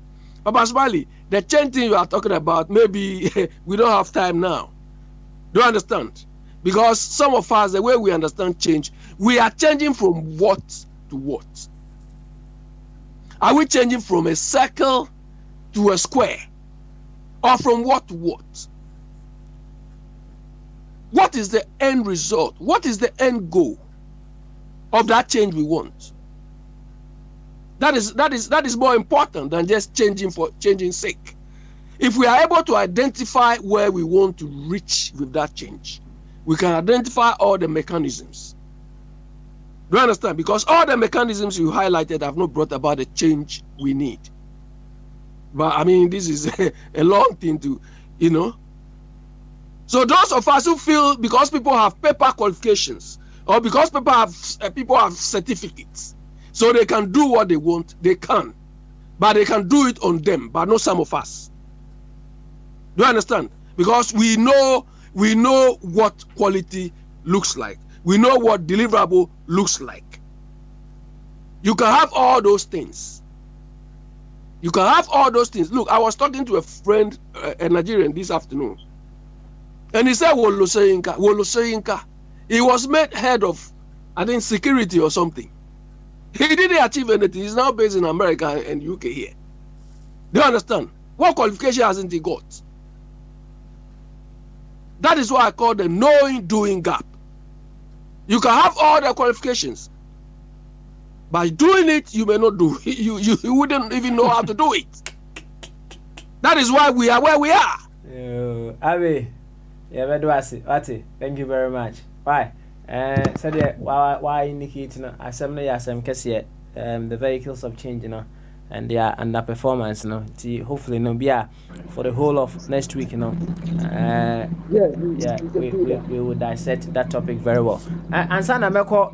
M: Papa Smiley, the change thing you are talking about, maybe we don't have time now. Do you understand? Because some of us, the way we understand change, we are changing from what to what? Are we changing from a circle to a square? Or from what to what? What is the end result? What is the end goal of that change we want? That is more important than just changing for changing's sake. If we are able to identify where we want to reach with that change, we can identify all the mechanisms. Do you understand? Because all the mechanisms you highlighted have not brought about the change we need. But I mean, this is a long thing to, you know. So those of us who feel because people have paper qualifications or because people have certificates, so they can do what they want, they can. But they can do it on them, but not some of us. Do you understand? Because we know what quality looks like. We know what deliverable looks like. You can have all those things. You can have all those things. Look, I was talking to a friend, a Nigerian, this afternoon, and he said, Wolosoyinka. He was made head of, I think, security or something. He didn't achieve anything. He's now based in America and UK here. Do you understand? What qualification hasn't he got? That is what I call the knowing-doing gap. You can have all the qualifications. By doing it, you may not do it. You wouldn't even know how to do it. That is why we are where we are.
D: Abi, thank you very much. Why? So why indicate the vehicles of change, you know, and their underperformance, you know. Hopefully, no, for the whole of next week, you know. We will dissect that topic very well. And Sana Meko,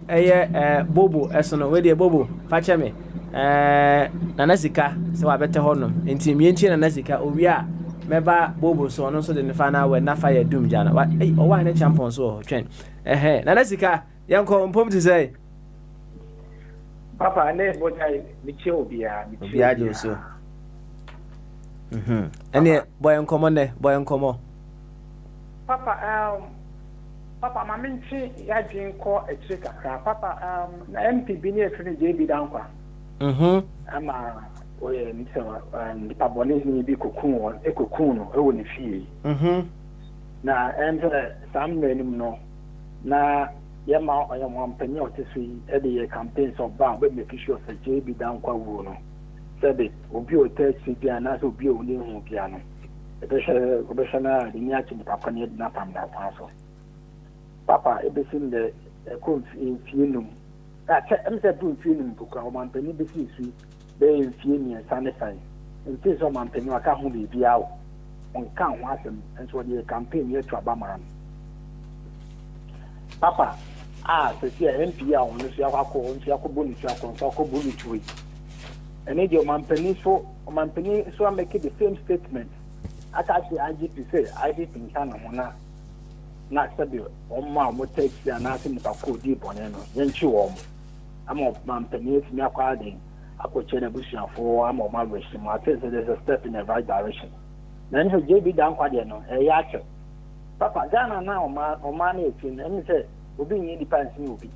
D: Bobo, Esono, where the Bobo, Fachame, Nanasika, so I better honor. In Team Yenchi and Nanasika, Obia, Meba Bobo, so on also the final when Nafaya Doom Jana. What? Oh, why a champion so train? Nanasika, young Pom to say.
P: Papa, I never Bogyae, Michio
D: Bia, so. And yeah, boy on common.
P: Papa, my mention, I didn't call a trick. Papa, MP being a friend, JB Dankwa. I'm and the Pabonese may be cocoon, a cocoon, only fee. Now, and some men know. Now, Yama, I am one penny of the three every campaigns of bar, but making sure that JB Dankwa will. Said it, Obio Ted piano, Obio new piano. The professional, the Yachi, the Papa need not from that parcel. Papa, everything the comes in Funum. I'm said to Funum book, or man penny business, they in Funi and Sanify. In case of man penny, I can't be out on count once and so the campaign here to Abaman. Papa, so see an MP on the Siako and Siako Bunny, Siako Bunny to it. And if your man penny so I make it the same statement. I can't say IGP say IGP in Canada. Not said on my takes the announcement about code deep on them. Then you I'm of man penny to me according. I could change a bush for I'm on my wish. I think there's a step in the right direction. Then for JB down Quadiano, a yacht. Papa Ghana now on man 18 and he said, we'll be independent movie.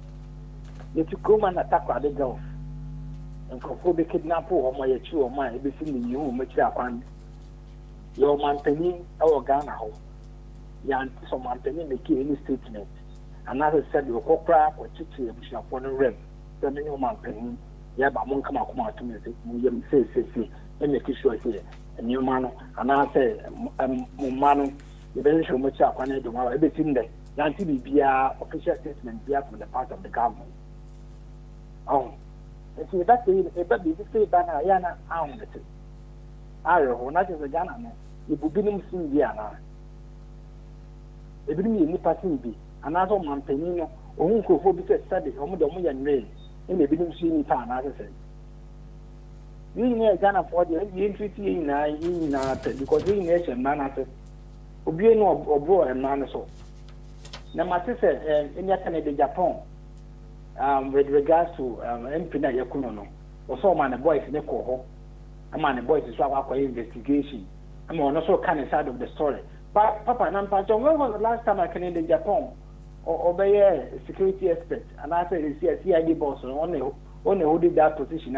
P: You to come and attack at the Gulf. And for the kidnapper or my two or mine, everything you make up on your man penny or Ghana. Yan some man penny make any statement. Another said your copra or chichi upon a rim. Then your man penny, yeah, but won't come out to me. You say, and make sure here. A new man, and I say, man, the very show much up on it tomorrow, everything that Yanti be official statement be from the part of the government. Oh. See that the say Bana Yana armed it. I will not as a Ghana. It would be no Sindiana. It would be any passing be another man penino or who could be study or the Moyan rain in the beginning seeing town, as I said. We near Ghana for the entry in because we nation man as a Obiano or bro and man so. Now, my sister in Canada, Japan. With regards to Empina Yakuno, or so man, the boys in the coho, a man, the boys is our investigation. I'm on also kind of side of the story. But Papa, and I'm when was the last time I came in Japan or obey a security expert? And I said, it's a CID boss only who did that position.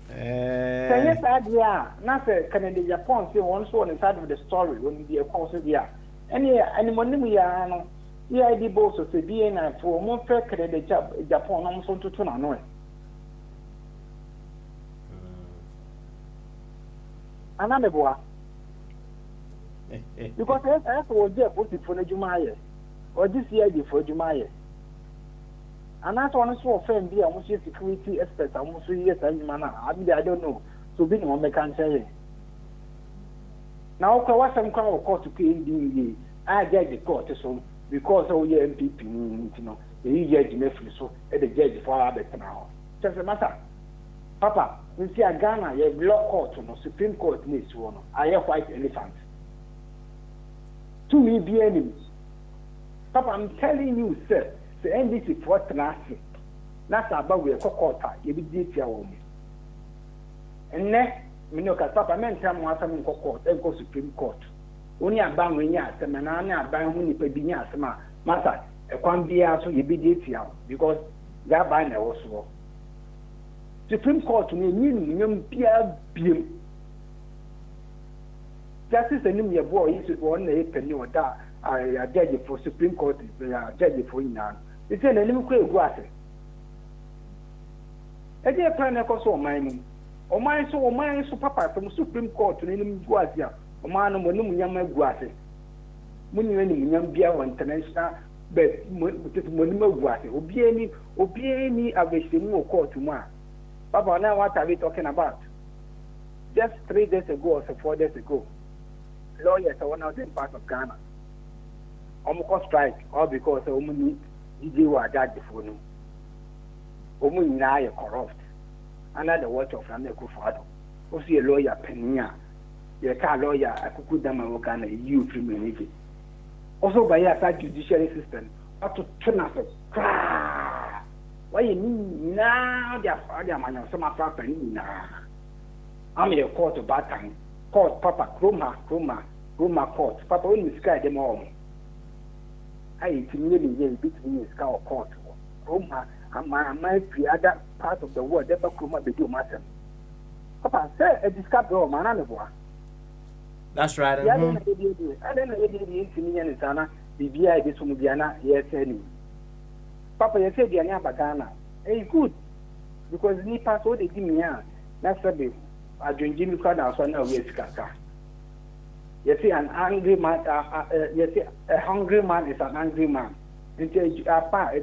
P: Yes, yeah, not a Canadian Japan, see one so on the side of the story when the course of the year. Any money we are CID boss of the BNI for more fair Canadian Japan, I'm so to turn on it. Another boy. Because I was there put it for the Jumaya. this year before July. And that's one so friend be almost security experts, almost 3 years and manner. I don't know. So being on the country. Now, what's some kind of court to pay in I judge the court so because all your MPP, you know, the judge Netflix so at the judge for our better now. Just a matter. Papa, we see a Ghana, you have law court, no Supreme Court needs one. I have white elephant. To me, be enemies. Papa, I'm telling you, sir, the NDC for Tanasi. That's about we are court, you be deep your woman. And next, me know, Papa, men tell me what's in court, and go Supreme Court. Only a bang when you ask them, and I bang when you pay Binya, Master, a quan be also you be deep because that by now also. Supreme Court to me, you Pierre Beam. Justice and your boy is one penny or that. I judge for Supreme Court, judge for you now. It's an enemy quick grass. A dear plan of course, mine. O mine so papa from Supreme Court to enemy guazia, o man of Monum Guassi. Munny young beer one international, but Monimo Guassi, Obieni, I wish the new court tomorrow. Papa, now what are we talking about? Just 3 days ago or so 4 days ago, lawyers are one out in part of Ghana. Almost strike, all because a woman DJ were judged for no. Woman now are corrupt. Under the watch of Rameko Fado. Who see a lawyer Penia. Your car lawyer, I could put them and Ghana, you criminal. Also by your side judiciary system, up to turn us a why you mean now? Their father, man, some of our penny now. I'm in a court of bad time. Court, Papa, Roma court. Papa, when you sky them all. I immediately between the sky court. Roma, and my other part of the world, never come up with you, master. Papa, sir, a discovery of Mananaboa.
D: That's right.
P: I don't know the Indian Sana, the VI, this one, yes, any. Papa, you said you are Ghana. Hey, good. Because ni pass all the thing here. That's a bit. I drink Jimmy Crowder, so now we're Kaka. You see, an angry man, you see, a hungry man is an angry man. Until a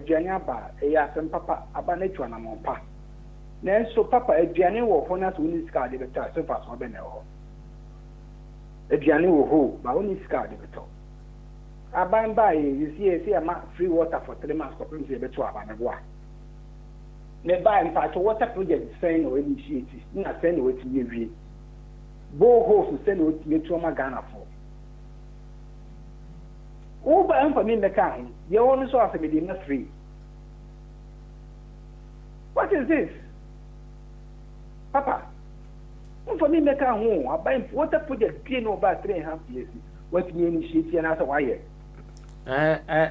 P: Jania bar, a yas and Papa, a banet one among pa. Then so Papa, a Jania will phone us when his card, the child, so fast for Benel. A Jania will hold, but only scar the top. I by you see a free water for 3 months for Prince Betua and Bois. Never in fact, water project saying or initiated, not send away to you. Boreholes to send away to you to Ghana for. Over and for me, the kind, you only saw us within the free. What is this? Papa, for me, the kind, I buy water project gain over 3.5 years. What you initiate and as a wire.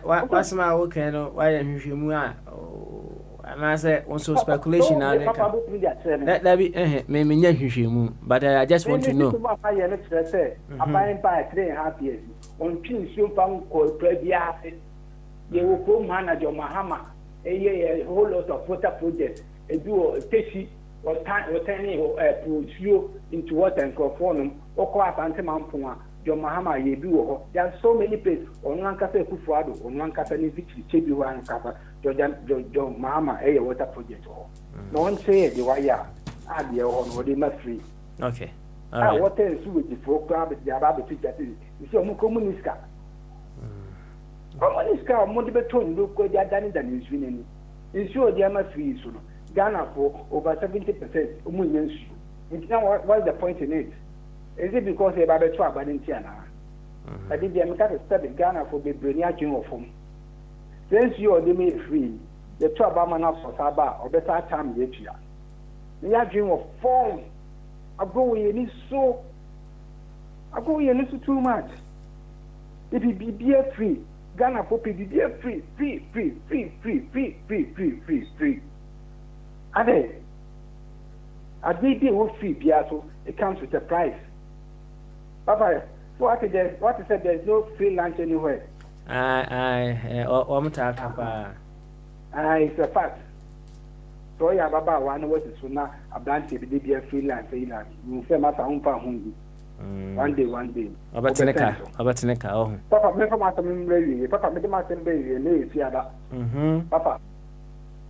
D: What's my work? Why am you? And I said, also speculation. That be maybe but I just want to know.
P: I'm buying by 3.5 years. On King Super called Previas, you will come manager Mahama, a whole lot of water projects, a duo, a taxi, or time or 10 years into water and conform, or class anti-mampuma. John Mahama, you do. There are so many places on one cafe Kufuado, on one cafe Chibi one cafe, John Mahama, a water project. No one say the wire, add your own, or they must free.
D: Okay.
P: What else with the folk crowd, the Arabic teacher? You see, Mukomuniska. Communiska, Montebeton, look what they are done than is winning. Ensure they are must free soon. Ghana for over 70%. It's now what's the point in it? Is it because they are better than Tiana? I did the American study Ghana for the Breniakin of home. Since you are the made free, the trouble man for Saba or better time yet. The dream of form. I go in so. I go in too much. If it be beer free, Ghana for beer free. Are they? I did the free Piazzo, it comes with a price. Papa, what is said? There's no free lunch anywhere. It's a fact. So, yeah, Baba, one was sooner a branch if it be a free lunch. You say, Master Humpa Hundi. One day.
D: Obateneka. Oh.
P: Papa, me from atam ready. Papa, me dem atam ready. Na esi ada. Papa,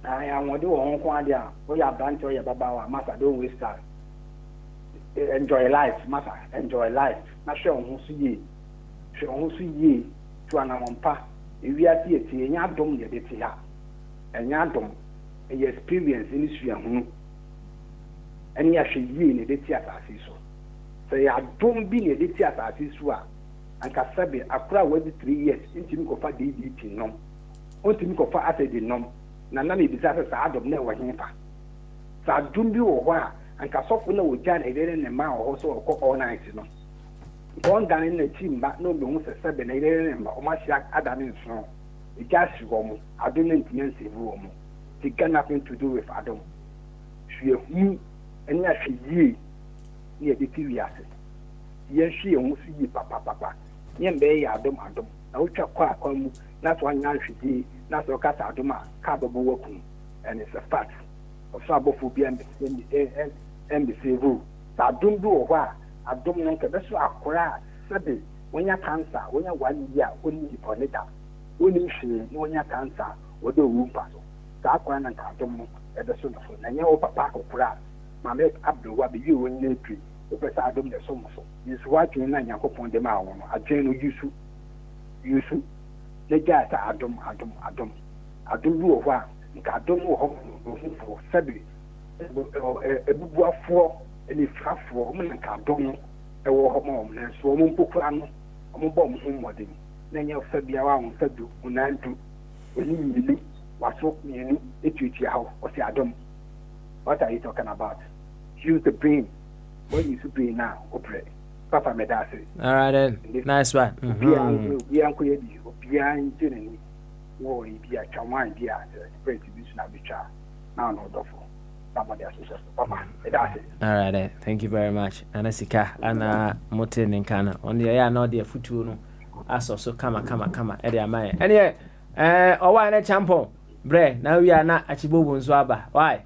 P: I am wodi wo hon kwa dia. We ya branch o ya baba wa. Master, don't waste time. Enjoy life, master. Enjoy life. Na hwe ho so ye. Hwe ho so ye. To anamompa. Ewi ati eti enya dom ye de ti ha. Enya dom. E experience ni su ya hu. Eni ahwe ye ne de ti asase so. So ya dom bi ne de ti asase so a. Anka sabe akura wadi 3 years intimi ko fa DDP nom. Ontimi ko fa asedi nom. Na na me bisa sa adom na wo henfa. Sa dom bi wo ho a anka sofo na wo gya na ere ne ma wo so ko all night no. Don dan na team ba no be hu se sabe na ere ne ma o ma hia adane nso. E gya hye wo mo. Adom na ntimi nse wo mo. It got nothing to do with Adam. She hu eni ahwe ye de ti wiase. Ye hwe hu su yi papa. Ye mbe ya Adam. Na otwa kwa mu na so anya ahwe na so ka ta Adam a ka bobo waku. And it's a fact. Of sabofo bi and the save. Sa Adam do ho a Adam na ka beso akora sabe wonya cancer, wonya 1 year, woni iponeta. Woni hwe no wonya cancer, wodo wu pa so. Akwa na nkatom no ebeso no na nye o papa akokura ma me abdo wa be yi won na twi o pesa adom de so yesu wa twi na yakopon de ma wo no adwen no yusu le ja ta adom du o wa nka adom wo ho no fo sabi ebubuafo eni frafo o me nka adom no e wo ho ma o na so mo mpokura no o mo bom ho modem na nye sabi awa won sadu unandu oni yili waso mienu etuti how or say Adam. What are you talking about? Use the brain. What you brain now? Operate. Papa medase.
D: All right then. Nice one.
P: We are going to be in war. Be a chawan. Be a great division of the child. Now no dofo. Papa medase. Papa medase.
D: All right then. Thank you very much. Anasika ana mote ninkana. On the air no the futu no. Aso so kama. Ede amaye. Anyway, owa na champion. Bre, now we are not achibobu nso aba. Why?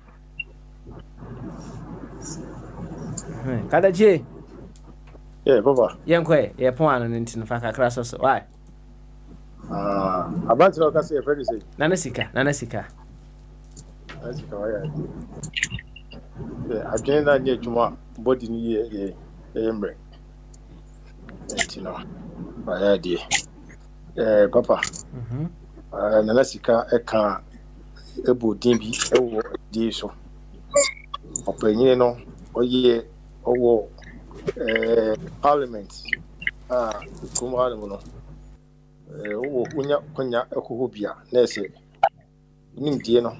D: Kadachi.
J: Yeah, Papa.
D: Yankwe, ye pon anu ntin fa kakra so. Why?
J: About to ka say very say.
D: Nana sika.
J: Why? Yeah, agenda na juma body ni ye emre. Ntino. Why dey? Papa. Nana sika eka ebo din bi ewo di so opanyin no oye owo parliament kuma no owo kunya ekoho bia na ese nimdie no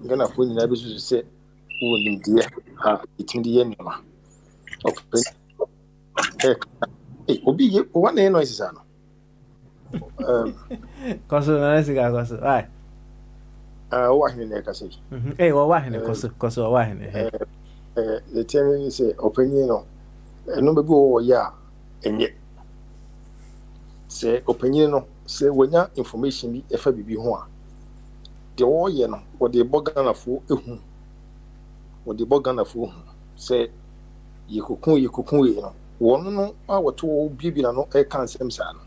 J: ngana fo nyina be susu se wo nimdie itindi ye nima open obi ye o wana no isisa no
D: koso na sika koso ai
J: wahine na ka sei
D: wahine koso wahine
J: the thing say opinion no no be wo ya enye say opinion no say wonya information bi efa bibi ho a de wo ye no wo de boganafo ehu wo de boganafo say yekukun ye no wono no a woto bibi na no e kan sem sa no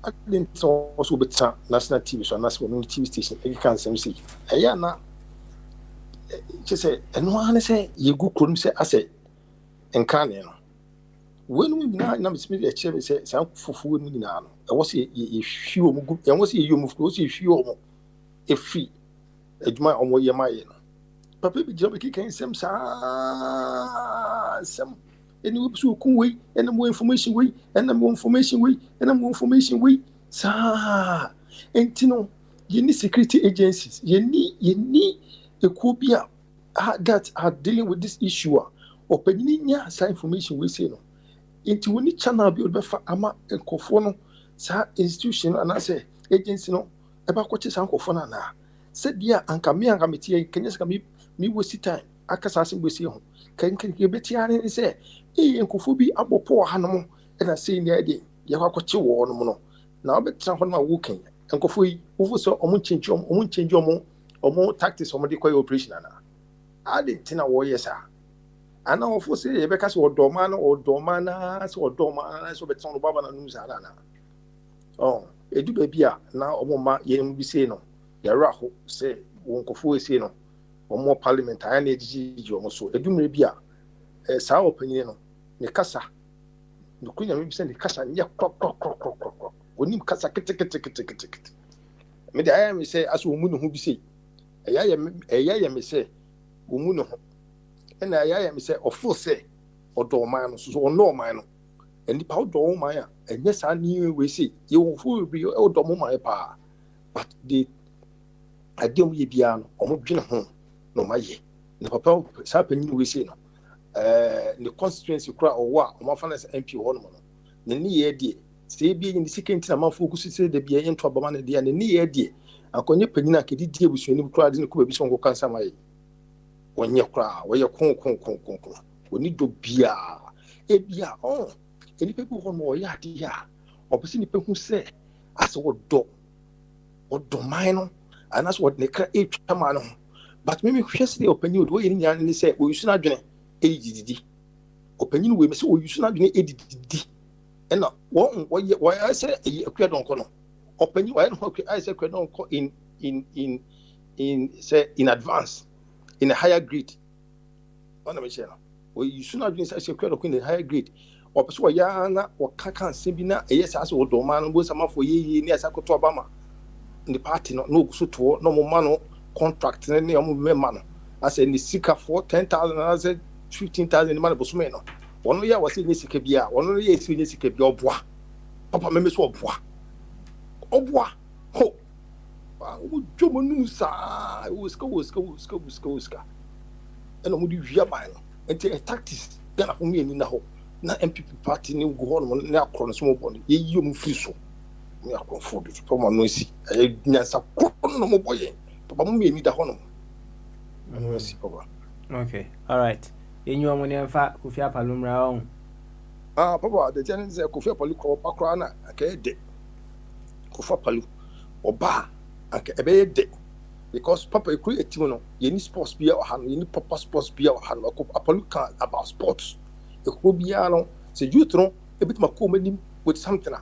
J: I didn't also be national TV, so national TV station. You can't see. Na just say, and one say, you go couldn't say, I say, and can you know. When we now, Smith, a chair say, some for food in I was a few, and was you move close if you a free, a my own way, my Papa, Jobby can some, and you so cool way, and more information way, and more information way, and more information way. Sir, and you need security agencies. You need a copia that are dealing with this issue. Opening ya information we say no. Into any channel build for ama and kofono, sa institution and I say agency no about what is uncle phone na. Said dear and come here and come here, can you come me waste time? Akasasin we see home. Can you bet here say? Nkufobi abopo hanamo na say ni ade ye kwakoche wo no no na obetra ho na wo kan nkofo yi wo so omo change omo tactics omo de kwai operation na ade tina wo yes a ana ofo say ye beka so odoma na so odoma na so beton baba na num sara na oh edu ba bia na omoma ye mu bi say no ye raho say won kofo say no omo parliament aya na ejiji omo so edu mre bia saa opanyine no ne kasa no kunya me bi say ne kasa nye krok onim kasa kete me de aya me say aso omu no hu bi say eya me say omu no ho and I am say of full say or do man so no man and the power do man and yes I knew we see you will be your do my pa but the I don't be piano or more home no my ye the papa happening we see no the constituency cry or what my finance MP one the near dear say being in the second time my focus say the be in trouble man and the near dear I can you penina kidi dear with you crowd in the could be some cancer my when you cry, where you con. We need to be bia oh, any people who know ya dear, or person people who say, as what do or domino, and that's what they create man. But maybe just the opinion way in and say, we should not do ADD. Opinion we say, we should not do ADD. And why I say a crowd on corner. Opinion, I say crowd on in advance. In a higher grade. On the machine. Well, you should not be such a crowd in a higher grade. Or persuade Yana or Kakan Sibina, a yes, as old man was a month for ye near Sako Obama. In the party, no so to no more man contract and any man. I said, in the Sika for 10,000, I said 15,000 in Manabosmeno. 1 year was in Nisikabia, 1 year is in Nisikabia, bois. Papa members were bois. Oh, bois. Ho. Jomanusa, Wuska, and I'm with you, and take a tactics. Then I me in the hole. Not MPP party, new go on now, cross small body. You move free so. Me are comforted from my noisy. I didn't no more boy. Papa me need a honor.
D: Okay, all right. In your money and fat, Kufia Palum round.
J: Papa, the tenants are Kufia Palu, Pacrana, a kid. Kufa Palu, or bar. A day because Papa create you need sports beer or hand, you need proper sports beer or hand, about sports. It could be say you throw a bit more comedy with something.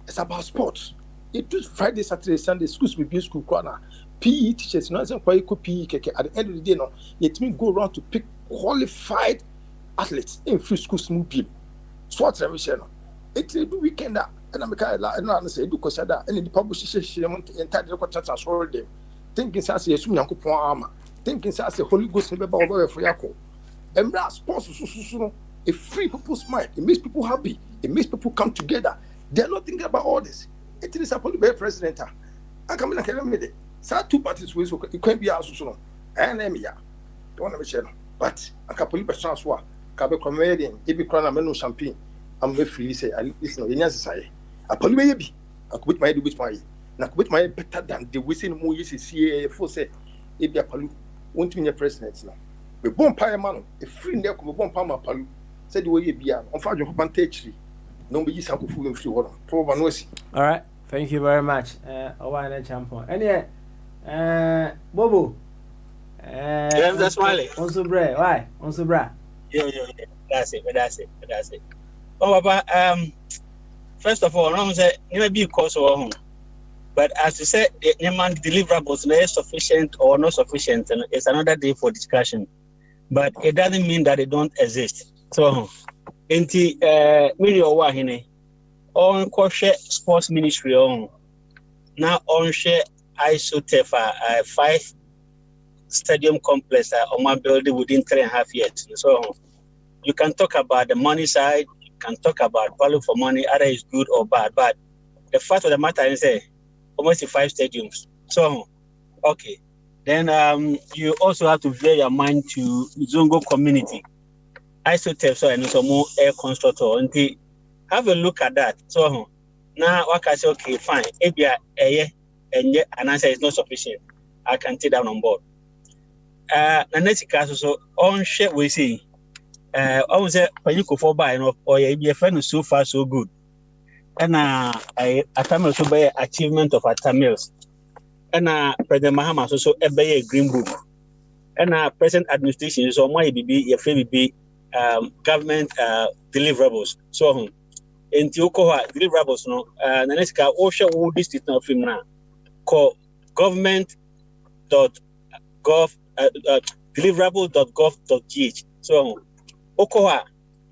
J: It's about sports. It was Friday, Saturday, Sunday, schools with B school corner. PE teachers, not quite PE at the end of the day, no, let me go around to pick qualified athletes in free schools move people. Sports every channel. It's a weekend. And I'm a say because that and the publishing entirely transfer them. Thinking as a swim yanko armor, thinking as a Holy Ghost never for Yako. And that sports a free people's mind. It makes people happy, it makes people come together. They're not thinking about all this. It is a political president. I come in and tell me that 2 parties ways it can't be also and Emia. Don't have a but a couple of chance war, Cabe comedian, if you crown a menu champagne, I'm very free say, I listen, in society. A polybaby, I quit my do with my now quit my better than the wishing more years is here for say if you palu won't be your president now. We won't pay a man, a free neck of one palm palu said the way you be on fire your vantage. Nobody is have to fool him free water. Probably no.
D: All right, thank you very much. Owane champion. And Bobo.
N: That's Smiley.
D: Also, Bray, why? Also, Bra.
N: Yeah. That's it. Oh, Papa, first of all, I say never be cause of home. But as you said, the deliverables are sufficient or not sufficient, and it's another day for discussion. But it doesn't mean that they don't exist. So, inti mini owa hine on share sports ministry on now on share isotefa 5 stadium complex on my building within 3.5 years. So, you can talk about the money side. Can talk about value for money, either is good or bad. But the fact of the matter is almost 5 stadiums. So, okay. Then you also have to veer your mind to Zongo community. Isotep, so and some more air constructor. And have a look at that. So now I can say, okay, fine. If you are and yet an answer is not sufficient, I can take that on board. The next case also on share we see. I was when you go for buy enough or your friend is so far so good. And I Tamil to buy achievement of Tamils. And President Mahama also a green book. And present administration is on my BB, your favorite be government deliverables. So into Okoha deliverables no naneska osha wo district na film na call government.gov.deliverable.gov.gh. So Okoha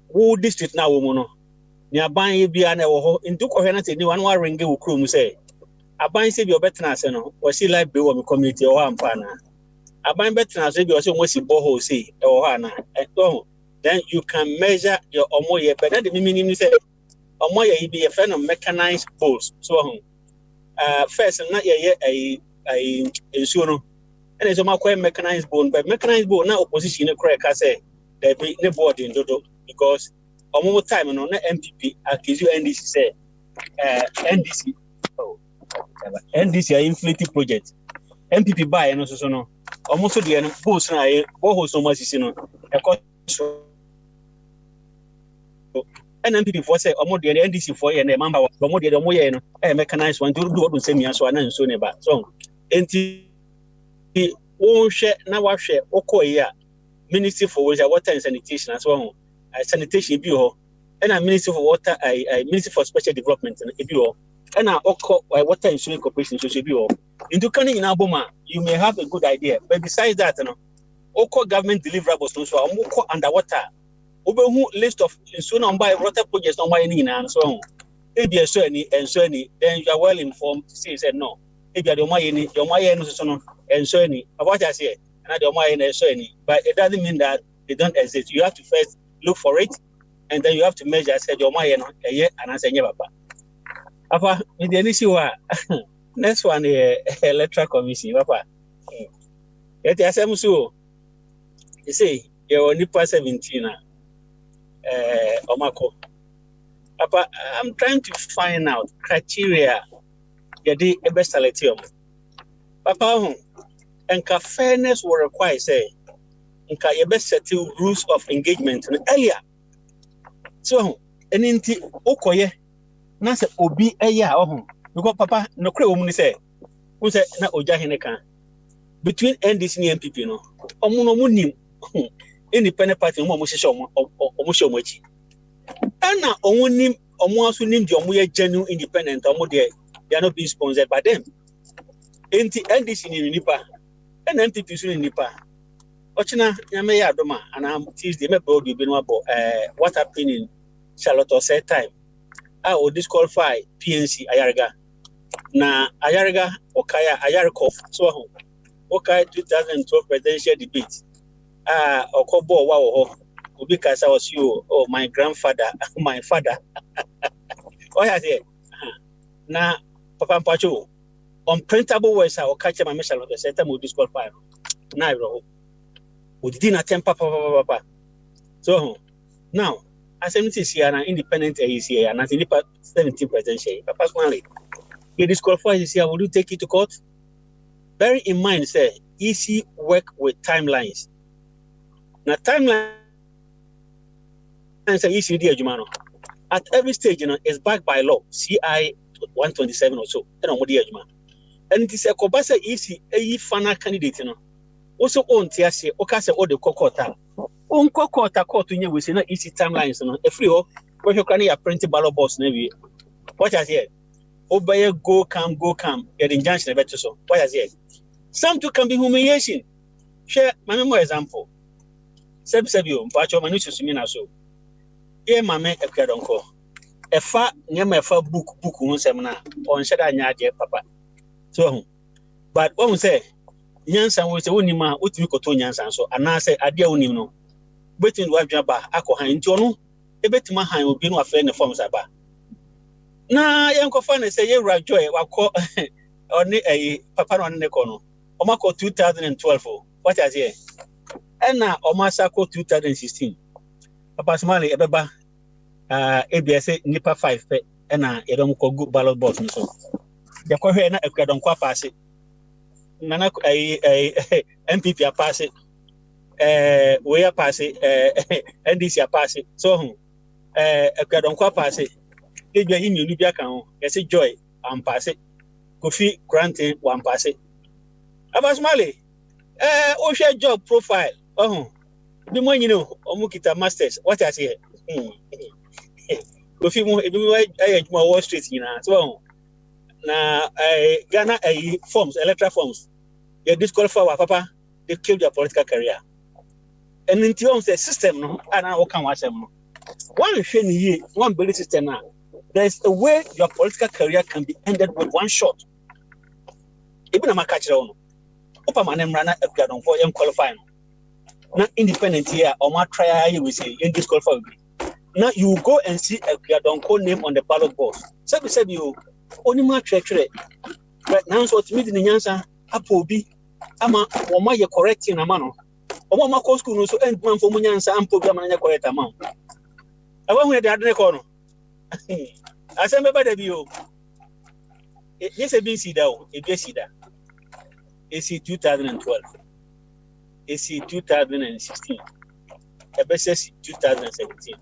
N: wo district na wo mu no ni aban ye bia na wo ho into ko hwe na te ni wan wa ringe wo krom say aban se bi obetena ase no wo si library wo me community wo ampa na aban betena ase bi wo se wo si borehole say e wo ha na then you can measure your omoye but that the meaning say omoye be a friend of mechanized bowls. So first na ye ensuo no and so ma kwa mechanized bowl but mechanized bowl na opposition no correct say there be ne board in dodo because omo time no na MPP accuse NDC say NDC are inflating project MPP buy no so no omo so de no bowls na ye boholes no masisi no e and MPP for say omo de NDC for ye na member omo de omo ye no mechanized one do odun semia so na nso ne ba so enti won hwe na wa hwe okoye a Ministry for Water and Sanitation as well sanitation bi ho and Ministry for Water Ministry for Special Development bi ho and Water and Sewage Corporation so bi ho into kan ina boma you may have a good idea but besides that no oko government deliverables no so amoko underwater obehu list of so na buy water projects no buy ni na so ebi so any then you are well informed to say said no ebi the omaye ni no so no enso any about I say and the omaye na enso any but it doesn't mean that they don't exist. You have to first look for it and then you have to measure said the omaye no eye and answer nye papa apa me dey ni siwa next one electoral commission papa yet asem so you say you only pass 17 na omako papa I'm trying to find out criteria yedi ebestaletium papa and fairness will require say nka ye best set rules of engagement earlier so eninti okoye na se obi eya because papa no kre omu ni say who say na oja hene kan between NDC and MPP no omu no munim independent party omu hye omu achi ana omu nim omu aso nim de omu ye genuine independent omu de they are not being sponsored by them enti NDC ni nipa and MPP so ni nipa ochina nyame ya adoma and Tuesday me broad you been about what happened in Charlotte or said time or disqualify PNC Ayarga na Ayarga okaya Ayarkov so okay 2012 presidential debate okobo wa ho obi kasa was you my grandfather my father oh yeah there na papa mpacho unprintable words are catch my message at the center will disqualify na ro we did not temper papa so now as MT here na independent is here and as in 17 presidential papa finally you disqualify this here will you take it to court bear in mind say easy work with timelines na timeline say easy dey adwuma at every stage is backed by law CI 127 or so and on dey adwuma and it is a kobasa easy final candidate also on tiase o ka say o de kokota on kokota court nya we say na easy timelines e free ho we hwe ya print ballot box na wie what has here obey go come the injunction better so what has here some to can be humiliation share my more example sebio mpacho manu susumi na so e mame ekwadonko efa nyama efa book hu sem na on sheda nya ade papa so but when we say nyansa we say onima otimi koto nyansa so ana say ade onim no betin wa dwa ba akohan nti ono ebetima han obi no afre ne forms aba na yenkofa ne say ye rajoy wakọ oni papa no ne ko no omako 2012 what has here ena omasako 2016 papa smale ebeba ABS nipa 5 pe ena yedom ko go ballot box no so yakọhwe na ekwadonko apase nana MPP apase we apase NDC apase so ekwadonko apase edwa imi bia kan ho yesi joy ampase Kofi granting wampase abasmale o share job profile Be more, Omukita Masters. What I say? If you Wall Street, so now Ghana forms, electoral forms. They disqualify our papa, they kill their political career. And in terms of the system, no, and I can watch them. One belief system now. There's a way your political career can be ended with one shot. Even a catcher on. Opa manem rana if you don't for young qualifying. Not independent here or my trial we say in disqualify. Now you go and see a Kuyadonko name on the ballot box. So we said you only my treachery. But now so to me the Nyansa Apobi Ama or my correcting a man. Or my school so end man for Munyansa and Pogamania correct amount. I won't hear the other corner. I said, the view. Yes, a BC down, a BC down. AC 2012, AC 2016, a BSS 2017.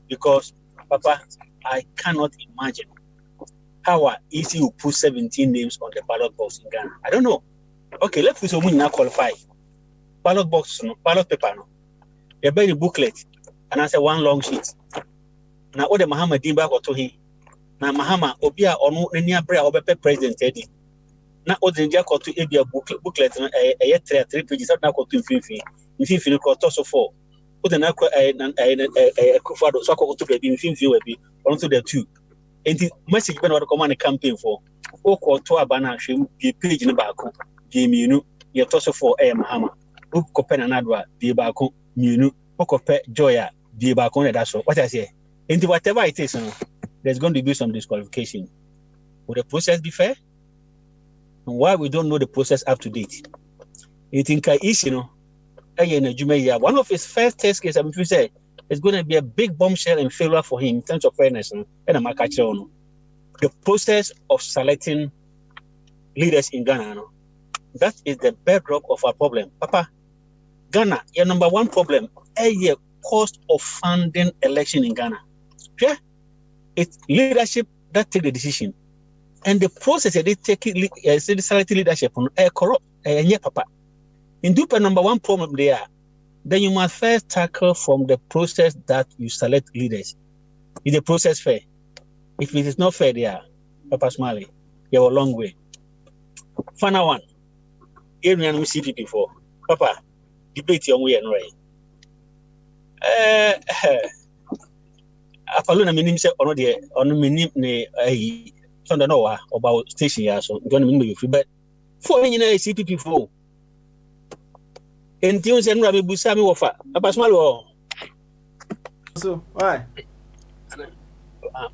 N: Because, Papa, I cannot imagine how easy you put 17 names on the ballot box in Ghana. I don't know. Okay, let's put someone now qualify. Ballot box, no, ballot paper, no. You buy the booklet, and I say one long sheet. Now, what the Muhammad Dimba got to him. Now, Mahama, Obia, or no, any abra or president Eddie. Now, what the India got to a booklet, a 3 pages, not got to 50. If you got also 4. Put an aqua a Kufado, so I got to be in 50 will be onto the 2. And the message when I command a campaign for. O call to a banner, she be page in the back. Game you know, your tosso for a Mahama. Who copen another, be back, you know, who compare Joya, be back on that's what I say. Into whatever it is, there's going to be some disqualification. Would the process be fair? And why we don't know the process up to date? You think one of his first test cases, if you say, it's going to be a big bombshell and failure for him in terms of fairness and the process of selecting leaders in Ghana. That is the bedrock of our problem. Papa, Ghana, your number one problem, a cost of funding election in Ghana. Yeah, it's leadership that take the decision, and the process that they take selecting leadership on corrupt. Papa, in Dupe number one problem there, then you must first tackle from the process that you select leaders. Is the process fair? If it is not fair, there, Papa Smiley, you're a long way. Final one, even when we see people before, Papa, debate your way and right. Apaluna minim se ono de ono minim ne ayi so no wa about station ya so don't minim you free but for nyina CPP for enti on se nura be busa me wofa abasmal wo
D: so why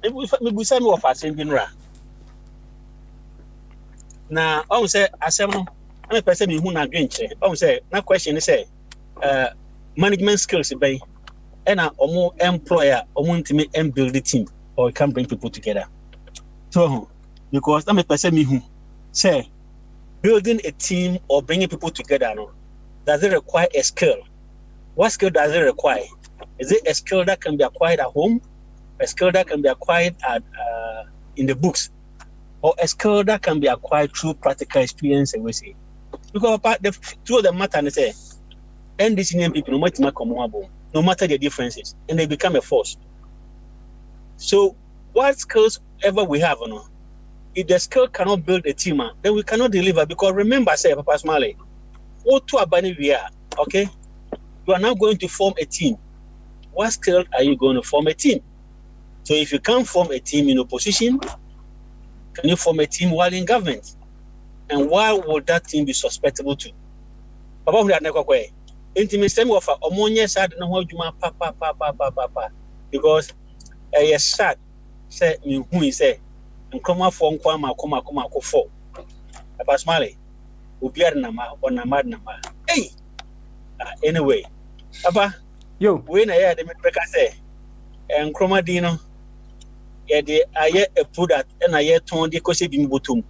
N: me busa me wofa sen bi nura na on se asem no na person me hu na adwenche on se na question say management skills be and omo employer omuntimi and build the team or can bring people together. So because that make person me who say building a team or bringing people together, no, does it require a skill? What skill does it require? Is it a skill that can be acquired at home, a skill that can be acquired at in the books, or a skill that can be acquired through practical experience? And we say because the truth of the matter is say, and these young people no matter the differences, and they become a force. So, what skills ever we have, if the skill cannot build a team, then we cannot deliver. Because remember, say, Papa Smiley, okay? You are now going to form a team. What skill are you going to form a team? So, if you can't form a team in opposition, can you form a team while in government? And why would that team be susceptible to? Papa, intimacy of omonye sad no ho djuma pa because yes sad say me hu say nkoma fo nkwa ma koma fo Papa Smiley obiar na ma ona mad na ma hey anyway Papa
D: yo
N: we na ya de me breka say nkroma din no ye de aye a product na ye ton de ko se bi mbotom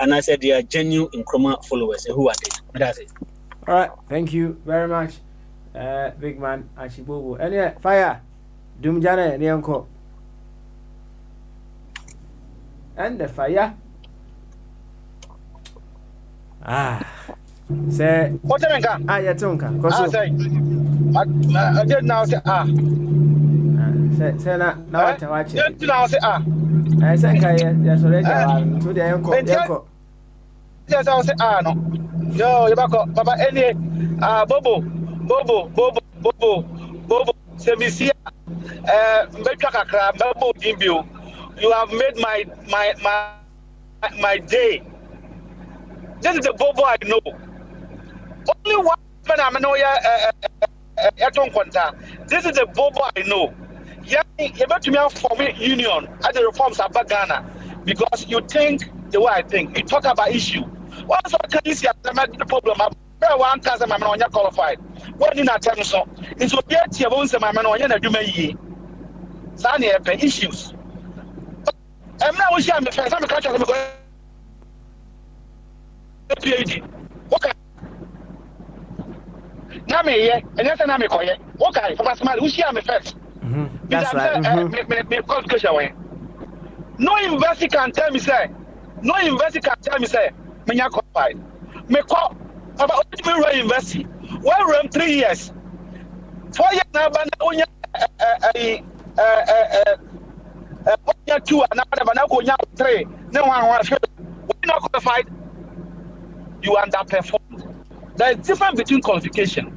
N: and I said they are genuine nkroma followers who are they that's it.
D: All right, thank you very much, big man Ashibobo. And yeah, fire, Dumjane, Nyanko, and the fire. Say,
K: what am I got?
D: Yeah, Tonka.
K: I say, I did now say,
D: Say, now I watch it.
K: Did now say,
D: I think yes, already. To the uncle.
K: Yes, I say, no. Yo, you back up, Papa, any, Bobo, Semisia, Bekaka crab, Bobo, Dimbio. You have made my day. This is the Bobo I know. Only one man I know this is the Bobo I know. Yeah, you better to me for me union at the reforms of Ghana because you think the way I think. You talk about issue. What's can you see the problem? One cousin, my man, qualified. What in that time so? It's what you won't say my man on your do Sani issues. I'm not wishing I'm a first time catcher. PhD. Okay. Name and yes, I'm a coy. Okay, for my smile, who she am a first.
D: That's right.
K: No university can tell me, say, me not qualified. Me call about what university. Well, run 3 years. 4 years now, but now, 2 and now 3. No one not qualified. You underperformed. There is difference between qualification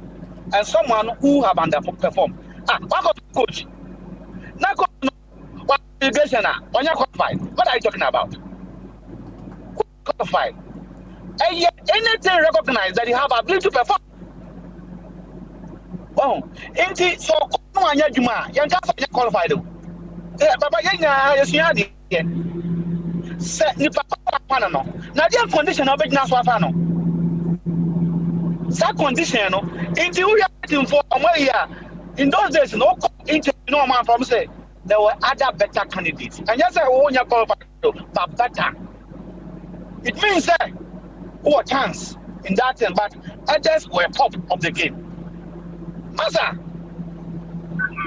K: and someone who have underperformed. What coach? Now, what education? When you're qualified, what are you talking about? Qualified. And yet, anything recognized that you have ability to perform. Oh, ain't so one year, you're just qualified. Papa, you're set the papa. Now, the condition of it now, that condition, into we are waiting for a year. In those days, no man from say there were other better candidates. And yes, I won't qualified, but better. It means that a chance in that end, but others were top of the game. Master,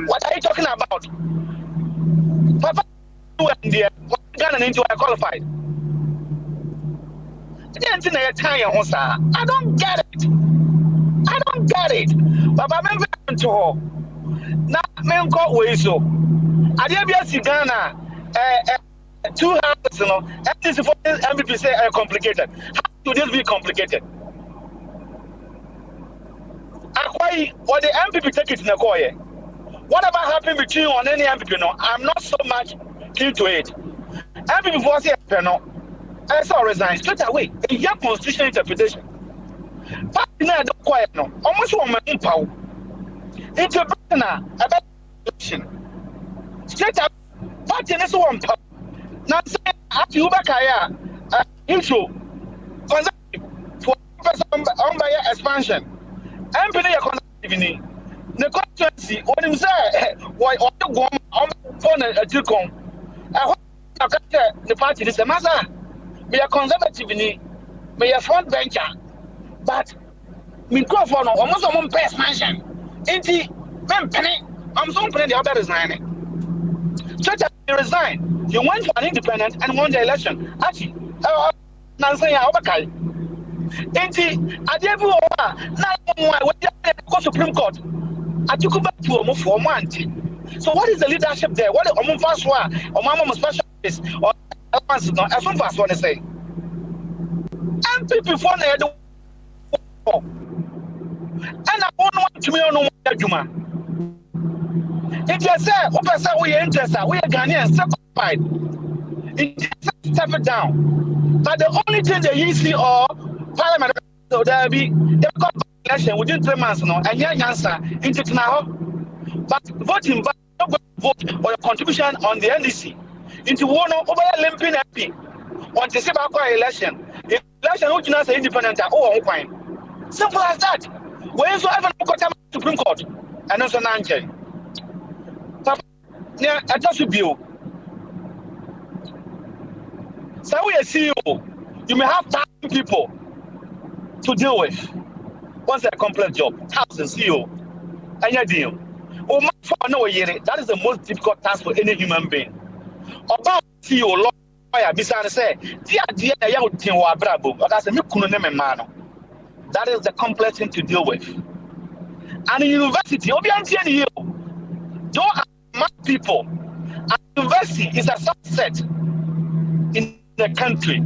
K: what are you talking about? Papa, Ghana into I qualified. I don't get it. Papa, I'm going to her. Now, men got way so. I didn't see Ghana 2 houses, and this is for MVP say complicated. How could this be complicated? Why the MVP take it in the core? Whatever happened between on any MVP, no, I'm not so much keen to it. MVP was here, no. I saw resign straight away. A young constitutional interpretation. But now don't quiet no. Almost one man power. Interpretation a better election. Straight up. But in this one power. Now say after you back here, intro. Conservative for on by expansion. MVP your conservative. The constituency when him say why all you go on a tilcom. I hope the party is a master. Me a conservative ni, me a front bencher, but me go for no almost on best mansion. Inti, penny, I'm so penny the other resigning. Church resign. You went for an independent and won the election. Actually, Nancy Abakai. Inti, I did now go Supreme Court. I took back to almost for one. So what is the leadership there? What is first one? Or mama specialist or as soon as one say, and people for the and I don't want to be on Juma. If you say, we are interested, we are Ghanaians satisfied. Step it down. But the only thing that you see or Parliament, so there be the election within 3 months, no, and your answer into now. But voting, but not vote or your contribution on the NDC. Into one over limping MP on the same election. The election which is independent or fine. Simple as that. When so ever got to Supreme Court and also Nanjay. Yeah, I just review. So we are CEO. You may have 1,000 people to deal with. Once a complex job, 1,000 CEO. And you deal. Oh my that is the most difficult task for any human being. About CEO lawyer, Bissan say, dear, I would think what Brabo, but as a Mikuno man. That is the complex thing to deal with. And in university, don't among people. And university is a subset in the country.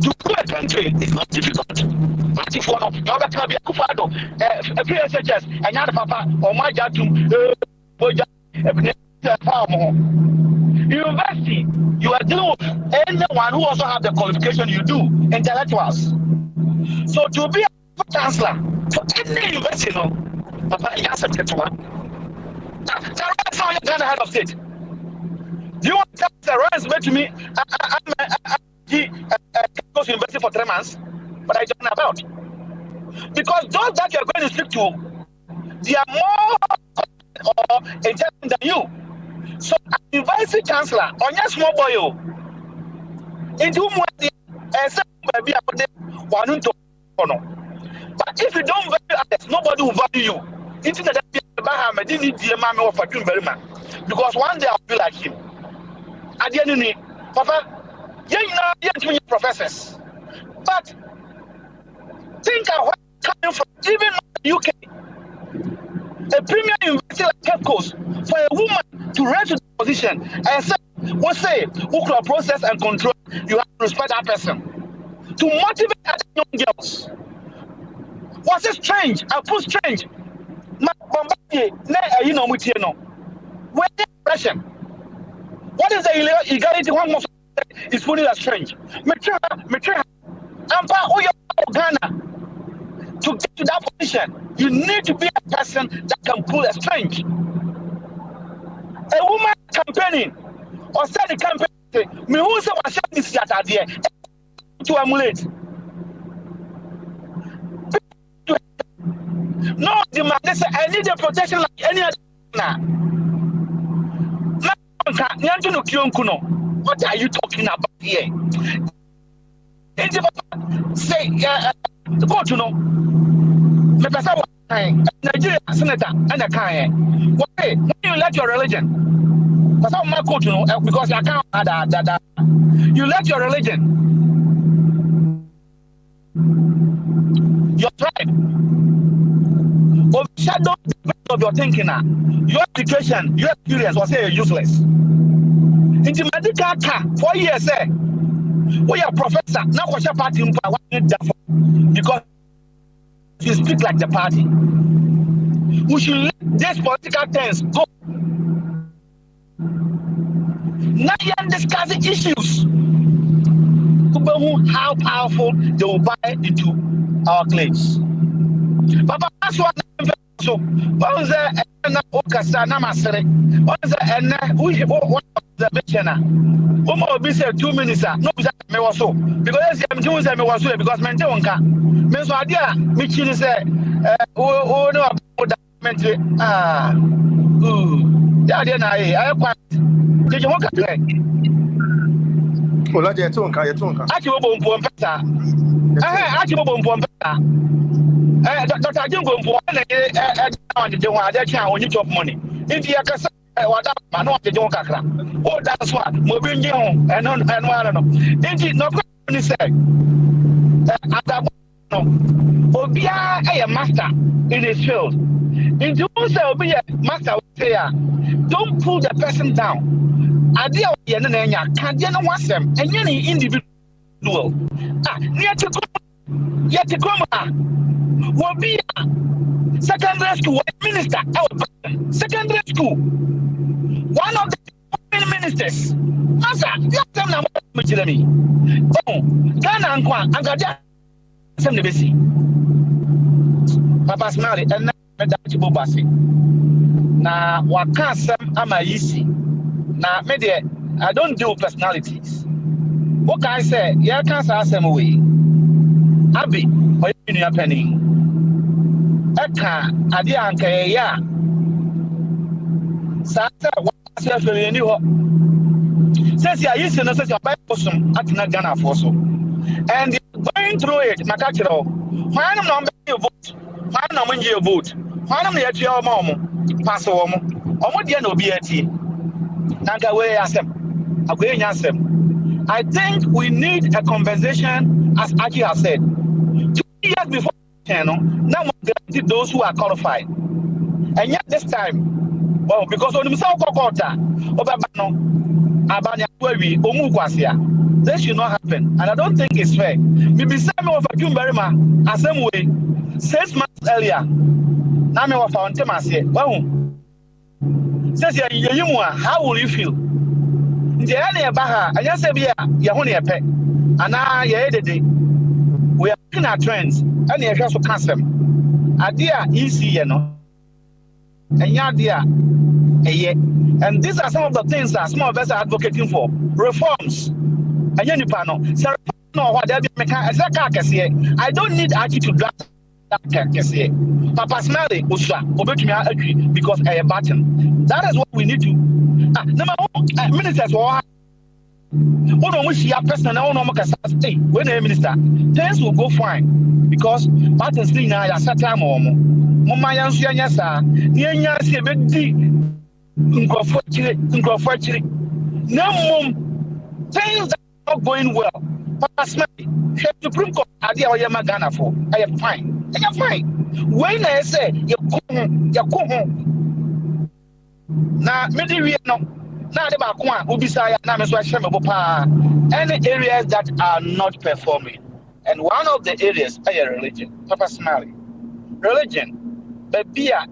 K: To grow a country is not difficult. But if one of the other can be a kufado, a PSHS, and other papa, or my jatum, university, you are dealing with anyone who also have the qualification you do, intellectuals. So to be a chancellor for any university, no, papa, you have to one. That's how you're going to head of state. Do you want to tell the Ryan's made to me? Go to university for 3 months, but I don't know about. Because those that you're going to speak to, they are more intelligent than you. So, university chancellor, on your small boy, into whom but if you don't value others, nobody will value you. Into the because one day I'll be like him. At the end of the day, Papa, you're professors. But think of where coming from, even in the UK. A premier university like Cape Coast, for a woman to rise to the position and say, who can process and control, you have to respect that person. To motivate other young girls. Was it strange? I put strange. What is the illegality? One more is putting as strange. Ghana. To get to that position, you need to be a person that can pull a strange. A woman campaigning or said the campaign, me who say was this there to emulate. No demand. They say I need a protection like any other. What are you talking about here? Say, go to know. Nigeria senator and a kind. Why? When you let your religion, because I can't that. You let your religion, your tribe, overshadow the rest of your thinking. Your education, your experience was useless. In the medical car, 4 years, we are professor. Now, what's your party? Because you speak like the party. We should let these political things go. Now you are discussing issues. How powerful they will buy into our claims. But that's what so what was there and Okasa Namasere? What is there and what the Bechena? Omo be say 2 minutes, no me was so because I'm doing me was so because men don't can. Me so idea me chini say no document yeah na I quite did you work at
J: Ola je tonka
K: Achi bo mpo mpesa achi bo mpo mpesa Dr. Jingo mpo na on the one that can only top money if you can what man no the kakra oh that's what mo bi nje ho and one no inji no ko say no obia a master in his field inji who say obi master say don't pull the person down idea ye na nya kan je no wasem enye ni individual yet to come will be secondary school minister secondary school one of the ministers answer let them now me oh Ghana ankwa angaja sem ne besi papa smart and that bobasi na waka sem ama yisi na me there I don't do personalities what can I say yeah can say asem we abi or you penny eka ade anka ya sasa wase afere ni ho says ya yisi no says your bible some atina Ghana for so and going through it makachiro why no you vote why no man you vote why no ya tia omo pass omo dia na obi ati nanka we asem akoye nya asem I think we need a conversation as Aki has said years before, now we those who are qualified. And yet this time, well, because on himself, this should not happen. And I don't think it's fair. Maybe some of you, Berima, as same way, 6 months earlier, now me found him as well. Says how will you feel? The area Baha, I just say, yeah, only a pet. And now, yeah, we are looking at trends, and you have to custom. Idea easy, you know. And yeah, dear, and these are some of the things that some of us are advocating for reforms. And you know, no, what I don't need Archie to draft that. Papa Smiley, Usha, agree because I am button. That is what we need to. Number one, ministers or don't wish your person, hey, when a minister, things will go fine because buttons thing now are set time or Mama Yansa, Nya see a big D. Unfortunately, no things that are not going well. Papa Smiley, Supreme Court, idea or Yamagana for. I am fine. I am fine. When I say you go home. Now, maybe no. Now, the back one, Ubisaya, any areas that are not performing. And one of the areas is religion. Papa Smiley. Religion. But be a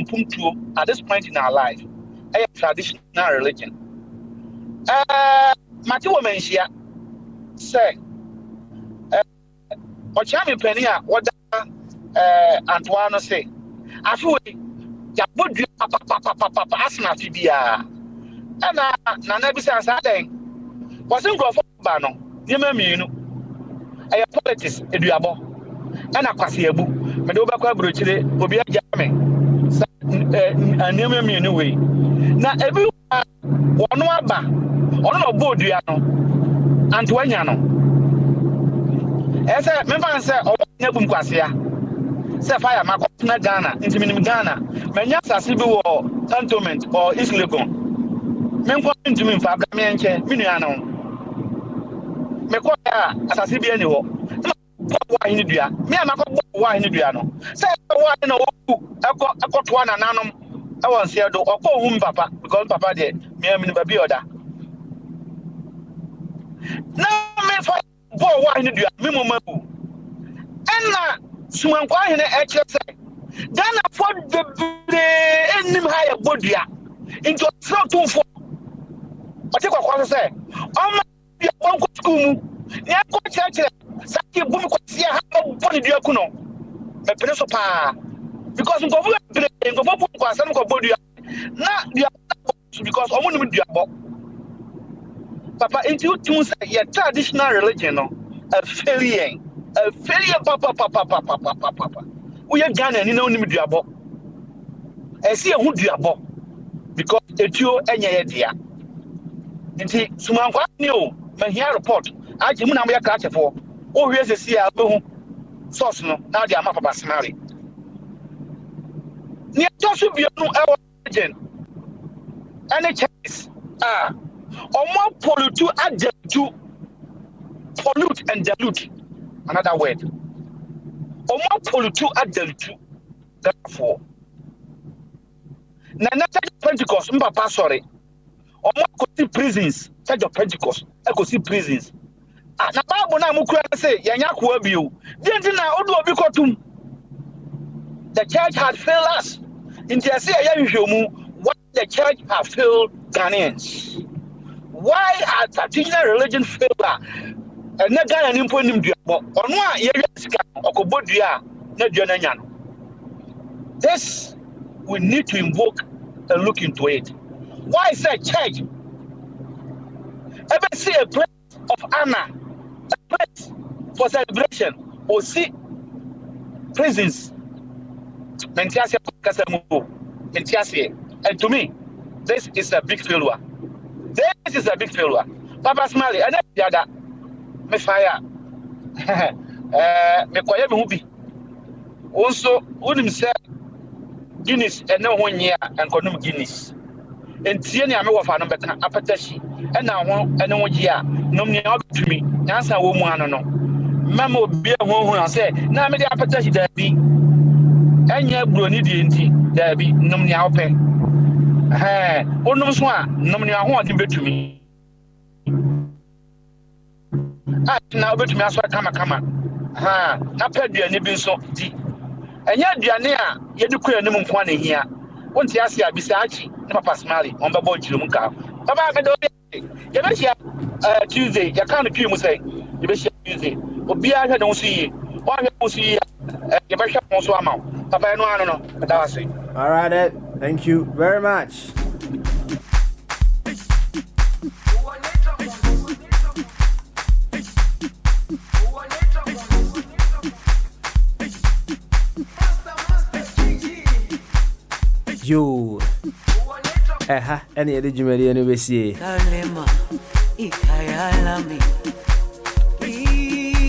K: punctual at this point in our life, a traditional religion. Matiwa Menshia say, Ochami Penia, what Antoine say, I feel Yabudu Papa Asma Fibia. And Nanabisa Saturday wasn't go for Bano, Yamamino. I have politics, Eduabo, and a Quasiabu. Medoba Bruchile, Obia Jame, and Yamami anyway. Now, everyone, one waba, on Bodiano, Antoiniano. As a member said, oh, Nabum Quasia, Sapphire, Macopna Ghana, into Minimana, Manyasa Sibu or Cantonment or East Legon. Men going to me for Abramianche, Miniano. Mequia, as I see any why in India, me and my why in Indiano. Say, why no, I got one and anum. I want to say, or call home Papa, because Papa did, me and Babioda. Now, me for why in India, Mimo. And someone quiet in the HSA. Then I put the enemy higher body into a throat too for. But take what say, oh, my school, near church. Saki bumu kwa siya hapa boni dia kuno me peneso pa because ngofu ngofu kwa sanu kwa bodi na dia because omo nim dia bo papa into you say your traditional religion no a failure papa we are Ghana ni na onim dia bo e se ehu dia bo because etuo enya ye dia nti sumankwa ni o ma here report aje mu na mo ya ka chefo. Oh, here's a sea source no now they are map of Smiley. Near to be no agent. Any chance or more pollute to add to pollute and dilute. Another word. Or more pollute to add to therefore. Nana Pentecost, Papa, sorry. Or more could see prisons, Church of Pentecost, I could see prisons. Na Bible na mukura say yanya kwa biu denti na odu obi kotum the church had failed us in the say ya what the church have failed Ghanaians. Why had traditional religion failed and na Ghana ni mpo nim duabo ono a ye sika okobodua na duana nya no. This we need to invoke and look into it. Why say church ever see a place of honor, a place for celebration, or see prisons? And to me, this is a big failure. This is a big failure. Papa Smiley, and the other, me fire, me quiet movie. Also, wouldn't say Guinness and no 1 year and condom Guinness. And Tiana Mofa number Apatashi, and now and no year, no me out to me, answer woman no. mama obi ho say na me dey apata shi da bi enya broni di enti da bi nom ni awpe onum so a nom ni aho odi betumi na obetumi aso kama na paduane bi nso di enya aduane a yedi koya nim nko na hia wonti ase abisa achi na papa smari on babo jirum ka baba me do ye be shia Tuesday ya kan twi mu say ye be shia Tuesday obi a hwe don so yi o hwe mo so yi ye be hwe mo so ama papa no ano no da wase.
D: All right, thank you very much. Yo, any other Jumeli and we see.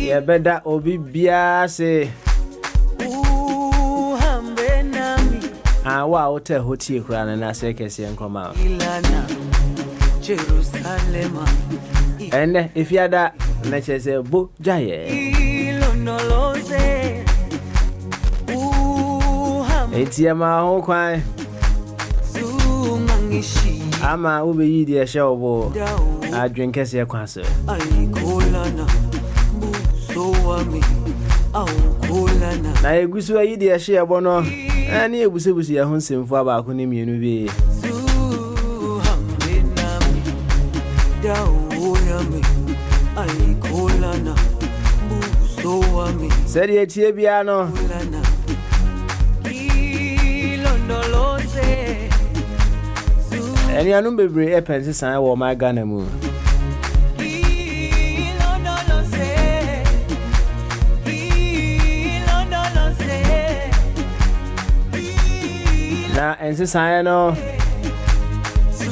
D: Yeah, better Obi Biase. Wow, hotel hotel crown and I say, Cassie and come out. And if you had that, let's say, Bogyae. It's my whole cry. I'm a Ubi the show. I drink as a concert. I wish you eat the share bono. And you was a hunting for about him, you know. Said it here, piano. And you know, baby, a pencil sign or my gun and moon. Now, and since I know,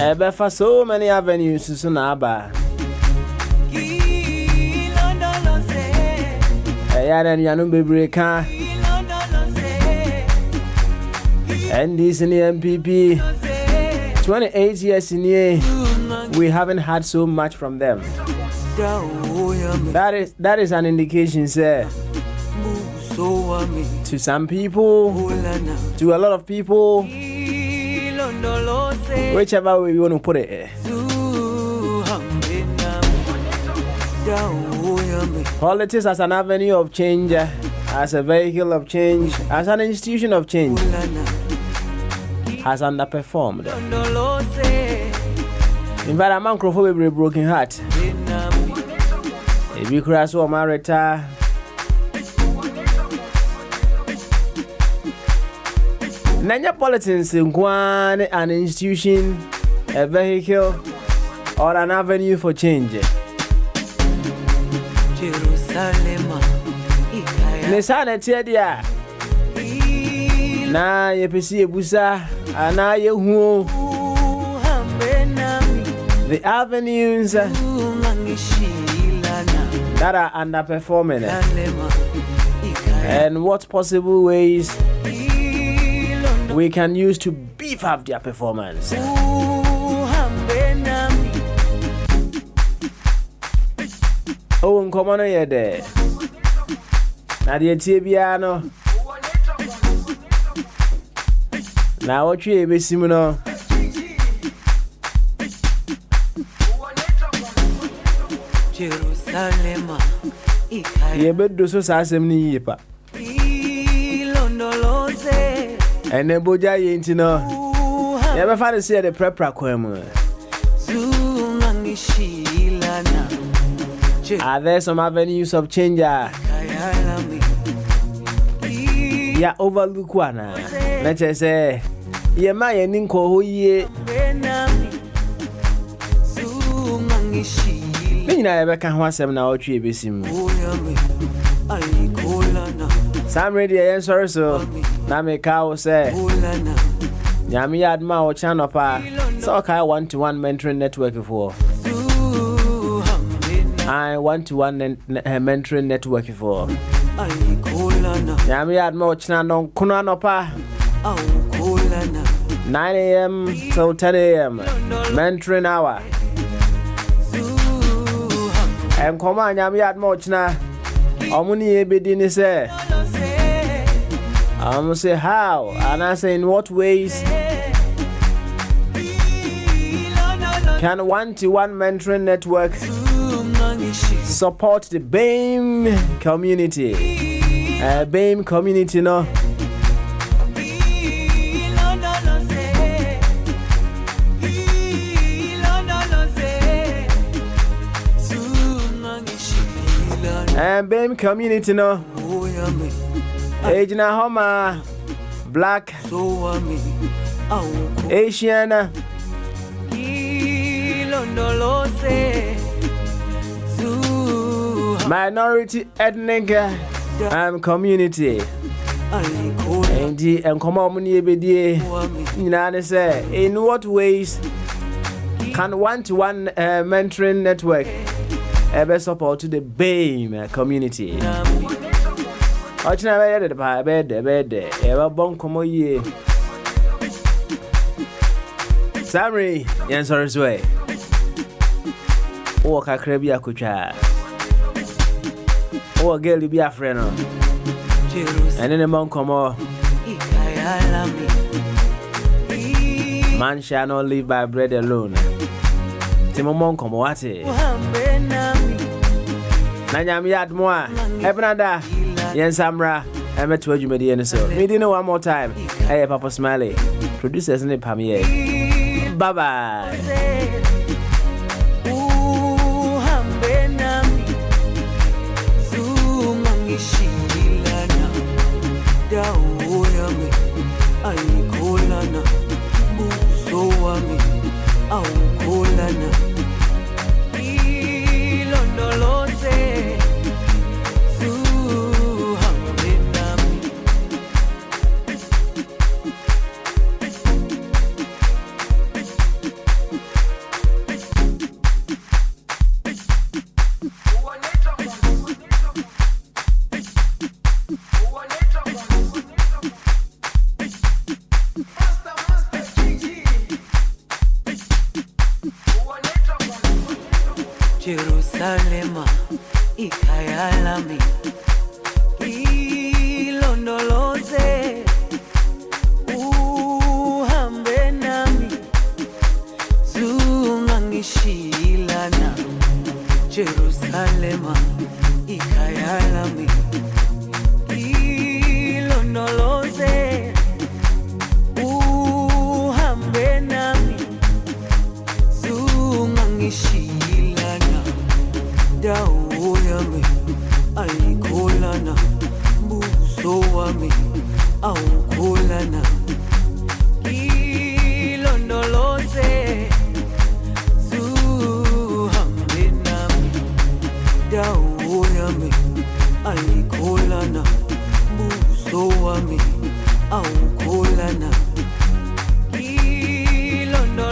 D: ever for so many avenues to Sunaba. And you know, baby, car. And this in the MPP. 28 years in here, we haven't had so much from them. That is an indication, sir. To some people, to a lot of people, whichever way you want to put it. Politics as an avenue of change, as a vehicle of change, as an institution of change, has underperformed. In fact, a man crofo be broken heart. If you cross or marita, Nanya politics in an institution, a vehicle, or an avenue for change. Nesana Tedia. Na ye pesi ebusa ana ye hu the avenues that are underperforming and what possible ways we can use to beef up their performance. Oh, nkomono ye de na de tie bia no na wotwe ebesim no Jerusalem ye bedo so sasem ni yipa ene Bogyae nti no ye be fa de se de prepra kwam. Are there some avenues of change? Yeah, overlook one. Let's just say, yeah, my ending call ye. Me never can want some now. Tree be sim. Some ready, sorry, so now me cow say, Yami adma or channel pa. So I 1-to-1 mentoring network for. I 1-to-1 mentoring network for. Yami had more channel Kunano pa 9 a.m. till 10 a.m. mentoring hour. And come on, Yami had more channel Omuni ebedini say. I'm say how, and I say in what ways can one-to-one mentoring network support the BAME community? BAME community, no. And BAME community, no. Agena Homa, Black, Asian, minority ethnic community. And come on, say, in what ways can one-to-one mentoring network ever support to the BAME community? Ochina bede ewa bon komo ye Samri yen sorry swe o kakra bi akotwa o girl bi afre no ene ne mon komo man shall not live by bread alone timo mon komo wate na nyam yad mo a ebnada yen samra eme to adwumadi ene so me di no one more time hey Papa Smiley producers ne pam ye bye bye
C: Jerusalema ikayalami ilondoloze uhambe nami zungangishilana Jerusalema ikayalami ilondoloze uhambe nami zungangishilana dawo yami ayikholana buso wami awukholana ilondoloze zuhambe nami dawo yami ayikholana buso wami awukholana